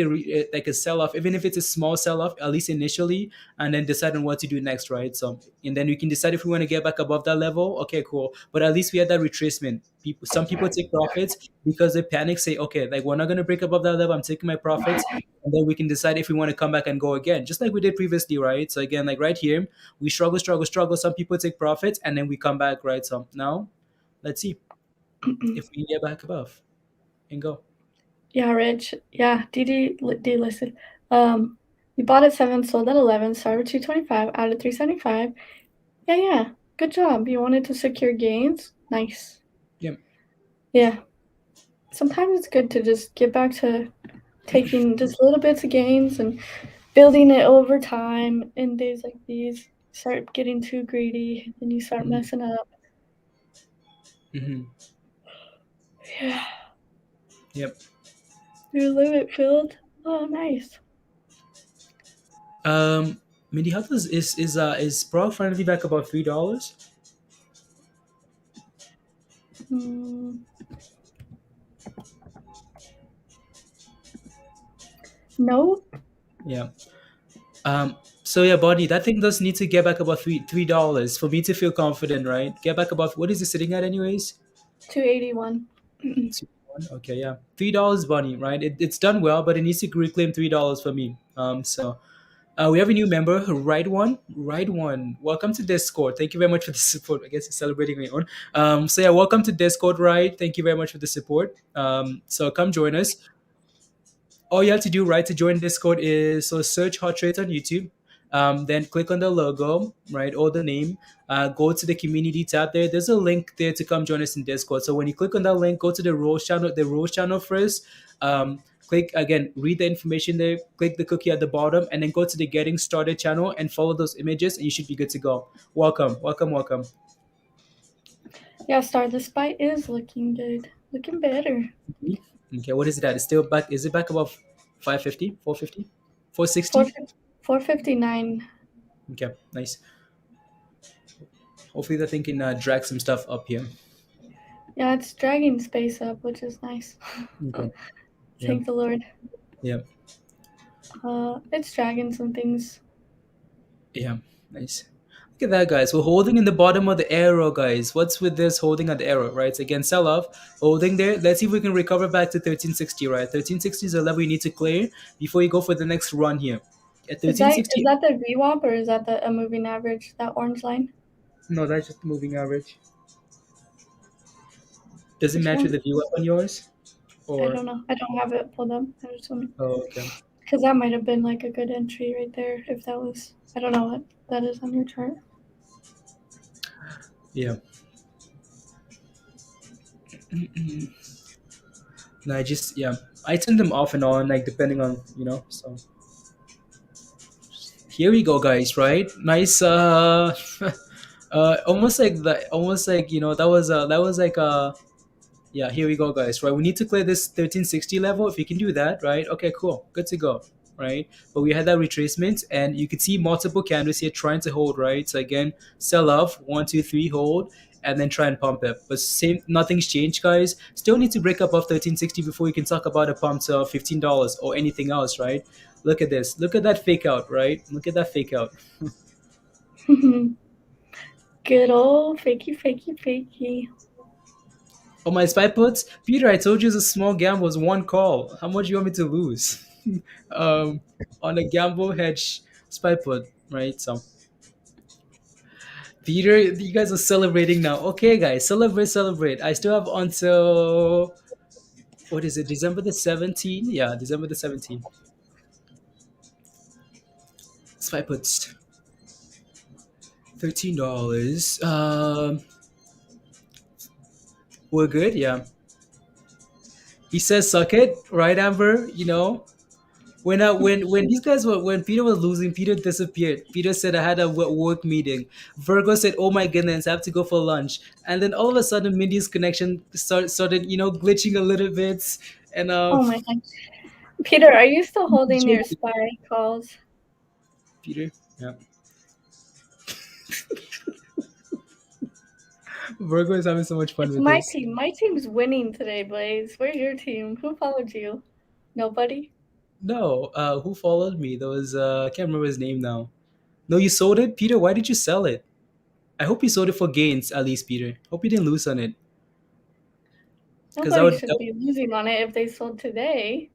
like a sell off, even if it's a small sell off, at least initially, and then decide on what to do next, right? So, and then we can decide if we want to get back above that level. Okay, cool. But at least we had that retracement. Some people take profits because they panic, say, okay, like we're not going to break above that level. I'm taking my profits, and then we can decide if we want to come back and go again, just like we did previously, right? So again, like right here, we struggle. Some people take profits, and then we come back, right? So now, let's see. if we get back above and go. Yeah, Rich. Yeah, delisted. You bought at 7, sold at 11, started with 225, out at 375. Yeah. Good job. You wanted to secure gains. Nice. Yep. Yeah. Sometimes it's good to just get back to taking just little bits of gains and building it over time. In days like these, start getting too greedy, then you start messing up. Mm-hmm. Yeah. Yep. Your limit filled. Oh, nice. Mindy, how does is Brock finally back above $3? No. Yeah. So yeah, Bonnie, that thing does need to get back above $3 for me to feel confident, right? Get back above, what is it sitting at anyways? 281. 2-1? Okay, yeah. $3, Bonnie, right? It's done well, but it needs to reclaim $3 for me. We have a new member, Right One. Right One. Welcome to Discord. Thank you very much for the support. I guess you're celebrating my own. So yeah, welcome to Discord, right? Thank you very much for the support. So come join us. All you have to do, right, to join Discord is so search Hot Trades on YouTube. Then click on the logo, right, or the name. Go to the community tab there. There's a link there to come join us in Discord. So when you click on that link, go to the Rose channel first. Click again, read the information there. Click the cookie at the bottom, and then go to the Getting Started channel and follow those images, and you should be good to go. Welcome. Yeah, Star, the SPY is looking good. Looking better. Okay, what is it at? It's still back. Is it back above 550, 450, 460? 459. Okay, nice. Hopefully that thing can drag some stuff up here. Yeah, it's dragging space up, which is nice. Okay. Thank the Lord. Yeah. It's dragging some things. Yeah, nice. Look at that, guys. We're holding in the bottom of the arrow, guys. What's with this holding at the arrow, right? So again, sell off, holding there. Let's see if we can recover back to 1360, right? 1360 is a level you need to clear before you go for the next run here. At 1360. Is that the VWAP or is that a moving average, that orange line? No, that's just the moving average. Does it Which match one? with the view up on yours? Or I don't know. I don't have it pulled up. I just want to. Oh, okay. Because that might have been like a good entry right there if that was. I don't know what that is on your chart. Yeah. No, I turn them off and on, like depending on, so here we go, guys, right? Nice almost like that was like yeah, here we go, guys, right? We need to clear this 1360 level. If you can do that, right? Okay, cool, good to go, right? But we had that retracement, and you could see multiple candles here trying to hold, right? So again, sell off, 1 2 3, hold, and then try and pump it. But nothing's changed, guys. Still need to break up off 1360 before we can talk about a pump to $15 or anything else, right? Look at this. Look at that fake out, right? Look at that fake out. Good old fakey. Oh, my spy puts? Peter, I told you it's a small gamble. It's one call. How much do you want me to lose? On a gamble hedge spy put, right? So, Peter, you guys are celebrating now. Okay, guys, celebrate. I still have until, what is it, December the 17th? Yeah, December the 17th. Spy puts. $13. We're good, yeah. He says, "Suck it," right, Amber? When these guys when Peter was losing, Peter disappeared. Peter said, "I had a work meeting." Virgo said, "Oh my goodness, I have to go for lunch." And then all of a sudden, Mindy's connection started, glitching a little bit. And Oh my God. Peter, are you still holding your SPY calls? Peter, yeah. Virgo is having so much fun with my this. team. My team's winning today, Blaze. Where's your team? Who followed you? Nobody? No, who followed me? There was I can't remember his name now. No, you sold it, Peter. Why did you sell it? I hope you sold it for gains, at least, Peter. Hope you didn't lose on it. Nobody should be losing on it if they sold today.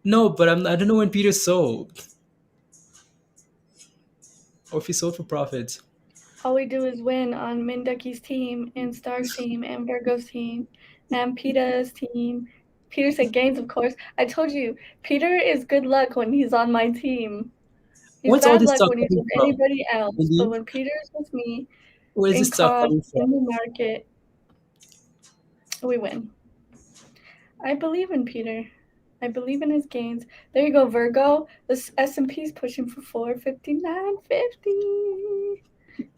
No, but I don't know when Peter sold. Or if he sold for profit. All we do is win on Minducky's team and Star's team and Virgo's team And Peter's team. Peter said gains, of course. I told you, Peter is good luck when he's on my team. He's What's all bad this luck stuff when he's coming with from? anybody else. But Mindy, when Peter's with me where is in this stuff COD, coming from? in the market, we win. I believe in Peter. I believe in his gains. There you go, Virgo. This S&P is pushing for 459.50.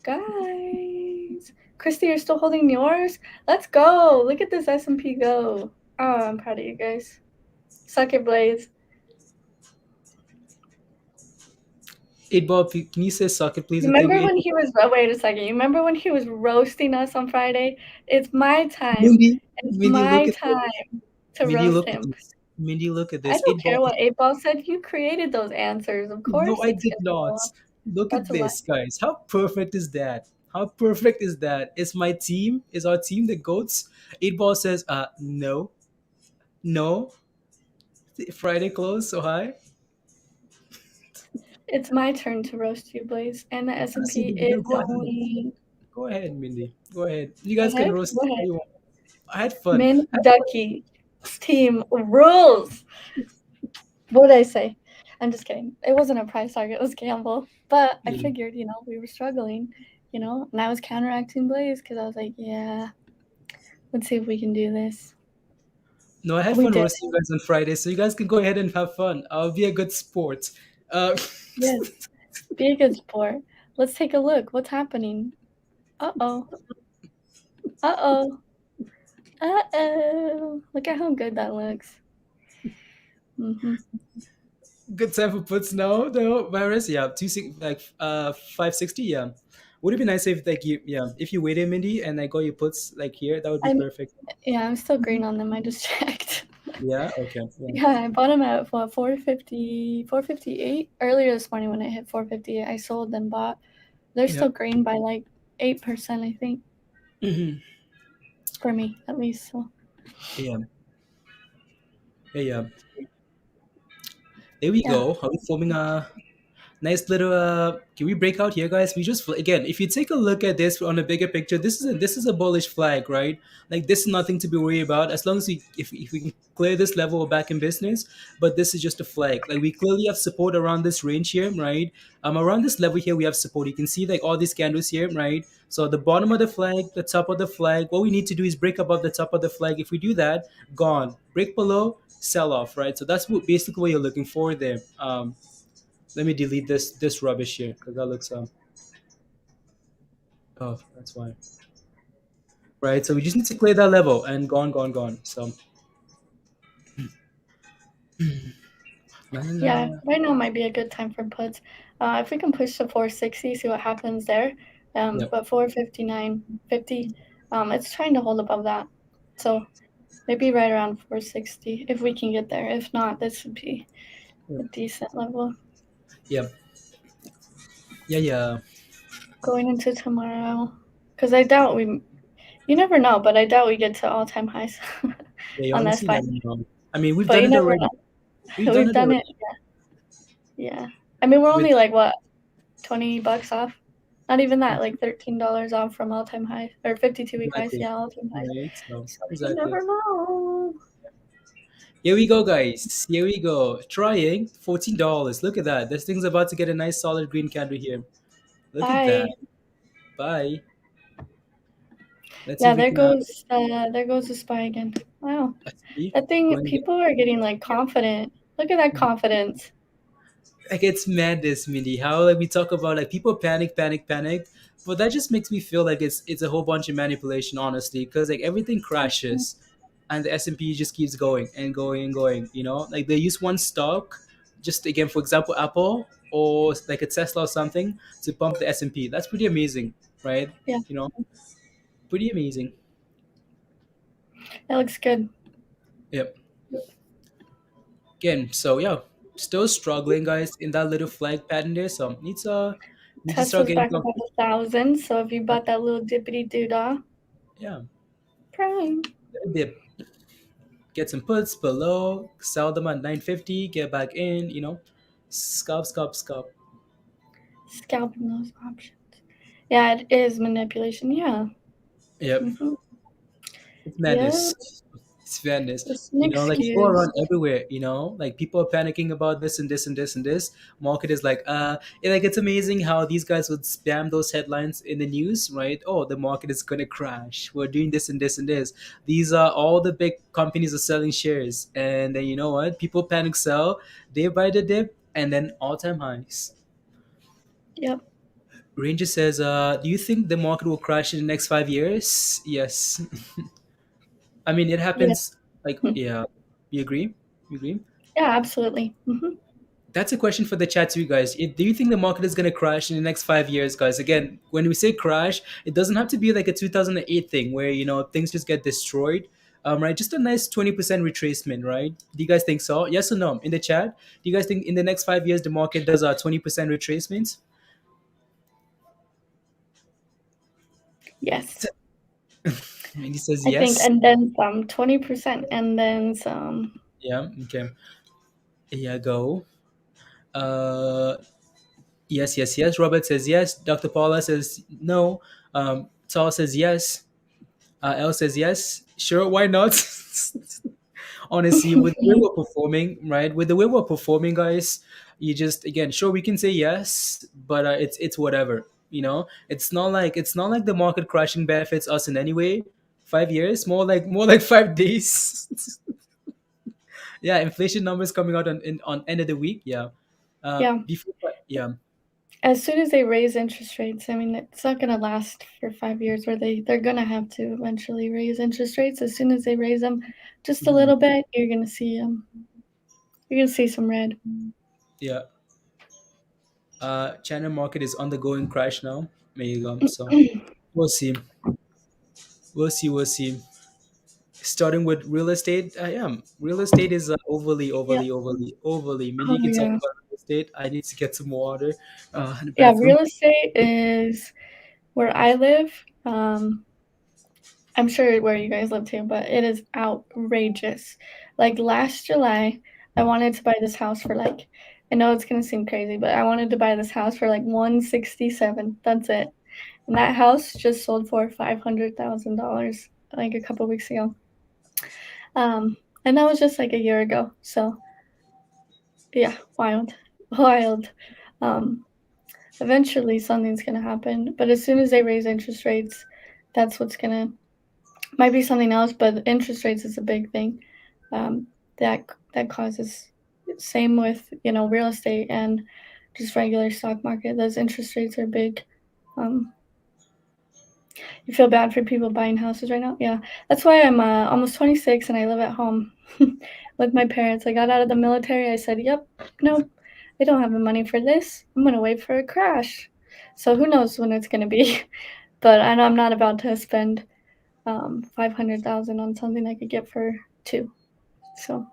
Guys. Christy, you're still holding yours? Let's go. Look at this S&P go. Oh, I'm proud of you guys. Suck it, Blaze. 8-ball, can you say suck it, please? Remember when he was, wait a second. You remember when he was roasting us on Friday? It's my time. Mindy, It's Mindy, my look at time this. to Mindy, roast look at him. this. Mindy, look at I this. don't care 8-ball. what 8-ball said. You created those answers. Of course No, I it's did going to go not. up. Look That's at a lie. this, guys. How perfect is that? How perfect is that? Is my team, is our team the goats? 8-ball says, no, no. Friday close so high. It's my turn to roast you, Blaze. And the S&P is Go ahead. going. Go ahead, Mindy. Go ahead. You guys Go can ahead. roast Go all ahead. you want. I had fun. Min Ducky team rules. What did I say? I'm just kidding. It wasn't a price target. It was gamble. But I Yeah. figured, we were struggling, and I was counteracting Blaze because I was like, yeah, let's see if we can do this. No, I had We fun did. roasting you guys on Friday, so you guys can go ahead and have fun. I'll be a good sport. Yes. Be a good sport. Let's take a look. What's happening? Uh-oh. Uh-oh. Uh-oh. Look at how good that looks. Mm-hmm. Good time for puts now, though. Virus, yeah, 560, yeah. Would it be nice if if you waited, Mindy, and I got your puts like here? That would be perfect. I'm still green on them. I just checked. Yeah. Okay. Yeah. Yeah, I bought them at 450, 458 earlier this morning when I hit 458. I sold them, bought. They're still green by like 8%, I think, for me at least. So Yeah. Yeah. There we go. Are we forming a nice little? Can we break out here, guys? We just again, if you take a look at this on a bigger picture, this is a bullish flag, right? Like this is nothing to be worried about as long as if we can clear this level we're back in business. But this is just a flag. Like we clearly have support around this range here, right? Around this level here we have support. You can see like all these candles here, right? So the bottom of the flag, the top of the flag. What we need to do is break above the top of the flag. If we do that, gone. Break below, sell off, right? So that's basically what you're looking for there. Let me delete this rubbish here because that looks oh, that's why. Right, so we just need to clear that level and gone. So yeah, right now might be a good time for puts. If we can push to 460, see what happens there. Yep. But 459.50, it's trying to hold above that. So maybe right around 460 if we can get there. If not, this would be a decent level. Yeah. Yeah. Going into tomorrow, because I doubt you never know, but I doubt we get to all-time highs Yeah, you on that honestly spike. never know. I mean, we've But done you it never already. know. We've done it. Yeah. I mean, we're only With- like what, $20 off? Not even that, like $13 off from all-time highs or 52-week highs. Exactly. Yeah, all-time highs. Right. So So you exactly. never know. Here we go, guys. Here we go. Trying $14. Look at that. This thing's about to get a nice solid green candle here. Look at that. Bye. Let's see Yeah, if we there can. goes the SPY again. Wow, See? that thing. Going People are getting like confident. Look at that confidence. like it's madness, Mindy. How like we talk about like people panic, but that just makes me feel like it's a whole bunch of manipulation, honestly, because like everything crashes, and the S&P just keeps going and going and going. You know, like they use one stock, just again for example, Apple or like a Tesla or something to pump the S&P. That's pretty amazing, right? Yeah. You know, pretty amazing. That looks good. Yep. Again, so yeah, still struggling, guys, in that little flag pattern there. So need to start Tesla's getting back above 1,000. So if you bought that little dippity doodah, yeah. prime. Dip. Get some puts below, sell them at 950, get back in, scalp. Scalping those options. Yeah, it is manipulation. Yeah. Yep. Mm-hmm. It's madness. It's madness. It's an Like people are excuse. around everywhere. Like people are panicking about this and this and this and this. Market is like, like it's amazing how these guys would spam those headlines in the news, right? Oh, the market is gonna crash. We're doing this and this and this. These are all the big companies are selling shares, and then you know what? People panic sell. They buy the dip, and then all-time highs. Yep. Ranger says, "Do you think the market will crash in the next 5 years?" Yes. I mean, it Yeah. happens. Like, yeah, you agree? You agree? Yeah, absolutely. That's a question for the chat to you guys. Do you think the market is going to crash in the next 5 years, guys? Again, when we say crash, it doesn't have to be like a 2008 thing where things just get destroyed. Right, just a nice 20% retracement, right? Do you guys think so? Yes or no? In the chat, do you guys think in the next 5 years the market does a 20% retracement? Yes. And he says I think, yes. and then some, 20%, and then some. Yeah. Okay. Yeah. Go. Uh, Yes, yes, yes. Robert says yes. Dr. Paula says no. Saul says yes. L says yes. Sure, why not? Honestly, with the way we're performing, right? With the way we're performing, guys, you just again, sure, we can say yes, but it's whatever. It's not like the market crashing benefits us in any way. 5 years, more like 5 days. Yeah, inflation numbers coming out on end of the week. Yeah, Yeah. before yeah. As soon as they raise interest rates, I mean, it's not going to last for 5 years where they're going to have to eventually raise interest rates. As soon as they raise them just a little bit, you're going to see some red. Yeah. China market is undergoing crash now. There you go. So we'll see. We'll see. We'll see. Starting with real estate, yeah, real estate is overly, Yeah. overly, overly, overly. Maybe Oh, you can talk yeah. about real estate. I need to get some water in the Yeah, bathroom. real estate is where I live. I'm sure where you guys live too, but it is outrageous. Like last July, I wanted to buy this house for like, I know it's gonna seem crazy, but I wanted to buy this house for like 167. That's it. And that house just sold for $500,000 like a couple weeks ago. And that was just like a year ago. So yeah, wild, wild. Um, Eventually something's gonna happen, but as soon as they raise interest rates, that's what's gonna might be something else, but interest rates is a big thing. Um, that causes same with real estate and just regular stock market. Those interest rates are big. You feel bad for people buying houses right now. Yeah, that's why I'm almost 26 and I live at home with my parents. I got out of the military. I said, "Yep, no, I don't have the money for this. I'm gonna wait for a crash." So who knows when it's gonna be? But I know I'm not about to spend 500,000 on something I could get for two. So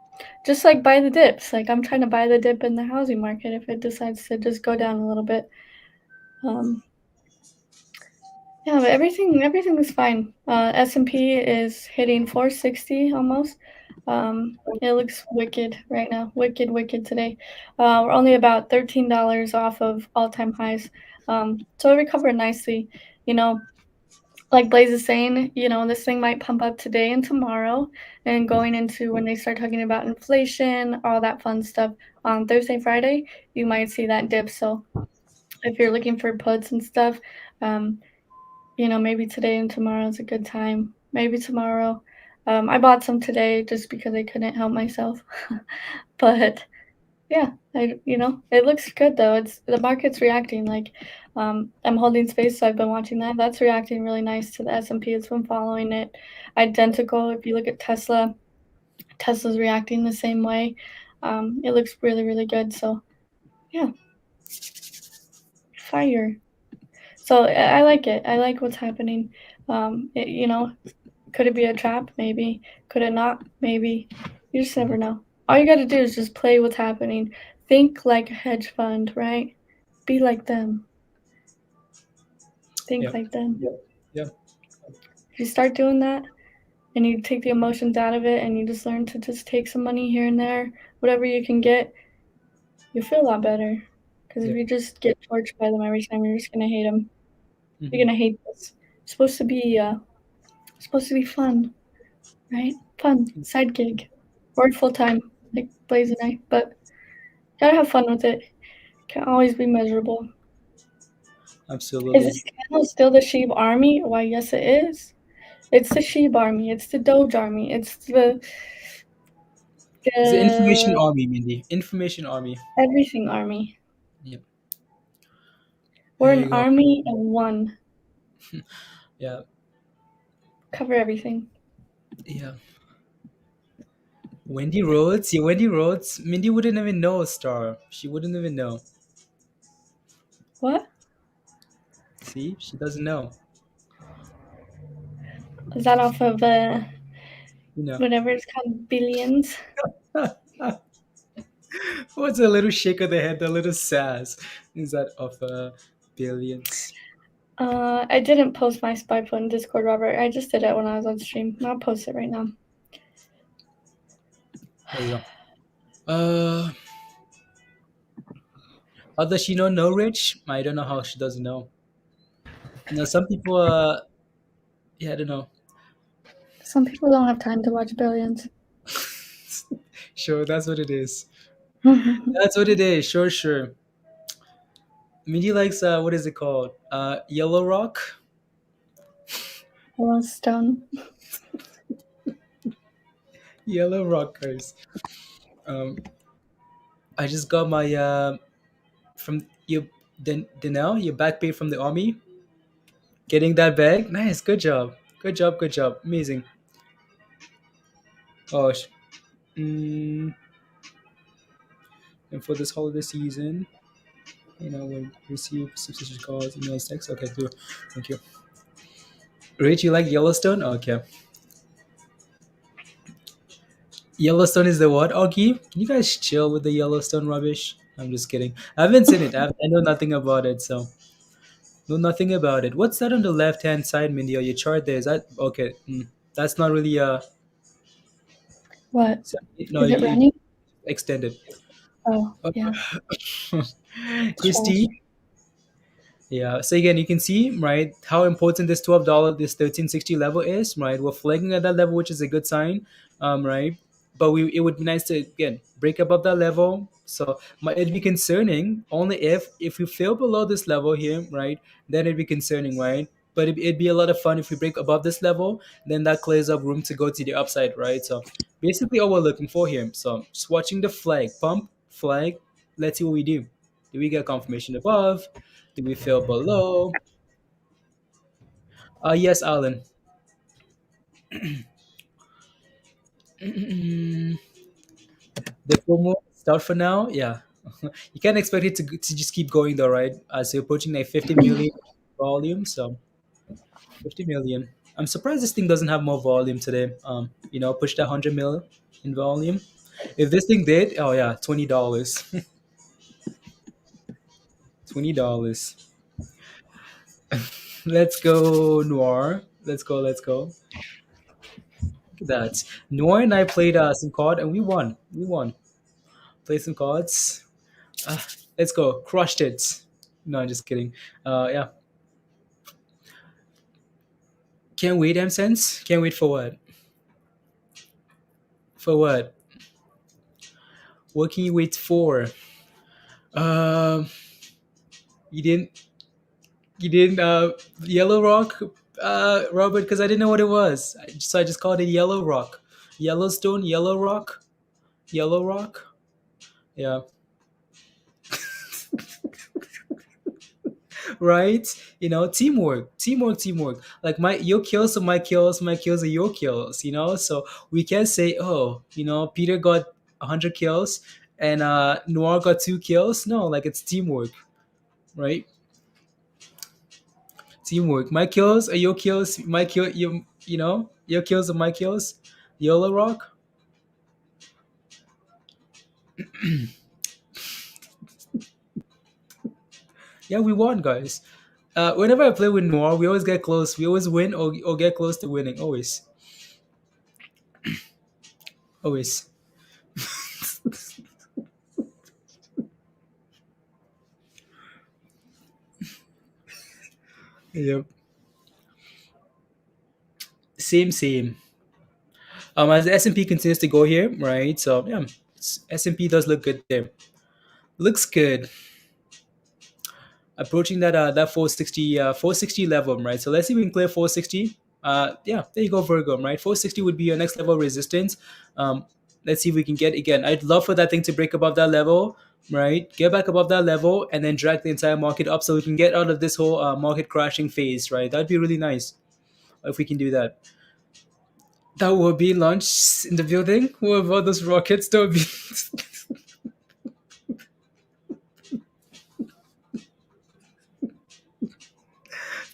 just like buy the dips. Like I'm trying to buy the dip in the housing market if it decides to just go down a little bit. Yeah, but everything is fine. S&P is hitting 460 almost. It looks wicked right now. Wicked, wicked today. We're only about $13 off of all-time highs. So it recovered nicely. Like Blaze is saying, this thing might pump up today and tomorrow, and going into when they start talking about inflation, all that fun stuff on Thursday, Friday, you might see that dip. So if you're looking for puts and stuff, maybe today and tomorrow is a good time. Maybe tomorrow. I bought some today just because I couldn't help myself. But yeah, it looks good though. The market's reacting. Like I'm holding space, so I've been watching that. That's reacting really nice to the S&P. It's been following it. Identical. If you look at Tesla, Tesla's reacting the same way. It looks really, really good. So yeah, fire. So I like it. I like what's happening. Could it be a trap? Maybe. Could it not? Maybe. You just never know. All you got to do is just play what's happening. Think like a hedge fund, right? Be like them. Think like them. Yeah. If you start doing that and you take the emotions out of it and you just learn to just take some money here and there, whatever you can get, you'll feel a lot better. Because if you just get torched by them every time, you're just going to hate them. You're going to hate this. It's supposed to be fun. Right? Fun. Side gig. Or full time, like Blaze and I. But gotta have fun with it. Can't always be miserable. Is Absolutely. this candle still the Sheep army? Why, yes, it is. It's the Sheep army. It's the Doge army. It's It's the information the army, Mindy. Information army. everything army. Yep. We're There an you go. army of one. Yeah. Cover everything. Yeah. Wendy Rhodes. Yeah, Wendy Rhodes. Mindy wouldn't even know, Star. She wouldn't even know. What? See? She doesn't know. Is that off of You know. whatever it's called, Billions? What's a little shake of the head, a little sass? Is that of billions? I didn't post my spy phone Discord, Robert. I just did it when I was on stream. I'll post it right now. There you go. How does she know Rich? I don't know how she doesn't know. You know, some people, yeah, I don't know. Some people don't have time to watch Billions. Sure, that's what it is. That's what it is. Sure, sure. Mindy likes, what is it called? Yellow Rock? Stone. Yellow Rock, guys. Um, I just got my, from you, Danelle, your back pay from the army. Getting that bag? Nice, good job. Good job, good job. Amazing. Oh, mm, and for this holiday season, when receive subscription calls, emails, text. Okay, cool. Thank you. Rich, you like Yellowstone? Okay. Yellowstone is the what, Augie? Can you guys chill with the Yellowstone rubbish? I'm just kidding. I haven't seen it. I know nothing about it, so know nothing about it. What's that on the left hand side, Mindy? Or your chart there? Is that okay? That's not really What? no, Is it running? extended. Oh, yeah. Christy, Trash. yeah. So again, you can see, right, how important this $12, this 1360 level is, right? We're flagging at that level, which is a good sign, right? But it would be nice to again break above that level. So it'd be concerning only if we fail below this level here, right? Then it'd be concerning, right? But it'd be a lot of fun if we break above this level. Then that clears up room to go to the upside, right? So basically, all we're looking for here. So just watching the flag, pump flag. Let's see what we do. Do we get confirmation above? Do we fail below? Yes, Alan. The promo start for now. Yeah, you can't expect it to just keep going though, right? As you're approaching like 50 million volume, so 50 million. I'm surprised this thing doesn't have more volume today. Pushed 100 mil in volume. If this thing did, oh yeah, $20. $20. Let's go Noir. Let's go. Let's go. Look at that. Noir and I played some card and we won. We won. Play some cards. Uh, let's go. Crushed it. No, I'm just kidding. Yeah. Can't wait, M-Sense. Can't wait for what? For what? What can you wait for? Um, you didn't. You didn't. Yellow Rock, Robert, because I didn't know what it was. So I just called it Yellow Rock. Yellowstone, Yellow Rock, Yellow Rock. Yeah. Right? Teamwork, teamwork, teamwork. Like your kills are my kills, my kills are your kills. So we can't say, oh, Peter got 100 kills and Noir got 2 kills. No, like it's teamwork, right? Teamwork. My kills are your kills. My kill, your kills are my kills. Yellow Rock. Yeah, we won, guys. Whenever I play with Noir, we always get close. We always win or get close to winning. Always, always. Yep. Same, same. As the S&P continues to go here, right? So yeah, S&P does look good there. Looks good. Approaching that 460 level, right? So let's see if we can clear 460. Yeah, there you go, Virgo, right? 460 would be your next level of resistance. Um, let's see if we can get again. I'd love for that thing to break above that level, right? Get back above that level and then drag the entire market up so we can get out of this whole market crashing phase, right? That'd be really nice if we can do that. That will be launched in the building. What about those rockets? That would be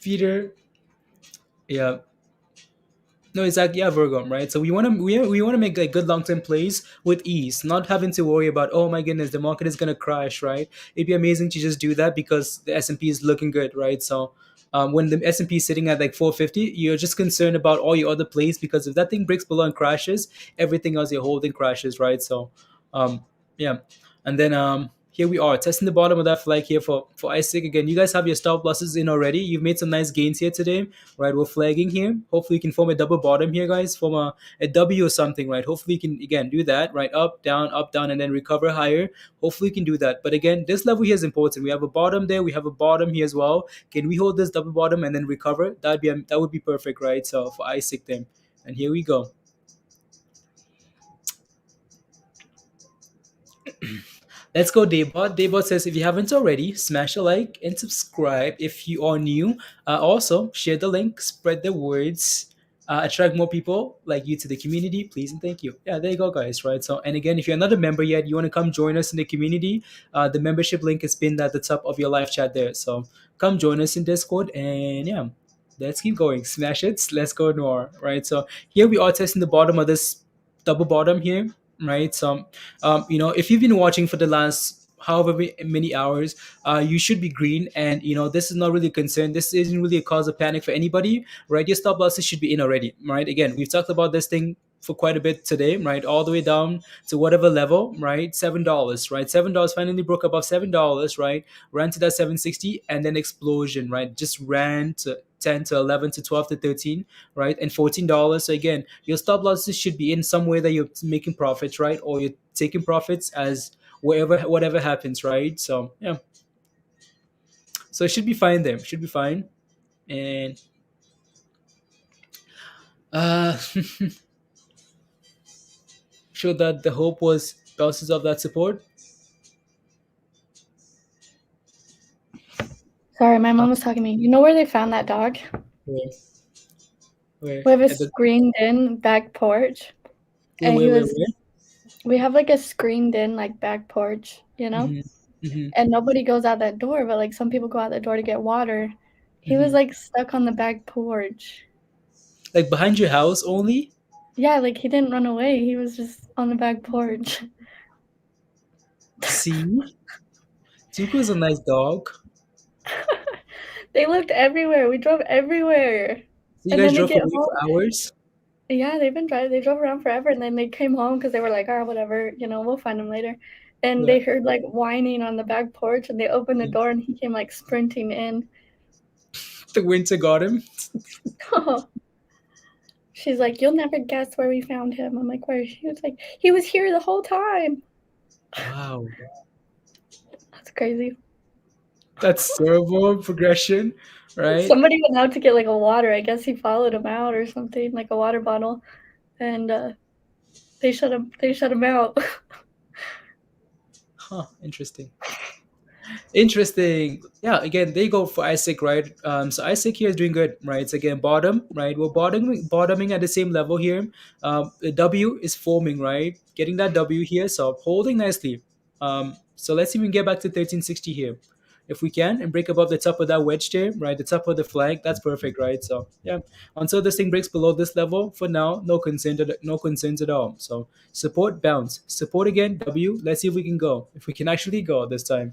Peter. Yeah. No, exactly. Yeah, Virgo, right? So we want to make like good long term plays with ease, not having to worry about, oh my goodness, the market is gonna crash, right? It'd be amazing to just do that because the S&P is looking good, right? So when the S&P is sitting at like 450, you're just concerned about all your other plays because if that thing breaks below and crashes, everything else you're holding crashes, right? So um, yeah, and then here we are testing the bottom of that flag here for ISIG again. You guys have your stop losses in already. You've made some nice gains here today, right? We're flagging here. Hopefully you can form a double bottom here, guys, form a W or something, right? Hopefully you can again do that, right? Up, down, and then recover higher. Hopefully you can do that. But again, this level here is important. We have a bottom there, we have a bottom here as well. Can we hold this double bottom and then recover? That would be perfect, right? So for ISIG then. And here we go. Let's go, Daybot. Daybot says, if you haven't already, smash a like and subscribe if you are new. Also, share the link, spread the words, attract more people like you to the community, please and thank you. Yeah, there you go, guys, right? So, and again, if you're not a member yet, you want to come join us in the community, the membership link is pinned at the top of your live chat there. So come join us in Discord and yeah, let's keep going. Smash it. Let's go, Noir, right? So here we are testing the bottom of this double bottom here, right? So if you've been watching for the last however many hours, you should be green, and this is not really a concern. This isn't really a cause of panic for anybody, right? Your stop losses should be in already, right? Again, we've talked about this thing for quite a bit today, right? All the way down to whatever level, right? $7, right? $7 finally broke above $7, right? Ran to that 760 and then explosion, right? Just ran to 10 to 11 to 12 to 13, right? And $14. So again, your stop losses should be in some way that you're making profits, right? Or you're taking profits as whatever happens, right? So yeah. So it should be fine there. Should be fine. And sure that the hope was bounces off that support. Sorry, my mom was talking to me. You know where they found that dog? Where? We have a screened-in back porch. And where? We have like a screened-in like back porch, And nobody goes out that door, but like some people go out the door to get water. He was like stuck on the back porch. Like behind your house only? Yeah, like he didn't run away. He was just on the back porch. See? Tuco's a nice dog. They looked everywhere. We drove everywhere. So you guys drove away for hours? Yeah, they've been driving. They drove around forever, and then they came home because they were like, "Oh, whatever, we'll find them later." And they heard like whining on the back porch, and they opened the door, and he came like sprinting in. The winter got him. She's like, "You'll never guess where we found him." I'm like, "Where?" She was like, "He was here the whole time." Wow, that's crazy. That's terrible progression, right? Somebody went out to get like a water. I guess he followed him out or something, like a water bottle, and they shut him out. Huh? Interesting. Yeah, again, they go for ISIG, right? So ISIG here is doing good, right? It's again bottom, right? We're bottoming at the same level here. The W is forming, right? Getting that W here, so holding nicely. So let's see if we can get back to 1360 here. If we can and break above the top of that wedge there, right? The top of the flag, that's perfect, right? So yeah, until this thing breaks below this level, for now, no concerns at all. So support, bounce, support again, W. Let's see if we can go. If we can actually go this time.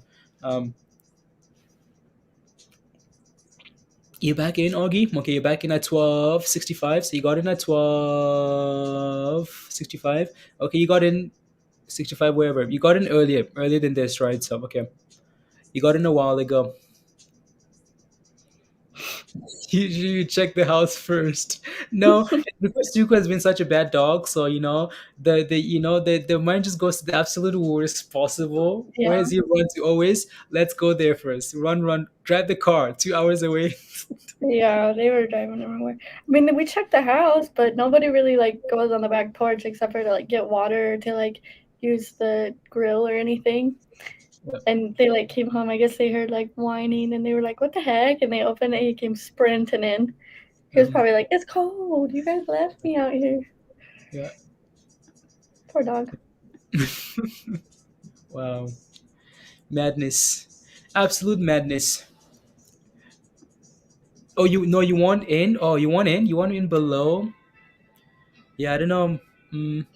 You're back in, Augie? Okay, you're back in at 1265. So you got in at 1265. Okay, you got in 65 wherever. You got in earlier than this, right? So okay. You got in a while ago. You check the house first. No, because Tuco has been such a bad dog, so the mind just goes to the absolute worst possible. Yeah. Whereas he runs, you always let's go there first. Run, drive the car 2 hours away. Yeah, they were driving everywhere. I mean, we checked the house, but nobody really like goes on the back porch except for to like get water or to like use the grill or anything. Yep. And they like came home. I guess they heard like whining, and they were like, "What the heck?" And they opened it. He came sprinting in. He was probably like, "It's cold. You guys left me out here." Yeah. Poor dog. Wow. Madness. Absolute madness. Oh, you want in? Oh, you want in? You want in below? Yeah, I don't know.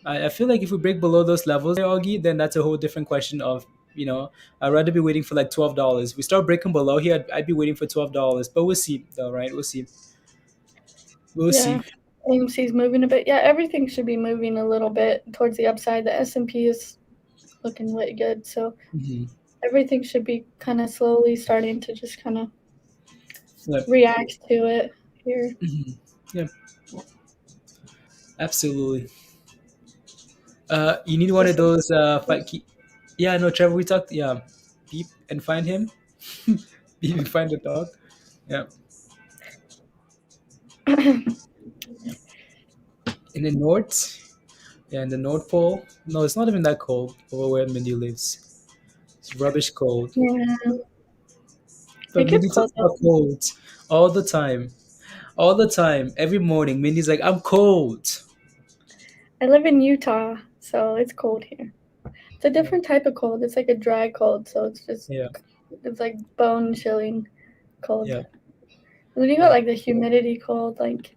I feel like if we break below those levels, there, Augie, then that's a whole different question of, I'd rather be waiting for like $12. If we start breaking below here, I'd be waiting for $12. But we'll see, though, right? We'll see. We'll Yeah. see. AMC's moving a bit. Yeah, everything should be moving a little bit towards the upside. The S&P is looking really good, so Hmm. everything should be kind of slowly starting to just kind of Yep. react to it here. Mhm. Yeah, absolutely. You need one of those fight key. Yeah, no, Trevor, we talked. Yeah, beep and find him. Beep and find the dog. Yeah. In the north. Yeah, in the North Pole. No, it's not even that cold over where Mindy lives. It's rubbish cold. Yeah, But it Mindy gets talks cold about though. cold all the time. All the time. Every morning, Mindy's like, I'm cold. I live in Utah, so it's cold here. It's a different type of cold. It's like a dry cold, so Yeah, it's like bone chilling cold. yeah, When you got yeah, like the humidity cold, like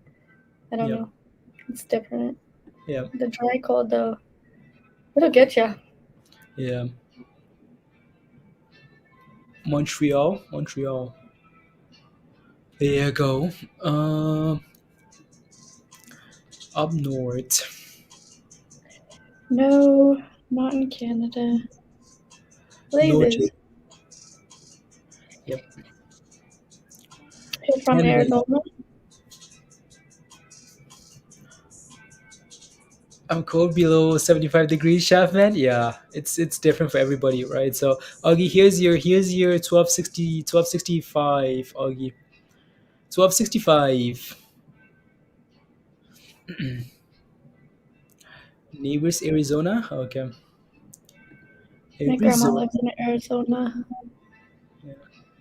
I don't yeah, know, it's different. yeah, The dry cold though, it'll get you. yeah. Montreal, Montreal. There you go. Up north. No, not in Canada. Blazes. Noted. Yep. You're from Canada. Arizona? I'm cold below 75 degrees, chef man. Yeah, it's different for everybody, right? So, Augie, here's your 1265, Augie. 1265. Neighbors, Arizona. Okay. My grandma Arizona. lives in Arizona. Yeah.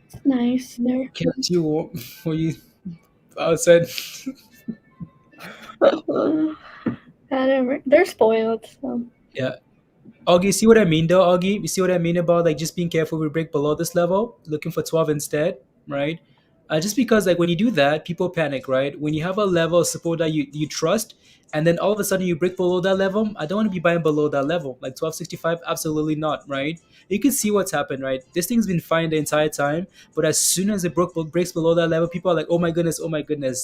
It's nice there. Kept you warm. Were you outside? They're spoiled. So. Yeah. Augie, see what I mean though, Augie? You see what I mean about like just being careful we break below this level, looking for 12 instead, right? Just because like when you do that, people panic, right? When you have a level of support that you trust, and then all of a sudden you break below that level, I don't want to be buying below that level. Like 1265, absolutely not, right? You can see what's happened, right? This thing's been fine the entire time, but as soon as it breaks below that level, people are like, oh my goodness,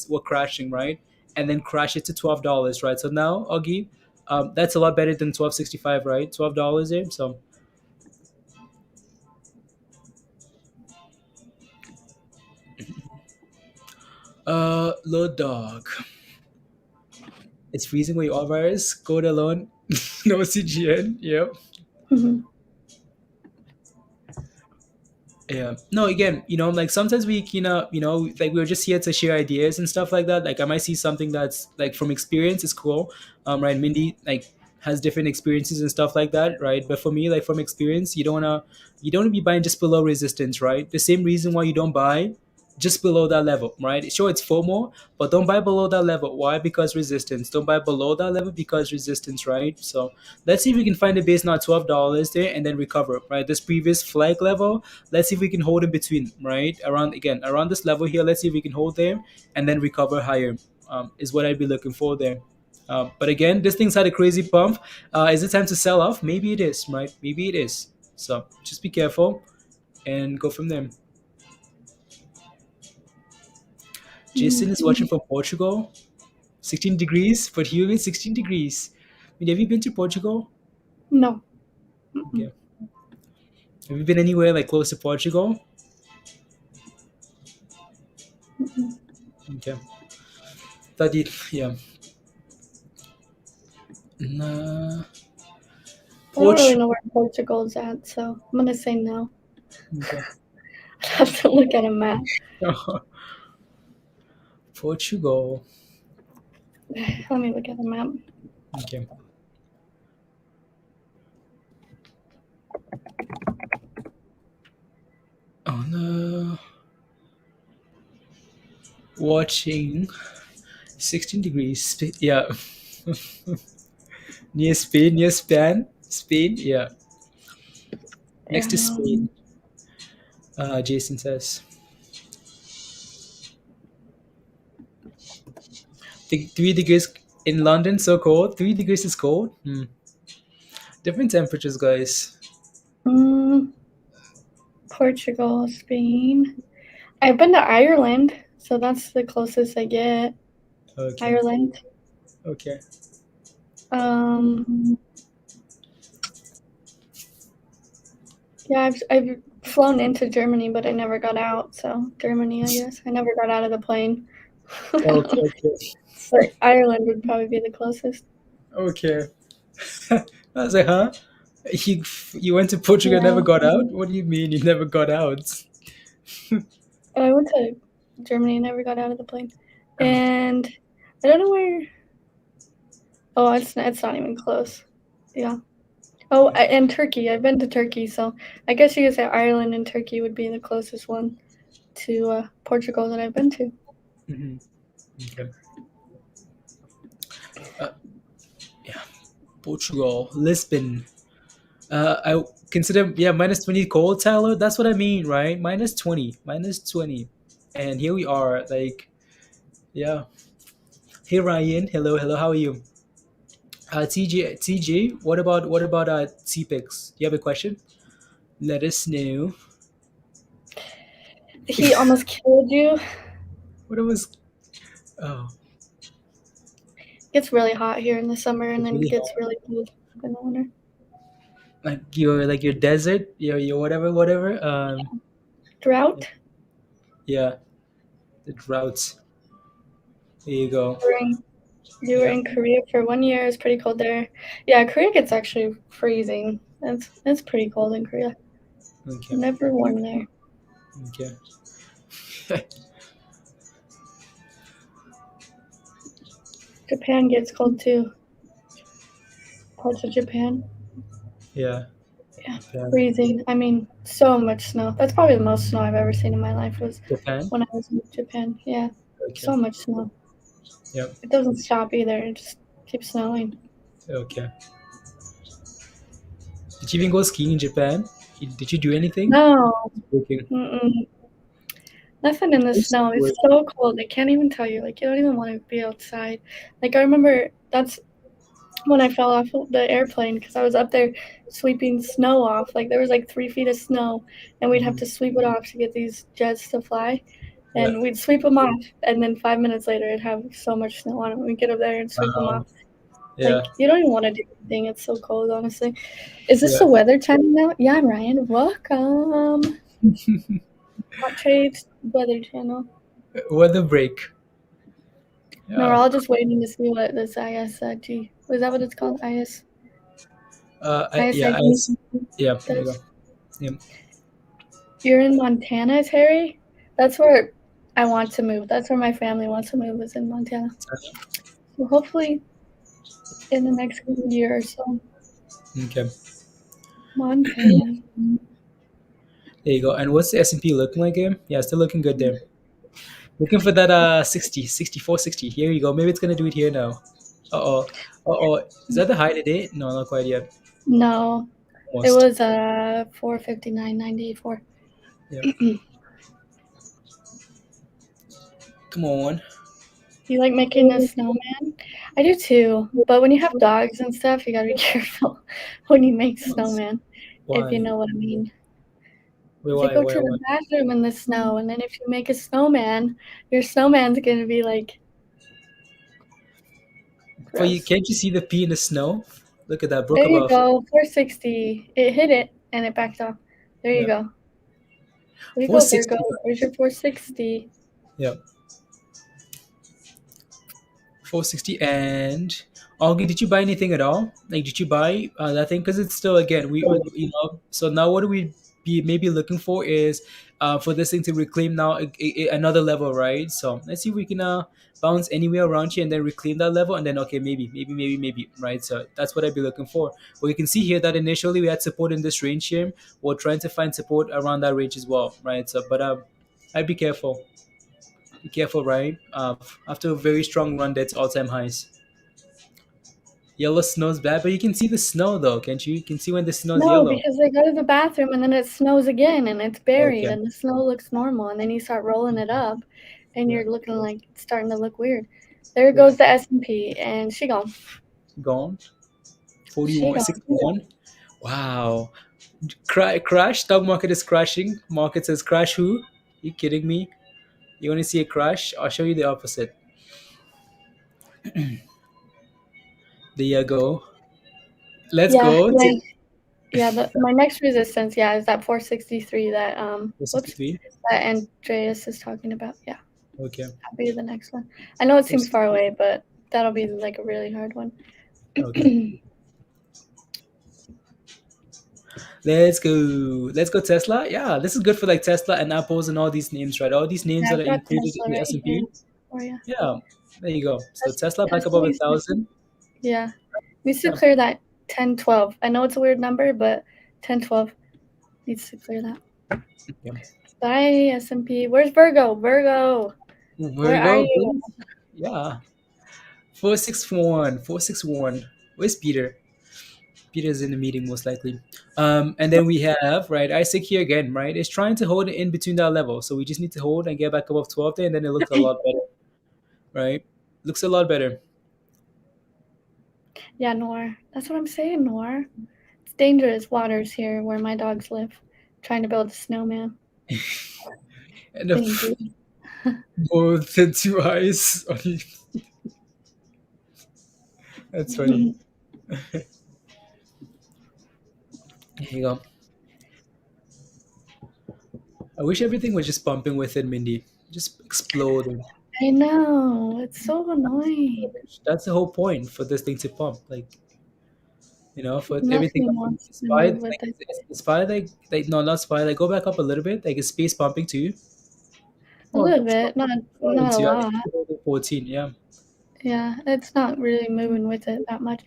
we're crashing, right? And then crash it to $12, right? So now, Augie, that's a lot better than 1265, right? $12 there. So load dog. It's freezing where you are, virus. Code alone. No CGN. Yep. Mhm. Yeah. No, again, like sometimes we, like we're just here to share ideas and stuff like that. Like I might see something that's like from experience is cool. Right. Mindy like has different experiences and stuff like that, right? But for me, like from experience, you don't wanna be buying just below resistance, right? The same reason why you don't buy just below that level, right? Sure, it's FOMO, but don't buy below that level. Why? Because resistance. Don't buy below that level because resistance, right? So let's see if we can find a base now $12 there and then recover, right? This previous flag level, let's see if we can hold in between, right? Around this level here, let's see if we can hold there and then recover higher, is what I'd be looking for there. But again, this thing's had a crazy pump. Is it time to sell off? Maybe it is, right? Maybe it is. So just be careful and go from there. Jason is watching from Portugal. 16 degrees, but humid 16 degrees. I mean, have you been to Portugal? No. Okay. Have you been anywhere like close to Portugal? Okay. That it, yeah. Nah. I don't really Portu- know where Portugal's at, so I'm gonna say no. okay. I have to look at a map. Portugal. Let me look at a map. Okay. Oh no. Watching 16 degrees. Yeah. Near Spain, near Spain, yeah. Next to Spain. Jason says. 3 degrees in London, so cold. 3 degrees is cold. Different temperatures, guys. Portugal, Spain. I've been to Ireland, so that's the closest I get. Okay. Ireland. Okay. Yeah, I've flown into Germany, but I never got out. So Germany, I guess. I never got out of the plane. Okay. But Ireland would probably be the closest. Okay. I was like, huh? You went to Portugal and never got out? What do you mean you never got out? I went to Germany and never got out of the plane. And I don't know where. Oh, it's not even close. Yeah. Oh, and Turkey. I've been to Turkey, so I guess you could say Ireland and Turkey would be the closest one to Portugal that I've been to. Mm-hmm. Okay. Yeah. Portugal, Lisbon. I consider, yeah, minus 20 cold, Tyler. That's what I mean, right? Minus 20. And here we are, like, yeah. Hey, Ryan. Hello. How are you? TJ, what about CPIX? Do you have a question? Let us know. He almost killed you. What was? Oh, It gets really hot here in the summer, and then really it gets hot. really cold in the winter. Like your desert, your whatever. Drought. Yeah, the droughts. There you go. You were in Korea for 1 year. It's pretty cold there. Yeah, Korea gets actually freezing. It's pretty cold in Korea. Okay. Never warm there. Okay. Japan gets cold too. Parts of Japan. Yeah. Yeah, freezing. I mean, so much snow. That's probably the most snow I've ever seen in my life was Japan. when I was in Japan. Yeah, Okay. so much snow. Yep. It doesn't stop either. It just keeps snowing. Okay. Did you even go skiing in Japan? Did you do anything? No. Okay. Nothing in the snow. It's so cold. I can't even tell you. Like, you don't even want to be outside. Like, I remember that's when I fell off the airplane because I was up there sweeping snow off. Like, there was like 3 feet of snow, and we'd have to sweep it off to get these jets to fly. And we'd sweep them off, and then 5 minutes later, it'd have so much snow on it. We'd get up there and sweep them off. Yeah. Like, you don't even want to do anything. It's so cold, honestly. Is this the Weather Channel now? Yeah, Ryan, welcome. Hot Trades Weather Channel. Weather break. Yeah. No, we're all just waiting to see what this ISIG. Was that what it's called? IS. IS. Yeah. There you go. Yeah. You're in Montana, Terry? That's where I want to move. That's where my family wants to move, is in Montana. So hopefully in the next year or so. Okay. Montana. There you go. And what's the S&P looking like here? Yeah, still looking good there. Looking for that 60, 64, 60. Here you go. Maybe it's going to do it here now. Uh-oh. Is that the high today? No, not quite yet. No. Almost. It was 459.94. Yeah. Come on. You like making a snowman? I do too. But when you have dogs and stuff, you gotta be careful when you make snowman. Why? If you know what I mean. Wait, They go to the bathroom in the snow, and then if you make a snowman, your snowman's gonna be like. Can't you see the pea in the snow? Look at that. There you go. 460. It hit it and it backed off. There you go. There you go, Virgo. There's your 460. Yep. 460. And Augie, did you buy anything at all? Like, did you buy that thing? Because it's still, again, so now what do we be maybe looking for is for this thing to reclaim now another level, right? So let's see if we can bounce anywhere around here and then reclaim that level, and then okay, maybe, right? So that's what I'd be looking for. But you can see here that initially we had support in this range here. We're trying to find support around that range as well, right? So, but I'd be careful. Be careful, right? After a very strong run, that's all-time highs. Yellow snow's bad, but you can see the snow though, can't you? You can see when the snow's No, yellow. because they go to the bathroom and then it snows again and it's buried Okay. and the snow looks normal and then you start rolling it up and Yeah. you're looking like it's starting to look weird. There goes the S&P and she gone. Gone. She 41, gone. 61. Wow. Crash. Stock market is crashing. Market says crash who? You kidding me? You want to see a crash? I'll show you the opposite. There you go. Let's Yeah, go. my next resistance, is that 463 that whoops, 63. that Andreas is talking about. Yeah, Okay. that'll be the next one. I know it seems far away, but that'll be like a really hard one. Okay. Let's go Tesla. Yeah, this is good for like Tesla and Apples and all these names, right? All these names Yeah, that I've are got included Tesla in the right S&P. here for you. Yeah, there you go. So Tes- Tesla back Tesla above needs to- 1,000. Yeah, needs to Yeah. clear that 1012. I know it's a weird number, but 1012 needs to clear that. Yeah. Bye, S&P. Where's Virgo? Where are you? Yeah. 461. 461. Where's Peter? Peter's in the meeting most likely. And then we have, right, ISIG here again, right? It's trying to hold it in between that level. So we just need to hold and get back above 12 there, and then it looks a lot better. Right? Looks a lot better. Yeah, Noir. That's what I'm saying, Noir. It's dangerous waters here where my dogs live. Trying to build a snowman. And Dangerous. both the two eyes. That's funny. Here you go. I wish everything was just pumping with it, Mindy. Just exploding. I know. It's so annoying. That's the whole point for this thing to pump. Like, for everything. Nothing wants to Spy, move with like, it. spy, like, no, not spy. Like, go back up a little bit. Like, is space pumping to you? A little bit, not a lot. 14, yeah. Yeah, it's not really moving with it that much.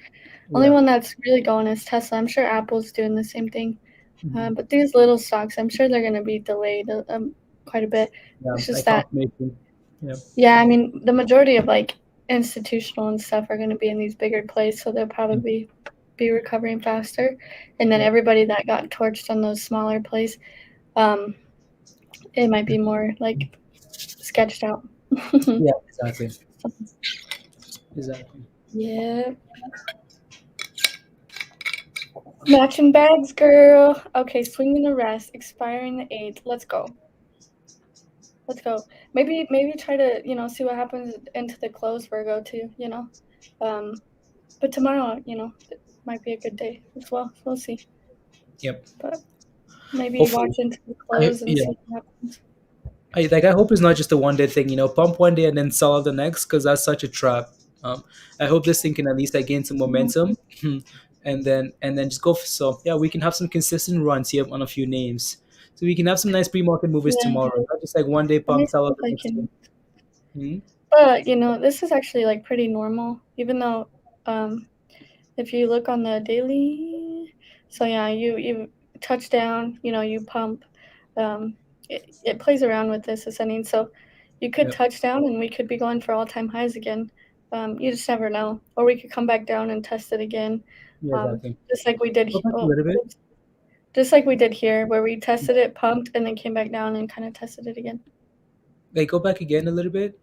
Only one that's really going is Tesla. I'm sure Apple's doing the same thing. But these little stocks, I'm sure they're going to be delayed quite a bit. Yeah, It's just like that. Yeah, I mean, the majority of like institutional and stuff are going to be in these bigger plays, so they'll probably be recovering faster. And then everybody that got torched on those smaller plays, it might be more like sketched out. Yeah, exactly. Exactly. Yeah. Matching bags, girl. Okay, swinging the rest, expiring the 8th. Let's go. Maybe try to, see what happens into the close, Virgo, too, But tomorrow, it might be a good day as well. We'll see. Yep. But maybe Hopefully. watch into the close and see what happens. I hope it's not just a one day thing, pump one day and then sell out the next, because that's such a trap. I hope this thing can at least gain some momentum, and then just go. So yeah, we can have some consistent runs here on a few names, so we can have some nice pre-market moves tomorrow, not just like one day pump, sell out the next day. But this is actually like pretty normal, even though if you look on the daily, so yeah, you touch down, you pump. It plays around with this ascending, so you could touch down and we could be going for all-time highs again. You just never know, or we could come back down and test it again. Exactly. Just like we did Go back a little bit. Just like we did here, where we tested it, pumped, and then came back down and kind of tested it again. Like, go back again a little bit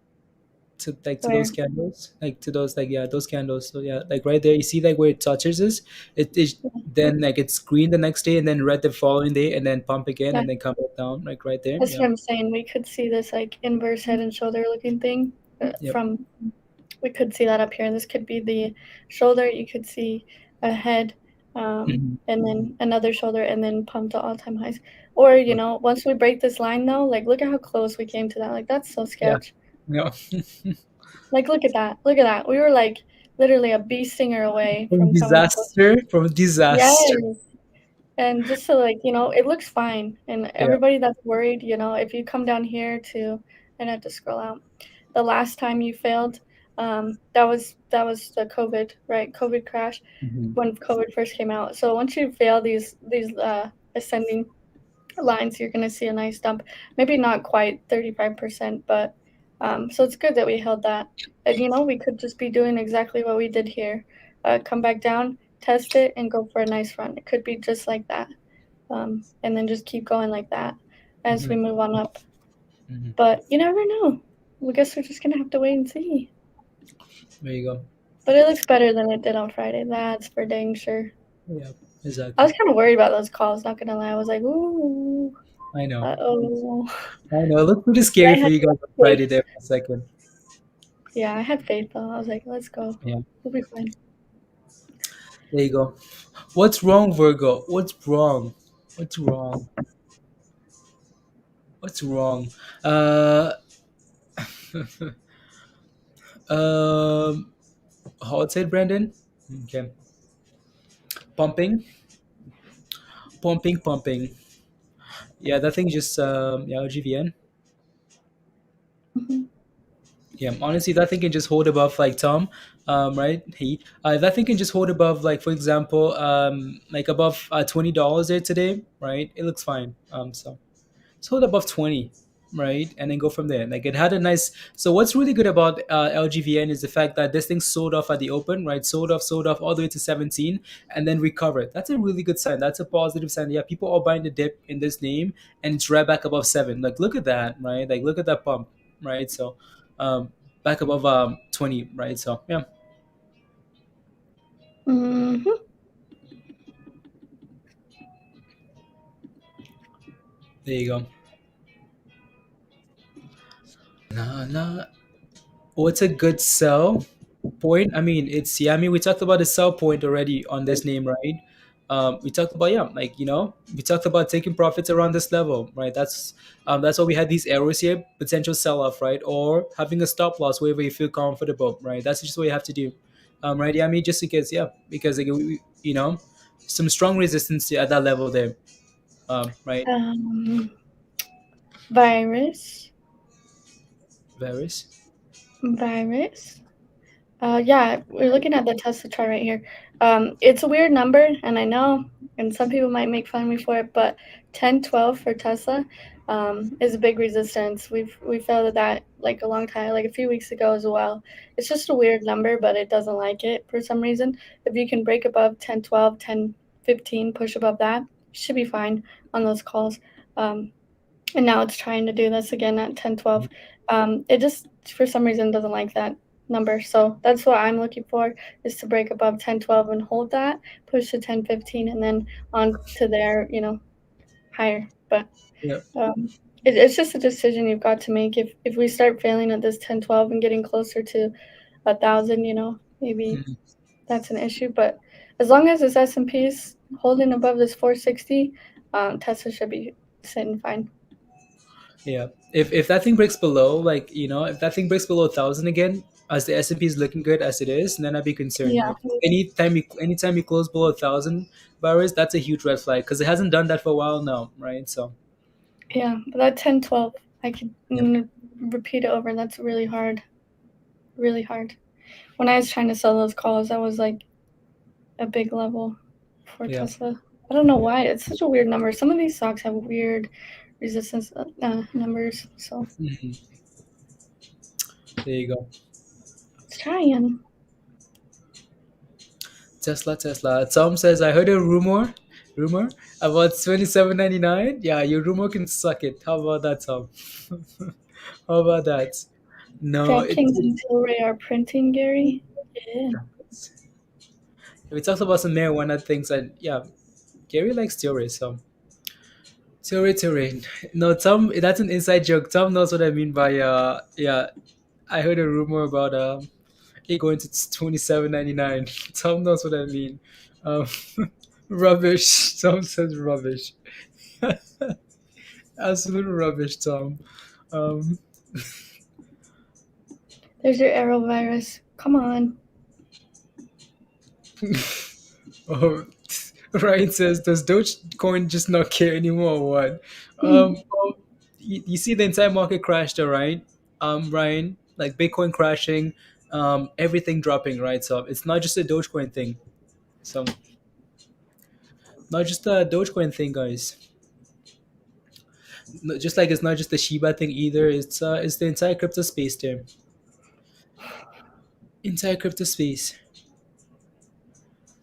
to those candles, those candles. So yeah, like right there, you see like where it touches this, it is then like it's green the next day and then red the following day and then pump again and then come back down, like right there. That's what I'm saying. We could see this like inverse head and shoulder looking thing from. We could see that up here. This could be the shoulder. You could see a head, and then another shoulder, and then pump to all-time highs. Or once we break this line, though, like look at how close we came to that. Like that's so sketch. Yeah. Like, look at that. Look at that. We were like literally a bee stinger away from coming close. From Yes. disaster. And just to like, it looks fine. And everybody that's worried, if you come down here to, and I have to scroll out, the last time you failed, that was the COVID, right? COVID crash when COVID first came out. So once you fail these ascending lines, you're going to see a nice dump. Maybe not quite 35%, but so it's good that we held that. And we could just be doing exactly what we did here. Come back down, test it, and go for a nice run. It could be just like that. And then just keep going like that as we move on up. But you never know. I guess we're just going to have to wait and see. There you go. But it looks better than it did on Friday. That's for dang sure. Yeah, exactly. I was kind of worried about those calls, not going to lie. I was like, ooh. I know. Uh-oh. I know. It looked pretty scary for you guys on Friday there for a second. Yeah, I had faith though. I was like, let's go. Yeah. We'll be fine. There you go. What's wrong, Virgo? What's wrong? What's wrong? What's wrong? Hold it, Brandon. Okay. Pumping. Yeah, that thing just LGVN. Yeah, honestly, that thing can just hold above like Tom, right? That thing can just hold above like, for example, like above $20 there today, right? It looks fine. So let's hold above 20, right, and then go from there. Like it had a nice. So what's really good about LGVN is the fact that this thing sold off at the open, right? Sold off all the way to 17, and then recovered. That's a really good sign. That's a positive sign. Yeah, people are buying the dip in this name, and it's right back above 7. Like look at that, right? Like look at that pump, right? So back above 20, right? So yeah. Mm-hmm. There you go. What's a good sell point? I mean, we talked about the sell point already on this name, right? We talked about we talked about taking profits around this level, right? That's why we had these arrows here, potential sell off, right? Or having a stop loss wherever you feel comfortable, right? That's just what you have to do, right? Just in case, because like, some strong resistance at that level there, right? Virus. Yeah, we're looking at the Tesla chart right here. It's a weird number, and I know, and some people might make fun of me for it, but 1012 for Tesla is a big resistance. We failed that like a long time, like a few weeks ago as well. It's just a weird number, but it doesn't like it for some reason. If you can break above 1012, 1015, push above that, you should be fine on those calls. And now it's trying to do this again at 1012. It just, for some reason, doesn't like that number. So that's what I'm looking for, is to break above 1012 and hold that, push to 1015, and then on to there, higher. But it's just a decision you've got to make. If we start failing at this 1012 and getting closer to 1,000, maybe that's an issue. But as long as this S&P is holding above this 460, Tesla should be sitting fine. Yeah, if that thing breaks below, if that thing breaks below 1,000 again, as the S&P is looking good as it is, then I'd be concerned. Yeah. Anytime you close below 1,000 barriers, that's a huge red flag because it hasn't done that for a while now, right? So. Yeah, but that 1012, I could repeat it over. That's really hard. Really hard. When I was trying to sell those calls, that was like a big level for Tesla. I don't know why. It's such a weird number. Some of these stocks have weird resistance numbers. So there you go. Let's try again. Tesla. Tom says, I heard a rumor about 27.99. Yeah, your rumor can suck it. How about that, Tom? How about that? No. DraftKings and Tilray are printing, Gary. Yeah. We talked about some marijuana things, and Gary likes Tilray, so. Tilray. No, Tom, that's an inside joke. Tom knows what I mean by I heard a rumor about it going to 27.99. Tom knows what I mean. Rubbish. Tom says rubbish. Absolute rubbish, Tom. There's your arrow virus. Come on. Oh, Ryan says, does Dogecoin just not care anymore or what? Well, you see the entire market crashed, all right? Ryan, like Bitcoin crashing, everything dropping, right? So it's not just a Dogecoin thing. So not just a Dogecoin thing, guys. Just like it's not just the Shiba thing either. It's the entire crypto space there. Entire crypto space.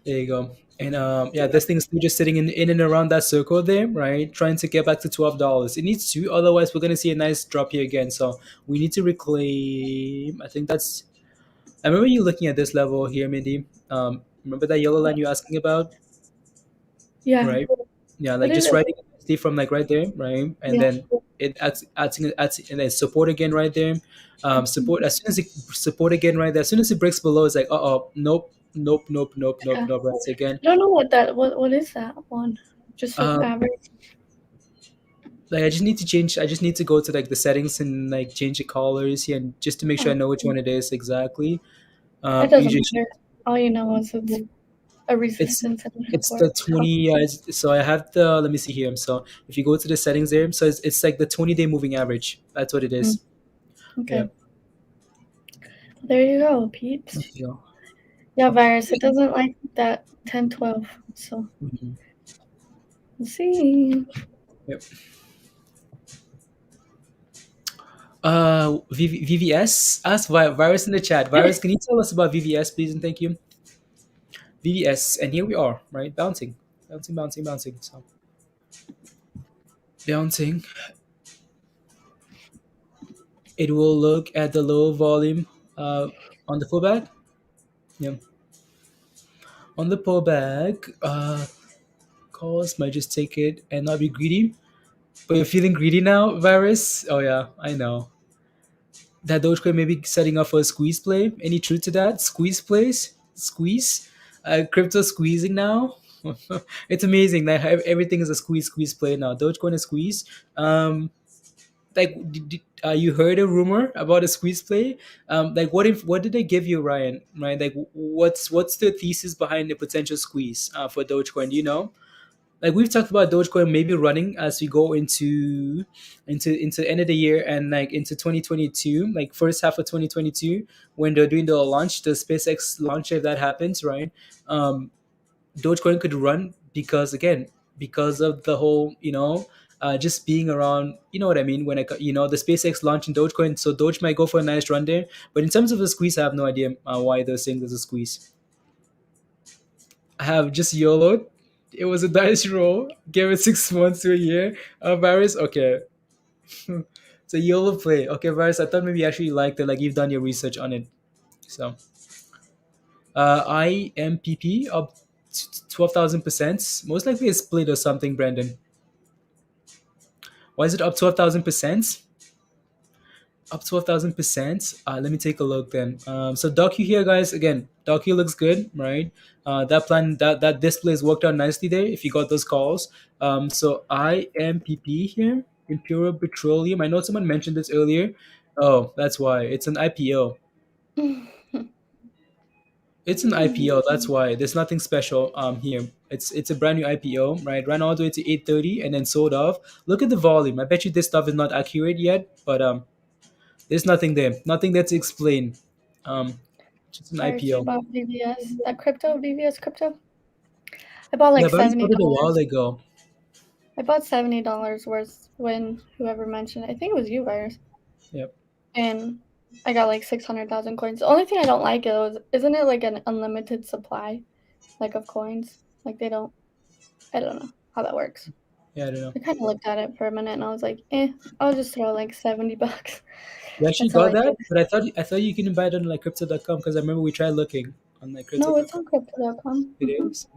There you go. And yeah, this thing's still just sitting in and around that circle there, right? Trying to get back to $12. It needs to, otherwise we're gonna see a nice drop here again. So we need to reclaim. I think that's. I remember you looking at this level here, Mindy. Remember that yellow line you're asking about, Yeah. right? Yeah, What like is just it? writing SD from like right there, right? And Yeah. then it adds and then support again right there. Support as soon as it support again right there. As soon as it breaks below, it's like nope, Yeah. nope. Right again. I don't know what is that one? Just like Um, average. like I just need to change. I just need to go to like the settings and like change the colors here, and just to make sure I know which one it is exactly. It You doesn't just matter. All you know is it's a it's resistance and a it's the support. 20. So I have the. Let me see here. So if you go to the settings there, so it's like the 20-day moving average. That's what it is. Okay. Yeah. There you go, peeps. There you go. Yeah, virus. It doesn't like that 10-12. So Mhm. we'll see. Yep. VVS ask virus in the chat. Virus, can you tell us about VVS, please, and thank you. VVS, and here we are, right? Bouncing. So bouncing. It will look at the low volume on the pullback. Yeah. On the pullback, calls might just take it and not be greedy. But you're feeling greedy now, virus? Oh yeah, I know. That Dogecoin may be setting up for a squeeze play. Any truth to that? Squeeze plays? Squeeze? Crypto squeezing now? It's amazing that everything is a squeeze play now. Dogecoin is squeeze. Like you heard a rumor about a squeeze play. Like what did they give you, Ryan? Right? Like what's the thesis behind the potential squeeze for Dogecoin? Do you know? Like we've talked about Dogecoin maybe running as we go into the end of the year and like into 2022, like first half of 2022 when they're doing the launch, the SpaceX launch, if that happens, right? Dogecoin could run because again, because of the whole, just being around, you know what I mean? When the SpaceX launch in Dogecoin, so Doge might go for a nice run there. But in terms of the squeeze, I have no idea why they're saying there's a squeeze. I have just YOLO'd. It was a dice roll. Give it 6 months to a year. Varys, okay. It's a YOLO play. Okay, Varys, I thought maybe you actually liked it, like you've done your research on it. So, IMPP up 12,000%. Most likely a split or something, Brandon. Why is it up 12,000%? Up 12,000%. Let me take a look then. So DOCU here, guys. Again, DOCU looks good, right? That plan, that display is worked out nicely there. If you got those calls, so IMPP here, Imperial Petroleum. I know someone mentioned this earlier. Oh, that's why it's an IPO. It's an IPO. That's why there's nothing special here. It's a brand new IPO, right? Ran all the way to 830 and then sold off. Look at the volume. I bet you this stuff is not accurate yet, but there's nothing there. Nothing there to explain. Just an Sorry, IPO. about VVS. That crypto, VVS crypto. I bought like Yeah, but I $70. bought it a while ago. I bought $70 worth when whoever mentioned it. I think it was you, Virus. Yep. And I got like 600,000 coins. The only thing I don't like is, isn't it like an unlimited supply, like of coins? Like I don't know how that works. Yeah, I don't know. I kind of looked at it for a minute and I was like, I'll just throw like $70. You actually That's all got I that? did. But I thought you can buy it on like crypto.com because I remember we tried looking on like No, it's crypto.com. on crypto.com. It is?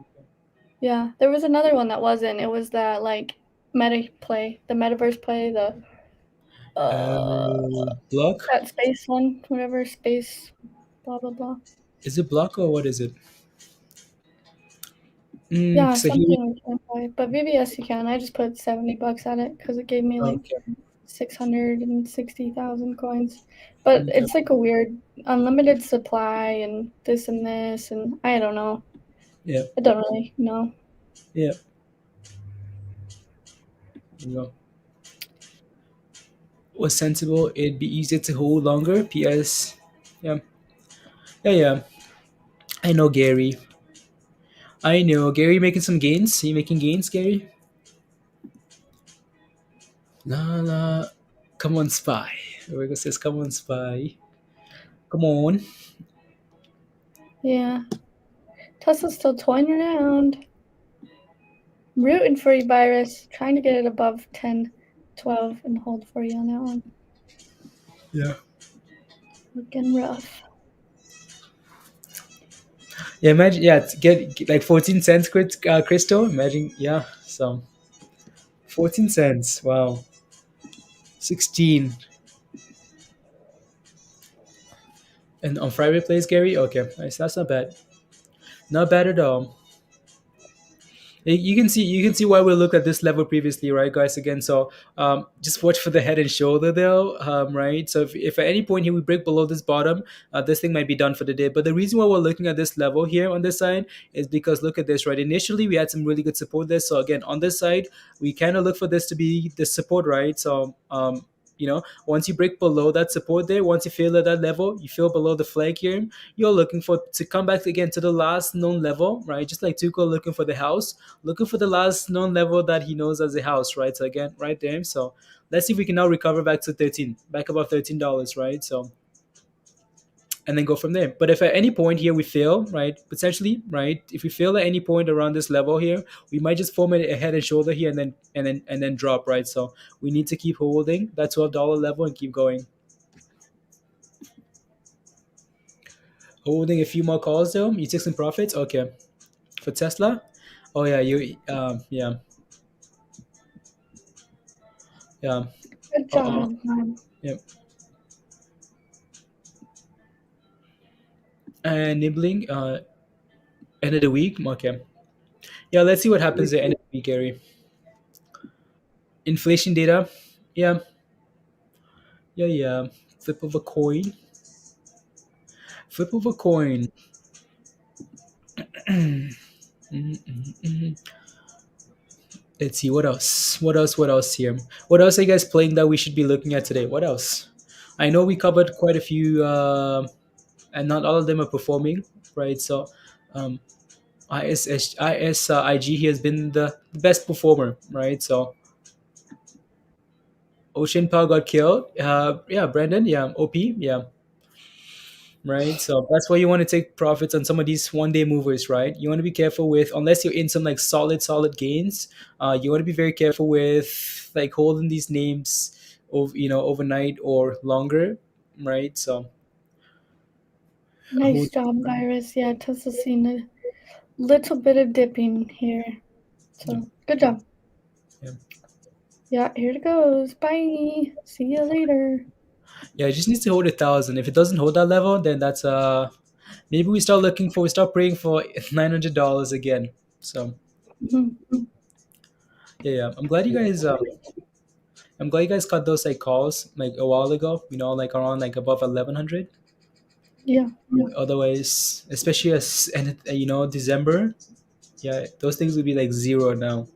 Yeah, there was another one that wasn't. It was that like meta play, the metaverse play, the Block? that space one, whatever space, blah blah blah. Is it block or what is it? Yeah, So something we can't buy. But VVS you can. I just put $70 at it because it gave me like okay. 660,000 coins. But Okay. it's like a weird unlimited supply and this, and I don't know. Yeah. I don't really know. Yeah. You know, was sensible. It'd be easier to hold longer. PS. Yeah. Yeah. Yeah. I know Gary. I know Gary making some gains. You making gains, Gary? La la. Come on, spy. Rico says, "Come on, spy. Come on." Yeah. Tesla's still toying around. Rooting for you, Virus. Trying to get it above 10, 12, and hold for you on that one. Yeah. Looking rough. Yeah. Imagine. Yeah. Get like 14 cents, Crystal. Imagine. Yeah. So 14 cents. Wow. 16. And on Friday plays, Gary. Okay. Nice. That's not bad. Not bad at all. You can see why we looked at this level previously, right, guys? Again, so just watch for the head and shoulder though, right? So if at any point here we break below this bottom, this thing might be done for the day. But the reason why we're looking at this level here on this side is because look at this, right? Initially we had some really good support there. So again, on this side, we kind of look for this to be the support, right? So once you break below that support there, once you fail at that level, you feel below the flag here, you're looking for to come back again to the last known level, right? Just like Tuchel looking for the house, looking for the last known level that he knows as a house, right? So again, right there. So let's see if we can now recover back to 13, back above $13, right? So and then go from there. But if at any point here we fail, right, potentially, right, if we fail at any point around this level here, we might just form a head and shoulder here and then drop, right? So we need to keep holding that $12 level and keep going. Holding a few more calls though. You took some profits, okay. For Tesla, oh yeah, yeah. Good job, man. Yep. And nibbling, end of the week, okay. Yeah, let's see what happens at the end of the week, Gary. Inflation data, yeah, yeah. Flip of a coin. Flip of a coin. Let's see what else. What else here? What else are you guys playing that we should be looking at today? What else? I know we covered quite a few, and not all of them are performing, right? So, ISIG has been the best performer, right? So, Ocean Power got killed. Yeah, Brandon. Yeah, OP. Yeah, right? So that's why you want to take profits on some of these 1 day movers, right? You want to be careful with, unless you're in some like solid gains. You want to be very careful with like holding these names overnight or longer, right? So Nice job, Virus. Yeah, Tesla's seen a little bit of dipping here. So good job. Yeah, here it goes. Bye. See you later. Yeah, it just needs to hold 1,000. If it doesn't hold that level, then that's maybe we start praying for $900 again. So yeah. I'm glad you guys got those like calls like a while ago. Like around like above 1,100. Yeah. Otherwise, especially December, yeah, those things would be like zero now.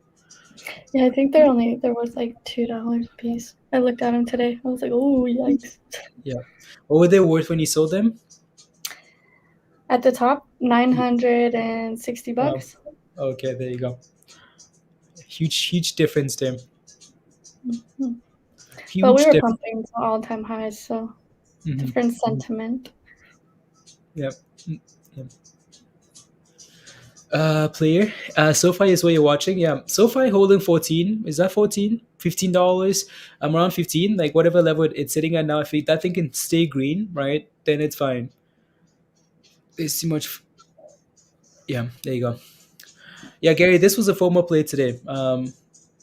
Yeah, I think there was like $2 a piece. I looked at them today. I was like, oh, yikes. Yeah. What were they worth when you sold them? At the top, $960. Okay, there you go. Huge difference there. But we were pumping to all-time highs, so different sentiment. Yep. Player. SoFi is what you're watching. Yeah. SoFi holding 14. Is that 14? $15. I'm around 15. Like whatever level it's sitting at now, if that thing can stay green, right, then it's fine. There's too much. Yeah, there you go. Yeah, Gary, this was a FOMO play today.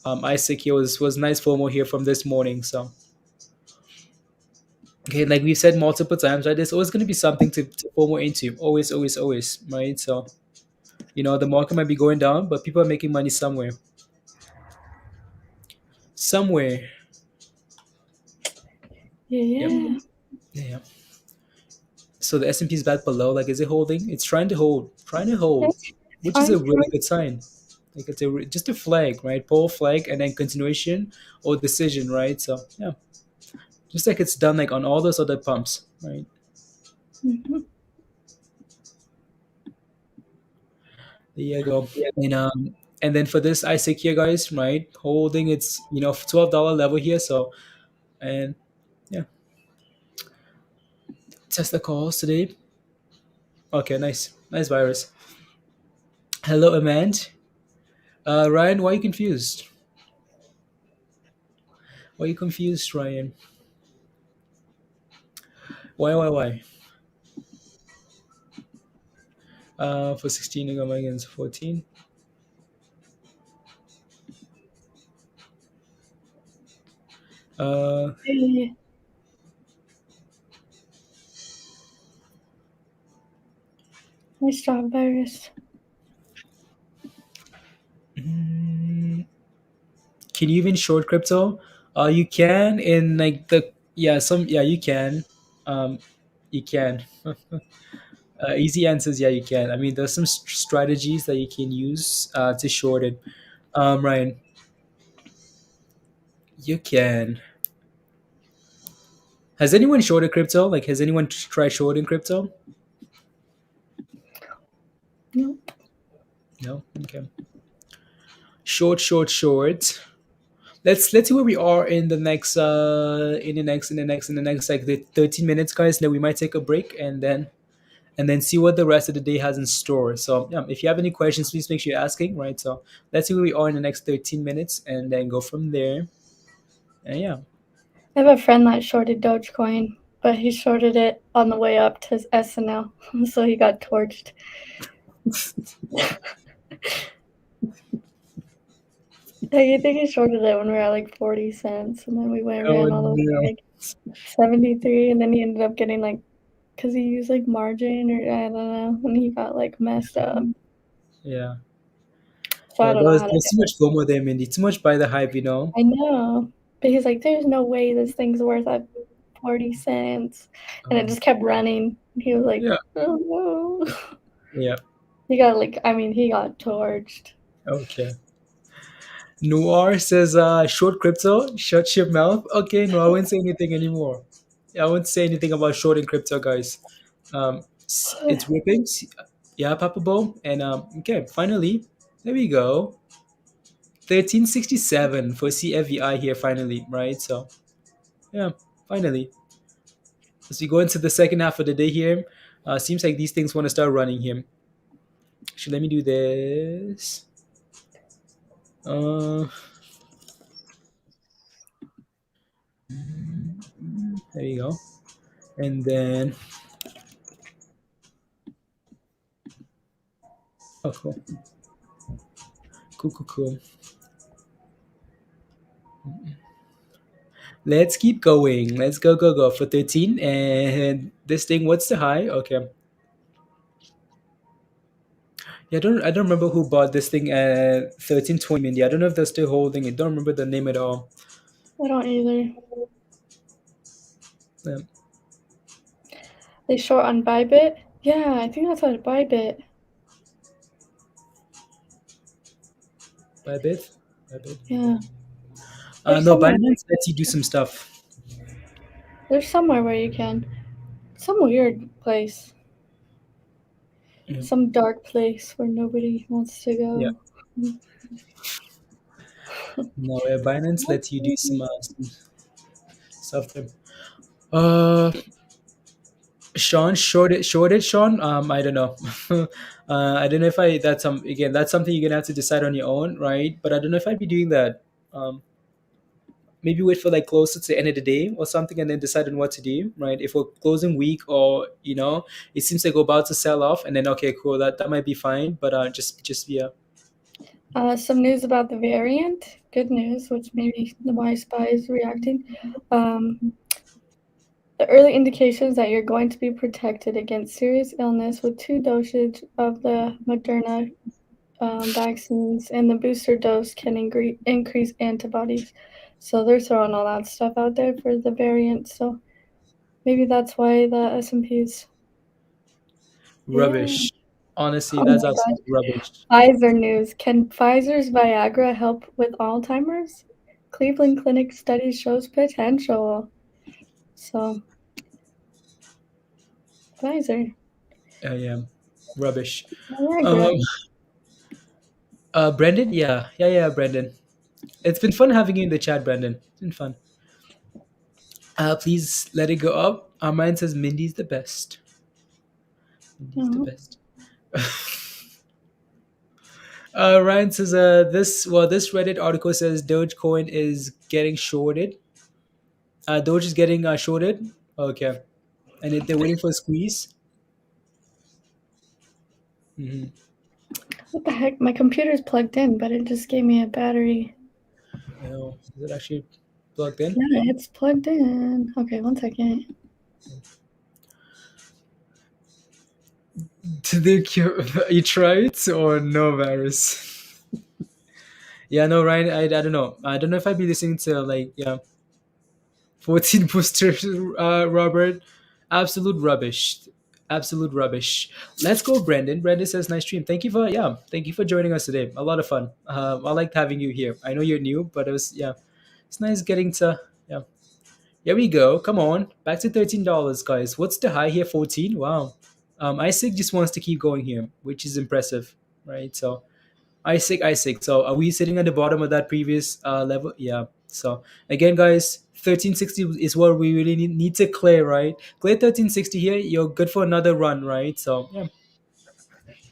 ISIG here was nice FOMO here from this morning. So okay, like we've said multiple times, right? There's always going to be something to FOMO into. Always, right? So the market might be going down, but people are making money somewhere. Yeah. Yeah. So the S&P is back below. Like, is it holding? It's trying to hold, It's which is a fine. really good sign. Like, it's just a flag, right? Pull flag and then continuation or decision, right? So yeah, just like it's done like on all those other pumps, right? Mhm. There you go. And then for this ISIG here, guys, right? Holding its $12 level here. So and yeah, test the calls today. Okay, nice virus. Hello, Amand. Ryan, why are you confused? Why are you confused, Ryan? Why? For 16 against 14. Yeah. Nice job, virus. Can you even short crypto? You can in like you can. You can. Easy answers, yeah, you can. I mean, there's some strategies that you can use to short it. Ryan, you can. Has anyone shorted crypto? Like, has anyone tried shorting crypto? Nope. No. Okay. Short. Let's see where we are in the next like the 13 minutes, guys. Then we might take a break and then see what the rest of the day has in store. So yeah, if you have any questions, please make sure you're asking. Right. So let's see where we are in the next 13 minutes and then go from there. And yeah. I have a friend that shorted Dogecoin, but he shorted it on the way up to SNL, so he got torched. I think he shorted it when we were at like 40 cents, and then we ran all the way to like 73, and then he ended up getting like, because he used like margin or I don't know, and he got like messed up. Yeah. So I don't know how to there's too do much FOMO there, Mindy. Too much by the hype, it. I know, but he's like, there's no way this thing's worth at 40 cents, and it just kept running. He was like, Yeah. oh no. Yeah. He got he got torched. Okay. Noir says, short crypto, shut your mouth. Okay, no, I won't say anything anymore. I won't say anything about shorting crypto, guys. It's ripping. Yeah, Papa Bo. And okay, finally, there we go. 1367 for CFVI here, finally, right? So, yeah, finally. As we go into the second half of the day here, seems like these things want to start running here. So let me do this. There you go. And then, oh, cool. Let's keep going. Let's go for 13. And this thing, what's the high? Okay. Yeah, I don't remember who bought this thing at 1320 Mindy. I don't know if they're still holding it. Don't remember the name at all. I don't either. Yeah. They short on Bybit? Yeah, I think that's on Bybit. Bybit? Yeah. No, Binance lets you do some stuff. There's somewhere where you can. Some weird place. Yeah. Some dark place where nobody wants to go. Yeah. No, Binance lets you do some stuff there. Sean shorted Sean. I don't know. I don't know if that's something you're gonna have to decide on your own, right? But I don't know if I'd be doing that. Maybe wait for like closer to the end of the day or something and then decide on what to do, right? If we're closing week or it seems like we're about to sell off and then okay, cool, that might be fine. But just yeah. Some news about the variant. Good news, which maybe the Y-Spy is reacting. The early indications that you're going to be protected against serious illness with 2 doses of the Moderna vaccines, and the booster dose can increase antibodies. So they're throwing all that stuff out there for the variant. So maybe that's why the S&P is Rubbish. Honestly, Oh that's my absolute gosh. rubbish. Pfizer news. Can Pfizer's Viagra help with Alzheimer's? Cleveland Clinic study shows potential. So, Pfizer. Yeah, rubbish. Viagra. Brendan, yeah, Brendan. It's been fun having you in the chat, Brendan. It's been fun. Please let it go up. Mine says Mindy's the best. Mindy's the Oh. best. Ryan says, this Reddit article says Dogecoin is getting shorted. Doge is getting shorted. Okay, and they're waiting for a squeeze. Hmm. What the heck? My computer's plugged in, but it just gave me a battery. No, is it actually plugged in? Yeah, it's plugged in. Okay, 1 second. Did they cure? You tried or no virus? Yeah, no, Ryan. I don't know. I don't know if I'd be listening to 14 boosters, Robert. Absolute rubbish. Absolute rubbish. Let's go, Brendan. Brendan says, nice stream. Thank you for joining us today. A lot of fun. I liked having you here. I know you're new, but it's nice getting to, yeah. Here we go. Come on. Back to $13, guys. What's the high here? 14? Wow. ISIG just wants to keep going here, which is impressive, right? So ISIG. So are we sitting at the bottom of that previous level? Yeah. So again, guys, 1360 is what we really need to clear, right? Clear 1360 here, you're good for another run, right? So yeah.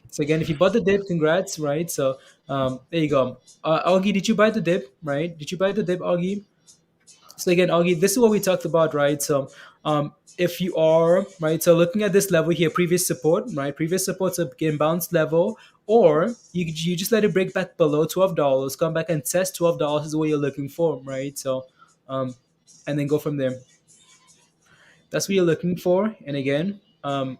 So again, if you bought the dip, congrats, right? So there you go. Augie, did you buy the dip, right? Did you buy the dip, Augie? So again, Augie, this is what we talked about, right? So if you are, right, so looking at this level here, previous support, right? Previous support's a bounce level, or you just let it break back below $12, come back and test $12 is what you're looking for, right? So and then go from there. That's what you're looking for. And again, what's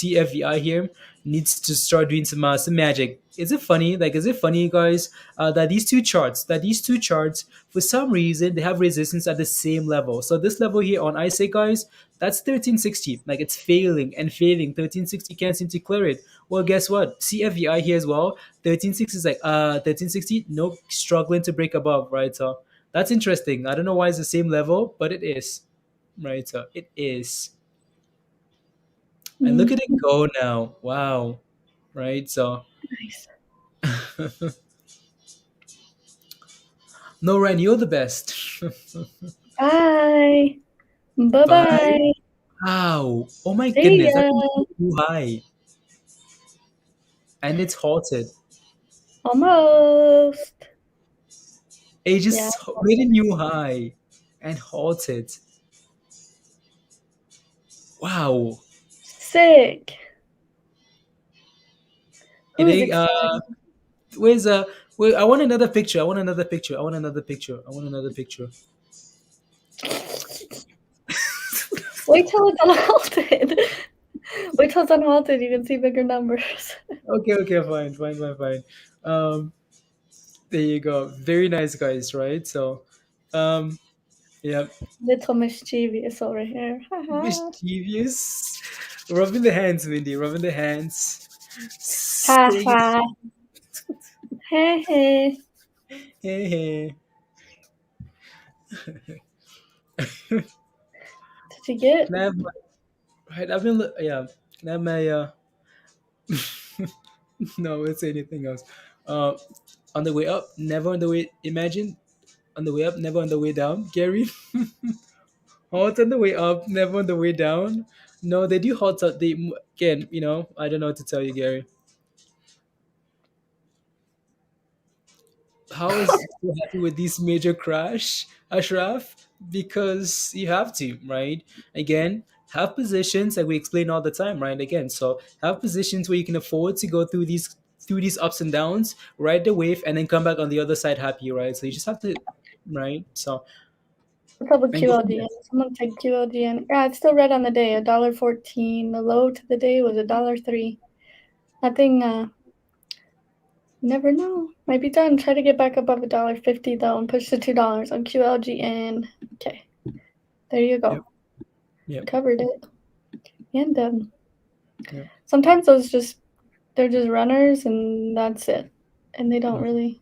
CFVI here needs to start doing some magic. Is it funny? Is it funny, guys, that these two charts, for some reason, they have resistance at the same level. So this level here on ISIG, guys, that's 1360. Like it's failing and failing. 1360 can't seem to clear it. Well, guess what? CFVI here as well. 1360 is 1360. Nope, struggling to break above, right? So that's interesting. I don't know why it's the same level, but it is, right? So it is. And look at it go now. Wow. Right? So Nice. no, Ryan, you're the best. Bye. Bye. Bye-bye. Wow. Oh my See goodness. ya. That's too high. And it's halted. Almost. It just made a new high and halted. Wow. Sick. Who's It excited? where's wait, I want another picture. I want another picture. Wait till it's unhalted. Wait till it's unhalted. You can see bigger numbers. Okay, fine. There you go. Very nice, guys, right? So yeah. Little mischievous over here. Mischievous. Rubbing the hands, Mindy. Rubbing the hands. Ha Staying ha. Hey hey. hey. Did you get? Can I have my, right? I've been Can I have my no, I won't say anything else. On the way up, never on the way. Imagine on the way up, never on the way down. Gary, halt on the way up, never on the way down. No, they do halt up. They again, I don't know what to tell you, Gary. How is so happy with this major crash, Ashraf? Because you have to, right? Again, have positions like we explain all the time, right? Again, so have positions where you can afford to go through these ups and downs, ride the wave, and then come back on the other side happy, right? So you just have to, right? So What's up with and go from there. QLDN? Someone take QLDN. Yeah, it's still red on the day. $1.14. The low to the day was $1.03. Never know. Might be done. Try to get back above $1.50 though and push to $2 on QLGN. Okay. There you go. Yep. Covered it. And Yep. sometimes they're just runners and that's it. And they don't really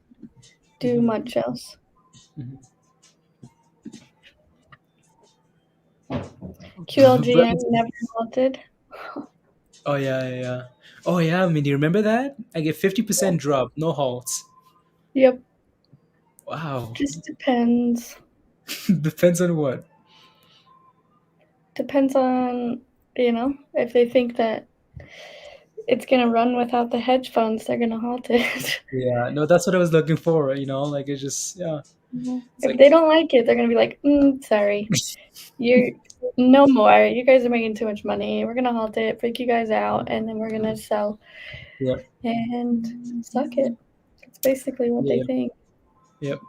do much else. Mhm. QLGN never halted. Oh yeah. Oh yeah, I mean, do you remember that? I get 50% drop, no halts. Yep. Wow. Just depends. Depends on what. Depends on, if they think that it's going to run without the hedge funds, they're going to halt it. Yeah, no, that's what I was looking for. Like it's just It's If like they don't like it, they're going to be like, sorry, you're no more. You guys are making too much money. We're going to halt it, freak you guys out, and then we're going to sell yeah, and suck it. That's basically what they yeah, think. yep,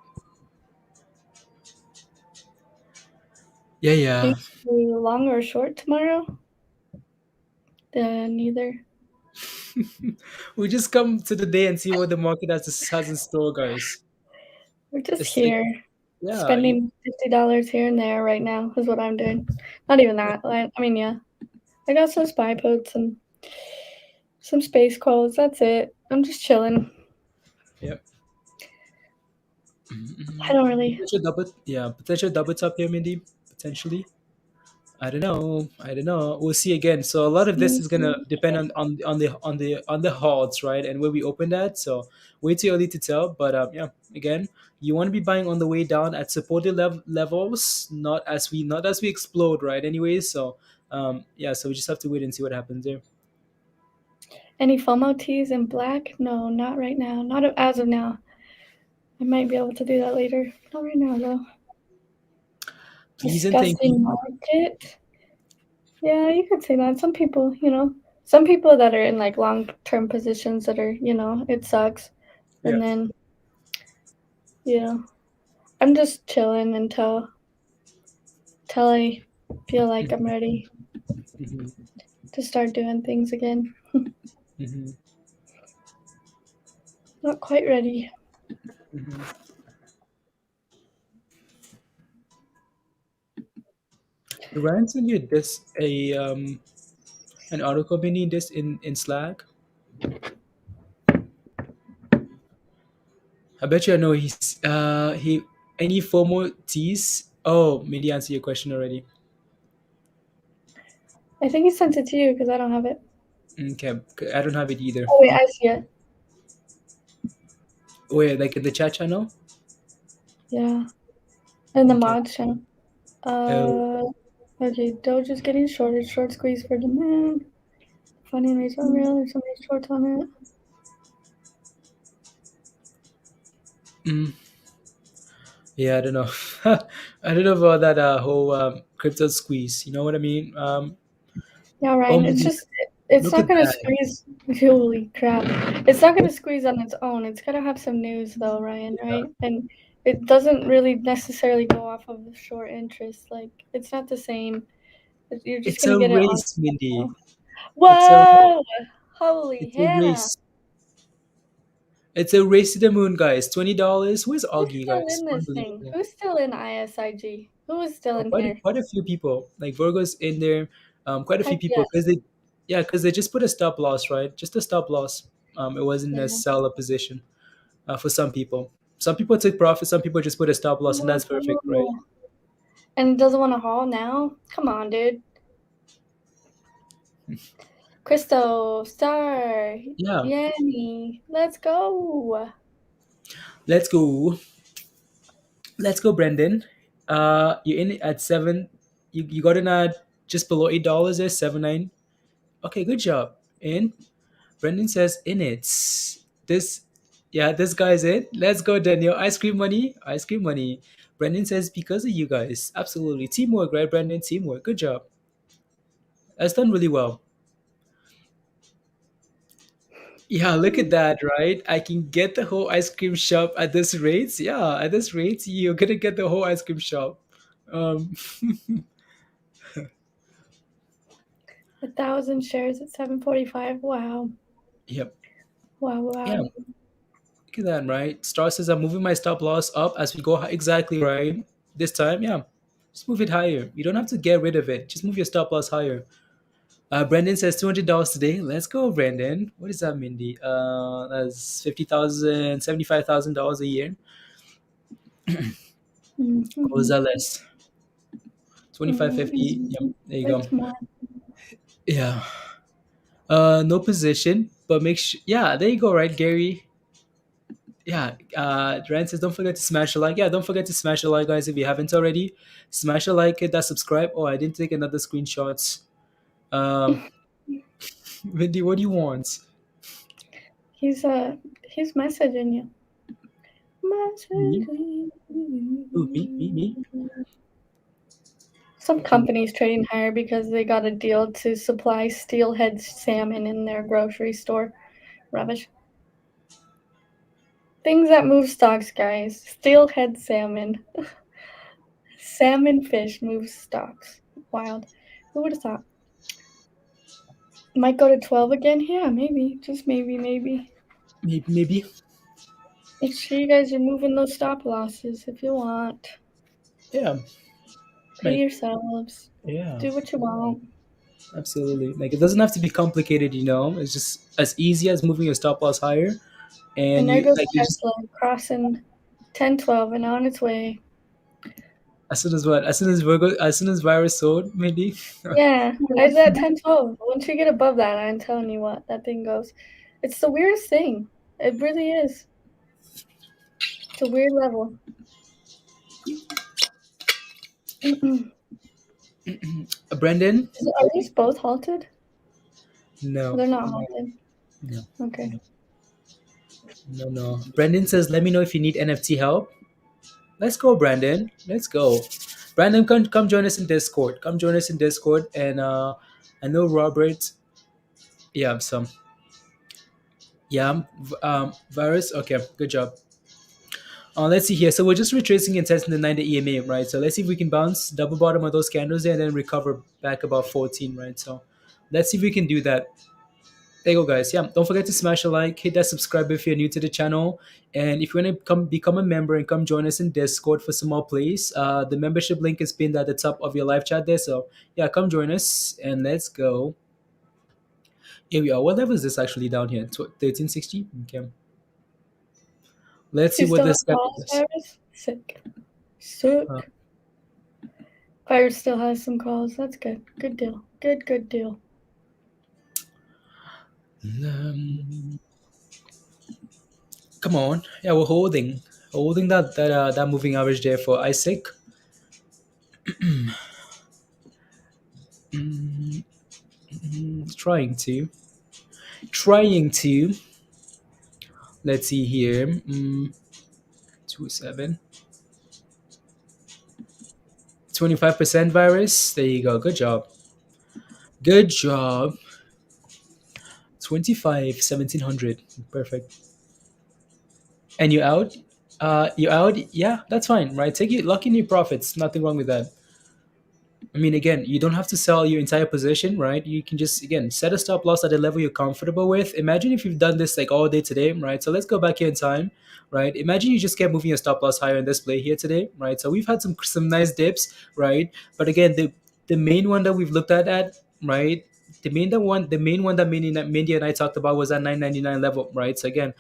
yeah. Do you do long or short tomorrow? Neither. We just come to the day and see what the market has in store, guys. We're just It's like, here. yeah, Spending $50 here and there right now is what I'm doing. Not even that. I mean, yeah. I got some spy puts and some space calls. That's it. I'm just chilling. yep. I don't really. Potential double top here, Mindy. Potentially. I don't know. We'll see again. So a lot of this is gonna depend on the halts, right? And where we open that. So way too early to tell. But yeah, again, you want to be buying on the way down at supported levels, not as we explode, right? Anyways, so yeah, so we just have to wait and see what happens there. Any FOMO teas in black? No, not right now. Not as of now. I might be able to do that later. Not right now, though. Please and thank Disgusting you. market. Yeah, you could say that. Some people, some people that are in like long-term positions that are, it sucks. And then, I'm just chilling until I feel like I'm ready Mhm, to start doing things again. mhm, Not quite ready. mhm. Ryan sent you an article beneath this in Slack. I bet you I know he any FOMO teas. Oh, maybe answer your question already. I think he sent it to you because I don't have it. Okay, I don't have it either. Oh, wait, I see it. Wait, like in the chat channel? Yeah. In the Okay. mod channel. Oh, Okay, Doge is getting shorted. Short squeeze for demand. Funding rates unreal. There's so many shorts on it. mm, yeah, I don't know. I don't know about that whole crypto squeeze. You know what I mean? Yeah, Oh, Ryan. It's maybe just it's look not at gonna that. squeeze. Holy crap! It's not gonna squeeze on its own. It's gotta have some news though, Ryan. Yeah. Right? And it doesn't really necessarily go off of short interest. Like it's not the same. You're just It's gonna a get it on. race, Mindy. It's a Whoa! Holy it's a Hannah! race. It's a race to the moon, guys. $20. Where's Who's Augie, still in guys? this thing? Unbelievable. Who's still in ISIG? Who is still in Quite a, here? quite a few people, like Virgo's in there. Quite a few Heck people yes. because they just put a stop loss, right? Just a stop loss. It wasn't a Yeah. seller position for some people. Some people took profit. Some people just put a stop loss, and that's perfect, right? Whoa. And it doesn't want to haul now? Come on, dude. Crystal, Star, Yeah. Yanni, let's go. Let's go. Let's go, Brendan. You're in at seven. You got in at just below $8 there, 7.9. Okay, good job. And Brendan says in it. This this guy's it. Let's go, Daniel. Ice cream money. Ice cream money. Brendan says because of you guys. Absolutely. Teamwork, right, Brendan? Teamwork. Good job. That's done really well. Yeah, look at that, right? I can get the whole ice cream shop at this rate. Yeah, at this rate, you're gonna get the whole ice cream shop. Um, 1,000 shares at 7.45. Wow. yep. Wow, Yeah. wow. Look at that, right? Star says I'm moving my stop loss up as we go exactly right. This time, yeah. Just move it higher. You don't have to get rid of it. Just move your stop loss higher. Brandon says $200 today. Let's go, Brandon. What does that mean? That's $50,000, $75,000 a year. Or was that less? 2550. Yep, there you go. It's more. Yeah. No position, but make sure. Yeah, there you go, right, Gary? Yeah. Rand says, don't forget to smash a like. Yeah, don't forget to smash a like, guys, if you haven't already. Smash a like, hit that subscribe. Oh, I didn't take another screenshots. Wendy, what do you want? He's messaging you. Ooh, me. Some companies trading higher because they got a deal to supply steelhead salmon in their grocery store. Rubbish. Things that move stocks, guys. Steelhead salmon. Salmon fish moves stocks. Wild. Who would have thought? Might go to 12 again? Yeah, maybe. Just maybe. Maybe. Make sure you guys are moving those stop losses if you want. Yeah. Pay Like, yourselves. yeah. Do what you want. Absolutely. Like, it doesn't have to be complicated, It's just as easy as moving your stop loss higher. And there you goes like you just Tesla crossing 10-12 and on its way. as soon as what? As soon as virus sold, maybe. Yeah, it's at 10-12. Once you get above that, I'm telling you what, that thing goes. It's the weirdest thing. It really is. It's a weird level. Brendan? Are these both halted? No. They're not halted. No. Okay. No. Brendan says, let me know if you need NFT help. Let's go, Brandon. Let's go. Brandon, come join us in Discord. Come join us in Discord. And I know Robert. Yeah, some. Yeah, virus. Okay, good job. Let's see here. So we're just retracing and testing the 90 EMA, right? So let's see if we can bounce double bottom of those candles there and then recover back about 14, right? So let's see if we can do that. There you go, guys. Yeah, don't forget to smash a like, hit that subscribe if you're new to the channel, and if you want to become a member and come join us in Discord for some more plays, the membership link is pinned at the top of your live chat there. So yeah, come join us and let's go. Here we are. What level is this actually down here? 1360. Okay. Let's see You what still this have guy calls, does. Virus? Sick. Fire still has some calls. That's good. Good deal. Good deal. Come on. Yeah, we're holding that moving average there for ISIG. Trying to. Let's see here. 27. 25% virus. There you go. Good job. 25, 1700. Perfect. And you out? You out? Yeah, that's fine, right? Take it, lock in your profits. Nothing wrong with that. I mean, again, you don't have to sell your entire position, right? You can just, again, set a stop loss at a level you're comfortable with. Imagine if you've done this like all day today, right? So let's go back here in time, right? Imagine you just kept moving your stop loss higher in this play here today, right? So we've had some nice dips, right? But again, the main one that we've looked at, right? The main one that Mindy and I talked about was at 999 level, right? So again,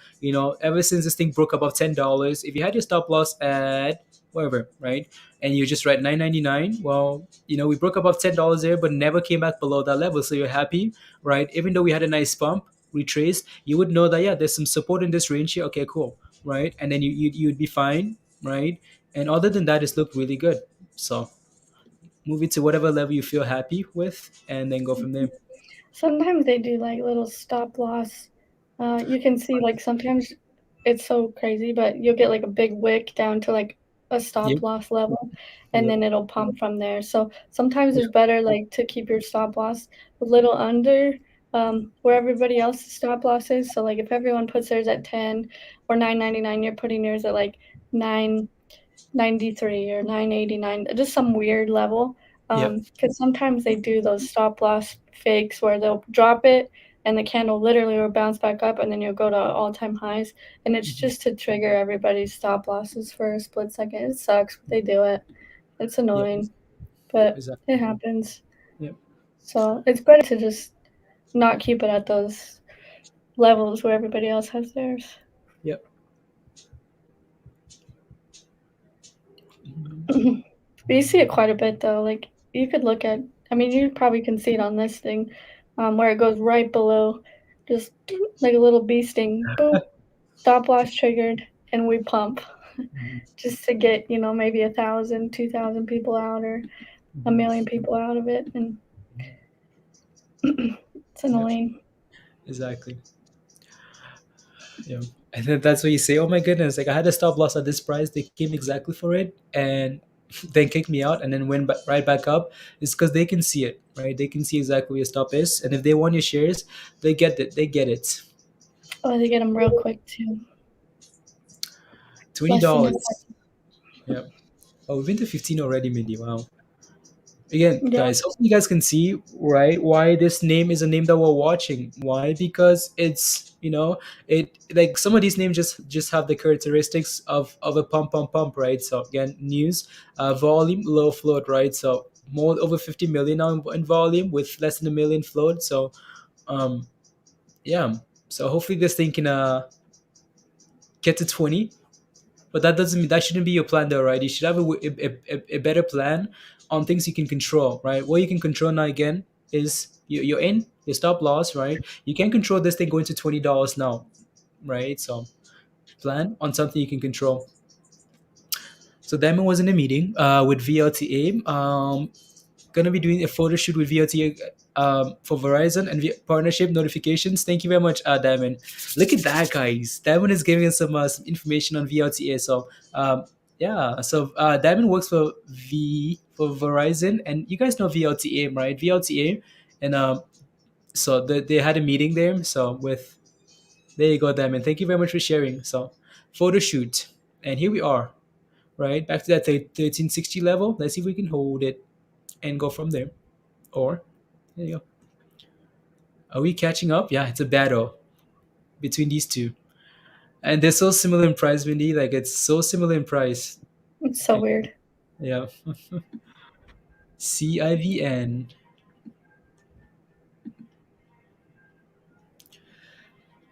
ever since this thing broke above $10, if you had your stop loss at whatever, right? And you just write 999, well, we broke above $10 there, but never came back below that level. So you're happy, right? Even though we had a nice bump, retraced, you would know that, yeah, there's some support in this range here. Okay, cool, right? And then you'd be fine, right? And other than that, it's looked really good. So move it to whatever level you feel happy with, and then go from there. Sometimes they do like little stop loss. You can see like sometimes it's so crazy, but you'll get like a big wick down to like a stop loss level, and then it'll pump from there. So sometimes it's better like to keep your stop loss a little under where everybody else's stop loss is. So like if everyone puts theirs at 10 or 999, you're putting yours at like 993 or 989, just some weird level. Because sometimes they do those stop loss fakes where they'll drop it and the candle literally will bounce back up, and then you'll go to all-time highs. And it's just to trigger everybody's stop losses for a split second. It sucks, but they do it. It's annoying, but Exactly. it happens. Yep. So it's better to just not keep it at those levels where everybody else has theirs. Yep. You see it quite a bit though. Like you could look at, I mean, you probably can see it on this thing, where it goes right below, just like a little bee sting, boom, stop loss triggered, and we pump just to get, you know, maybe 1,000, 2,000 people out, or a million people out of it, and it's annoying. Exactly. Yeah. And then that's what you say, oh my goodness, like I had a stop loss at this price, they came exactly for it and then kicked me out and then went right back up. It's because they can see it, right? They can see exactly where your stop is, and if they want your shares, they get it. Oh, they get them real quick too. $20. Yeah. Oh, we've been to 15 already, Mindy. Wow. Again, Yeah. guys, hopefully you guys can see, right, why this name is a name that we're watching. Why? Because it's, you know, it like some of these names just have the characteristics of a pump, right? So again, news, volume, low float, right? So more over 50 million now in volume with less than a million float. So yeah. So hopefully this thing can get to 20. But that doesn't mean that shouldn't be your plan, though, right? You should have a better plan on things you can control, right? What you can control now again is you're in your stop loss, right? You can control this thing going to $20 now, right? So plan on something you can control. So Diamond was in a meeting with VLTA. Gonna be doing a photo shoot with VLTA for Verizon and partnership notifications. Thank you very much, Diamond. Look at that, guys. Diamond is giving us some information on VLTA. So yeah, so Diamond works for Verizon, and you guys know VLTA, right? VLTA, and so they had a meeting there. So with there you go, Diamond. Thank you very much for sharing. So photo shoot, and here we are, right? Back to that 1360 level. Let's see if we can hold it and go from there. Or there you go. Are we catching up? Yeah, it's a battle between these two. And they're so similar in price, Wendy. Like it's so similar in price. It's so weird. Yeah. CIVN.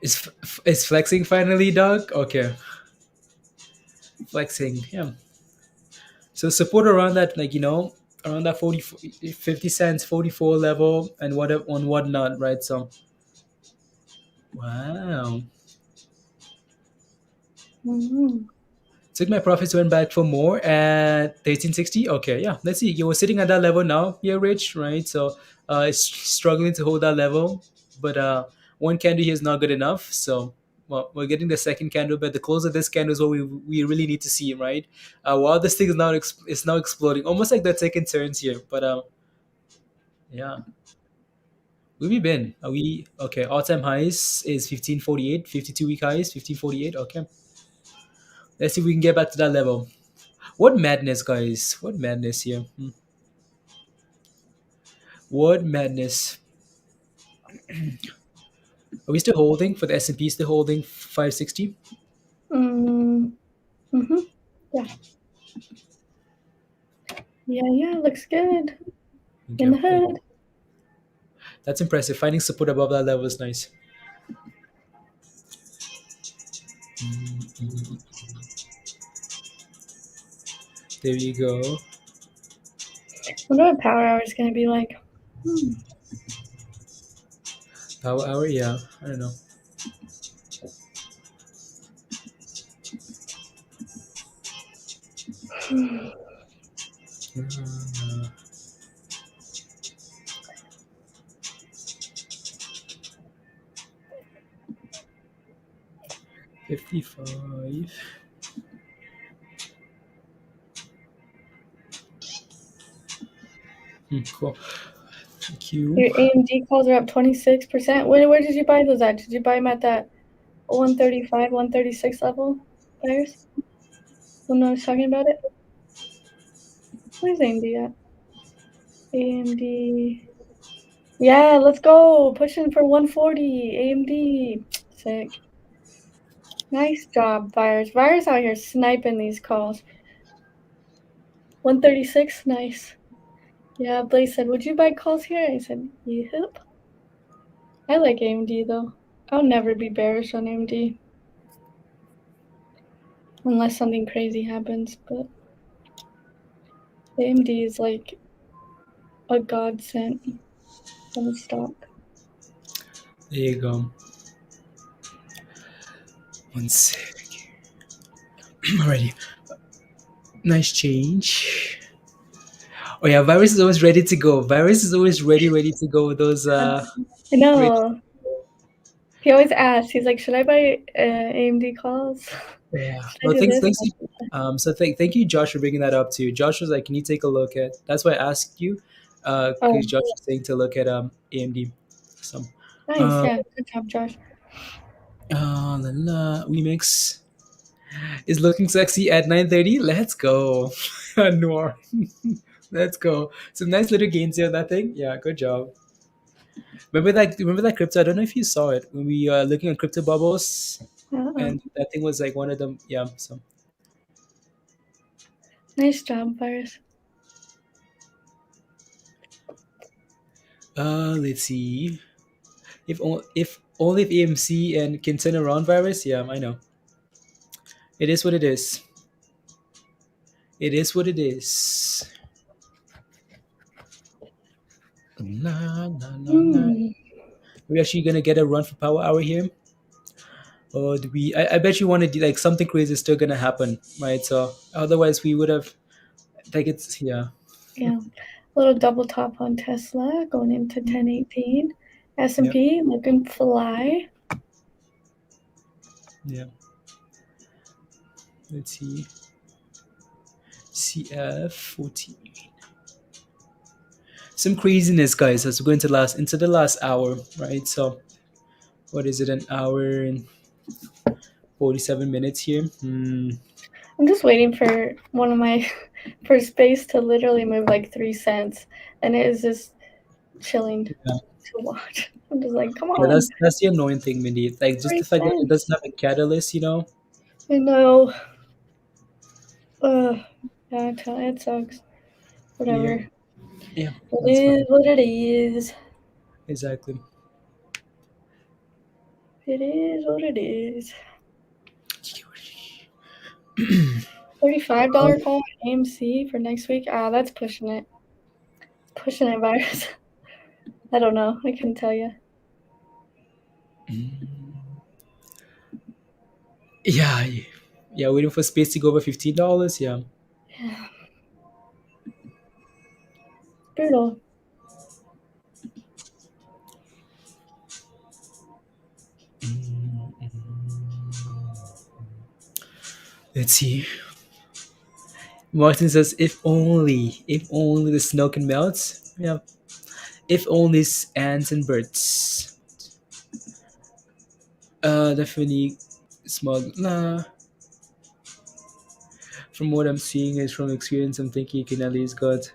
Is flexing finally, Doug? Okay. Flexing. Yeah. So support around that, like, you know, around that 40, 50 cents, 44 level and whatnot, right? So, wow. Mm-hmm. Took my profits, went back for more at 1360. Okay, yeah. Let's see. You were sitting at that level now. You're rich, right? So it's struggling to hold that level. But one candle here is not good enough. So well, we're getting the second candle, but the close of this candle is what we really need to see, right? While this thing is now exploding, almost like they're taking turns here. But yeah. Where we been? Are we okay? All-time highs is 1548, 52-week highs, 1548. Okay. Let's see if we can get back to that level. What madness, guys? What madness here? What madness? Are we still holding for the S&P? Still holding 560? Mm-hmm. Yeah. Yeah, looks good. In the Okay. hood. That's impressive. Finding support above that level is nice. There you go. Wonder what power hour is gonna be like. Power hour? Yeah. I don't know. Uh, 55. Cool. Thank you. Your AMD calls are up 26%. Where did you buy those at? Did you buy them at that 135, 136 level? Buyers? When I was talking about it? Where's AMD at? AMD. Yeah, let's go. Pushing for 140. AMD. Sick. Nice job, Virus. Virus out here sniping these calls. 136, nice. Yeah, Blaze said, would you buy calls here? I said, yep. I like AMD though. I'll never be bearish on AMD. Unless something crazy happens, but AMD is like a godsend on the stock. There you go. One sec. Alrighty. Nice change. Oh yeah, Virus is always ready to go. Virus is always ready to go with those I know. great. He always asks, he's like, should I buy AMD calls? Yeah. Should I No, do thanks, this? thanks. So thank you, Josh, for bringing that up too. Josh was like, "Can you take a look at?" That's why I asked you, Oh, because Josh was saying to look at AMD. So, nice. Yeah, good job, Josh. Remix is looking sexy at 9:30. Let's go, Noir. Let's go. Some nice little gains here on that thing. Yeah, good job. Remember that crypto? I don't know if you saw it when we looking at crypto bubbles, and that thing was like one of them. Yeah. So. Nice job, Virus. Let's see. If only if AMC and can turn around Virus. Yeah, I know. It is what it is. It is what it is. Nah, nah, nah, nah. We're actually gonna get a run for power hour here. Or do we? I bet you want to do like something crazy is still gonna happen, right? So otherwise we would have like it's yeah. Yeah, little double top on Tesla going into 1018. S&P looking fly. Yeah. Let's see. CF 14. Some craziness, guys, as we go into the last hour, right? So what is it? An hour and 47 minutes here. I'm just waiting for one of my for space to literally move like 3 cents, and it is just chilling to watch. I'm just like, come on. Yeah, that's the annoying thing, Mindy. Like just 3 the fact that it cents. doesn't have a catalyst, you know. I know. Yeah, it sucks. Whatever. Yeah, It that's is fine. what it is. Exactly. It is what it is. $35 call AMC for next week. That's pushing it. Pushing it, Virus. I don't know. I couldn't tell you. Yeah, waiting for space to go over $15. Yeah. Yeah. Brutal. Let's see. Martin says, if only the snow can melt. Yeah. If only ants and birds. Definitely smog. Nah. From what I'm seeing is from experience, I'm thinking you can at least got.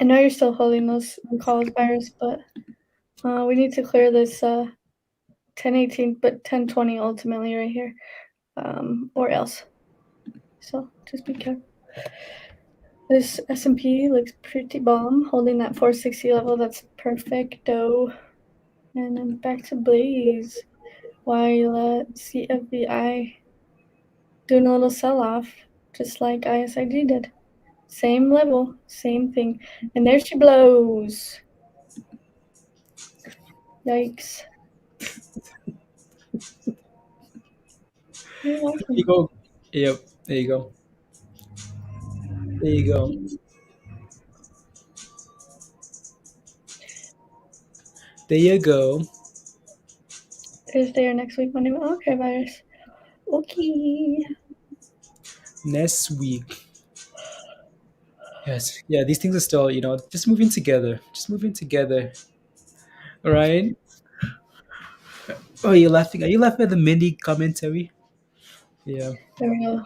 I know you're still holding those calls, Virus, but we need to clear this 1018, but 1020 ultimately right here, or else. So just be careful. This S&P looks pretty bomb, holding that 460 level. That's perfecto. And then back to Blaze, while CFVI doing a little sell-off, just like ISIG did. Same level, same thing. And there she blows. Yikes. You're welcome. There you go. Yep. There you go. There you go. There you go. Thursday or next week, Monday. Okay, Virus. Okay. Next week. Yes. Yeah, these things are still, just moving together. Just moving together. All right. Oh, you're laughing. Are you laughing at the Mindy commentary? Yeah. There we go.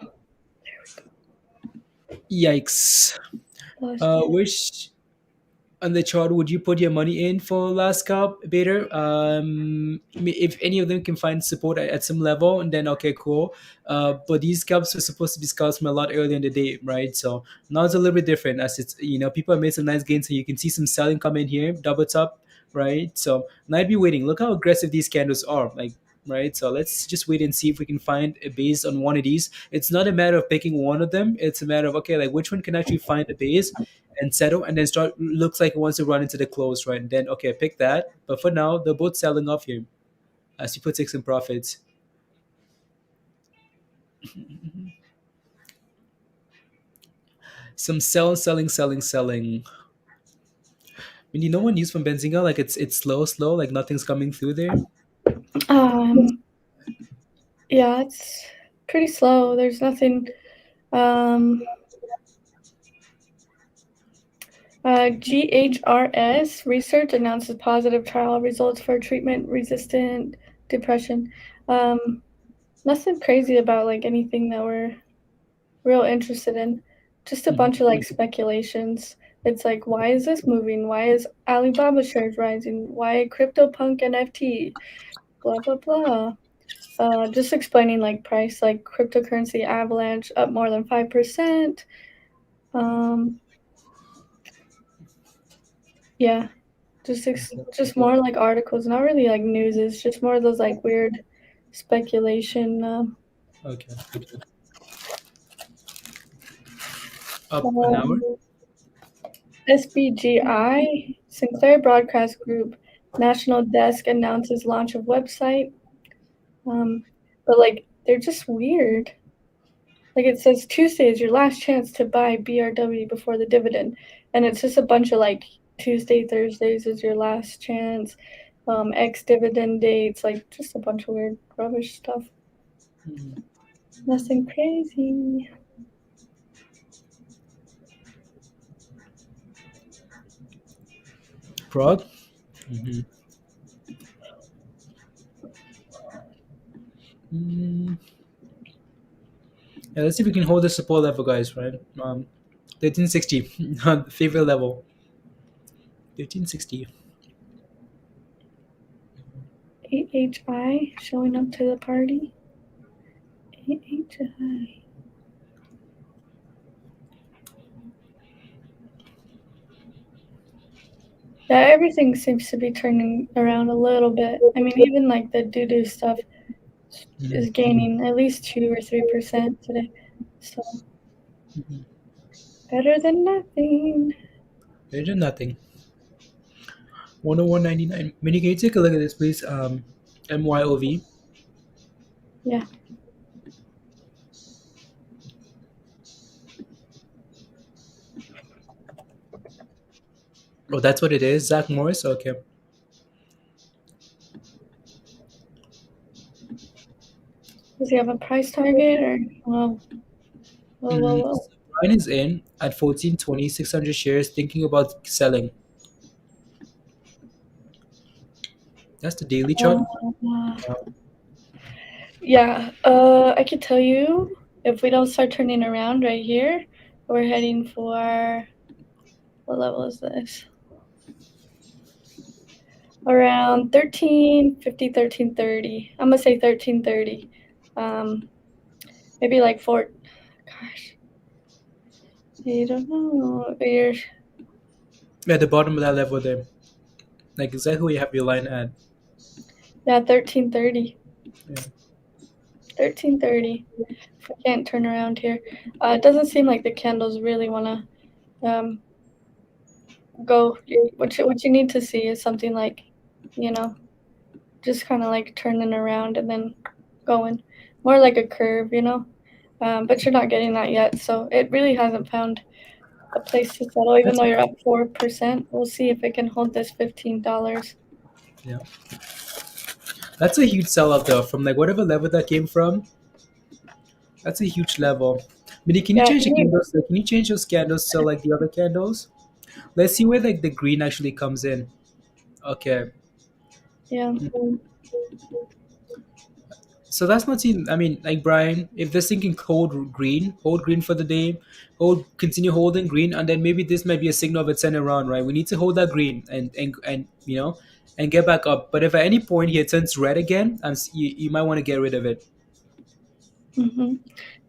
Yikes. Lost it. Which on the chart would you put your money in for last scalp, Bader? If any of them can find support at some level, and then okay, cool. But these scalps were supposed to be scalps from a lot earlier in the day, right? So now it's a little bit different, as it's people have made some nice gains, so you can see some selling come in here, double top, right? So now I'd be waiting. Look how aggressive these candles are, like. Right, so let's just wait and see if we can find a base on one of these. It's not a matter of picking one of them. It's a matter of okay, like which one can actually find a base and settle and then start looks like it wants to run into the close, right? And then okay, pick that. But for now, they're both selling off here as you put take some profits. Some selling. No one news from Benzinga, like it's slow, like nothing's coming through there. Um, yeah, it's pretty slow. There's nothing. GHRS research announces positive trial results for treatment-resistant depression. Nothing crazy about like anything that we're real interested in. Just a bunch of like speculations. It's like, why is this moving? Why is Alibaba shares rising? Why CryptoPunk NFT? Blah blah blah. Just explaining like price, like cryptocurrency avalanche up more than 5%. Yeah, just more like articles, not really like news. It's just more of those like weird speculation. Okay. Up an hour. SBGI, Sinclair Broadcast Group, National Desk announces launch of website. But like they're just weird. Like it says Tuesday is your last chance to buy BRW before the dividend, and it's just a bunch of like Tuesday, Thursdays is your last chance. Ex dividend dates, like just a bunch of weird rubbish stuff. Nothing crazy. Prog. Yeah, let's see if we can hold the support level, guys. Right, 1360, favorite level. 1360. AHI showing up to the party. AHI. Yeah, everything seems to be turning around a little bit. I mean, even like the doo-doo stuff is gaining at least 2 or 3% today. So better than nothing. Better than nothing. 101.99. Minnie, can you take a look at this, please? MYOV. Yeah. Oh, that's what it is. Zach Morris. Okay. Does he have a price target or well? Brian is in at 1420, 600 shares, thinking about selling. That's the daily chart. Yeah, I could tell you if we don't start turning around right here, we're heading for what level is this? Around 1350, 1330. I'm gonna say 1330. Maybe like gosh. I don't know. You're At the bottom of that level there. Like exactly where you have your line at. yeah, 1330. Yeah. 1330. If I can't turn around here. It doesn't seem like the candles really wanna go. What you need to see is something like, just kind of like turning around and then going more like a curve, but you're not getting that yet. So it really hasn't found a place to settle, even though you're up 4%. We'll see if it can hold this $15. Yeah. That's a huge sell out though, from like whatever level that came from. That's a huge level. But can you change the candles? Like, can you change those candles to like the other candles? Let's see where like the green actually comes in. Okay. Yeah. So that's not seem. I mean, like Brian, if this thing can hold green for the day, continue holding green, and then maybe this might be a signal of a turn around, right? We need to hold that green and and get back up. But if at any point here it turns red again, you might want to get rid of it. Hmm.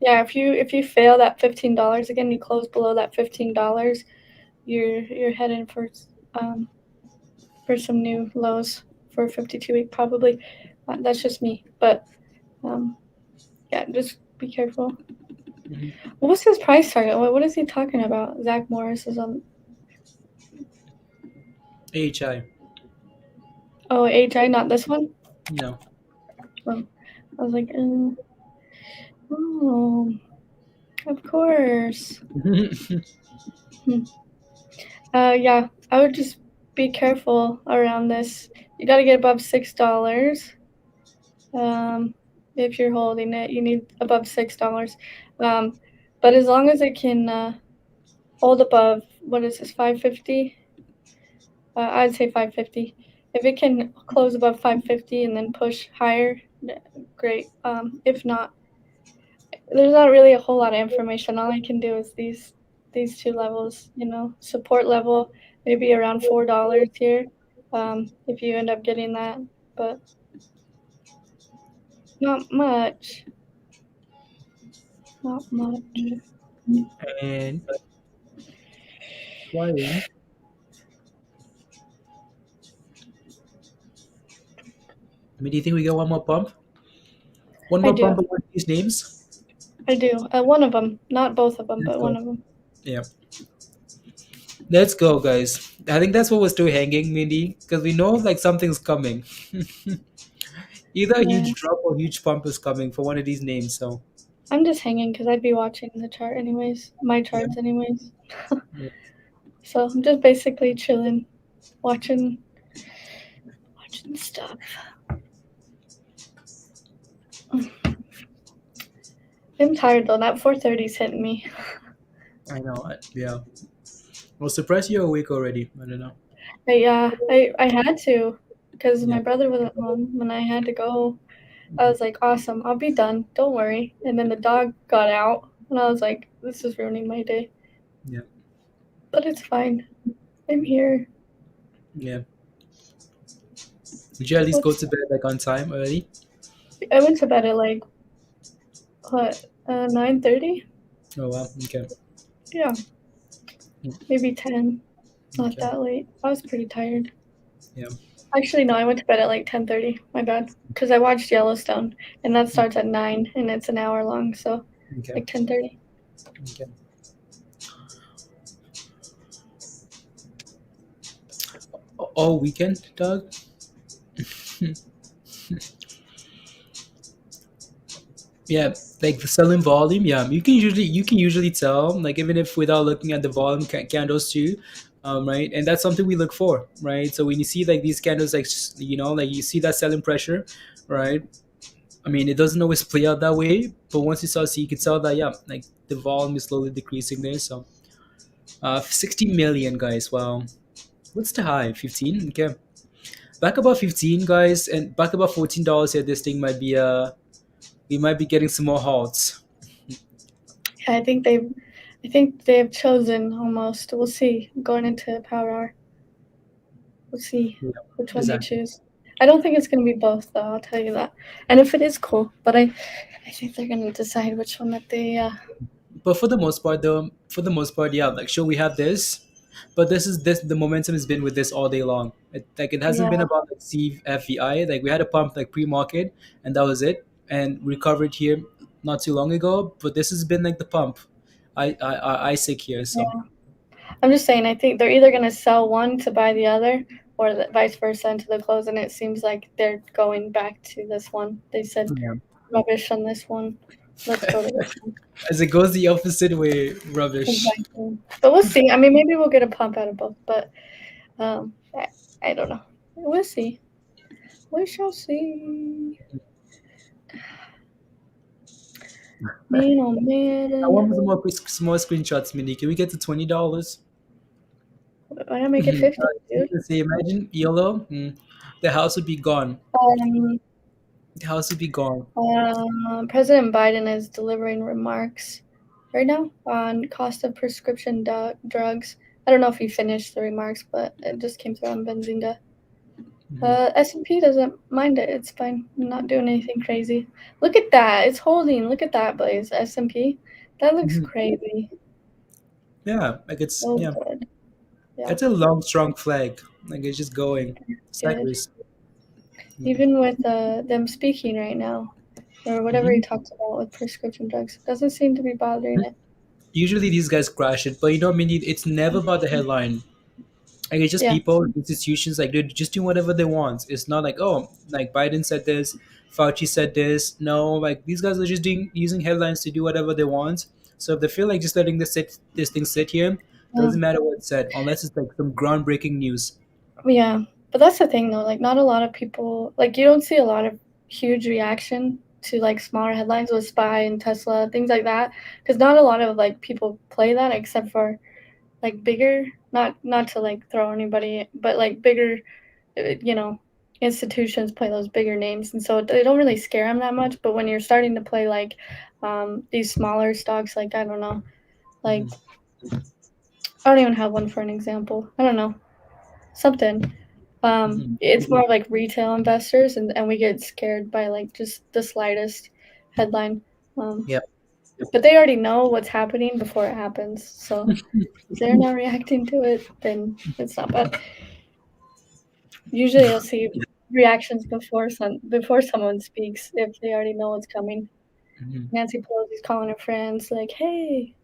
Yeah, if you fail that $15 again, you close below that $15, you're heading for some new lows for 52-week probably. That's just me, but yeah, just be careful. Mhm. What's his price target? What is he talking about? Zach Morris is on. AHI, Oh, HI, not this one. no. Oh, I was like, oh, of course. Yeah, I would just be careful around this. You got to get above $6. If you're holding it, you need above $6. But as long as it can hold above, what is this, 550? I'd say 550. If it can close above 550 and then push higher, great. If not, there's not really a whole lot of information. All I can do is these two levels, support level, maybe around $4 here, if you end up getting that, but not much. Not much. And Brian, I mean, do you think we get one more pump? One I more pump do. of one of these names? I do. One of them, not both of them, Let's but go. one of them. Yeah. Let's go, guys. I think that's what we're still hanging, Mindy, because we know like something's coming. Either a Yeah. huge drop or huge pump is coming for one of these names. So I'm just hanging because I'd be watching the chart anyways, my charts anyways. Yeah. So I'm just basically chilling, watching stuff. I'm tired though. That 4:30's hitting me. I know. Yeah. I was surprised you're awake already. I don't know. I had to because Yeah. my brother wasn't home and I had to go. I was like, awesome, I'll be done. Don't worry. And then the dog got out and I was like, this is ruining my day. Yeah. But it's fine. I'm here. Yeah. Did you at least go to bed like on time already? I went to bed at like what 9:30? Oh wow. Okay. Yeah, maybe 10. Not Okay. that late. I was pretty tired. Yeah. Actually, no, I went to bed at like 10:30. My bad. Because I watched Yellowstone, and that starts at 9, and it's an hour long, so Okay. like 10:30. Okay. All weekend, Doug? Yeah, like the selling volume. Yeah, you can usually tell, like even if without looking at the volume candles too, right? And that's something we look for, right? So when you see like these candles, like like you see that selling pressure, right? I mean, it doesn't always play out that way, but once you start see, you can tell that yeah, like the volume is slowly decreasing there. So, 60 million guys. Wow, what's the high? 15. Okay, back above 15 guys, and back above $14 here. This thing might be we might be getting some more halts. Yeah, I think they've chosen almost. We'll see. Going into power hour, we'll see Yeah, which one exactly. they choose. I don't think it's gonna be both, though. I'll tell you that. And if it is, cool. But I think they're gonna decide which one that they. But for the most part, though, yeah, like sure we have this, but this the momentum has been with this all day long. It hasn't Yeah. been about like CFVI. Like we had a pump like pre-market, and that was it, and recovered here not too long ago. But this has been like the pump, ISIG here. So Yeah. I'm just saying, I think they're either going to sell one to buy the other or vice versa into the close. And it seems like they're going back to this one. They said yeah. rubbish on this one. Let's go to this one. As it goes the opposite way, rubbish. Exactly. But we'll see. I mean, maybe we'll get a pump out of both, but I don't know. We'll see. We shall see. Man, oh I want man. some more screenshots, Mini. Can we get to $20? Why not make it 50, dude? Let's say, imagine YOLO, the house would be gone. Um, How's it be gone? President Biden is delivering remarks right now on cost of prescription drugs. I don't know if he finished the remarks, but it just came through on Benzinga. S&P doesn't mind it. It's fine. I'm not doing anything crazy. Look at that. It's holding. Look at that, Blaze. S&P. That looks crazy. Yeah, like it's So good. Yeah. it's a long, strong flag. Like it's just going sideways. Even with them speaking right now, or whatever he talks about with prescription drugs, doesn't seem to be bothering it. Usually these guys crash it, but I mean, it's never about the headline. Like it's just Yeah. people, institutions, like they're just doing whatever they want. It's not like, oh, like Biden said this, Fauci said this. No, like these guys are just using headlines to do whatever they want. So if they feel like just letting this thing sit here, doesn't matter what it's said, unless it's like some groundbreaking news. Yeah, but that's the thing though. Like, not a lot of people, like, you don't see a lot of huge reaction to like smaller headlines with SPY and Tesla, things like that, because not a lot of like people play that except for like bigger, not to like throw anybody, but like bigger, institutions play those bigger names, and so they don't really scare them that much. But when you're starting to play like these smaller stocks, like, I don't know, like, I don't even have one for an example. I don't know, something. It's more like retail investors, and we get scared by like just the slightest headline. Yep. But they already know what's happening before it happens. So if they're not reacting to it, then it's not bad. Usually you'll see reactions before someone speaks if they already know what's coming. Nancy Pelosi's calling her friends like, hey,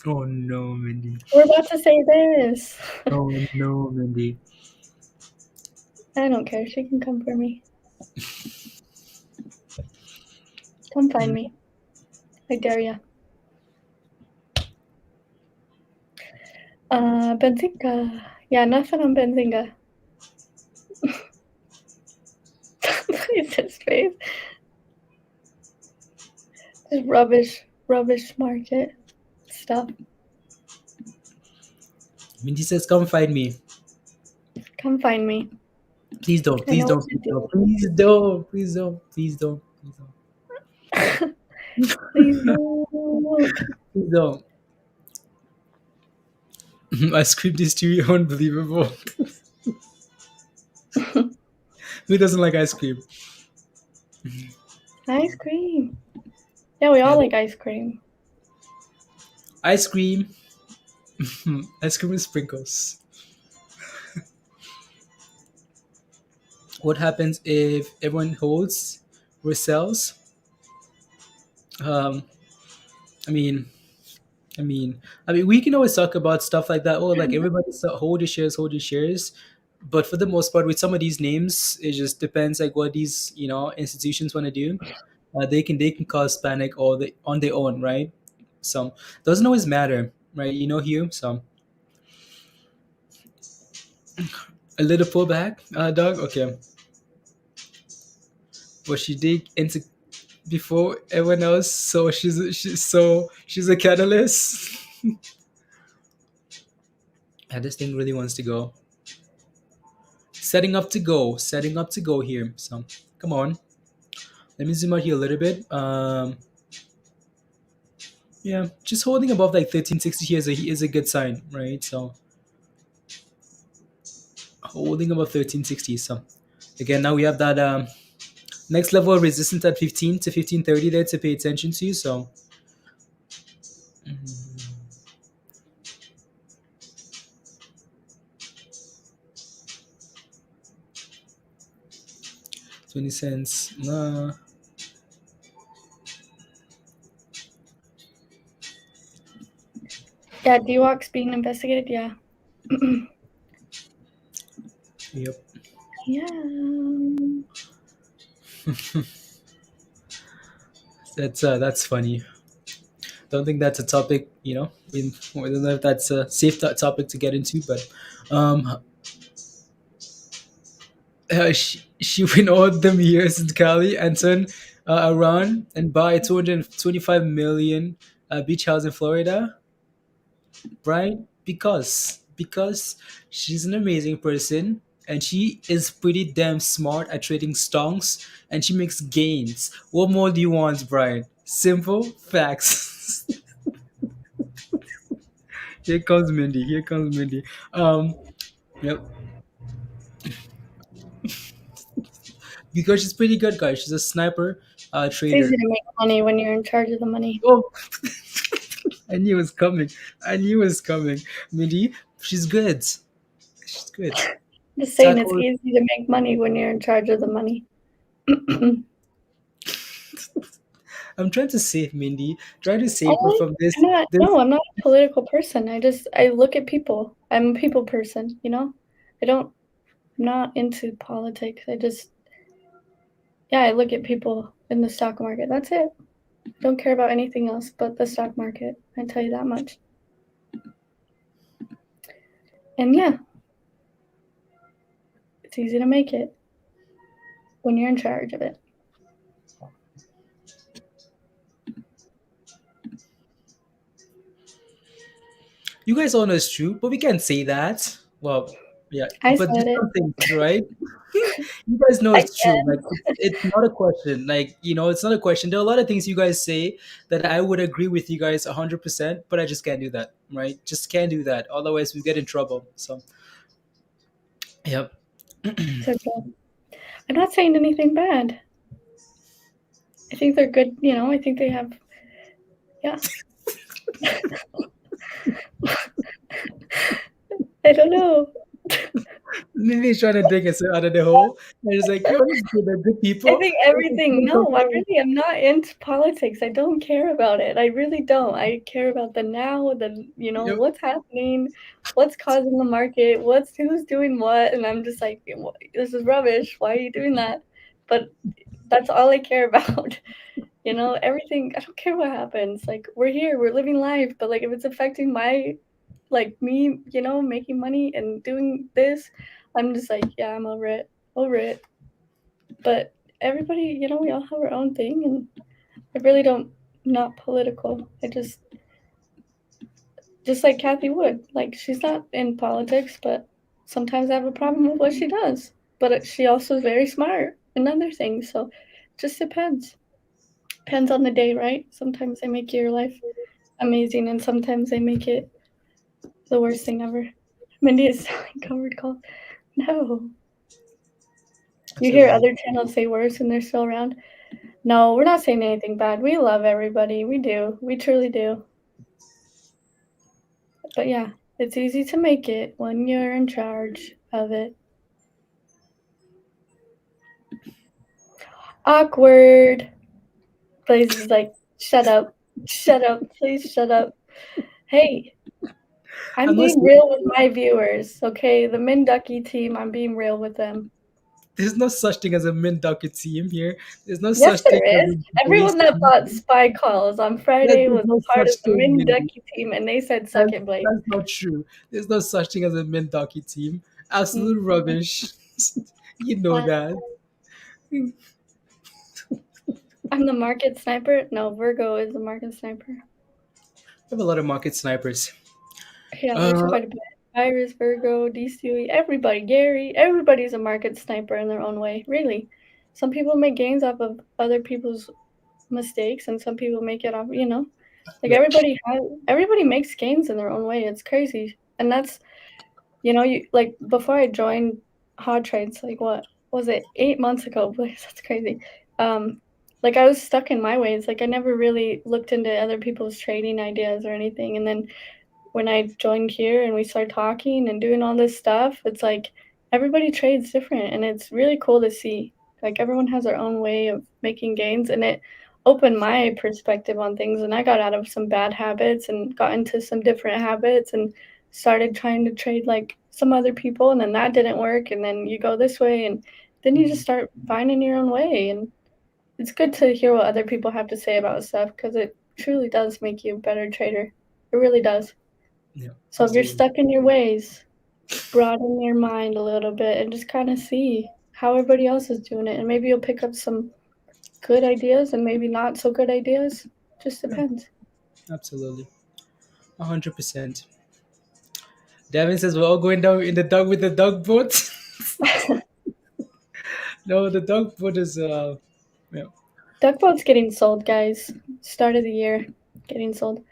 Oh no, Mindy. we're about to say this. Oh no, Mindy. I don't care. She can come for me. Come find me. I dare ya. Benzinga. Yeah, nothing on Benzinga. It's his face. Just rubbish market stuff. Mindy says, "Come find me." Come find me. Please don't. Please don't. Please don't. Please don't. Please don't. Please don't. Please don't. Ice cream is too unbelievable. Who doesn't like ice cream? Ice cream. Yeah, we all like ice cream. Ice cream. Ice cream with sprinkles. What happens if everyone holds or sells? I mean, we can always talk about stuff like that. Oh, like everybody hold your shares, hold your shares. But for the most part, with some of these names, it just depends like what these institutions want to do. They can cause panic on their own, right? So doesn't always matter, right? Hugh. So a little pullback, Doug. Okay. But she did into before everyone else, so she's a catalyst. And this thing really wants to go. Setting up to go here. So come on. Let me zoom out here a little bit. Yeah, just holding above like 1360 here is a good sign, right? So holding above 1360. So again, now we have that next level of resistance at 15 to 1530 there to pay attention to. So 20 cents. Nah. Yeah, DWAC's being investigated. Yeah. Yep. Yeah. That's funny. Don't think that's a topic, I don't know if that's a safe topic to get into, but she went all them years in Cali and turn around and buy 225 million beach house in Florida, right? Because she's an amazing person and she is pretty damn smart at trading stonks, and she makes gains. What more do you want, Brian? Simple facts. Here comes Mindy. Here comes Mindy. Yep. Because she's pretty good, guys. She's a sniper It's trader. easy to make money when you're in charge of the money. Oh, I knew it was coming. I knew it was coming. Mindy, she's good. She's good. Just saying, it's Tackle. easy to make money when you're in charge of the money. I'm trying to save Mindy. Trying to save her from this. I'm not a political person. I look at people. I'm a people person, you know? I'm not into politics. I look at people in the stock market. That's it. Don't care about anything else but the stock market. I tell you that much. And yeah, it's easy to make it when you're in charge of it. You guys all know it's true, but we can't say that. Well, yeah, I but said there's it. something, right? You guys know it's true. Like it's not a question. Like it's not a question. There are a lot of things you guys say that I would agree with you guys 100%, but I just can't do that, right? Just can't do that. Otherwise, we get in trouble. So, yep. It's okay. I'm not saying anything bad. I think they're good. I think they have. Yeah. I don't know. Lily's trying to dig us out of the hole. And it's like, you're they're good people. I think everything. No, I really am not into politics. I don't care about it. I really don't. I care about the now, Yep. what's happening, what's causing the market, who's doing what, and I'm just like, this is rubbish. Why are you doing that? But that's all I care about. Everything. I don't care what happens. Like, we're here, we're living life, but like if it's affecting me, making money and doing this, I'm just like, yeah, I'm over it. But everybody, we all have our own thing, and I really not political. I just like Kathy Wood, like she's not in politics, but sometimes I have a problem with what she does. But she also is very smart in other things, so it just depends. Depends on the day, right? Sometimes they make your life amazing, and sometimes they make it the worst thing ever. Mindy is selling covered calls. No. You hear other channels say worse and they're still around? No, we're not saying anything bad. We love everybody. We do. We truly do. But yeah, it's easy to make it when you're in charge of it. Awkward. Blaze is like, shut up. Shut up. Please shut up. Hey, I'm being real with my viewers, okay? The Minducky team, I'm being real with them. There's no such thing as a Minducky team here. There's no yes, such there thing. Is. Everyone that bought spy calls on Friday was part of the Minducky team, and they said suck it, Blake. That's not true. There's no such thing as a Minducky team. Absolute rubbish. You know that. I'm the market sniper? No, Virgo is the market sniper. I have a lot of market snipers. Yeah, there's quite a bit. Iris, Virgo, DCUE, everybody, Gary, everybody's a market sniper in their own way, really. Some people make gains off of other people's mistakes, and some people make it off, like everybody makes gains in their own way. It's crazy. And that's, like before I joined Hot Trades, like what was it, 8 months ago? That's crazy. Like I was stuck in my ways. Like I never really looked into other people's trading ideas or anything. And then when I joined here and we started talking and doing all this stuff, it's like everybody trades different, and it's really cool to see. Like everyone has their own way of making gains, and it opened my perspective on things, and I got out of some bad habits and got into some different habits and started trying to trade like some other people, and then that didn't work, and then you go this way, and then you just start finding your own way. And it's good to hear what other people have to say about stuff, because it truly does make you a better trader. It really does. Yeah, so if you're stuck in your ways, broaden your mind a little bit and just kind of see how everybody else is doing it, and maybe you'll pick up some good ideas and maybe not so good ideas. Just depends. Absolutely. 100%. Devin says we're all going down in the dog with the dog boat. No, the dog food is yeah. Duckboat's getting sold, guys. Start of the year, getting sold.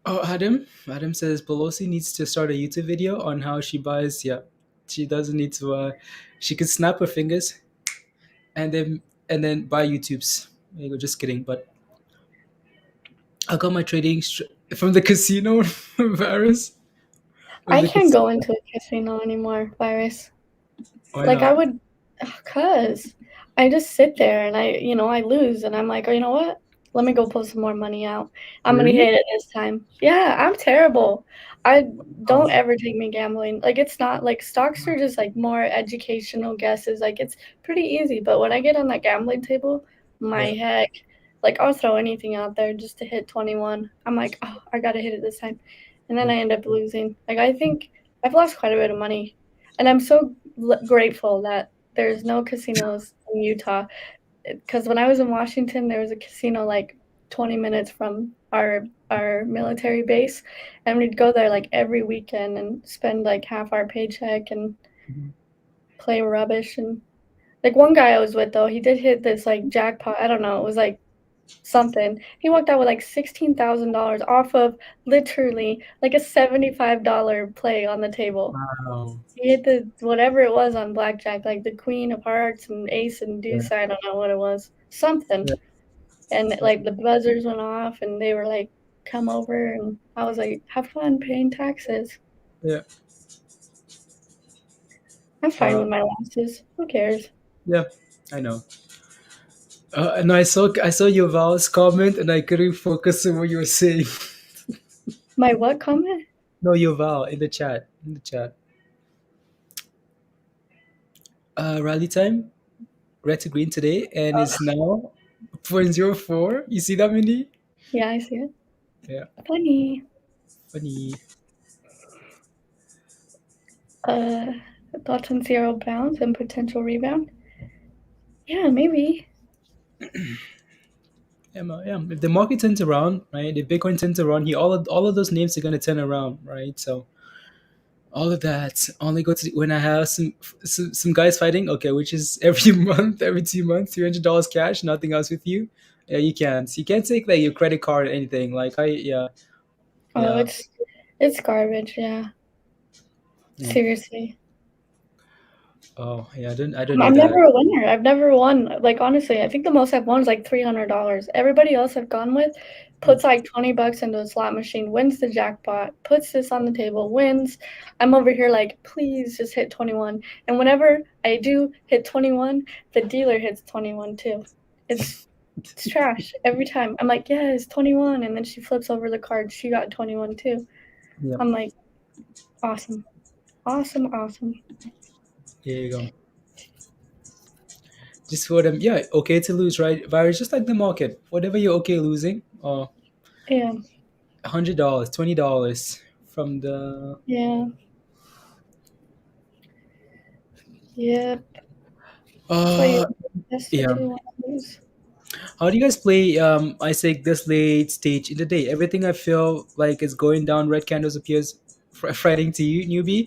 Oh, Adam says Pelosi needs to start a YouTube video on how she buys. Yeah, she doesn't need to. She could snap her fingers and then buy YouTubes. There you go. Just kidding. But I got my trading from the casino virus. From I the can't go casino. into a casino anymore, Virus. Why Like I not? would, cause I just sit there and I lose and I'm like, oh, you know what? Let me go pull some more money out. I'm gonna Really? hit it this time. Yeah, I'm terrible. I don't Oh, ever take me gambling. Like it's not like stocks are just like more educational guesses. Like it's pretty easy. But when I get on that gambling table, my yeah. heck, like I'll throw anything out there just to hit 21. I'm like, oh, I gotta hit it this time, and then Yeah. I end up losing. Like I think I've lost quite a bit of money, and I'm so grateful that there's no casinos in Utah because when I was in Washington, there was a casino like 20 minutes from our military base, and we'd go there like every weekend and spend like half our paycheck and Mhm. play rubbish. And like one guy I was with though, he did hit this like jackpot. I don't know, it was like something. He walked out with like $16,000 off of literally like a $75 play on the table. Wow. He hit the whatever it was on blackjack, like the queen of hearts and ace and Yeah. deuce. I don't know what it was, something. Yeah. And Yeah. like the buzzers went off, and they were like, "Come over," and I was like, "Have fun paying taxes." Yeah. I'm fine with my losses. Who cares? Yeah. I know. And I saw your Val's comment, and I couldn't focus on what you were saying. My what comment? No, your Val in the chat. In the chat. Rally time. Red to green today, and Oh, it's now 0.04. You see that, Mindy? yeah, I see it. Yeah. Funny. Funny. Uh, thoughts on zero bounds and potential rebound? Yeah, maybe. Yeah, yeah. If the market turns around, right? If Bitcoin turns around, all of those names are gonna turn around, right? So all of that only go to when I have some guys fighting. Okay, which is every month, every 2 months, $300 cash, nothing else with you. Yeah, you can't. So you can't take like your credit card or anything. Like yeah, Oh, yeah, it's garbage. Yeah, yeah. seriously. Oh yeah, I don't know I'm that. never a winner. I've never won. Like honestly, I think the most I've won is like $300. Everybody else I've gone with Yeah. puts like $20 into a slot machine, wins the jackpot, puts this on the table, wins. I'm over here like, please just hit 21. And whenever I do hit 21, the dealer hits 21 too. It's trash every time. I'm like, yes, 21, and then she flips over the card. She got 21 too. Yeah. I'm like, awesome, awesome, awesome. Here you go. Just for them, yeah, okay to lose, right? Virus, just like the market. Whatever you're okay losing, Yeah, $100, $20 from the yeah, yeah. That's why uh you invest if yeah. you want to lose. How do you guys play Isaac this late stage in the day? Everything I feel like is going down, red candles appears frightening to you, newbie.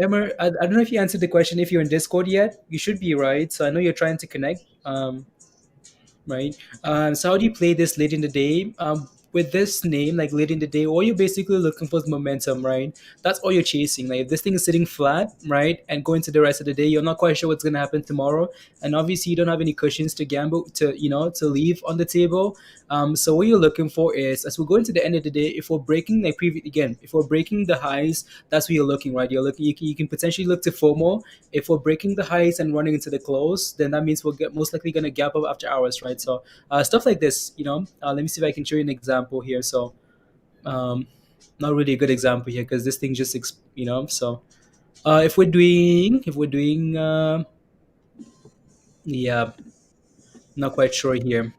Emma, I don't know if you answered the question. If you're in Discord yet, you should be, right? So I know you're trying to connect. Right? So how do you play this late in the day? With this name, like late in the day, all you're basically looking for is momentum, right? That's all you're chasing. Like if this thing is sitting flat, right, and going to the rest of the day, you're not quite sure what's gonna happen tomorrow, and obviously you don't have any cushions to gamble to leave on the table. So what you're looking for is, as we're going to the end of the day, if we're breaking like previous again, if we're breaking the highs, that's what you're looking, right? You're looking, you can potentially look to FOMO. If we're breaking the highs and running into the close, then that means we'll get most likely going to gap up after hours, right? So stuff like this, let me see if I can show you an example here. So um, not really a good example here because this thing just, so if we're doing, yeah, not quite sure here.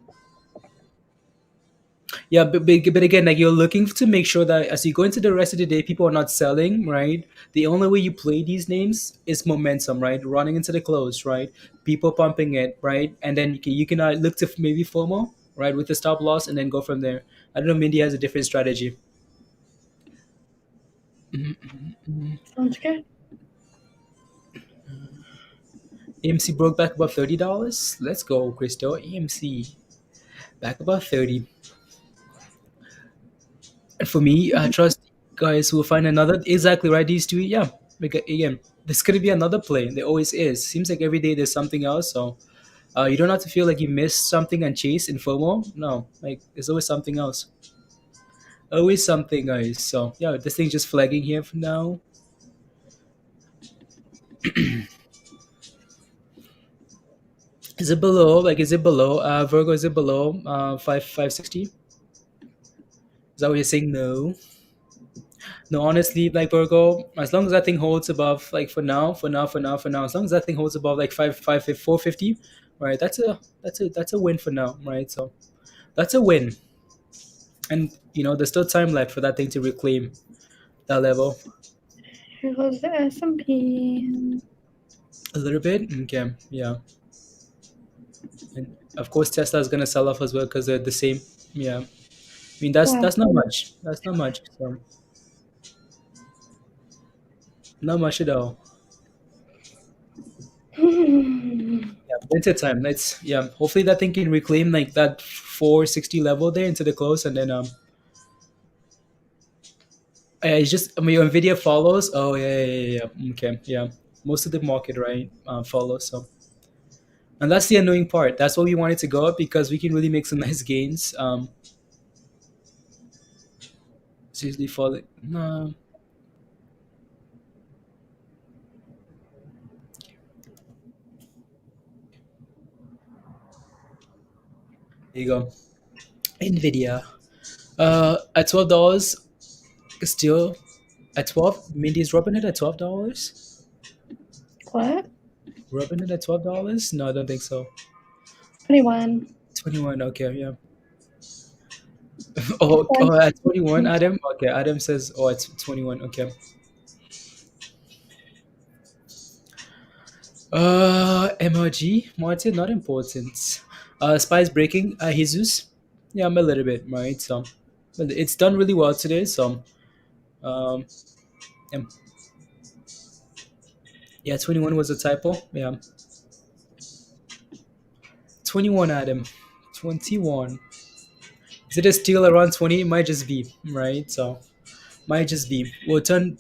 Yeah, but again, like you're looking to make sure that as you go into the rest of the day, people are not selling, right? The only way you play these names is momentum, right? Running into the close, right? People pumping it, right? And then you can look to maybe FOMO, right, with the stop loss, and then go from there. I don't know. Mindy has a different strategy. Sounds good. AMC broke back above $30. Let's go, Crystal. AMC back above 30. And for me, I trust guys who will find another exactly right. These two, yeah. Because again, there's gonna be another play. There always is. Seems like every day there's something else. So you don't have to feel like you missed something and chase in FOMO. No, like there's always something else. Always something, guys. So yeah, this thing's just flagging here for now. Is it below? Like, is it below? Virgo, is it below 560? Is that what you're saying? No. No, honestly, like Virgo, as long as that thing holds above, like for now, as long as that thing holds above like 450, right? That's a win for now, right? So that's a win, and there's still time left for that thing to reclaim that level Here goes the S&P. a little bit. Okay, yeah, and of course Tesla is gonna sell off as well because they're the same. Yeah, I mean that's not much. That's not much. So not much at all. Yeah, plenty of time. Hopefully that thing can reclaim like that 460 level there into the close, and then it's just Nvidia follows. Oh yeah. Okay, yeah. Most of the market right follows. So, and that's the annoying part. That's why we wanted to go up because we can really make some nice gains. It's usually falling. No. There you go. Nvidia. At $12, still at 12. Mindy's rubbing it at $12. What? Rubbing it at $12? No, I don't think so. 21. 21. Okay, yeah. Oh, at 21, Adam. Okay, Adam says, oh, it's 21. Okay. MRG, Martin, not important. Spies breaking. Jesus. Yeah, I'm a little bit, right? So, but it's done really well today. So, um, yeah. Yeah, 21 was a typo. Yeah. 21, Adam. 21. Is it a steal around 20? It might just be, right? So, might just be. We'll turn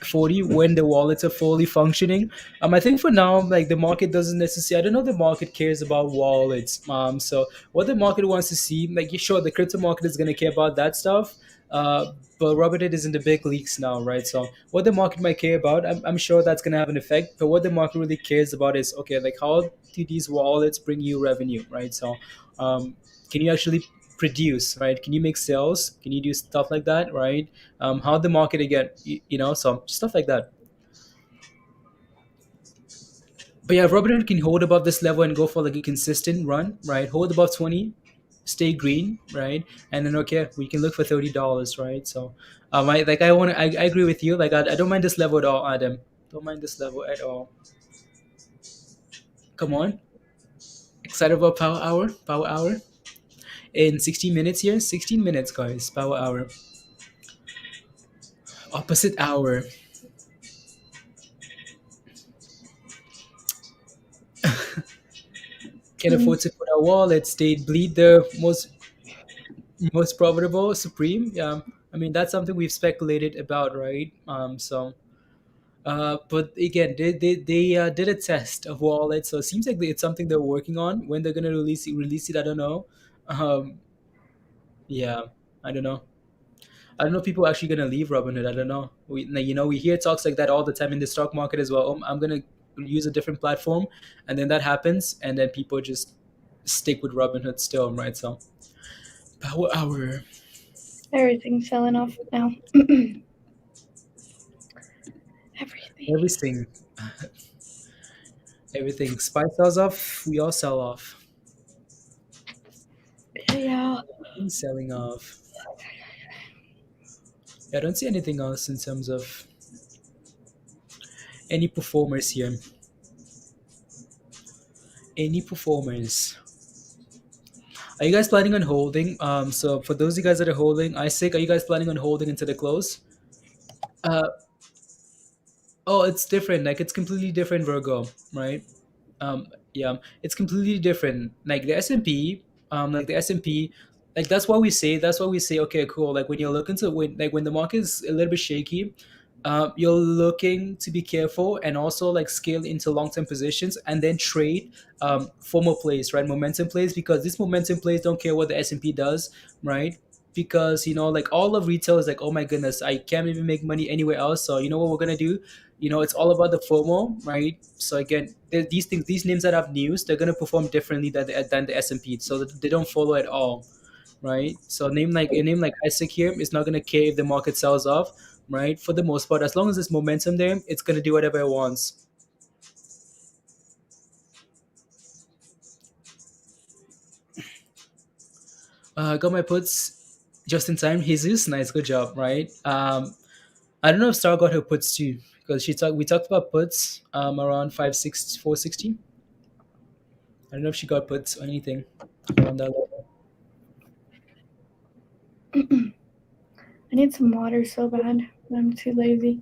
40 when the wallets are fully functioning. I think for now, like the market doesn't necessarily, I don't know, the market cares about wallets. So what the market wants to see, like, sure, the crypto market is going to care about that stuff. But Robinhood is in the big leagues now, right? So what the market might care about, I'm sure that's going to have an effect. But what the market really cares about is, okay, like how do these wallets bring you revenue, right? So can you actually produce, right? Can you make sales? Can you do stuff like that, right? How the market again, some stuff like that. But yeah, Robinhood can hold above this level and go for like a consistent run, right? Hold above 20, stay green, right? And then okay, we can look for $30, right? So I agree with you. Like I don't mind this level at all, Adam. Don't mind this level at all. Come on. Excited about power hour? Power hour? In 16 minutes here? 16 minutes, guys. Power hour. Opposite hour. Can afford to put our wallets. They bleed the most profitable supreme. Yeah, I mean that's something we've speculated about, right? But again, they did a test of wallets, so it seems like it's something they're working on. When they're gonna release it, I don't know. Um, yeah, I don't know. I don't know if people are actually gonna leave Robinhood. I don't know. We hear talks like that all the time in the stock market as well. I'm gonna use a different platform, and then that happens, and then people just stick with Robinhood still, right? So power hour. Everything's selling off now. Everything. Everything. Spy sells off. We all sell off. Yeah. Everything's selling off. I don't see anything else in terms of any performers here. Any performers? Are you guys planning on holding? So for those of you guys that are holding, ISIG, are you guys planning on holding into the close? Oh, it's different. Like it's completely different, Virgo, right? Yeah, it's completely different. Like the S&P, like the S&P, like that's why we say okay, cool. Like when you're looking to when the market is a little bit shaky, you're looking to be careful and also like scale into long-term positions and then trade formal plays, right? Momentum plays, because these momentum plays don't care what the S&P does, right? Because like all of retail is like, oh my goodness, I can't even make money anywhere else. So you know what we're gonna do? It's all about the FOMO, right? So again, these things, these names that have news, they're gonna perform differently than the S&P, so that they don't follow at all, right? So a name like ISIG here is not gonna care if the market sells off, right? For the most part, as long as there's momentum there, it's gonna do whatever it wants. Got my puts just in time. Jesus, nice, good job, right? I don't know if Star got her puts too, because we talked about puts around 460. I don't know if she got puts or anything around that level. I need some water so bad, but I'm too lazy.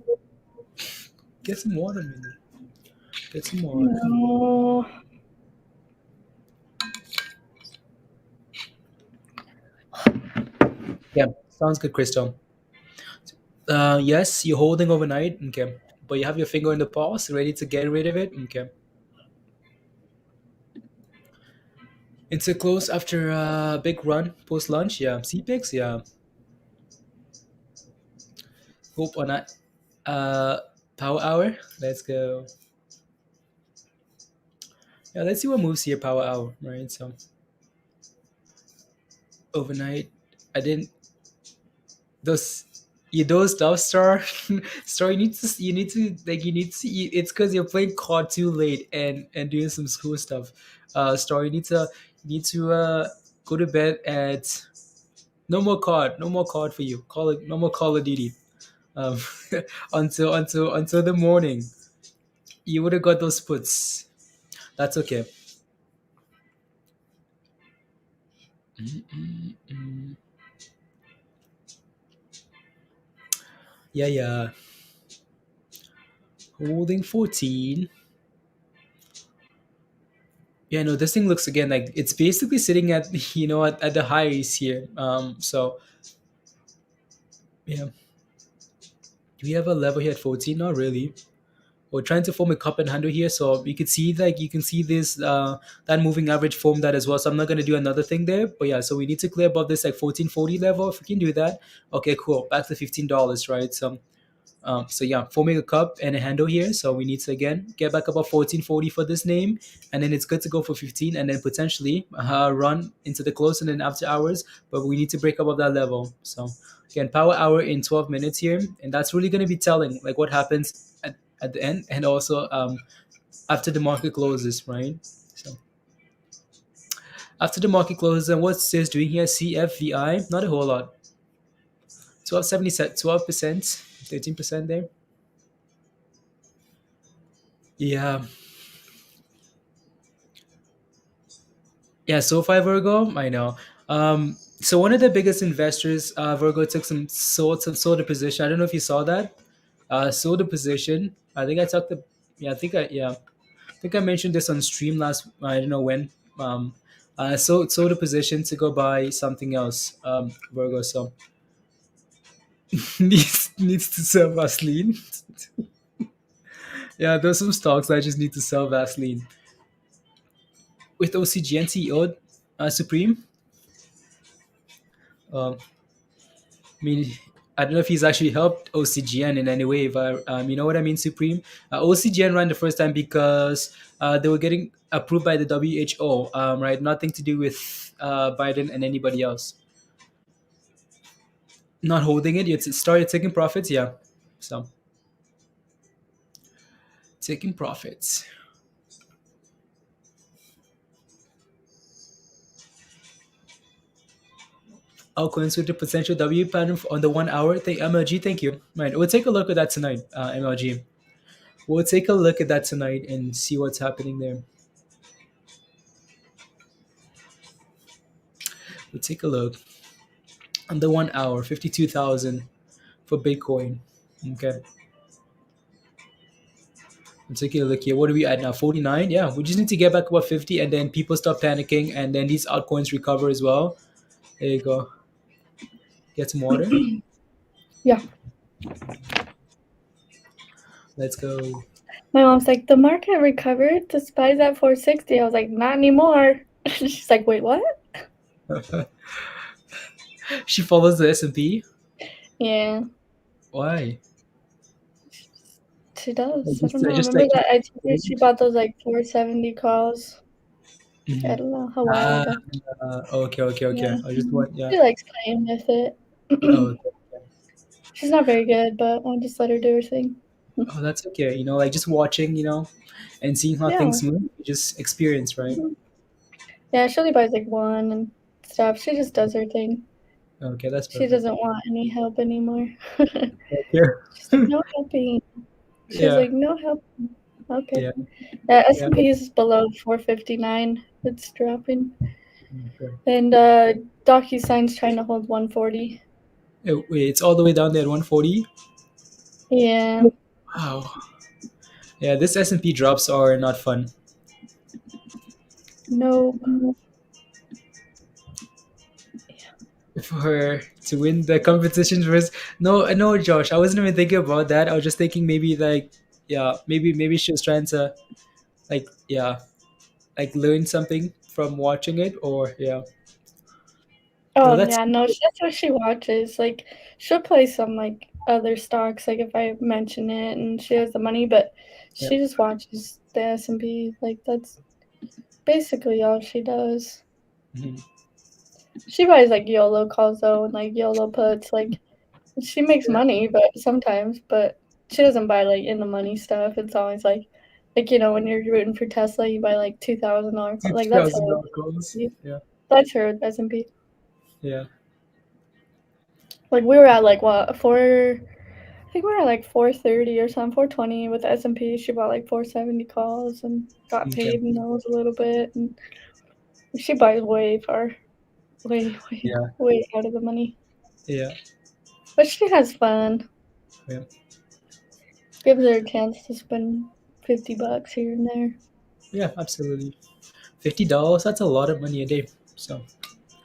Get some water, Mindy. Get some water. No. Yeah, sounds good, Crystal. Yes, you're holding overnight, okay, but you have your finger in the pulse, ready to get rid of it, okay. It's a close after a big run post lunch, yeah. CPIX, yeah. Hope on that. Power hour. Let's go. Yeah, let's see what moves here. Power hour, right? So overnight, I didn't those you dozed off, Star. Star, it's because you're playing COD too late and doing some school stuff. Star, you need to go to bed at no more COD, no more COD for you. Call it no more Call of Duty. Um, until the morning. You would have got those puts. That's okay. Mm-mm-mm. Yeah, yeah. Holding 14. Yeah, no, this thing looks again like it's basically sitting at at the highs here. So yeah, do we have a level here at 14? Not really. We're trying to form a cup and handle here, so you can see this that moving average form that as well. So I'm not gonna do another thing there, but yeah, so we need to clear above this like 1440 level. If we can do that, okay, cool. Back to $15, right? So yeah, forming a cup and a handle here. So we need to again get back above 1440 for this name, and then it's good to go for 15, and then potentially run into the close and then after hours. But we need to break above that level. So again, power hour in 12 minutes here, and that's really going to be telling like what happens at the end, and also after the market closes, right? So after the market closes, and what's this doing here? CFVI, not a whole lot. 12%, 13% there. Yeah. Yeah, SoFi Virgo, I know. So one of the biggest investors, Virgo, took some sort of position. I don't know if you saw that. Sold a position. I think I talked to, I think I mentioned this on stream last. I don't know when. Sold a position to go buy something else. Virgo, so needs to sell Vaseline. Yeah, there's some stocks that just need to sell Vaseline with OCG and CEO, Supreme. Um, I mean, I don't know if he's actually helped OCGN in any way, but you know what I mean, Supreme. OCGN ran the first time because they were getting approved by the WHO, right? Nothing to do with Biden and anybody else. Not holding it, it started taking profits, yeah. So taking profits. Altcoins with the potential W pattern on the 1 hour. MLG, thank you. Right, we'll take a look at that tonight, MLG. We'll take a look at that tonight and see what's happening there. We'll take a look. On the 1 hour, 52,000 for Bitcoin. Okay. Let's take a look here. What are we at now? 49. Yeah, we just need to get back about 50, and then people stop panicking, and then these altcoins recover as well. There you go. Get some water. Yeah. Let's go. My mom's like, the market recovered. The SPY's at 460. I was like, not anymore. She's like, wait, what? She follows the S&P. Yeah, Why? she does. I Just, don't know. just Remember like that I told her she bought those like 470 calls? I Mhm. don't know, a while ago. Okay. Yeah. I just want She likes playing with it. Oh, She's not very good, but I'll just let her do her thing. oh, that's okay. Like just watching, and seeing how Yeah. things move. You just experience, right? Yeah, she only buys like one and stuff. She just does her thing. Okay, that's She perfect. doesn't want any help anymore. Yeah. She's like, no helping. She's Yeah. like, no helping. Okay. Yeah. Yeah, S&P is below 459. It's dropping. Okay. And DocuSign's trying to hold 140. Oh, wait, it's all the way down there at 140. Yeah. Wow. Yeah, this S&P drops are not fun. Nope. For her to win the competition versus no, Josh, I wasn't even thinking about that. I was just thinking maybe like, yeah, maybe she was trying to like, yeah, like learn something from watching it, or yeah. No, Oh, that's yeah, no, that's what she watches. Like, she'll play some, like, other stocks, like, if I mention it and she has the money, but Yeah. she just watches the S&P. Like, that's basically all she does. Mhm. She buys, like, YOLO calls, though, and, like, YOLO puts. Like, she makes money, but sometimes, but she doesn't buy, like, in the money stuff. It's always, like, when you're rooting for Tesla, you buy, like, $2,000. Like, that's her. $2,000 calls. Yeah. That's her with S&P. Yeah. Like, we were at, like, what, I think we were at, like, 430 or something, 420 with S&P. She bought, like, 470 calls and got Okay. paid in those a little bit. And she buys way out of the money. Yeah. But she has fun. Yeah. Gives her a chance to spend $50 here and there. Yeah, absolutely. $50, that's a lot of money a day. So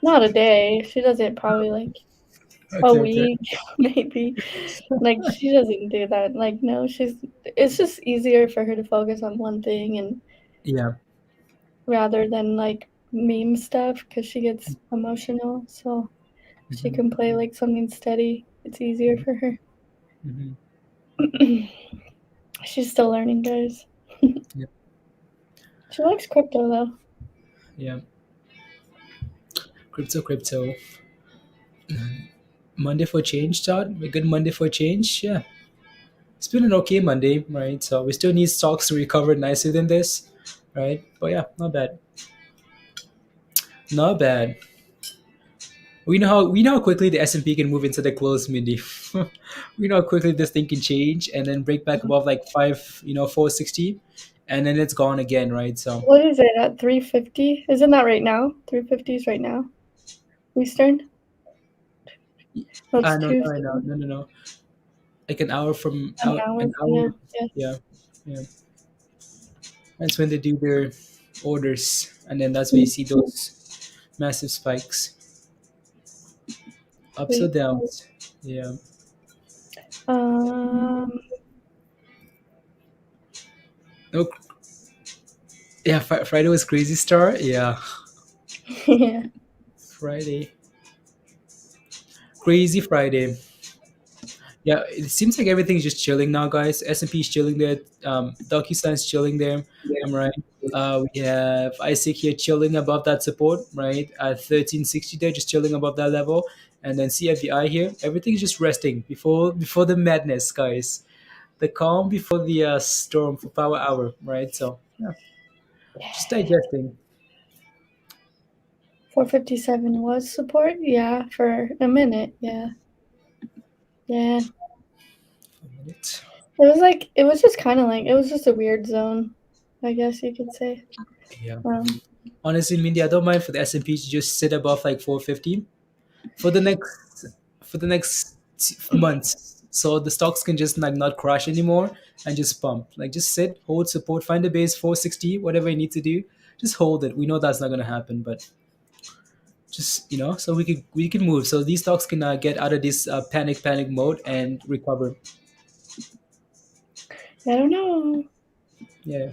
Not a day. She does it probably, like, a week, maybe. Like, she doesn't do that. Like, no, it's just easier for her to focus on one thing and Yeah. rather than, like, meme stuff because she gets emotional. So she can play, like, something steady. It's easier for her. She's still learning, guys. Yep. She likes crypto, though. Yeah. Crypto. Monday for change, Todd. A good Monday for change. Yeah. It's been an okay Monday, right? So we still need stocks to recover nicer than this, right? But yeah, not bad. Not bad. We know how quickly the S&P can move into the close, Mindy. We know how quickly this thing can change and then break back above like 460, and then it's gone again, right? So What is it at 350? Isn't that right now? 350 is right now. Eastern? No, it's no, Tuesday. no. Like an hour from An hour. an hour. Yeah. Yeah. That's when they do their orders, and then that's when you see those massive spikes. Ups or downs. Yeah. No. Yeah, Friday was crazy star. Yeah. Yeah. Friday. Crazy Friday. Yeah, it seems like everything's just chilling now, guys. S&P is chilling there. DocuSign's chilling there. I'm right. We have ISIG here chilling above that support, right? At 1360 there, just chilling above that level. And then CFVI here, everything's just resting before the madness, guys. The calm before the storm for power hour, right? So yeah, just digesting. 457 was support? Yeah, for a minute. Yeah. Yeah. A minute. It was just kind of like, it was just a weird zone, I guess you could say. Yeah. Honestly, Mindy, I don't mind for the S&P to just sit above like 450 for the next months. so the stocks can just like not crash anymore and just pump. Like just sit, hold support, find the base 460, whatever you need to do, just hold it. We know that's not going to happen, but just so we can move. So these stocks can get out of this panic mode and recover. I don't know. Yeah,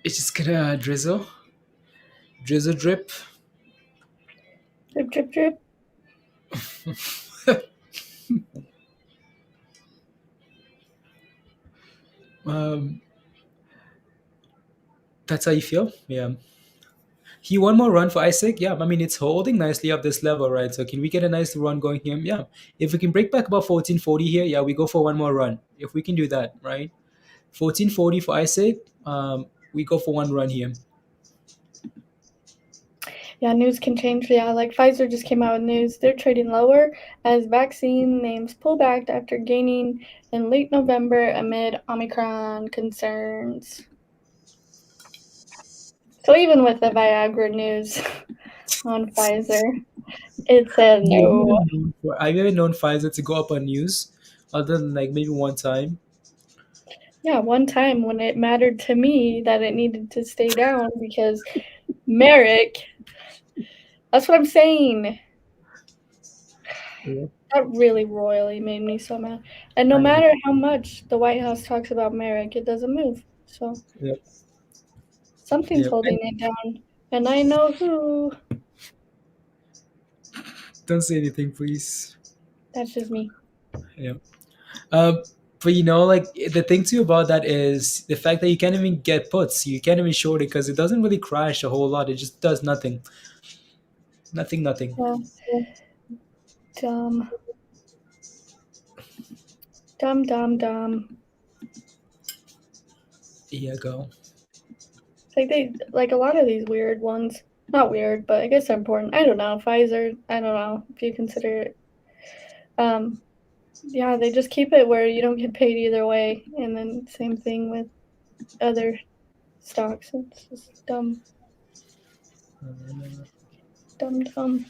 it's just gonna drizzle drip. Drip, drip, drip. um, that's how you feel. Yeah. He one more run for ISIG. Yeah, I mean it's holding nicely up this level, right? So can we get a nice run going here? Yeah. If we can break back about 1440 here, yeah, we go for one more run. If we can do that, right? 1440 for ISIG. We go for one run here. Yeah, news can change. Yeah, like Pfizer just came out with news. They're trading lower as vaccine names pull back after gaining in late November amid Omicron concerns. So even with the Viagra news on Pfizer, it said no. I've ever known Pfizer to go up on news, other than like maybe one time. Yeah, one time when it mattered to me that it needed to stay down because Merrick. That's what I'm saying. Yeah. That really royally made me so mad. And no I know. matter how much the White House talks about Merrick, it doesn't move. So Yep. something's Yep. holding it down. And I know who. Don't say anything, please. That's just me. Yeah. But like the thing too about that is the fact that you can't even get puts. You can't even short it because it doesn't really crash a whole lot. It just does nothing. Nothing. Yeah. Dumb. Dumb. Yeah, go. Like a lot of these weird ones. Not weird, but I guess they're important. I don't know. Pfizer, I don't know if you consider it. Yeah, they just keep it where you don't get paid either way. And then same thing with other stocks. It's just dumb. Dumb.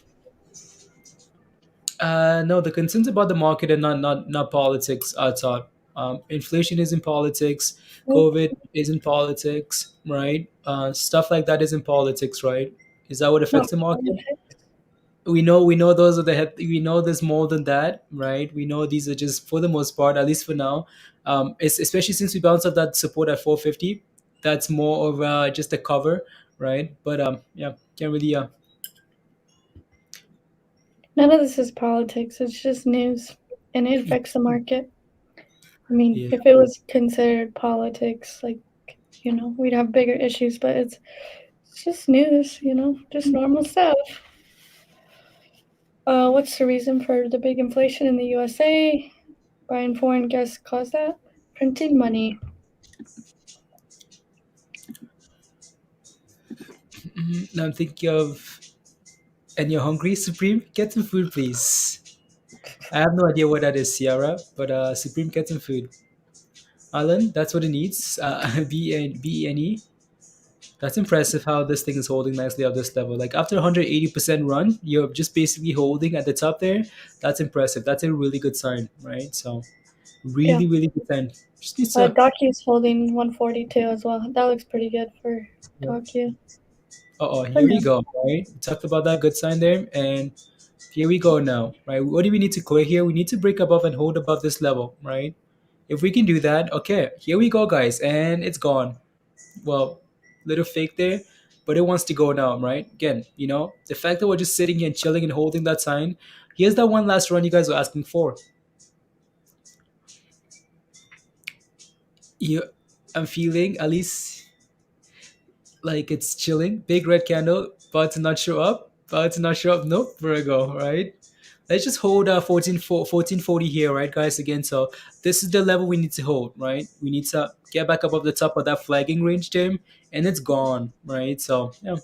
No, the concerns about the market are not politics at all. Inflation is in politics. COVID is in politics, right? Stuff like that is in politics, right? Is that what affects Not the market? We know those are the head. We know there's more than that, right? We know these are just for the most part, at least for now. It's especially since we bounced off that support at 450. That's more of just a cover, right? But yeah, can't really None of this is politics. It's just news, and it affects the market. I mean, yeah. if it was considered politics, like we'd have bigger issues. But it's just news. Just normal stuff. What's the reason for the big inflation in the USA? Buying foreign guests caused that? Printing money. Now I'm thinking of, and you're hungry, Supreme? Get some food, please. I have no idea what that is, Sierra, but Supreme, get some food. Alan, that's what it needs. BENE. That's impressive how this thing is holding nicely at this level. Like after 180% run, you're just basically holding at the top there. That's impressive. That's a really good sign, right? So Yeah. really good sign. Just needs to. DOCU's holding 142 as well. That looks pretty good for DOCU. Here we go, right? We talked about that good sign there, and here we go now, right? What do we need to clear here? We need to break above and hold above this level, right? If we can do that, okay, here we go, guys, and it's gone. Well, little fake there, but it wants to go now, right? Again, the fact that we're just sitting here and chilling and holding that sign. Here's that one last run you guys were asking for. Yeah, I'm feeling at least like it's chilling. Big red candle, about to not show up. Nope, there we go, right? Let's just hold 1440 here, right, guys? Again, so this is the level we need to hold, right? We need to get back above the top of that flagging range term, and it's gone, right? So, yeah.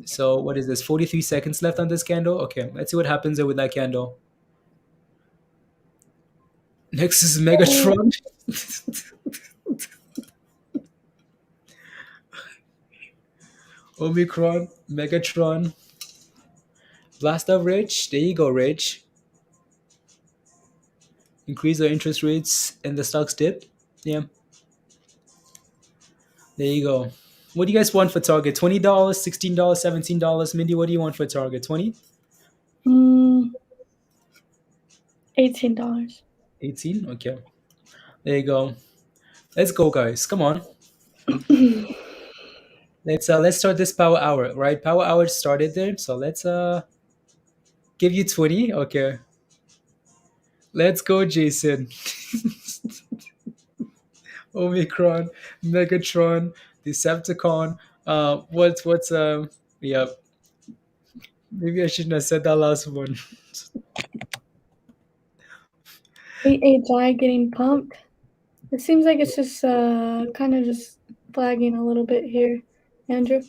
So, what is this? 43 seconds left on this candle? Okay, let's see what happens there with that candle. Next is Megatron. Omicron, Megatron. Blast off, Rich. There you go, Rich. Increase our interest rates and the stocks dip. Yeah. There you go. What do you guys want for target? $20, $16, $17. Mindy, what do you want for target? 20? $18. 18? Okay. There you go. Let's go, guys. Come on. Let's start this power hour, right? Power hour started there. So let's give you 20. Okay. Let's go, Jason. Omicron, Megatron, Decepticon. What's yeah. Maybe I shouldn't have said that last one. AHI getting pumped. It seems like it's just kind of just flagging a little bit here, Andrew.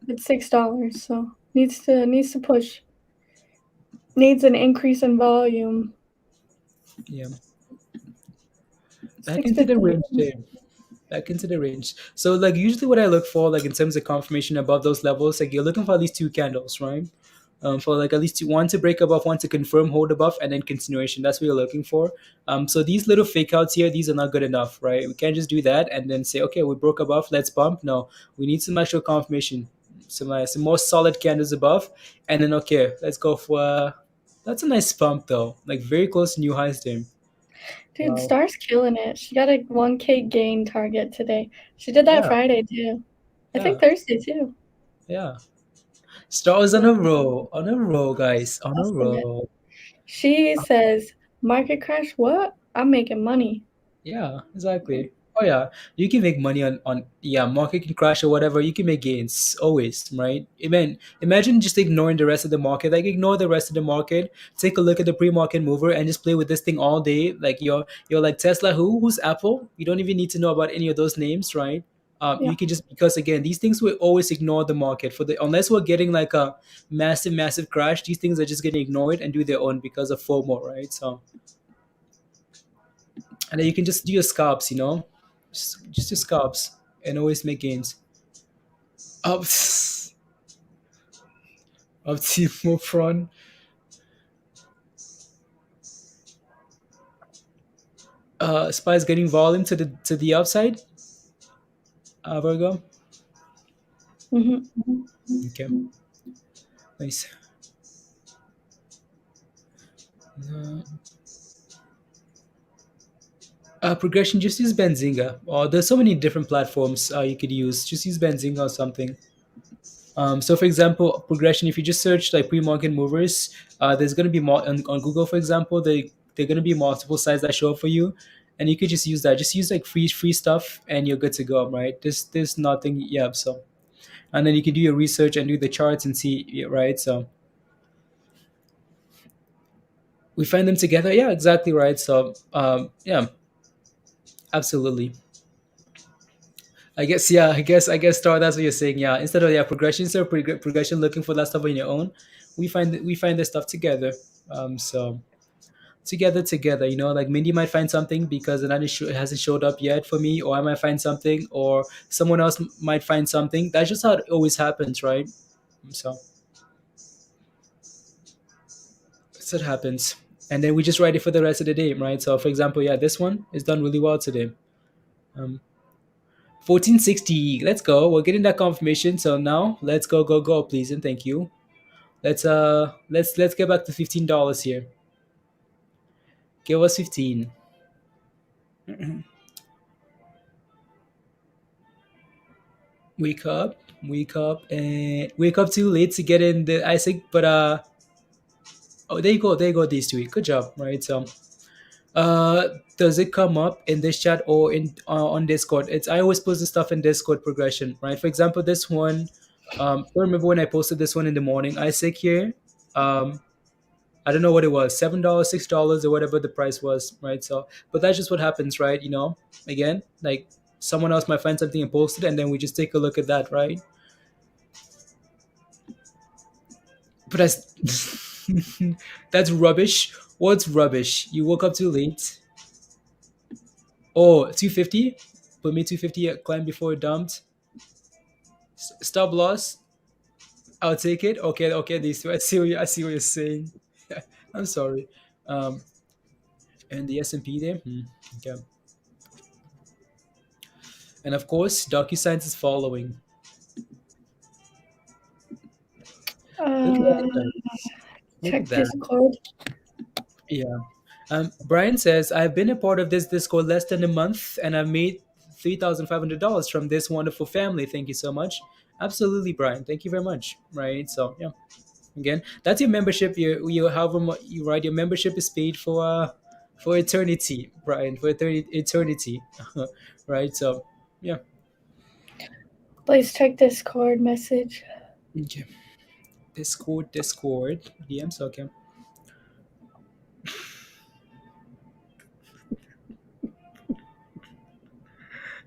It's $6, so needs to push. Needs an increase in volume. Yeah. Back into the range there. Back into the range. So like usually what I look for, like in terms of confirmation above those levels, like you're looking for at least two candles, right? For like at least one to break above, one to confirm, hold above, and then continuation. That's what you're looking for. So these little fake outs here, these are not good enough, right? We can't just do that and then say, okay, we broke above, let's bump. No, we need some actual confirmation, some more solid candles above, and then okay, let's go for. That's a nice bump though, like very close to new highs there. Dude, Wow. Star's killing it. She got a 1K gain target today. She did that Yeah. Friday too. I think Yeah. Thursday too. Yeah. Stars on a roll, guys, on a Awesome. roll. She says, "Market crash? What? I'm making money." Yeah, exactly. Oh yeah, you can make money on yeah, market can crash or whatever. You can make gains always, right? Imagine just ignoring the rest of the market. Like ignore the rest of the market. Take a look at the pre-market mover and just play with this thing all day. Like you're like Tesla. Who's Apple? You don't even need to know about any of those names, right? Yeah. You can just because again these things will always ignore the market for the unless we're getting like a massive crash. These things are just getting ignored and do their own because of FOMO, right? So and then you can just do your scalps, just your scalps and always make gains. Up, up to move front. Spy is getting volume to the upside. Virgo. Okay, nice. Progression, just use Benzinga. Or there's so many different platforms you could use. Just use Benzinga or something. So for example, progression, if you just search like pre-market movers, there's going to be more on Google, for example, they're going to be multiple sites that show up for you. And you could just use that. Just use like free stuff and you're good to go, right? There's nothing, yeah. So, and then you can do your research and do the charts and see, yeah, right? So we find them together. Yeah, exactly right. So, yeah, absolutely. I guess Star, that's what you're saying. Yeah, instead of progression, so progression looking for that stuff on your own. We find this stuff together. So together, like Mindy might find something because it hasn't showed up yet for me, or I might find something, or someone else might find something. That's just how it always happens, right? So that's what happens, and then we just write it for the rest of the day, right? So for example, yeah, this one is done really well today. Um, 1460. Let's go. We're getting that confirmation. So now let's go, please and thank you. Let's get back to $15 here. Give us 15. Wake up too late to get in the ISIG, but oh, there you go, these two. Good job, right? So does it come up in this chat or in on Discord? I always post the stuff in Discord progression, right? For example, this one, I remember when I posted this one in the morning. ISIG here, I don't know what it was, $7, $6, or whatever the price was, right? So, but that's just what happens, right? Again, like someone else might find something and post it, and then we just take a look at that, right? But that's rubbish. What's rubbish? You woke up too late. Oh, 250. Put me 250 climb before it dumped. Stop loss. I'll take it. Okay, okay. These two. I see what you're saying. I'm sorry. Um, and the S&P there. Okay. And of course, DocuSigns is following. Look at Uh, that, guys. Look at check that. Discord. Yeah. Brian says, I've been a part of this Discord less than a month and I've made $3,500 from this wonderful family. Thank you so much. Absolutely, Brian. Thank you very much. Right. So, yeah. Again, that's your membership. You however you right. Your membership is paid for eternity, Brian. For eternity. Right. So, yeah. Please check Discord message. Okay. Discord. DMs. Okay.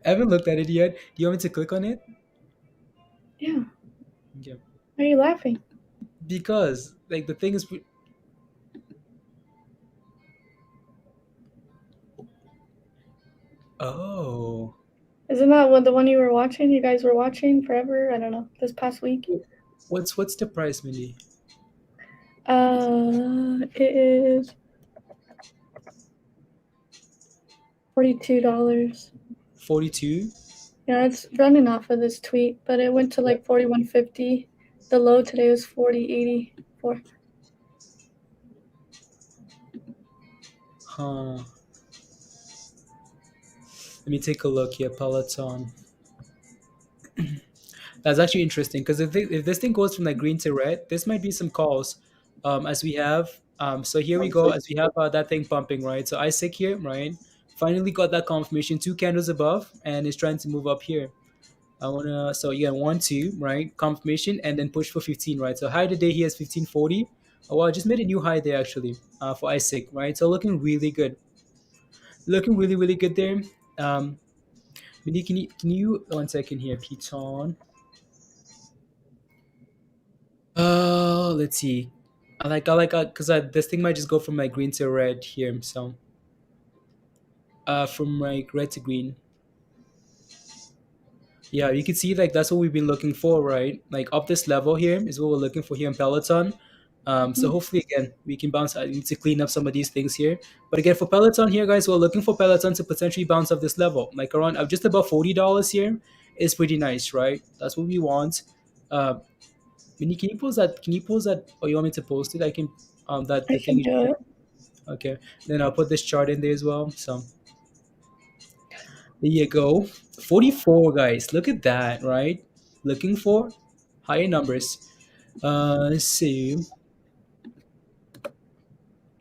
I haven't looked at it yet. Do you want me to click on it? Yeah. Yeah. Why are you laughing? Because like the thing is, oh, Isn't that what the one you were watching? You guys were watching forever? I don't know. This past week. what's the price, Mindy? It is $42. 42. Yeah, it's running off of this tweet, but it went to like 41.50. The low today was 40.84. Huh. Let me take a look here. Peloton. That's actually interesting because if this thing goes from like green to red, this might be some calls. As we have. So here we go. As we have that thing pumping, right? So ISIG here, right? Finally got that confirmation. 2 candles above, and it's trying to move up here. I wanna so yeah, 1 2, right? Confirmation and then push for 15, right? So high today he has 1540. Oh well, I just made a new high there actually, for ISIG, right? So looking really good. Looking really, really good there. Mindy, can you 1 second here, Piton? Let's see. I like because this thing might just go from like green to red here. So from like red to green. Yeah, you can see like that's what we've been looking for, right? Like up this level here is what we're looking for here in Peloton. So hopefully again we can bounce. I need to clean up some of these things here. But again for Peloton here, guys, we're looking for Peloton to potentially bounce off this level, like around just above $40 here is pretty nice, right? That's what we want. Uh, Minnie, can you post that? Can you post that? Or you want me to post it? I can. That I the thing can you do just it. okay. Then I'll put this chart in there as well. So there you go. 44, guys. Look at that, right? Looking for higher numbers. Let's see.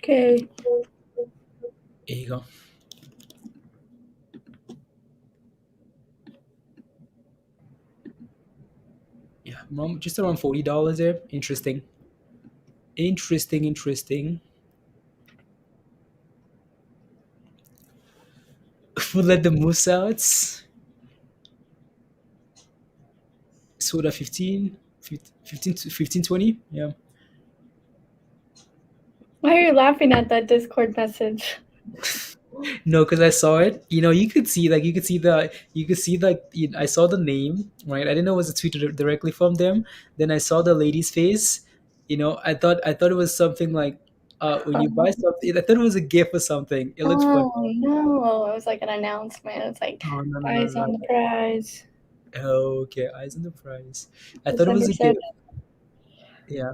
Okay. There you go. Yeah, just around $40 there. Interesting. Interesting. We'll let the moves out. Soda 15 to 15, 20. Yeah. Why are you laughing at that Discord message? No, because I saw it. You could see like I saw the name, right? I didn't know it was a tweet directly from them. Then I saw the lady's face. I thought it was something like when you buy something. I thought it was a gift or something. It looks funny. Oh no! It was like an announcement. It's like Oh no no no eyes on no. the prize. Oh, okay, eyes on the prize. I thought it December was a 7th. gift. Yeah.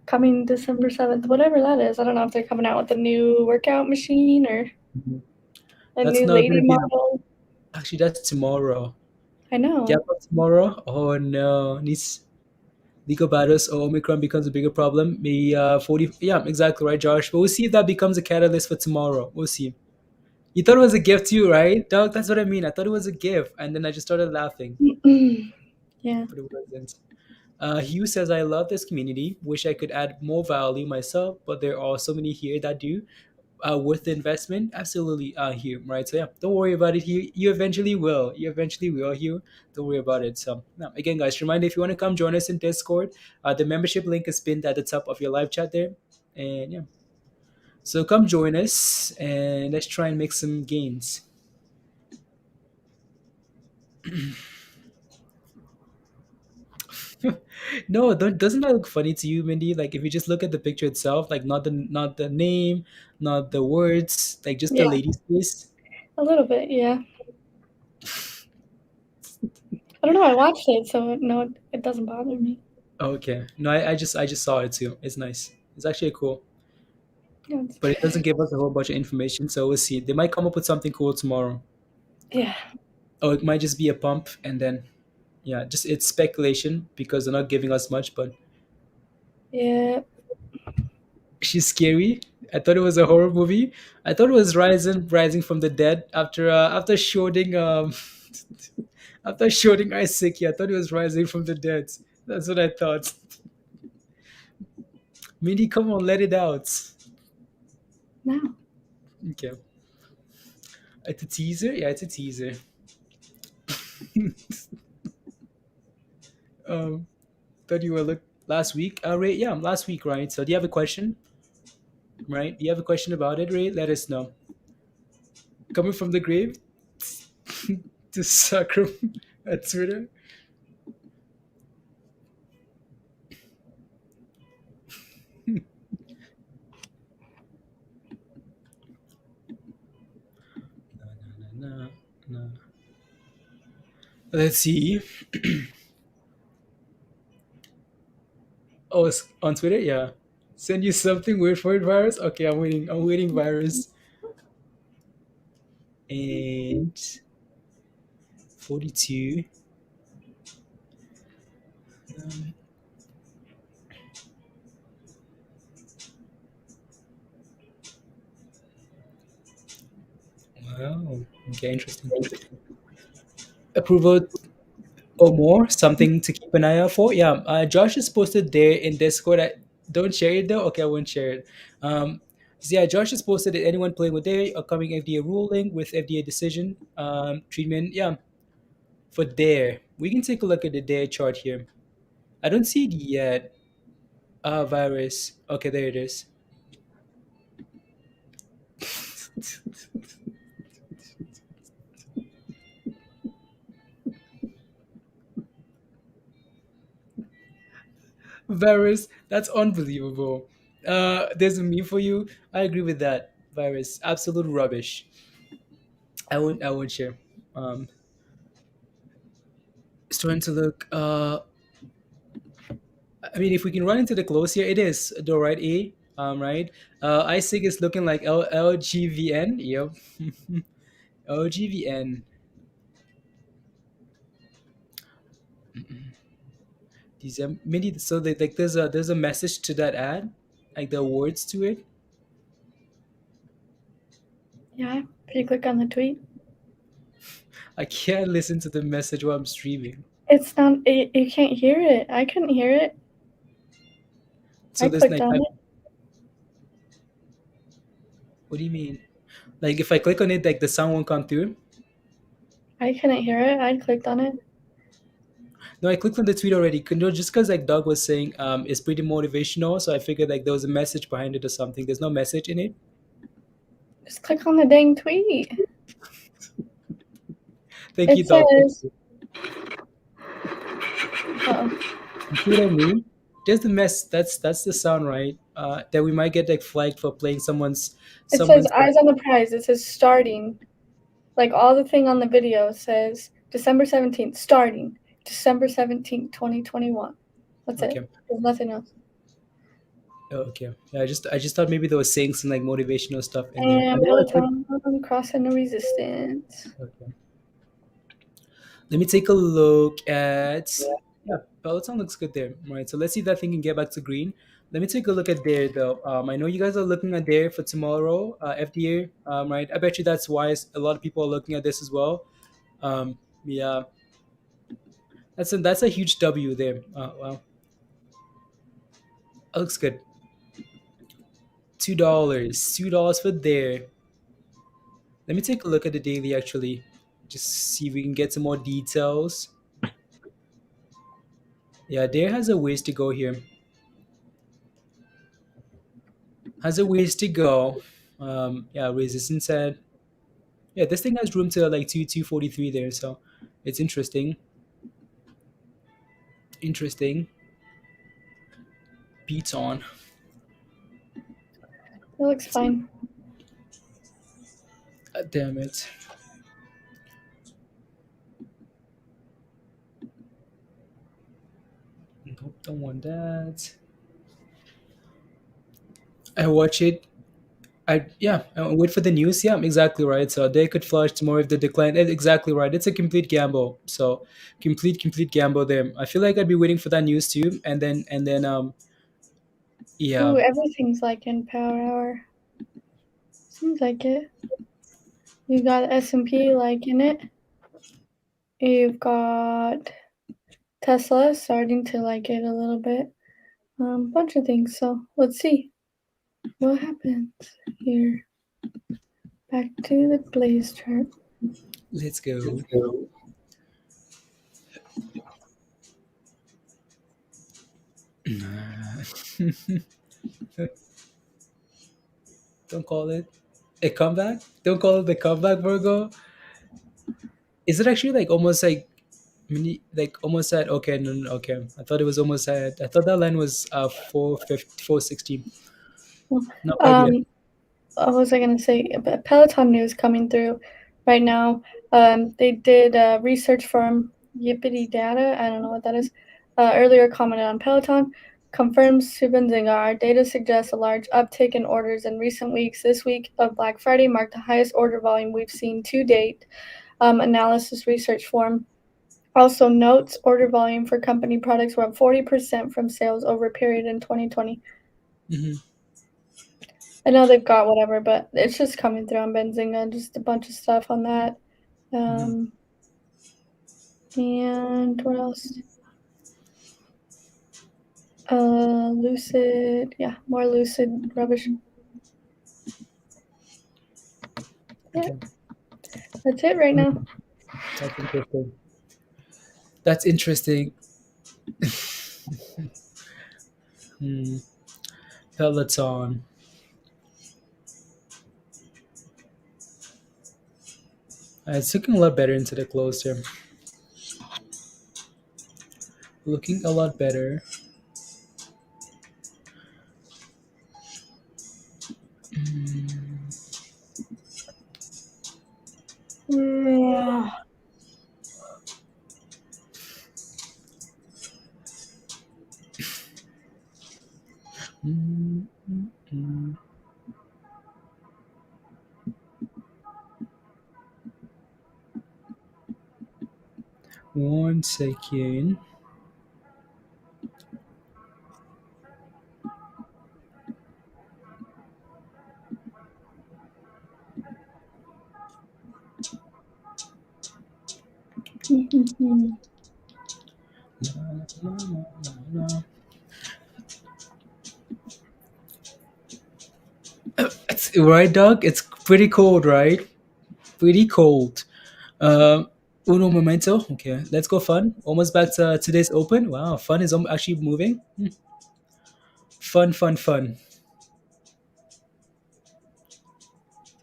Coming December 7th, whatever that is. I don't know if they're coming out with a new workout machine or Mhm. a That's new not lady gonna be. model. Actually, that's tomorrow. I know. Gap up tomorrow. Oh no, needs legal battles or Omicron becomes a bigger problem. Maybe 40. Yeah, exactly right, Josh. But we'll see if that becomes a catalyst for tomorrow. We'll see. You thought it was a gift too, right, Doug? That's what I mean. I thought it was a gift, and then I just started laughing, Yeah. but it wasn't. Hugh says, I love this community. Wish I could add more value myself, but there are so many here that do. Worth the investment? Absolutely, Hugh, right? So, yeah, don't worry about it, Hugh. You eventually will. You eventually will, Hugh. Don't worry about it. So, now, again, guys, reminder if you want to come join us in Discord, the membership link is pinned at the top of your live chat there. And, yeah. So, come join us and let's try and make some gains. No, doesn't that look funny to you, Mindy? Like if you just look at the picture itself, like not the name, not the words, like just the Yeah, lady's face. a little bit. Yeah. I don't know. I watched it, so no, it doesn't bother me. Okay. No, I just saw it too. It's nice. It's actually cool. Yeah, it's- But it doesn't give us a whole bunch of information, so we'll see. They might come up with something cool tomorrow. yeah. Or it might just be a pump and then yeah, just it's speculation because they're not giving us much, but Yeah. she's scary. I thought it was a horror movie. I thought it was rising from the dead after shorting after shorting ISIG. Yeah, I thought it was rising from the dead. That's what I thought. Mindy, come on, let it out. No. Okay. It's a teaser? Yeah, it's a teaser. um thought you were look last week. Ray, yeah, last week, right? So do you have a question? Right? Do you have a question about it, Ray? Let us know. Coming from the grave to Sacrum at Twitter. No, no. Let's see. Oh, it's on Twitter? Yeah. Send you something. Wait for it, virus. Okay, I'm waiting. I'm waiting, virus. And 42. Um, wow. Okay, interesting. Approval or more, something to keep an eye out for. Yeah, Josh is posted there in Discord. Don't share it though. Okay, I won't share it. So yeah, Josh has posted that anyone playing with their upcoming FDA ruling with FDA decision treatment. Yeah, for there, we can take a look at the there chart here. I don't see it yet. Virus. Okay, there it is. Virus. That's unbelievable. There's a meme for you. I agree with that. Virus. Absolute rubbish. I won't share. Um, Starting to look. I mean, if we can run into the close here, it is the right A. Right. ISIG is looking like LGVN. Yep. LGVN. Many. So like there's a message to that ad, like the words to it. Yeah. If you click on the tweet, I can't listen to the message while I'm streaming. it's not. You can't hear it. I couldn't hear it. So I there's clicked like, on it. what do you mean? Like if I click on it, like the sound won't come through. I couldn't hear it. I clicked on it. No, I clicked on the tweet already. No, just because like Doug was saying, it's pretty motivational. So I figured like there was a message behind it or something. There's no message in it. Just click on the dang tweet. Thank It you, Doug. says- You see what I mean? There's the mess. That's the sound, right? That we might get like flagged for playing someone's. It says someone's eyes on the prize. It says starting. Like all the thing on the video says December 17th, starting December 17th, 2021. That's Okay. it. There's nothing else. Oh, okay. Yeah, I just thought maybe they were saying some like motivational stuff in there. And And then I clicked- Peloton crossing the resistance. okay. Let me take a look at. Yeah, Peloton looks good there. Right. So let's see if that thing can get back to green. Let me take a look at there though. I know you guys are looking at there for tomorrow, FDA. Right. I bet you that's why a lot of people are looking at this as well. Yeah, that's a huge W there. Wow, that looks good. $2 for there. Let me take a look at the daily actually, just see if we can get some more details. Yeah, there has a ways to go here. Has a ways to go. Yeah, resistance said. Yeah, this thing has room to like 243 there, so it's interesting. Interesting. Beats on. It looks fine. Damn it. Nope, don't want that. I watch it. I wait for the news. Yeah, exactly right. So they could flush tomorrow if they decline. Exactly right. It's a complete gamble. So complete gamble there. I feel like I'd be waiting for that news too, and then Ooh, yeah. everything's like in power hour. Seems like it. You got S&P like in it. You've got Tesla starting to like it a little bit. Bunch of things. So let's see what happens here. Back to the Blaze chart. Let's go. Don't call it a comeback. Don't call it the comeback, Virgo. Is it actually like almost like mini, like almost at okay? No, no, okay. I thought it was almost at. I thought that line was 450, 460. Not quite yet. What was I gonna say? Peloton news coming through right now. They did a research firm Yippity Data. I don't know what that is. Earlier commented on Peloton. Confirms Subinzinga. Our data suggests a large uptick in orders in recent weeks. This week of Black Friday marked the highest order volume we've seen to date. Analysis research firm also notes order volume for company products were up 40% from sales over a period in 2020. Mm-hmm. I know they've got whatever, but it's just coming through on Benzinga, just a bunch of stuff on that. And what else? Lucid, yeah, more Lucid rubbish. Yeah, Okay. that's it right now. That's interesting. That's interesting. Peloton. It's looking a lot better into the close here. Looking a lot better. Yeah. One second. It's, right, Doug? It's pretty cold, right? Pretty cold. Uno momento. Okay, let's go fun. Almost back to today's open. Wow, fun is actually moving. Fun.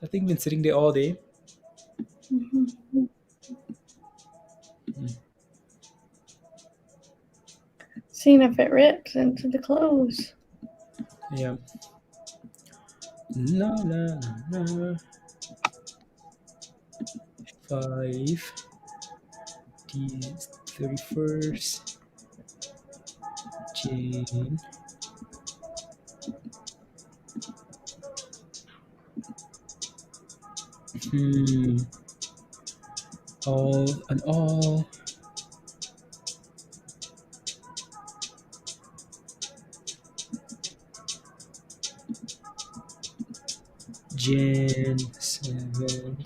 I think been sitting there all day. Seeing if it rips into the close. Yeah. No. 5 D31st Jane. All Jan 7.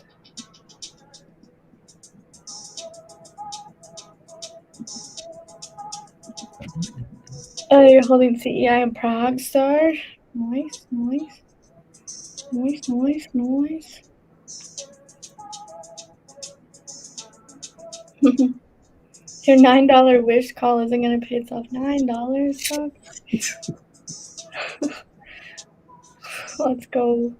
Oh, you're holding CEI and Prague Star. Nice. Your $9 wish call isn't gonna pay itself. $9, dog. Let's go.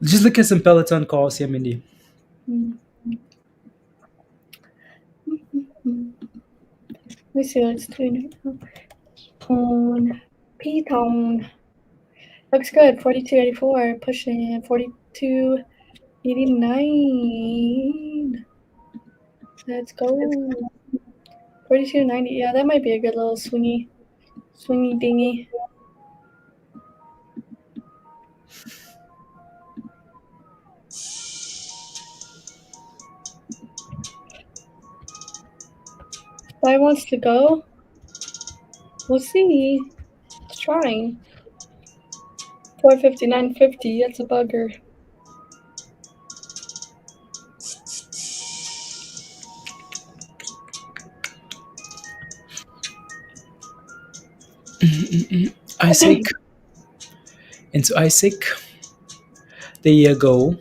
Just look at some Peloton calls here, Mindy. Let me see what it's doing right now. Python. Looks good. 42.84. Pushing it. 42.89. Let's go. 42.90. Yeah, that might be a good little swingy dingy. Guy wants to go. We'll see. It's trying. 459.50. That's a bugger. ISIG. Into ISIG. There you go.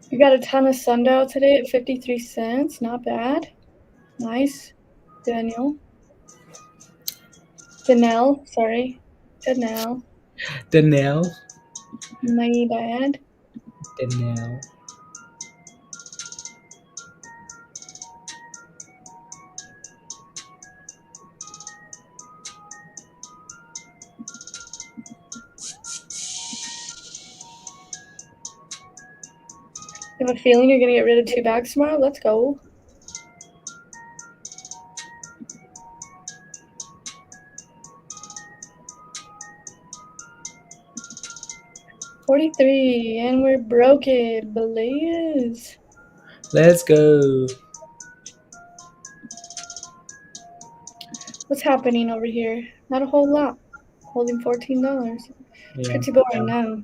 We got a ton of sundial today at 53 cents. Not bad. Nice. Danelle. Sorry. Danelle. Danelle. My bad. Danelle. You have a feeling you're going to get rid of 2 bags tomorrow? Let's go. $43, and we're broken. Blaze. Let's go. What's happening over here? Not a whole lot. Holding $14. Yeah. Pretty boring now.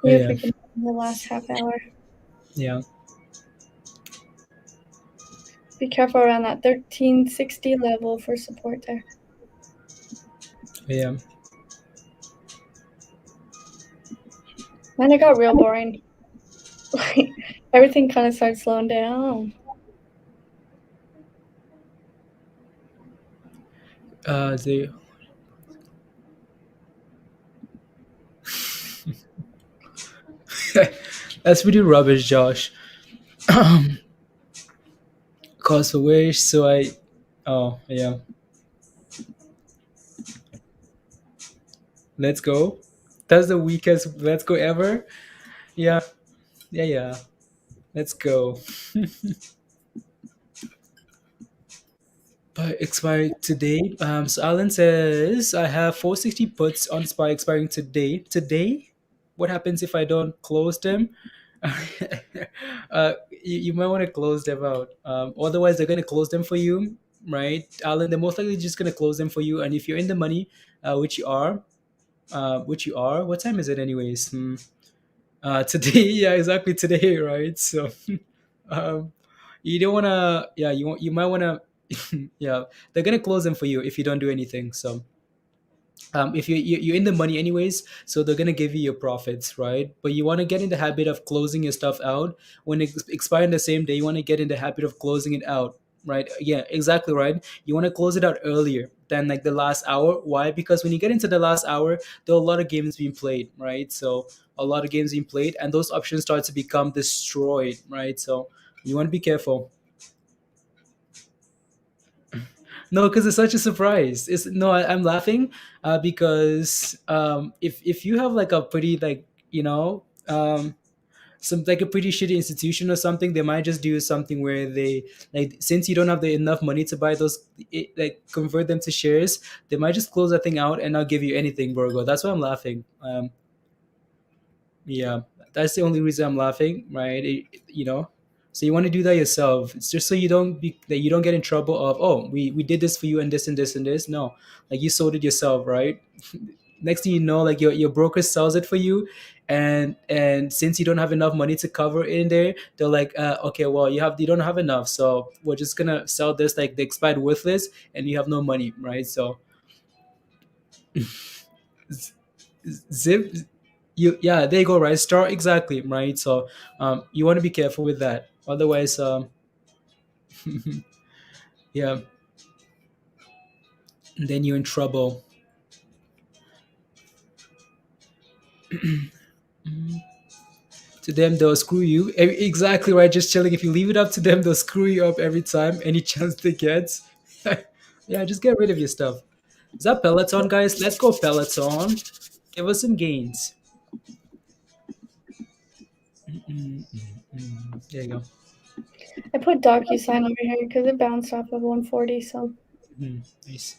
See if we can in the last half hour. Yeah. Be careful around that 1360 level for support there. Yeah. Man, it got real boring. Everything kind of started slowing down. That's pretty rubbish, Josh. Cause for wish, so oh yeah. Let's go. That's the weakest let's go ever. Yeah. Let's go. But expired today. So Alan says I have 460 puts on SPY expiring today. Today? What happens if I don't close them? You might want to close them out. Otherwise, they're going to close them for you, right? Alan, they're most likely just going to close them for you. And if you're in the money, which you are, what time is it, anyways? Today, yeah, exactly today, right? So, um, you don't want to, yeah, you might want to, yeah, they're going to close them for you if you don't do anything. So, if you're in the money anyways, so they're gonna give you your profits, right? But you want to get in the habit of closing your stuff out when it expires the same day. You want to get in the habit of closing it out, right? Yeah, exactly right. You want to close it out earlier than like the last hour. Why? Because when you get into the last hour, there are a lot of games being played, right? So a lot of games being played, and those options start to become destroyed, right? So you want to be careful. No, because it's such a surprise. It's no, I'm laughing because if you have like a pretty like some like a pretty shitty institution or something, they might just do something where they like since you don't have the enough money to buy those like convert them to shares, they might just close that thing out and not give you anything, Virgo. That's why I'm laughing. Yeah, that's the only reason I'm laughing, right? So you want to do that yourself. It's just so you don't be that you don't get in trouble of, oh, we did this for you and this and this and this. No, like you sold it yourself, right? next thing you know, like your broker sells it for you, and since you don't have enough money to cover it in there, they're like, okay, well, you don't have enough, so we're just gonna sell this like the expired worthless, and you have no money, right? So z- zip you yeah, there you go, right? Start exactly, right? So you want to be careful with that, otherwise yeah, then you're in trouble. To them, they'll screw you. Exactly right. Just chilling. If you leave it up to them, they'll screw you up every time, any chance they get. Yeah, just get rid of your stuff. Is that Peloton, guys? Let's go Peloton. Give us some gains. There you go. I put DocuSign over here because it bounced off of 140. So Nice,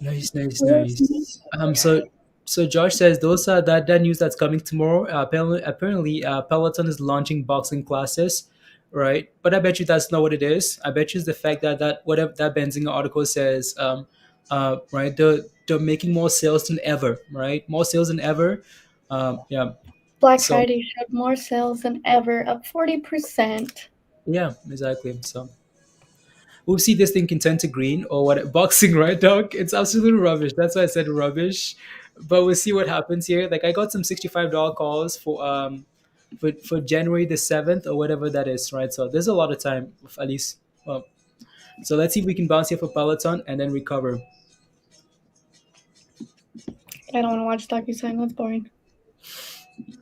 nice, nice, nice. So Josh says those are that news that's coming tomorrow. Apparently, Peloton is launching boxing classes, right? But I bet you that's not what it is. I bet you it's the fact that whatever that Benzinger article says, right? They're making more sales than ever, right? More sales than ever. Yeah. Black So Friday showed more sales than ever, up 40%. yeah, exactly. So we'll see this thing can turn to green or what boxing, right, dog? It's absolute rubbish. That's why I said rubbish. But we'll see what happens here. Like I got some $65 calls for January the 7th or whatever that is, right? So there's a lot of time at least. Well, so let's see if we can bounce here for Peloton and then recover. I don't want to watch DocuSign. That's boring.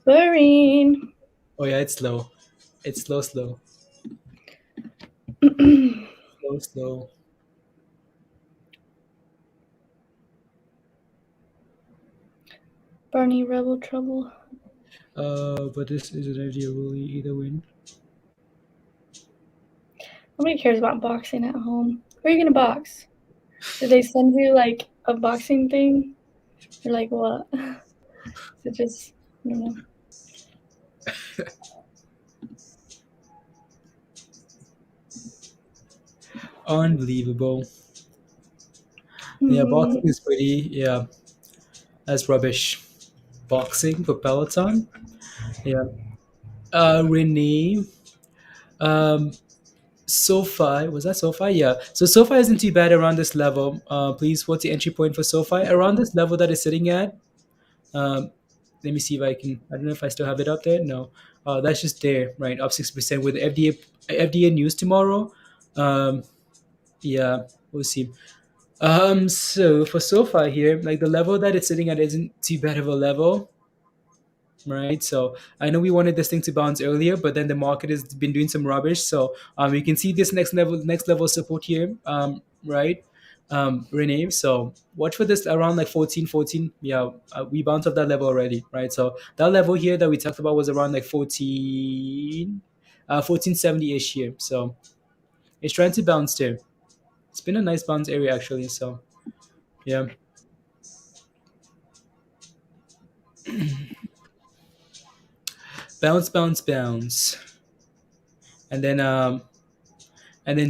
Boring. Oh yeah, it's slow. It's slow, slow. Slow, slow. Barney Rebel Trouble. But this is an idea really either win. Nobody cares about boxing at home. Where are you gonna box? Did they send you like a boxing thing? Or like what? Is it just I don't know. Unbelievable. Yeah, boxing is pretty. Yeah, that's rubbish. Boxing for Peloton. Yeah. Renee. Um, SoFi, was that SoFi? Yeah. So SoFi isn't too bad around this level. Please, what's the entry point for SoFi? Around this level that it's sitting at. Um, let me see if I can. I don't know if I still have it up there. No. That's just there, right? Up 6% with FDA news tomorrow. Yeah, we'll see. So for SoFi here, like the level that it's sitting at isn't too bad of a level, right? So I know we wanted this thing to bounce earlier, but then the market has been doing some rubbish. So you can see this next level support here, right? Rename. So watch for this around like 14. Yeah, we bounced off that level already, right? So that level here that we talked about was around like 1470-ish here. So it's trying to bounce there. It's been a nice bounce area actually. So yeah. Bounce, bounce, bounce. And then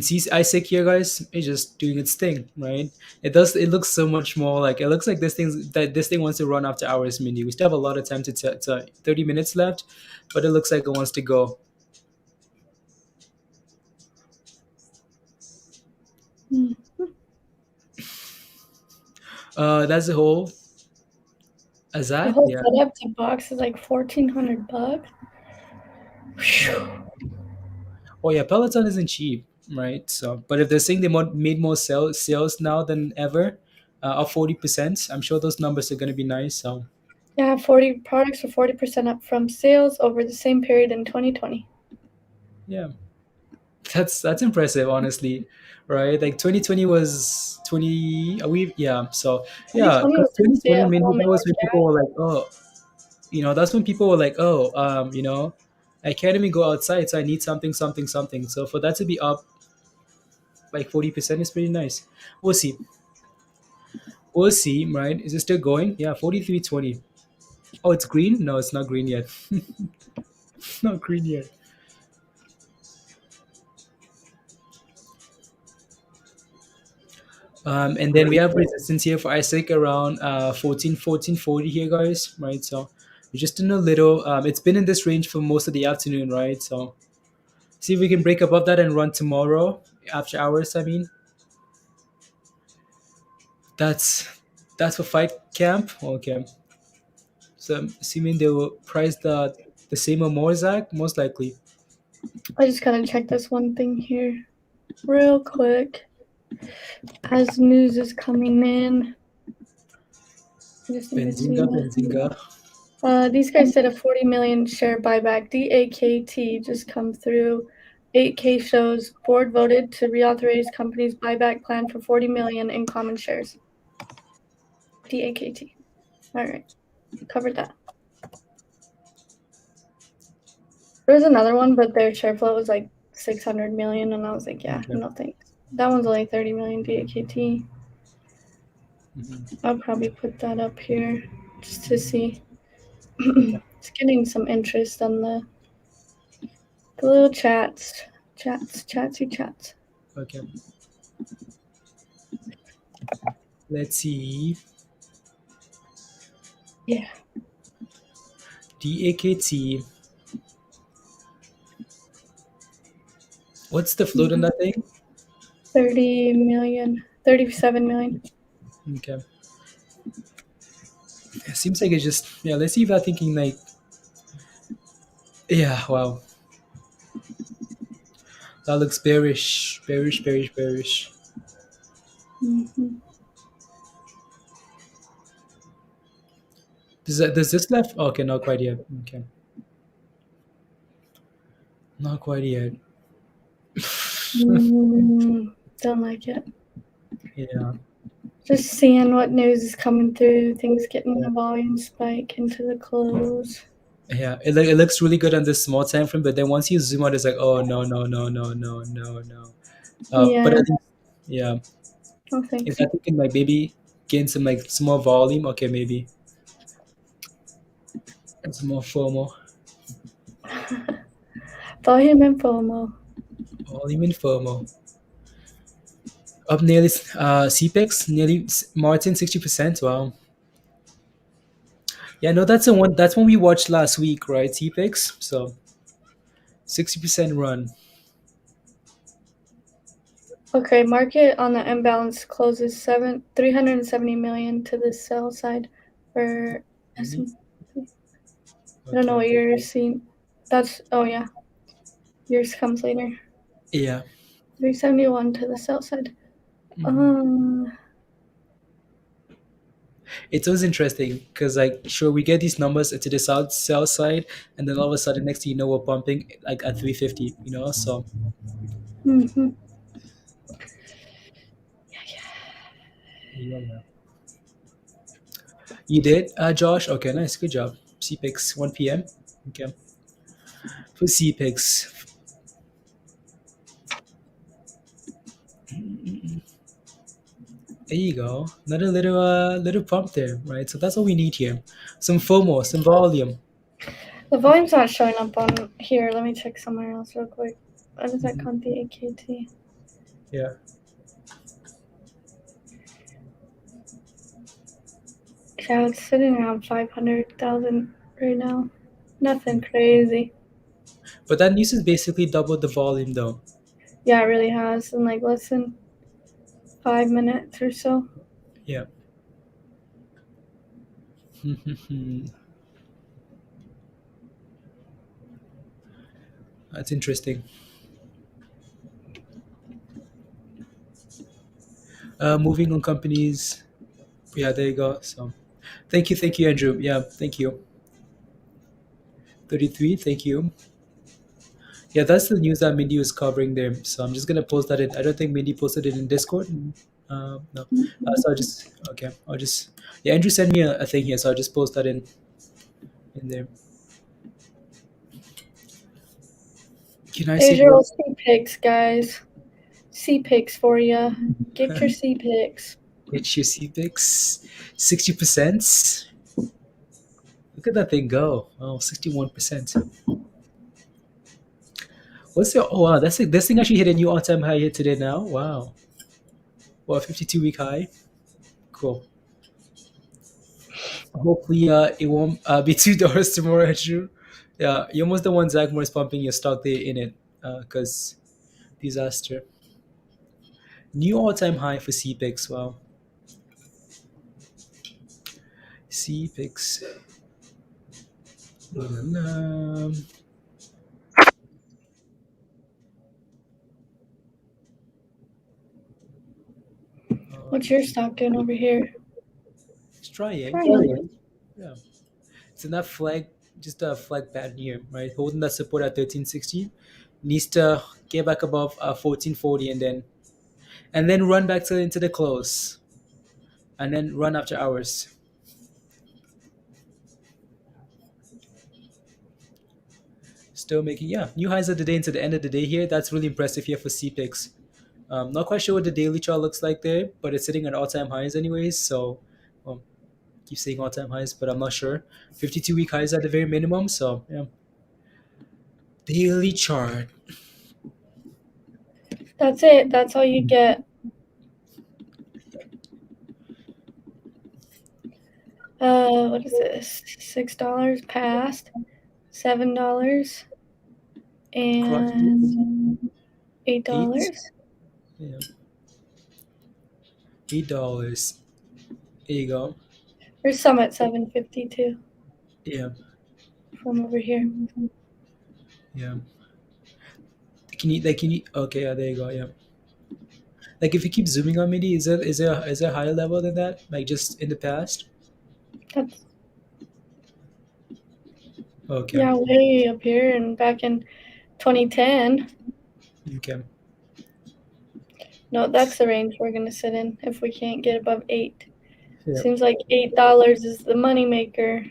see ISIG here, guys, is just doing its thing, right? It looks so much more like, it looks like this thing wants to run after hours, Mindy. We still have a lot of time to 30 minutes left, but it looks like it wants to go. That's the whole The Azad, whole yeah. setup to box is like $1,400. Oh yeah, Peloton isn't cheap, right? So, but if they're saying they made more sales now than ever, up 40%, I'm sure those numbers are going to be nice. So Yeah, 40 products are 40% up from sales over the same period in 2020. yeah, that's impressive, honestly, right? Like 2020 was 20. We yeah, so yeah, 2020 because was to stay 2020, at maybe home that and was when work people out. were like, oh, that's when people were like, oh, I can't even go outside, so I need something, something, something. So for that to be up like 40% is pretty nice. We'll see. We'll see, right? Is it still going? Yeah, 43.20. Oh, it's green? No, it's not green yet. It's not green yet. And then we have resistance here for ISIG around 1440 here, guys, right? So we're just in a little, it's been in this range for most of the afternoon, right? So see if we can break above that and run tomorrow after hours. I mean, that's for fight camp. Okay. So I'm assuming they will price the same or more, Zach, most likely. I just gotta check this one thing here real quick as news is coming in. I just need to see Benzinga. these guys said a 40 million share buyback. DAKT just come through. 8K shows board voted to reauthorize company's buyback plan for 40 million in common shares. DAKT. All right, covered that. There was another one, but their share float was like 600 million, and I was like, yeah, Okay. no thanks. That one's only 30 million DAKT. I'll probably put that up here just to see. It's getting some interest on the little chats. Okay. Let's see. Yeah. DAKT. What's the float on that thing? 30 million, 37 million. Okay. It seems like it's just, yeah, let's see if I'm thinking like, yeah, wow. That looks bearish. Mm-hmm. Does this left? Okay, not quite yet. Okay. Not quite yet. Don't like it. Yeah. Just seeing what news is coming through, things getting the volume spike into the close. Yeah, it looks really good on this small time frame, but then once you zoom out, it's like, oh no. Yeah. But I think, yeah, No thanks. if I think it like maybe gain some like small volume, okay, maybe. It's more FOMO. Volume and FOMO. Volume and FOMO. Up nearly CPIX, nearly Martin 60%. Wow. Yeah, no, that's the one. That's one we watched last week, right? CPIX. So 60% run. Okay, market on the imbalance closes 370 million to the sell side for S&P. I don't know what you're seeing. That's, oh yeah. Yours comes later. Yeah. 371 to the sell side. It's always interesting because, like, sure, we get these numbers to the sell side, and then all of a sudden, next thing you know, we're pumping like at 350. You know, so. Mm-hmm. Yeah. You did, Josh? Okay, nice, good job. CPIX 1 p.m. Okay. For CPIX. There you go. Another little pump there, right? So that's all we need here. Some FOMO, some volume. The volume's not showing up on here. Let me check somewhere else real quick. What is that called? The AKT. Yeah. Yeah, it's sitting around 500,000 right now. Nothing crazy. But that news is basically double the volume, though. Yeah, it really has in like less than 5 minutes or so. Yeah. That's interesting. Moving on companies. Yeah, there you go. So, thank you, Andrew. Yeah, thank you. 33, thank you. Yeah, that's the news that Mindy was covering there. So I'm just gonna post that in. I don't think Mindy posted it in Discord. No. So I'll just yeah. Andrew sent me a thing here, so I'll just post that in there. Can I see your CPIX, guys? CPIX for you. Get your CPIX. Get your CPIX. 60%. Look at that thing go. Oh, 61%. What's your? Oh wow, this thing actually hit a new all-time high here today now. Wow. Well, 52-week high. Cool. Hopefully, it won't be $2 tomorrow, Andrew. Yeah, you're almost the one Zach Moore's pumping your stock there in it, because disaster. New all-time high for CPIX. Wow. CPIX. Um, What's your stock doing over here? It's trying. Trying. Yeah. It's in that flag, just a flag pattern here, right? Holding that support at 1360. Needs to get back above 1440 and then run back to into the close. And then run after hours. Still making, new highs of the day into the end of the day here. That's really impressive here for CPIX. Not quite sure what the daily chart looks like there, but it's sitting at all-time highs anyways. So, keep saying all-time highs, but I'm not sure. 52-week highs at the very minimum. So, yeah. Daily chart. That's it. That's all you get. What is this? $6 past, $7, and $8. Yeah. $8. There you go. There's some at $7.50 too. Yeah. From over here. Yeah. Can you? Okay. Yeah. There you go. Yeah. Like if you keep zooming on me, is there a higher level than that? Like just in the past? That's Okay. yeah, way up here and back in 2010. Okay. No, that's the range we're gonna sit in if we can't get above 8. Yeah. Seems like $8 is the moneymaker.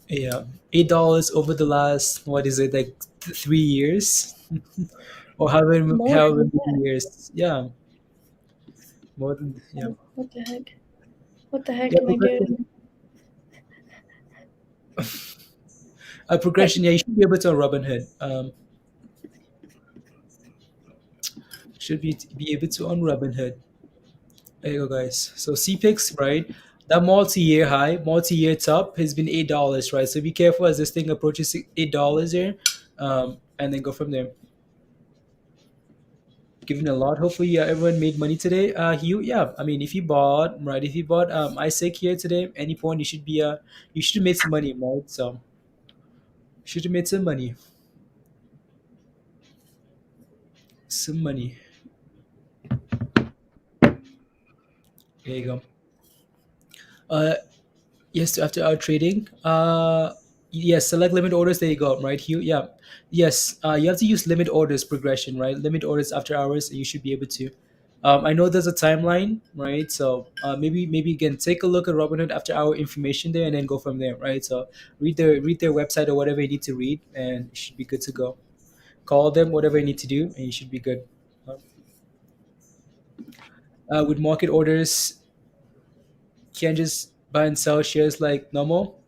Yeah. $8 over the last, what is it, like 3 years? Or however many years. Yeah. More than, yeah. What the heck? What the heck Yeah, am I doing? A progression, yeah, you should be able to on Robinhood. Should be able to on Robinhood. There you go, guys. So CPIX, right? That multi-year high, multi-year top has been $8, right? So be careful as this thing approaches $8 here, and then go from there. Given a lot. Hopefully, everyone made money today. Hugh, yeah. I mean, if you bought ISIG here today, any point you should have made some money, right? So should have made some money. Some money. There you go. Yes, after our trading. Yes, select limit orders. There you go, right, Hugh? Yeah. Yes, you have to use limit orders progression, right? Limit orders after hours, you should be able to. I know there's a timeline, right? So maybe you can take a look at Robinhood after hour information there, and then go from there, right? So read their website or whatever you need to read, and you should be good to go. Call them, whatever you need to do, and you should be good. With market orders, you can just buy and sell shares like normal.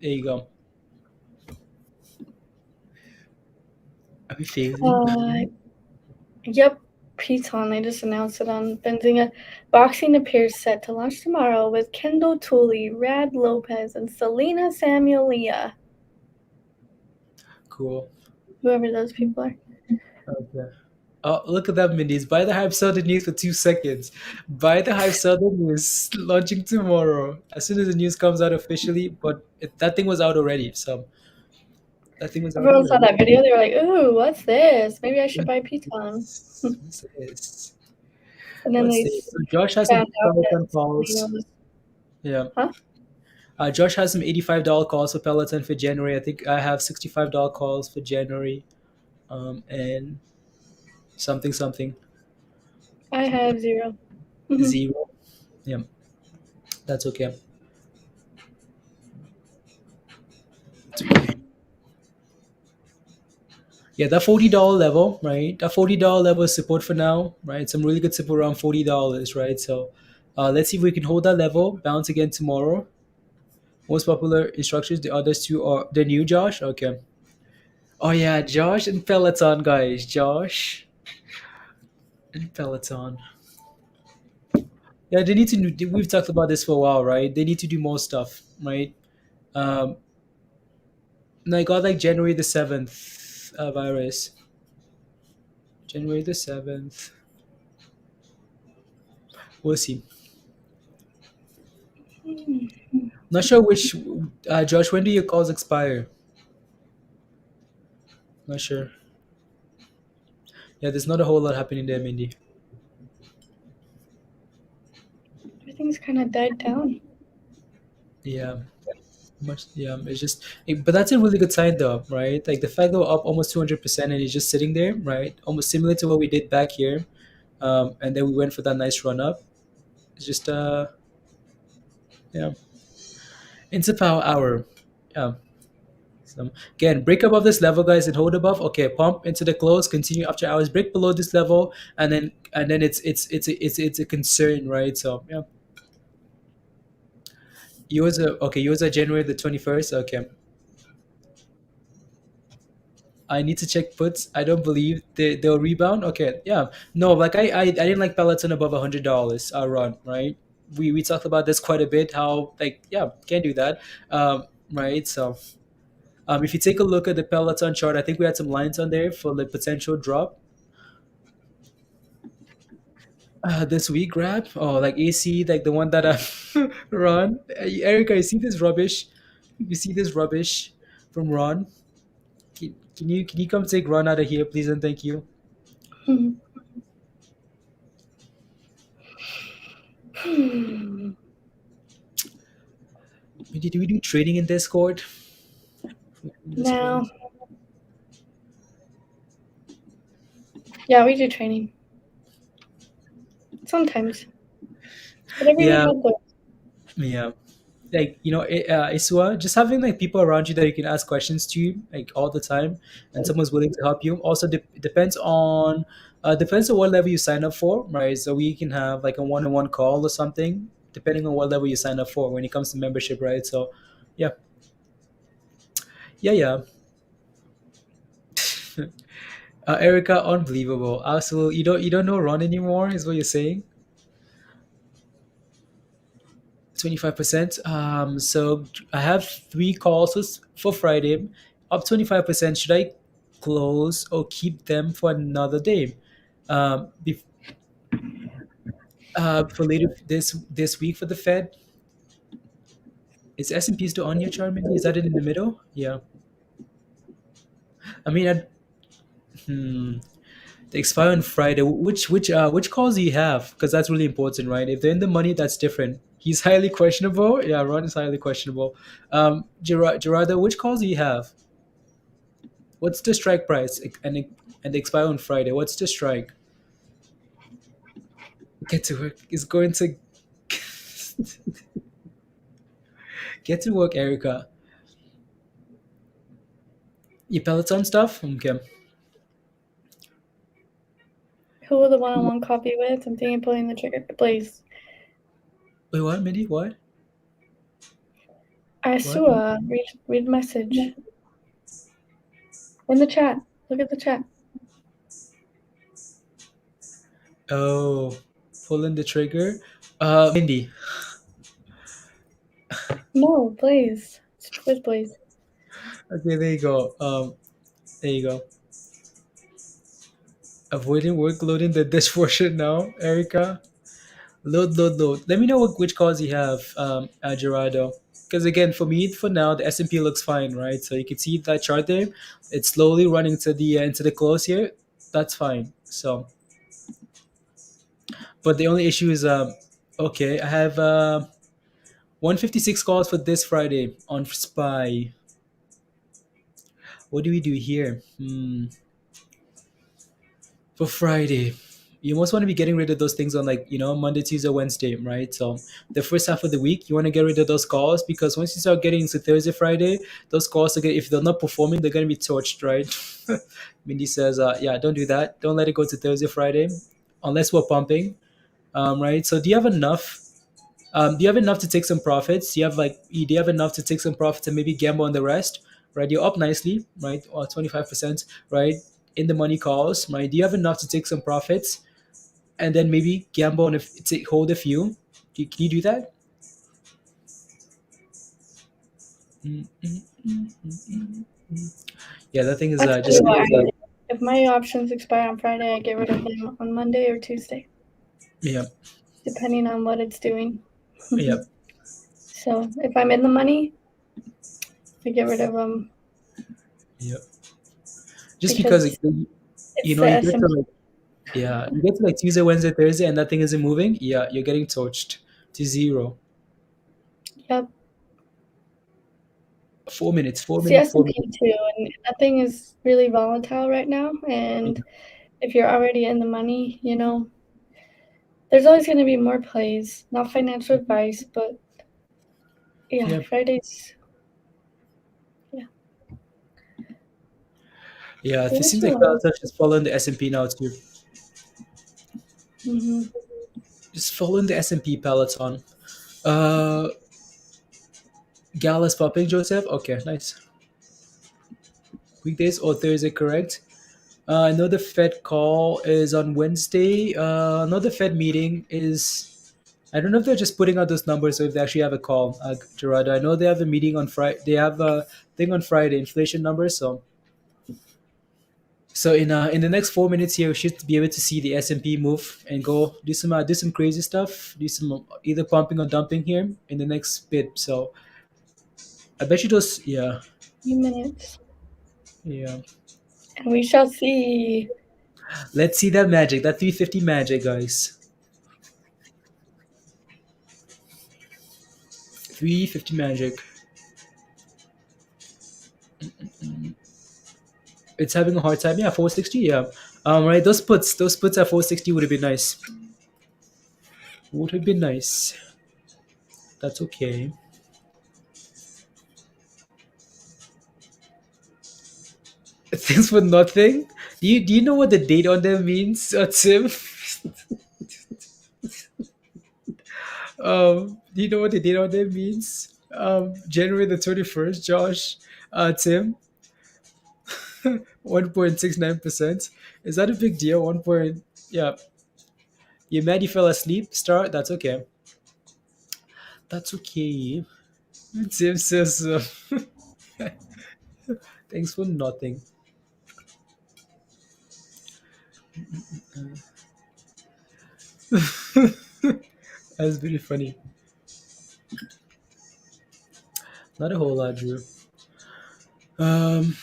There you go. Are we failing? Yep. Piton, they just announced it on Benzinga. Boxing appears set to launch tomorrow with Kendall Tooley, Rad Lopez, and Selena Samuelia. Cool. Whoever those people are. Okay. Oh, look at that, Mindy's. Buy the hype, sell the news for 2 seconds. Buy the hype, sell the news. Launching tomorrow. As soon as the news comes out officially, but that thing was out already. So that thing was out Everyone saw already. that video. They were like, "Ooh, what's this? Maybe I should buy Piton." What's this? And then What's they this? So Josh has some found out Peloton that calls. Selena was, Yeah. huh? Josh has some $85 calls for Peloton for January. I think I have $65 calls for January. And something. I have 0. 0. Yeah. That's okay. It's okay. Yeah, that $40 level, right? That $40 level is support for now, right? Some really good support around $40, right? So let's see if we can hold that level, bounce again tomorrow. Most popular instructions, the others two are the new Josh. Okay. Oh yeah, Josh and Peloton, guys. Josh and Peloton. Yeah, they need to. We've talked about this for a while, right? They need to do more stuff, right? Um, and I got like January 7th virus. January 7th. We'll see. Not sure which. Josh, when do your calls expire? Not sure. Yeah, there's not a whole lot happening there, Mindy. Everything's kind of died down. Yeah. It's just, but that's a really good sign, though, right? Like the fact that we're up almost 200% and it's just sitting there, right? Almost similar to what we did back here, and then we went for that nice run up. It's just, yeah, it's a power hour. Yeah. So again, break above this level, guys, and hold above. Okay, pump into the close, continue after hours, break below this level, and then it's a concern, right? So yeah, yours are January 21st. Okay. I need to check puts. I don't believe they'll rebound. Okay, yeah. No, like I didn't like Peloton above $100 run, right? We talked about this quite a bit. How like yeah, can't do that, right? So if you take a look at the Peloton chart, I think we had some lines on there for the potential drop. This week grab, oh like AC, like the one that I Ron, Erica, you see this rubbish? You see this rubbish from Ron? Can you come take Ron out of here, please and thank you. Hmm. Do we do trading in Discord? No. Yeah, we do training. Sometimes. Whatever Yeah. you do. Yeah. Like, Isua, just having like people around you that you can ask questions to like all the time and someone's willing to help you. Also depends on what level you sign up for, right? So we can have like a one-on-one call or something, depending on what level you sign up for when it comes to membership, right? So yeah. Yeah. Erica, unbelievable. Absolutely. You don't know Ron anymore, is what you're saying? 25%. So I have 3 calls for Friday, up 25%. Should I close or keep them for another day? Um, bef- for later this week for the Fed, is S&P still on your chart? Maybe is that it in the middle? Yeah. I mean, they expire on Friday. Which calls do you have? Because that's really important, right? If they're in the money, that's different. He's highly questionable. Yeah, Ron is highly questionable. Gerardo, which calls do you have? What's the strike price and they expire on Friday? What's the strike? Get to work. Is going to get to work, Erica. Your Peloton stuff? Okay. Who will the one-on-one copy with? I'm thinking of pulling the trigger. Please. Wait, what, Mindy? What? Asua, read message. In the chat. Look at the chat. Oh, pulling the trigger. Mindy. No, please. Please. Okay, there you go. There you go. Avoiding workloading the dishwasher now, Erica. Load. Let me know which calls you have, Gerardo. Because again, for me, for now, the S&P looks fine, right? So you can see that chart there. It's slowly running to the into the close here. That's fine. So, but the only issue is, okay, I have 156 calls for this Friday on SPY. What do we do here? For Friday, you most want to be getting rid of those things on like Monday, Tuesday, Wednesday, right? So the first half of the week you want to get rid of those calls, because once you start getting into Thursday, Friday, those calls are if they're not performing, they're going to be torched, right? Mindy says yeah, don't do that. Don't let it go to Thursday, Friday unless we're pumping, right? So do you have enough to take some profits? Do you have enough to take some profits and maybe gamble on the rest, right? You're up nicely, right? Or 25%, right? In the money calls, right? Do you have enough to take some profits and then maybe gamble on if it's a hold a few. Can you do that? Yeah, that thing is That's just really why if my options expire on Friday, I get rid of them on Monday or Tuesday, yeah, depending on what it's doing. yeah, So if I'm in the money, I get rid of them. yeah. Just because It's you the get to S&P. like, yeah, you get to like Tuesday, Wednesday, Thursday, and that thing isn't moving. Yeah, you're getting torched to zero. Yep. 4 minutes, 4 It's the minutes, 4 S&P minutes. too, and that thing is really volatile right now. And if you're already in the money, you know, there's always going to be more plays. Not financial advice, but Yeah. Fridays. Yeah, it There's seems a like lot. Peloton is following the S&P now too. Mm-hmm. Just following the S&P Peloton. Uh, Gal is popping, Joseph. Okay, nice. Weekdays or Thursday, correct? I know the Fed call is on Wednesday. I know the Fed meeting is. I don't know if they're just putting out those numbers or if they actually have a call, Gerardo. I know they have a meeting on Friday. They have a thing on Friday, inflation numbers. So in the next 4 minutes here, we should be able to see the S&P move and go do some crazy stuff, do some either pumping or dumping here in the next bit. So I bet you those, yeah, Few minutes. yeah. And we shall see. Let's see that magic, that 350 magic, guys. 350 magic. It's having a hard time. Yeah, 460. Yeah. Right. Those puts at 460 would have been nice. Would have been nice. That's okay. Thanks for nothing. Do you know what the date on them means, Tim? Do you know what the date on them means? January the 21st, Josh. Tim, 1.69%. Is that a big deal? Yeah. You mad you fell asleep? Start. That's okay. That's okay. Tim says, thanks for nothing. That's really funny. Not a whole lot, Drew. Um,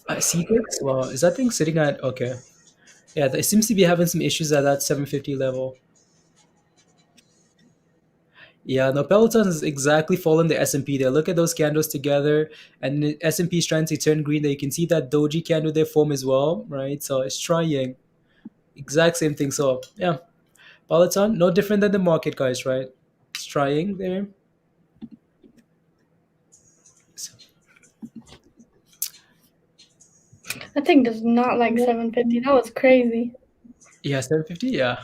CPIX? Wow, is that thing sitting at okay? Yeah, it seems to be having some issues at that 750 level. Yeah, no, Peloton is exactly following the S&P there. Look at those candles together, and the S&P is trying to turn green. There, you can see that doji candle there form as well, right? So it's trying exact same thing. So yeah, Peloton, no different than the market, guys, right? It's trying there. So, That thing does not like 750. That was crazy. yeah, 750. Yeah,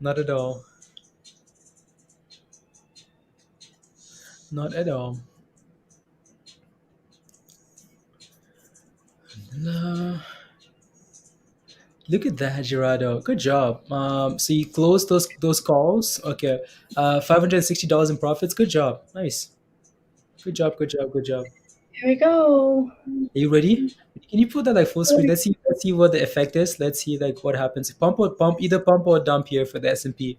not at all. Not at all. No. Look at that, Gerardo. Good job. So you closed those calls. Okay. $560 in profits. Good job. Nice. Good job. Good job. Good job. Here we go. Are you ready? Can you put that like full screen? Let's see what the effect is. Let's see like what happens. Either pump or dump here for the S&P.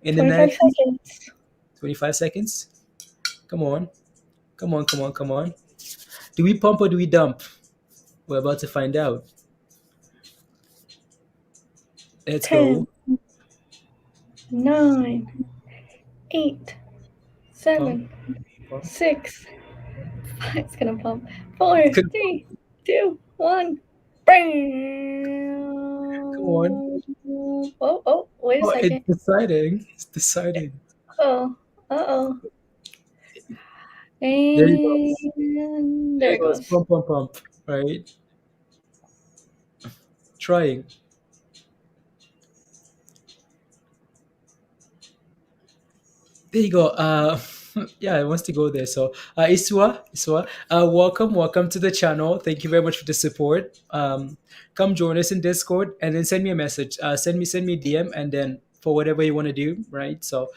In the 25 next seconds. 25 seconds. Come on. Come on. Come on. Come on. Do we pump or do we dump? We're about to find out. Let's 10, go. 9, 8, Pump. 7, Pump. 6. It's gonna pump. 4, It's gonna 3, 2, 1. come on. Oh, wait a Oh, it's second. deciding. It's deciding. Oh, uh-oh. There you go. And There there it it goes. goes. Pump, pump, pump. Right? Trying. There you go. Yeah, it wants to go there. So, Iswa, welcome to the channel. Thank you very much for the support. Come join us in Discord, and then send me a message. Send me a DM, and then for whatever you want to do, right? So,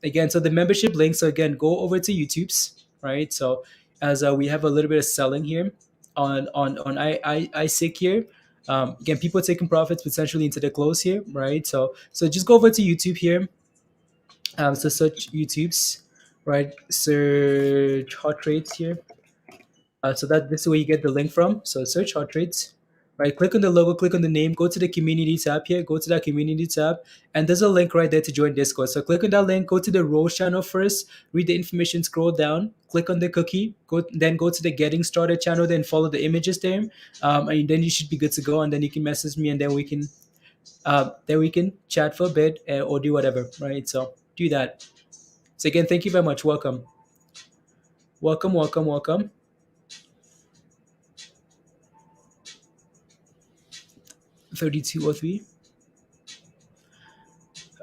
again, so the membership link. So again, go over to YouTube's, right? So as we have a little bit of selling here on ISIG here. Again, people taking profits potentially into the close here, right? So just go over to YouTube here. So search YouTube's, right? Search hot rates here. So that this is where you get the link from. So search hot rates, right? Click on the logo, click on the name, go to the community tab here, go to that community tab, and there's a link right there to join Discord. So click on that link, go to the Rose channel first, read the information, scroll down, click on the cookie, then go to the Getting Started channel, then follow the images there, and then you should be good to go. And then you can message me, and then we can chat for a bit or do whatever, right? So do that. So again, thank you very much. Welcome. 3203.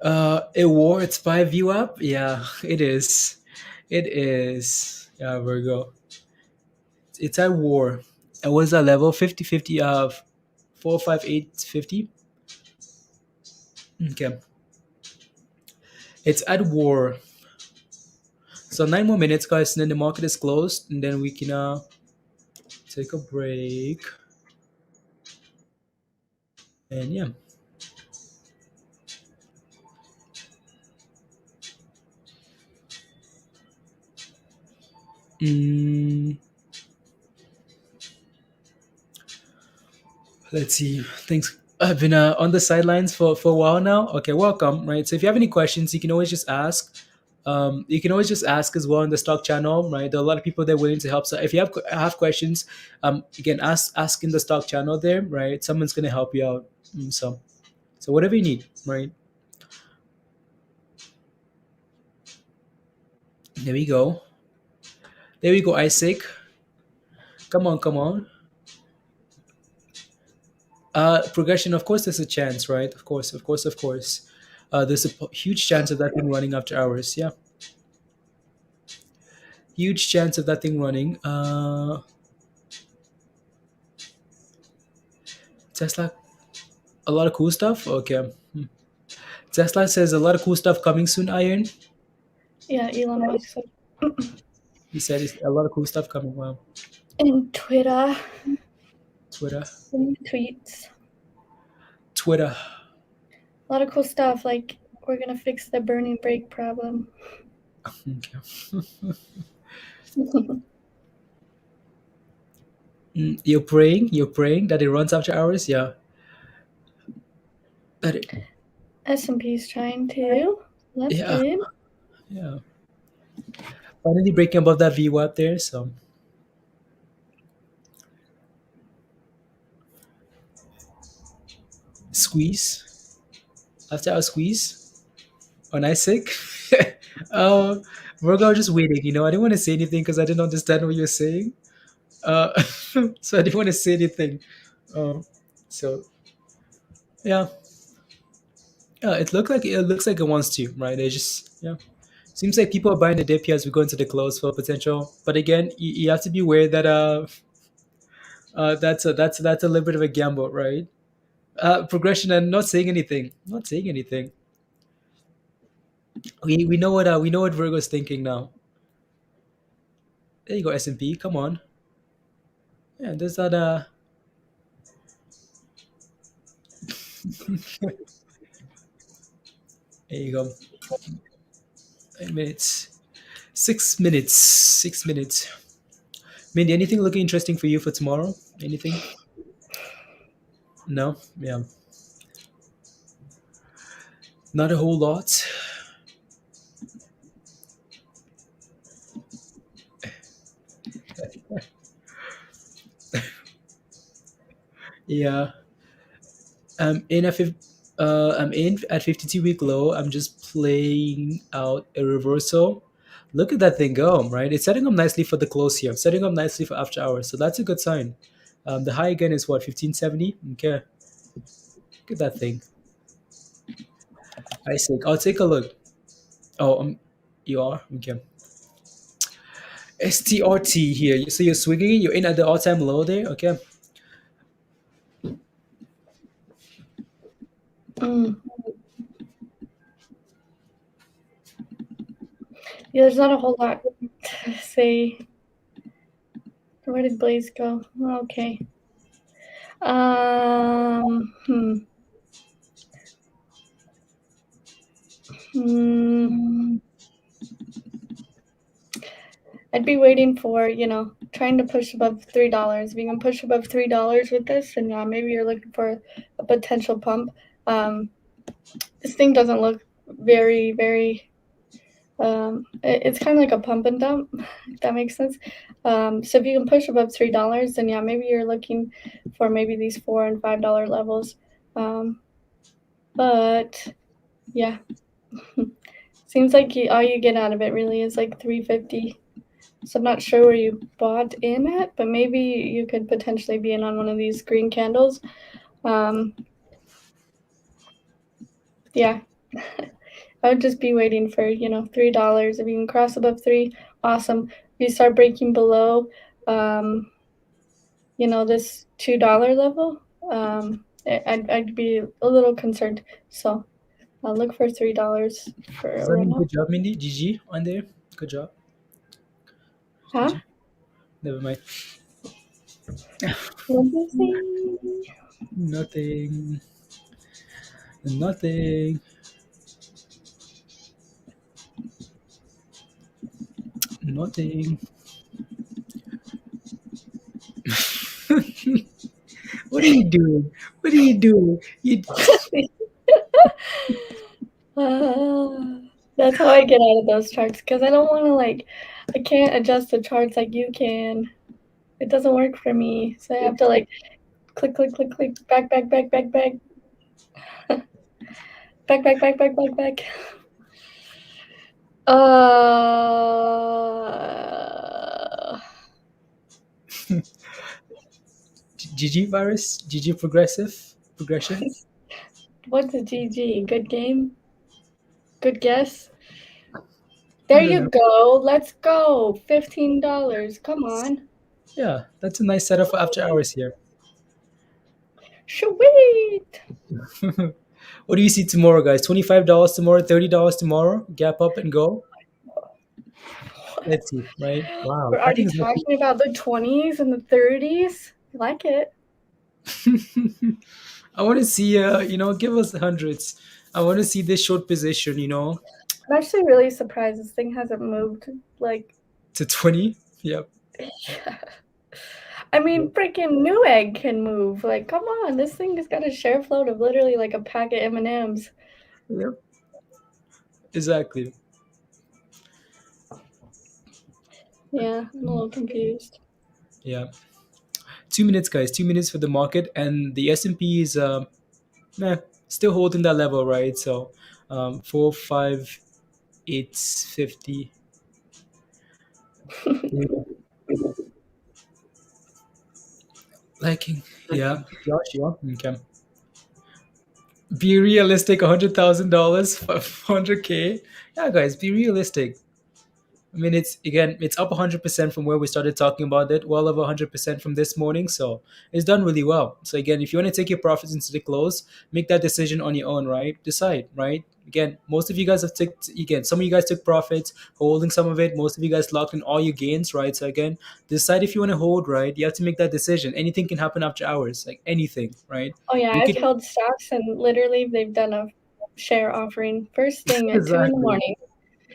A war, it's 5 view up. Yeah, it is. It is. Yeah, Virgo. It's at war. And what is that level? 50-50 of 45850. Okay. It's at war. So 9 more minutes, guys, and then the market is closed, and then we can take a break. And yeah. Let's see. Thanks. I've been on the sidelines for a while now. Okay, welcome. Right. So if you have any questions, you can always just ask. You can always just ask as well in the stock channel. Right. There are a lot of people that are willing to help. So if you have questions, again, ask in the stock channel there. Right. Someone's gonna help you out. So whatever you need. Right. There we go. There we go, ISIG. Come on. Progression, of course, there's a chance, right? Of course. There's a huge chance of that thing running after hours. Yeah, huge chance of that thing running. Tesla, a lot of cool stuff. Okay. Tesla says a lot of cool stuff coming soon. Iron. Yeah, Elon Musk said. He said it's a lot of cool stuff coming. Wow. And Twitter. Some tweets. Twitter. A lot of cool stuff, like we're gonna fix the burning brake problem. Okay. You're praying that it runs after hours. Yeah. S&P's trying to. That's good. Yeah. Finally breaking above that VWAP there. So. Squeeze. After our squeeze on ISIG. Virgo, just waiting. I didn't want to say anything because I didn't understand what you were saying. So I didn't want to say anything. So yeah. It looks like it wants to, right? It just seems like people are buying the dip here as we go into the close for potential. But again, you have to be aware that that's a little bit of a gamble, right? Progression and not saying anything. We know what Virgo's thinking now. There you go, S&P. Come on. Yeah, there's that. There you go. 8 minutes. 6 minutes. 6 minutes. Mindy, anything looking interesting for you for tomorrow? Anything? No? Yeah. Not a whole lot. Yeah. I'm in at 52-week low. I'm just playing out a reversal. Look at that thing go, right? It's setting up nicely for the close here. Setting up nicely for after hours. So that's a good sign. The high again is what, 1570? Okay. Look at that thing. ISIG. I'll take a look. Oh, you are? Okay. STRT here. So you're swinging. You're in at the all-time low there. Okay. Mm. Yeah, there's not a whole lot to say. Where did Blaze go? Okay. Hmm. I'd be waiting for, trying to push above $3. If you can push above $3 with this, then yeah, maybe you're looking for a potential pump. This thing doesn't look very, very. It's kind of like a pump and dump, if that makes sense. So if you can push above $3, then yeah, maybe you're looking for maybe these $4 and $5 levels. But yeah, seems like all you get out of it really is like 350. So I'm not sure where you bought in at, but maybe you could potentially be in on one of these green candles. Yeah. I would just be waiting for, $3. If you can cross above 3, awesome. If you start breaking below, this $2 level, I'd be a little concerned. So I'll look for $3 for Does a that mean run up. good job, Mindy? GG on there. Good job. Huh? GG. Never mind. What do you say? Nothing. Nothing. Nothing. What are you doing? What are you doing? That's how I get out of those charts, because I don't want to I can't adjust the charts like you can. It doesn't work for me, so I have to click, click, click, click, back, back, back, back, back, back, back, back, back, back, back. GG virus? GG progression? What's a GG? Good game? Good guess? There No, you no. go. Let's go. $15. Come on. Yeah, that's a nice setup for after hours here. Sweet. What do you see tomorrow, guys? $25 tomorrow, $30 tomorrow. Gap up and go. Let's see, right? Wow, We're I already think it's talking about the 20s and the 30s. I like it. I want to see, give us the hundreds. I want to see this short position, I'm actually really surprised this thing hasn't moved. to 20. Yep. I mean, freaking Newegg can move. Come on, this thing has got a share float of literally like a pack of M&Ms. Yep. Exactly. Yeah, I'm a little confused. Yeah. 2 minutes, guys. 2 minutes for the market, and the S&P is still holding that level, right? So, 4, 5, 850. Liking, yeah, Josh, yeah, okay. Be realistic. $100,000, 500K. Yeah, guys, be realistic. I mean, it's up 100% from where we started talking about it, well over 100% from this morning. So it's done really well. So again, if you want to take your profits into the close, make that decision on your own, right? Decide, right? Again, most of you guys some of you guys took profits, holding some of it. Most of you guys locked in all your gains, right? So again, decide if you want to hold, right? You have to make that decision. Anything can happen after hours, like anything, right? Oh yeah, You I've could held stocks and literally they've done a share offering first thing at 2 in the morning.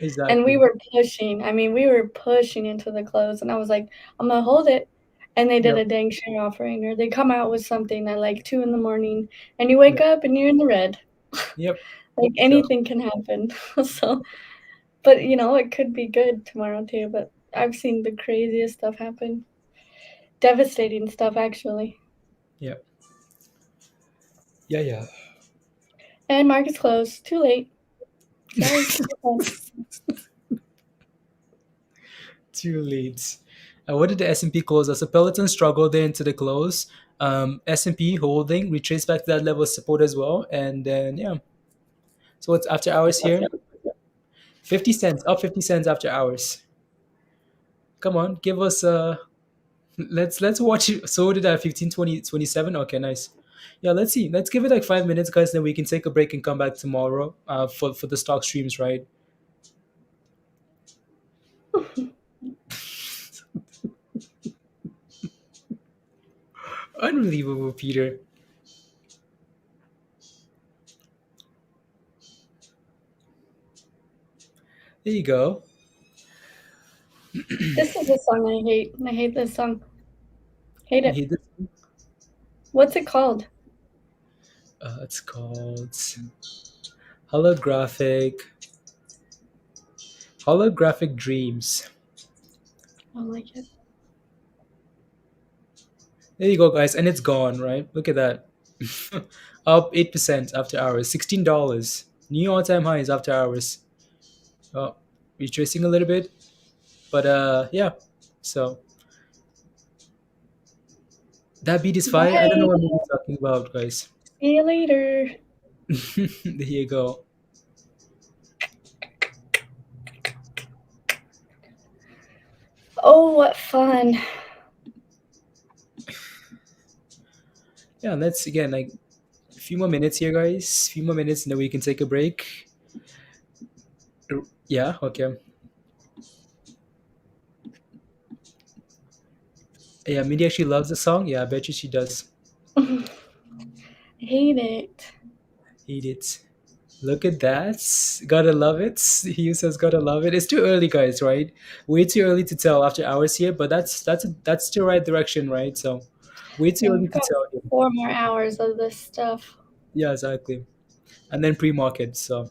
And we exactly. were pushing. I mean, we were pushing into the close, and I was like, I'm gonna hold it. And they did Yep. a dang share offering, or they come out with something at 2 in the morning, and you wake up and you're in the red. Yep. Anything can happen. So, but it could be good tomorrow too. But I've seen the craziest stuff happen. Devastating stuff, actually. Yep. Yeah. And market's closed. Too late. Sorry. Two leads. What did the S&P close as? So Peloton struggled there into the close. S&P holding, retraced back to that level of support as well. And then, yeah. So what's after hours here? 50 cents, up 50 cents after hours. Come on, give us let's watch it. So did at 15, 20, 27. Okay, nice. Yeah, let's see. Let's give it like 5 minutes, guys. Then we can take a break and come back tomorrow for the stock streams, right? Unbelievable, Peter. There you go. This is a song I hate. I hate this song. Hate it. You hit this? What's it called? It's called holographic dreams. I don't like it. There you go, guys, and it's gone. Right? Look at that. Up 8% after hours. $16. New all-time highs after hours. Oh, retracing a little bit, but yeah. So that beat is fine. I don't know what we're talking about, guys. See you later. There you go. Oh, what fun. Yeah, let's again like a few more minutes here, guys. A few more minutes, and then we can take a break. Yeah, okay. Yeah, Mindy actually loves the song. Yeah, I bet you she does. Hate it. Hate it. Look at that. Gotta love it. He says gotta love it. It's too early, guys, right? Way too early to tell after hours here, but that's the right direction, right? So way too early to tell here. 4 more hours of this stuff. Yeah, exactly. And then pre-market. So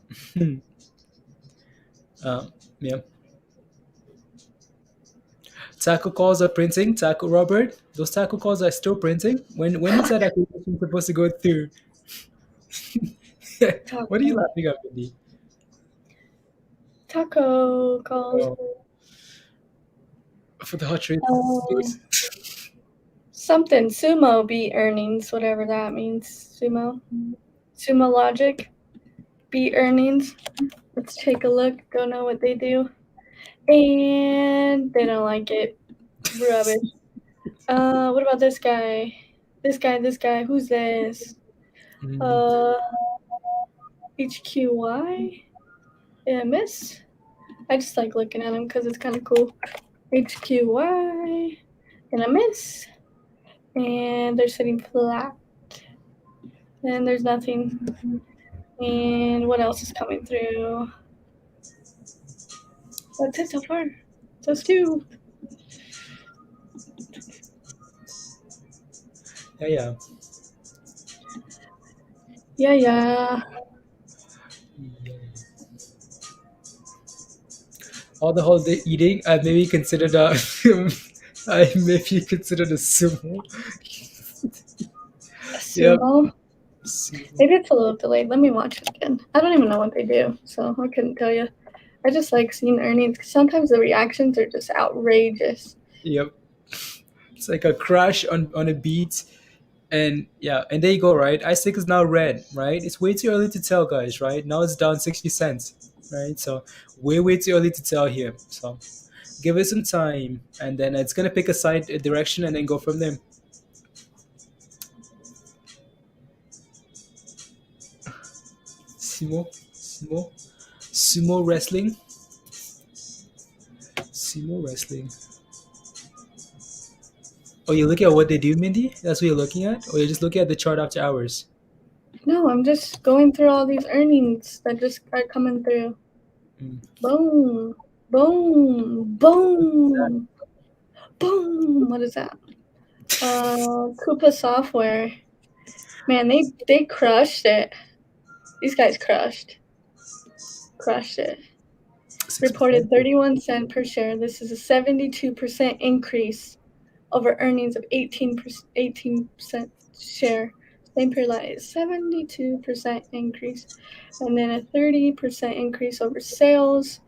yeah. Taco calls are printing. Taco Robert, those taco calls are still printing. When is that acquisition supposed to go through? What are you laughing at, Mindy? Taco calls. For the hot trade. Something. Sumo beat earnings, whatever that means. Sumo Logic beat earnings. Let's take a look. Don't know what they do. And they don't like it. Rubbish. What about this guy? This guy. Who's this? HQY? Yeah, miss. I just like looking at him because it's kind of cool. HQY. And a miss. And they're sitting flat. And there's nothing. And what else is coming through? That's it so far. Those two. Yeah. All the whole day eating, I maybe considered a sumo. A sumo? Yep. Maybe it's a little delayed. Let me watch it again. I don't even know what they do, so I couldn't tell you. I just like seeing earnings. Sometimes the reactions are just outrageous. Yep. It's like a crash on a beat. And yeah, and there you go, right? ISIG is now red, right? It's way too early to tell, guys, right? Now it's down 60 cents, right? So way too early to tell here. So give it some time, and then it's gonna pick a side direction and then go from there. Sumo wrestling. Oh, you're looking at what they do, Mindy? That's what you're looking at? Or you're just looking at the chart after hours? No, I'm just going through all these earnings that just are coming through. Boom. Boom. Boom. Boom. What is that? Coupa Software. Man, they crushed it. These guys crushed it. Reported 31 cents per share. This is a 72% increase over earnings of 18% share. Same period last 72% increase, and then a 30% increase over sales.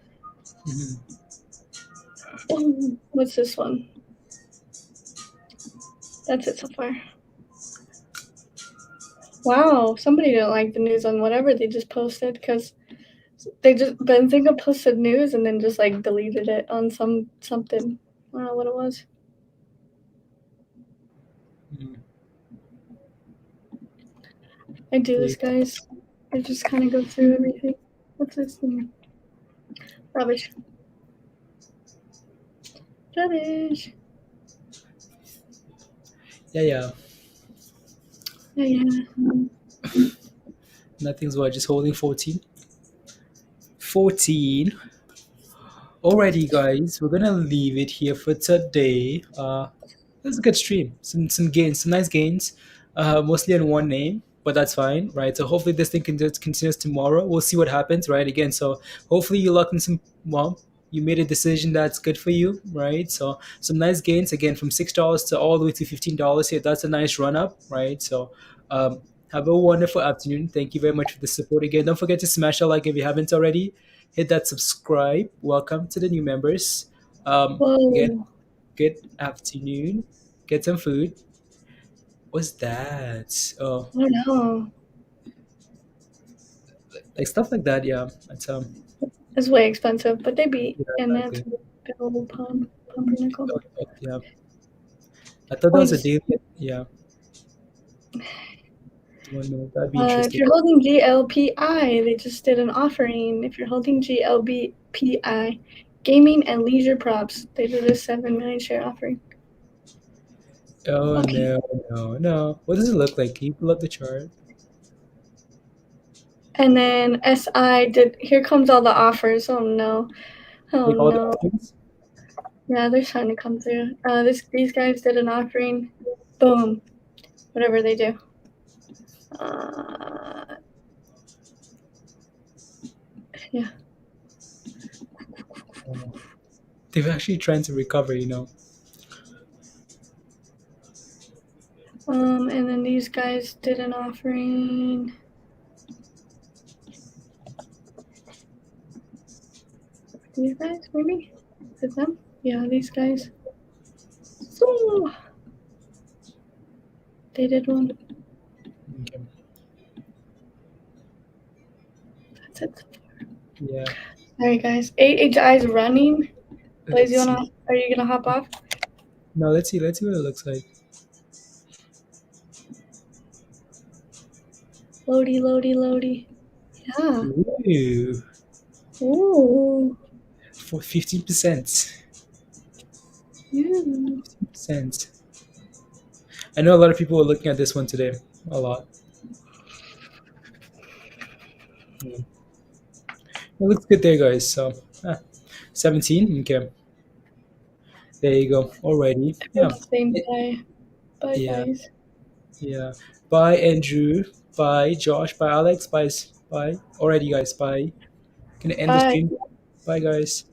What's this one? That's it so far. Wow, somebody didn't like the news on whatever they just posted because they just Benzinga posted news and then just like deleted it on something. I don't know what it was. Mm. I do this, guys. I just kind of go through everything. What's this thing? Rubbish. Rubbish. Yeah. Yeah. Nothing's what, just holding 14. 14. Alrighty, guys, we're gonna leave it here for today. It was a good stream. Some gains, some nice gains. Mostly on one name, but that's fine, right? So hopefully this thing continues tomorrow. We'll see what happens, right? Again, so hopefully you locked in some. Well, you made a decision that's good for you, right? So some nice gains again from $6 to all the way to $15 here. That's a nice run up, right? So have a wonderful afternoon. Thank you very much for the support again. Don't forget to smash a like if you haven't already. Hit that subscribe. Welcome to the new members. Again, Whoa. good afternoon. Get some food. What's that? Oh, I don't know. like stuff like that. Yeah, It's way expensive, but they beat. Yeah, And that's exactly. big old pumpernickel. Yeah. I thought that was a daily. Yeah. 1 minute. That'd be If interesting. you're holding GLPI, they just did an offering. If you're holding GLBPI, gaming and leisure props, they did a 7 million share offering. Oh Okay. no. What does it look like? Can you pull up the chart? And then SI did. Here comes all the offers. Oh no. Oh Like all the no. options? Yeah, they're trying to come through. These guys did an offering. Boom. Whatever they do. Yeah. They're actually trying to recover, you know. And then these guys did an offering. These guys, maybe? Is it them? Yeah, these guys. So they did one. Okay. That's it. Yeah. Alright, guys. AHI is running. Blaze, Let's see. are you gonna hop off? No, let's see what it looks like. Loady. Yeah. Ooh. For 15%. Yeah. 15%. I know a lot of people are looking at this one today. A lot. Yeah. It looks good there, guys. So, 17. Okay. There you go. Alrighty. Yeah. Bye, Yeah. guys. Yeah. Bye, Andrew. Bye, Josh. Bye, Alex. Bye. Alrighty, guys. Bye. Gonna end the Bye. stream. Bye, guys.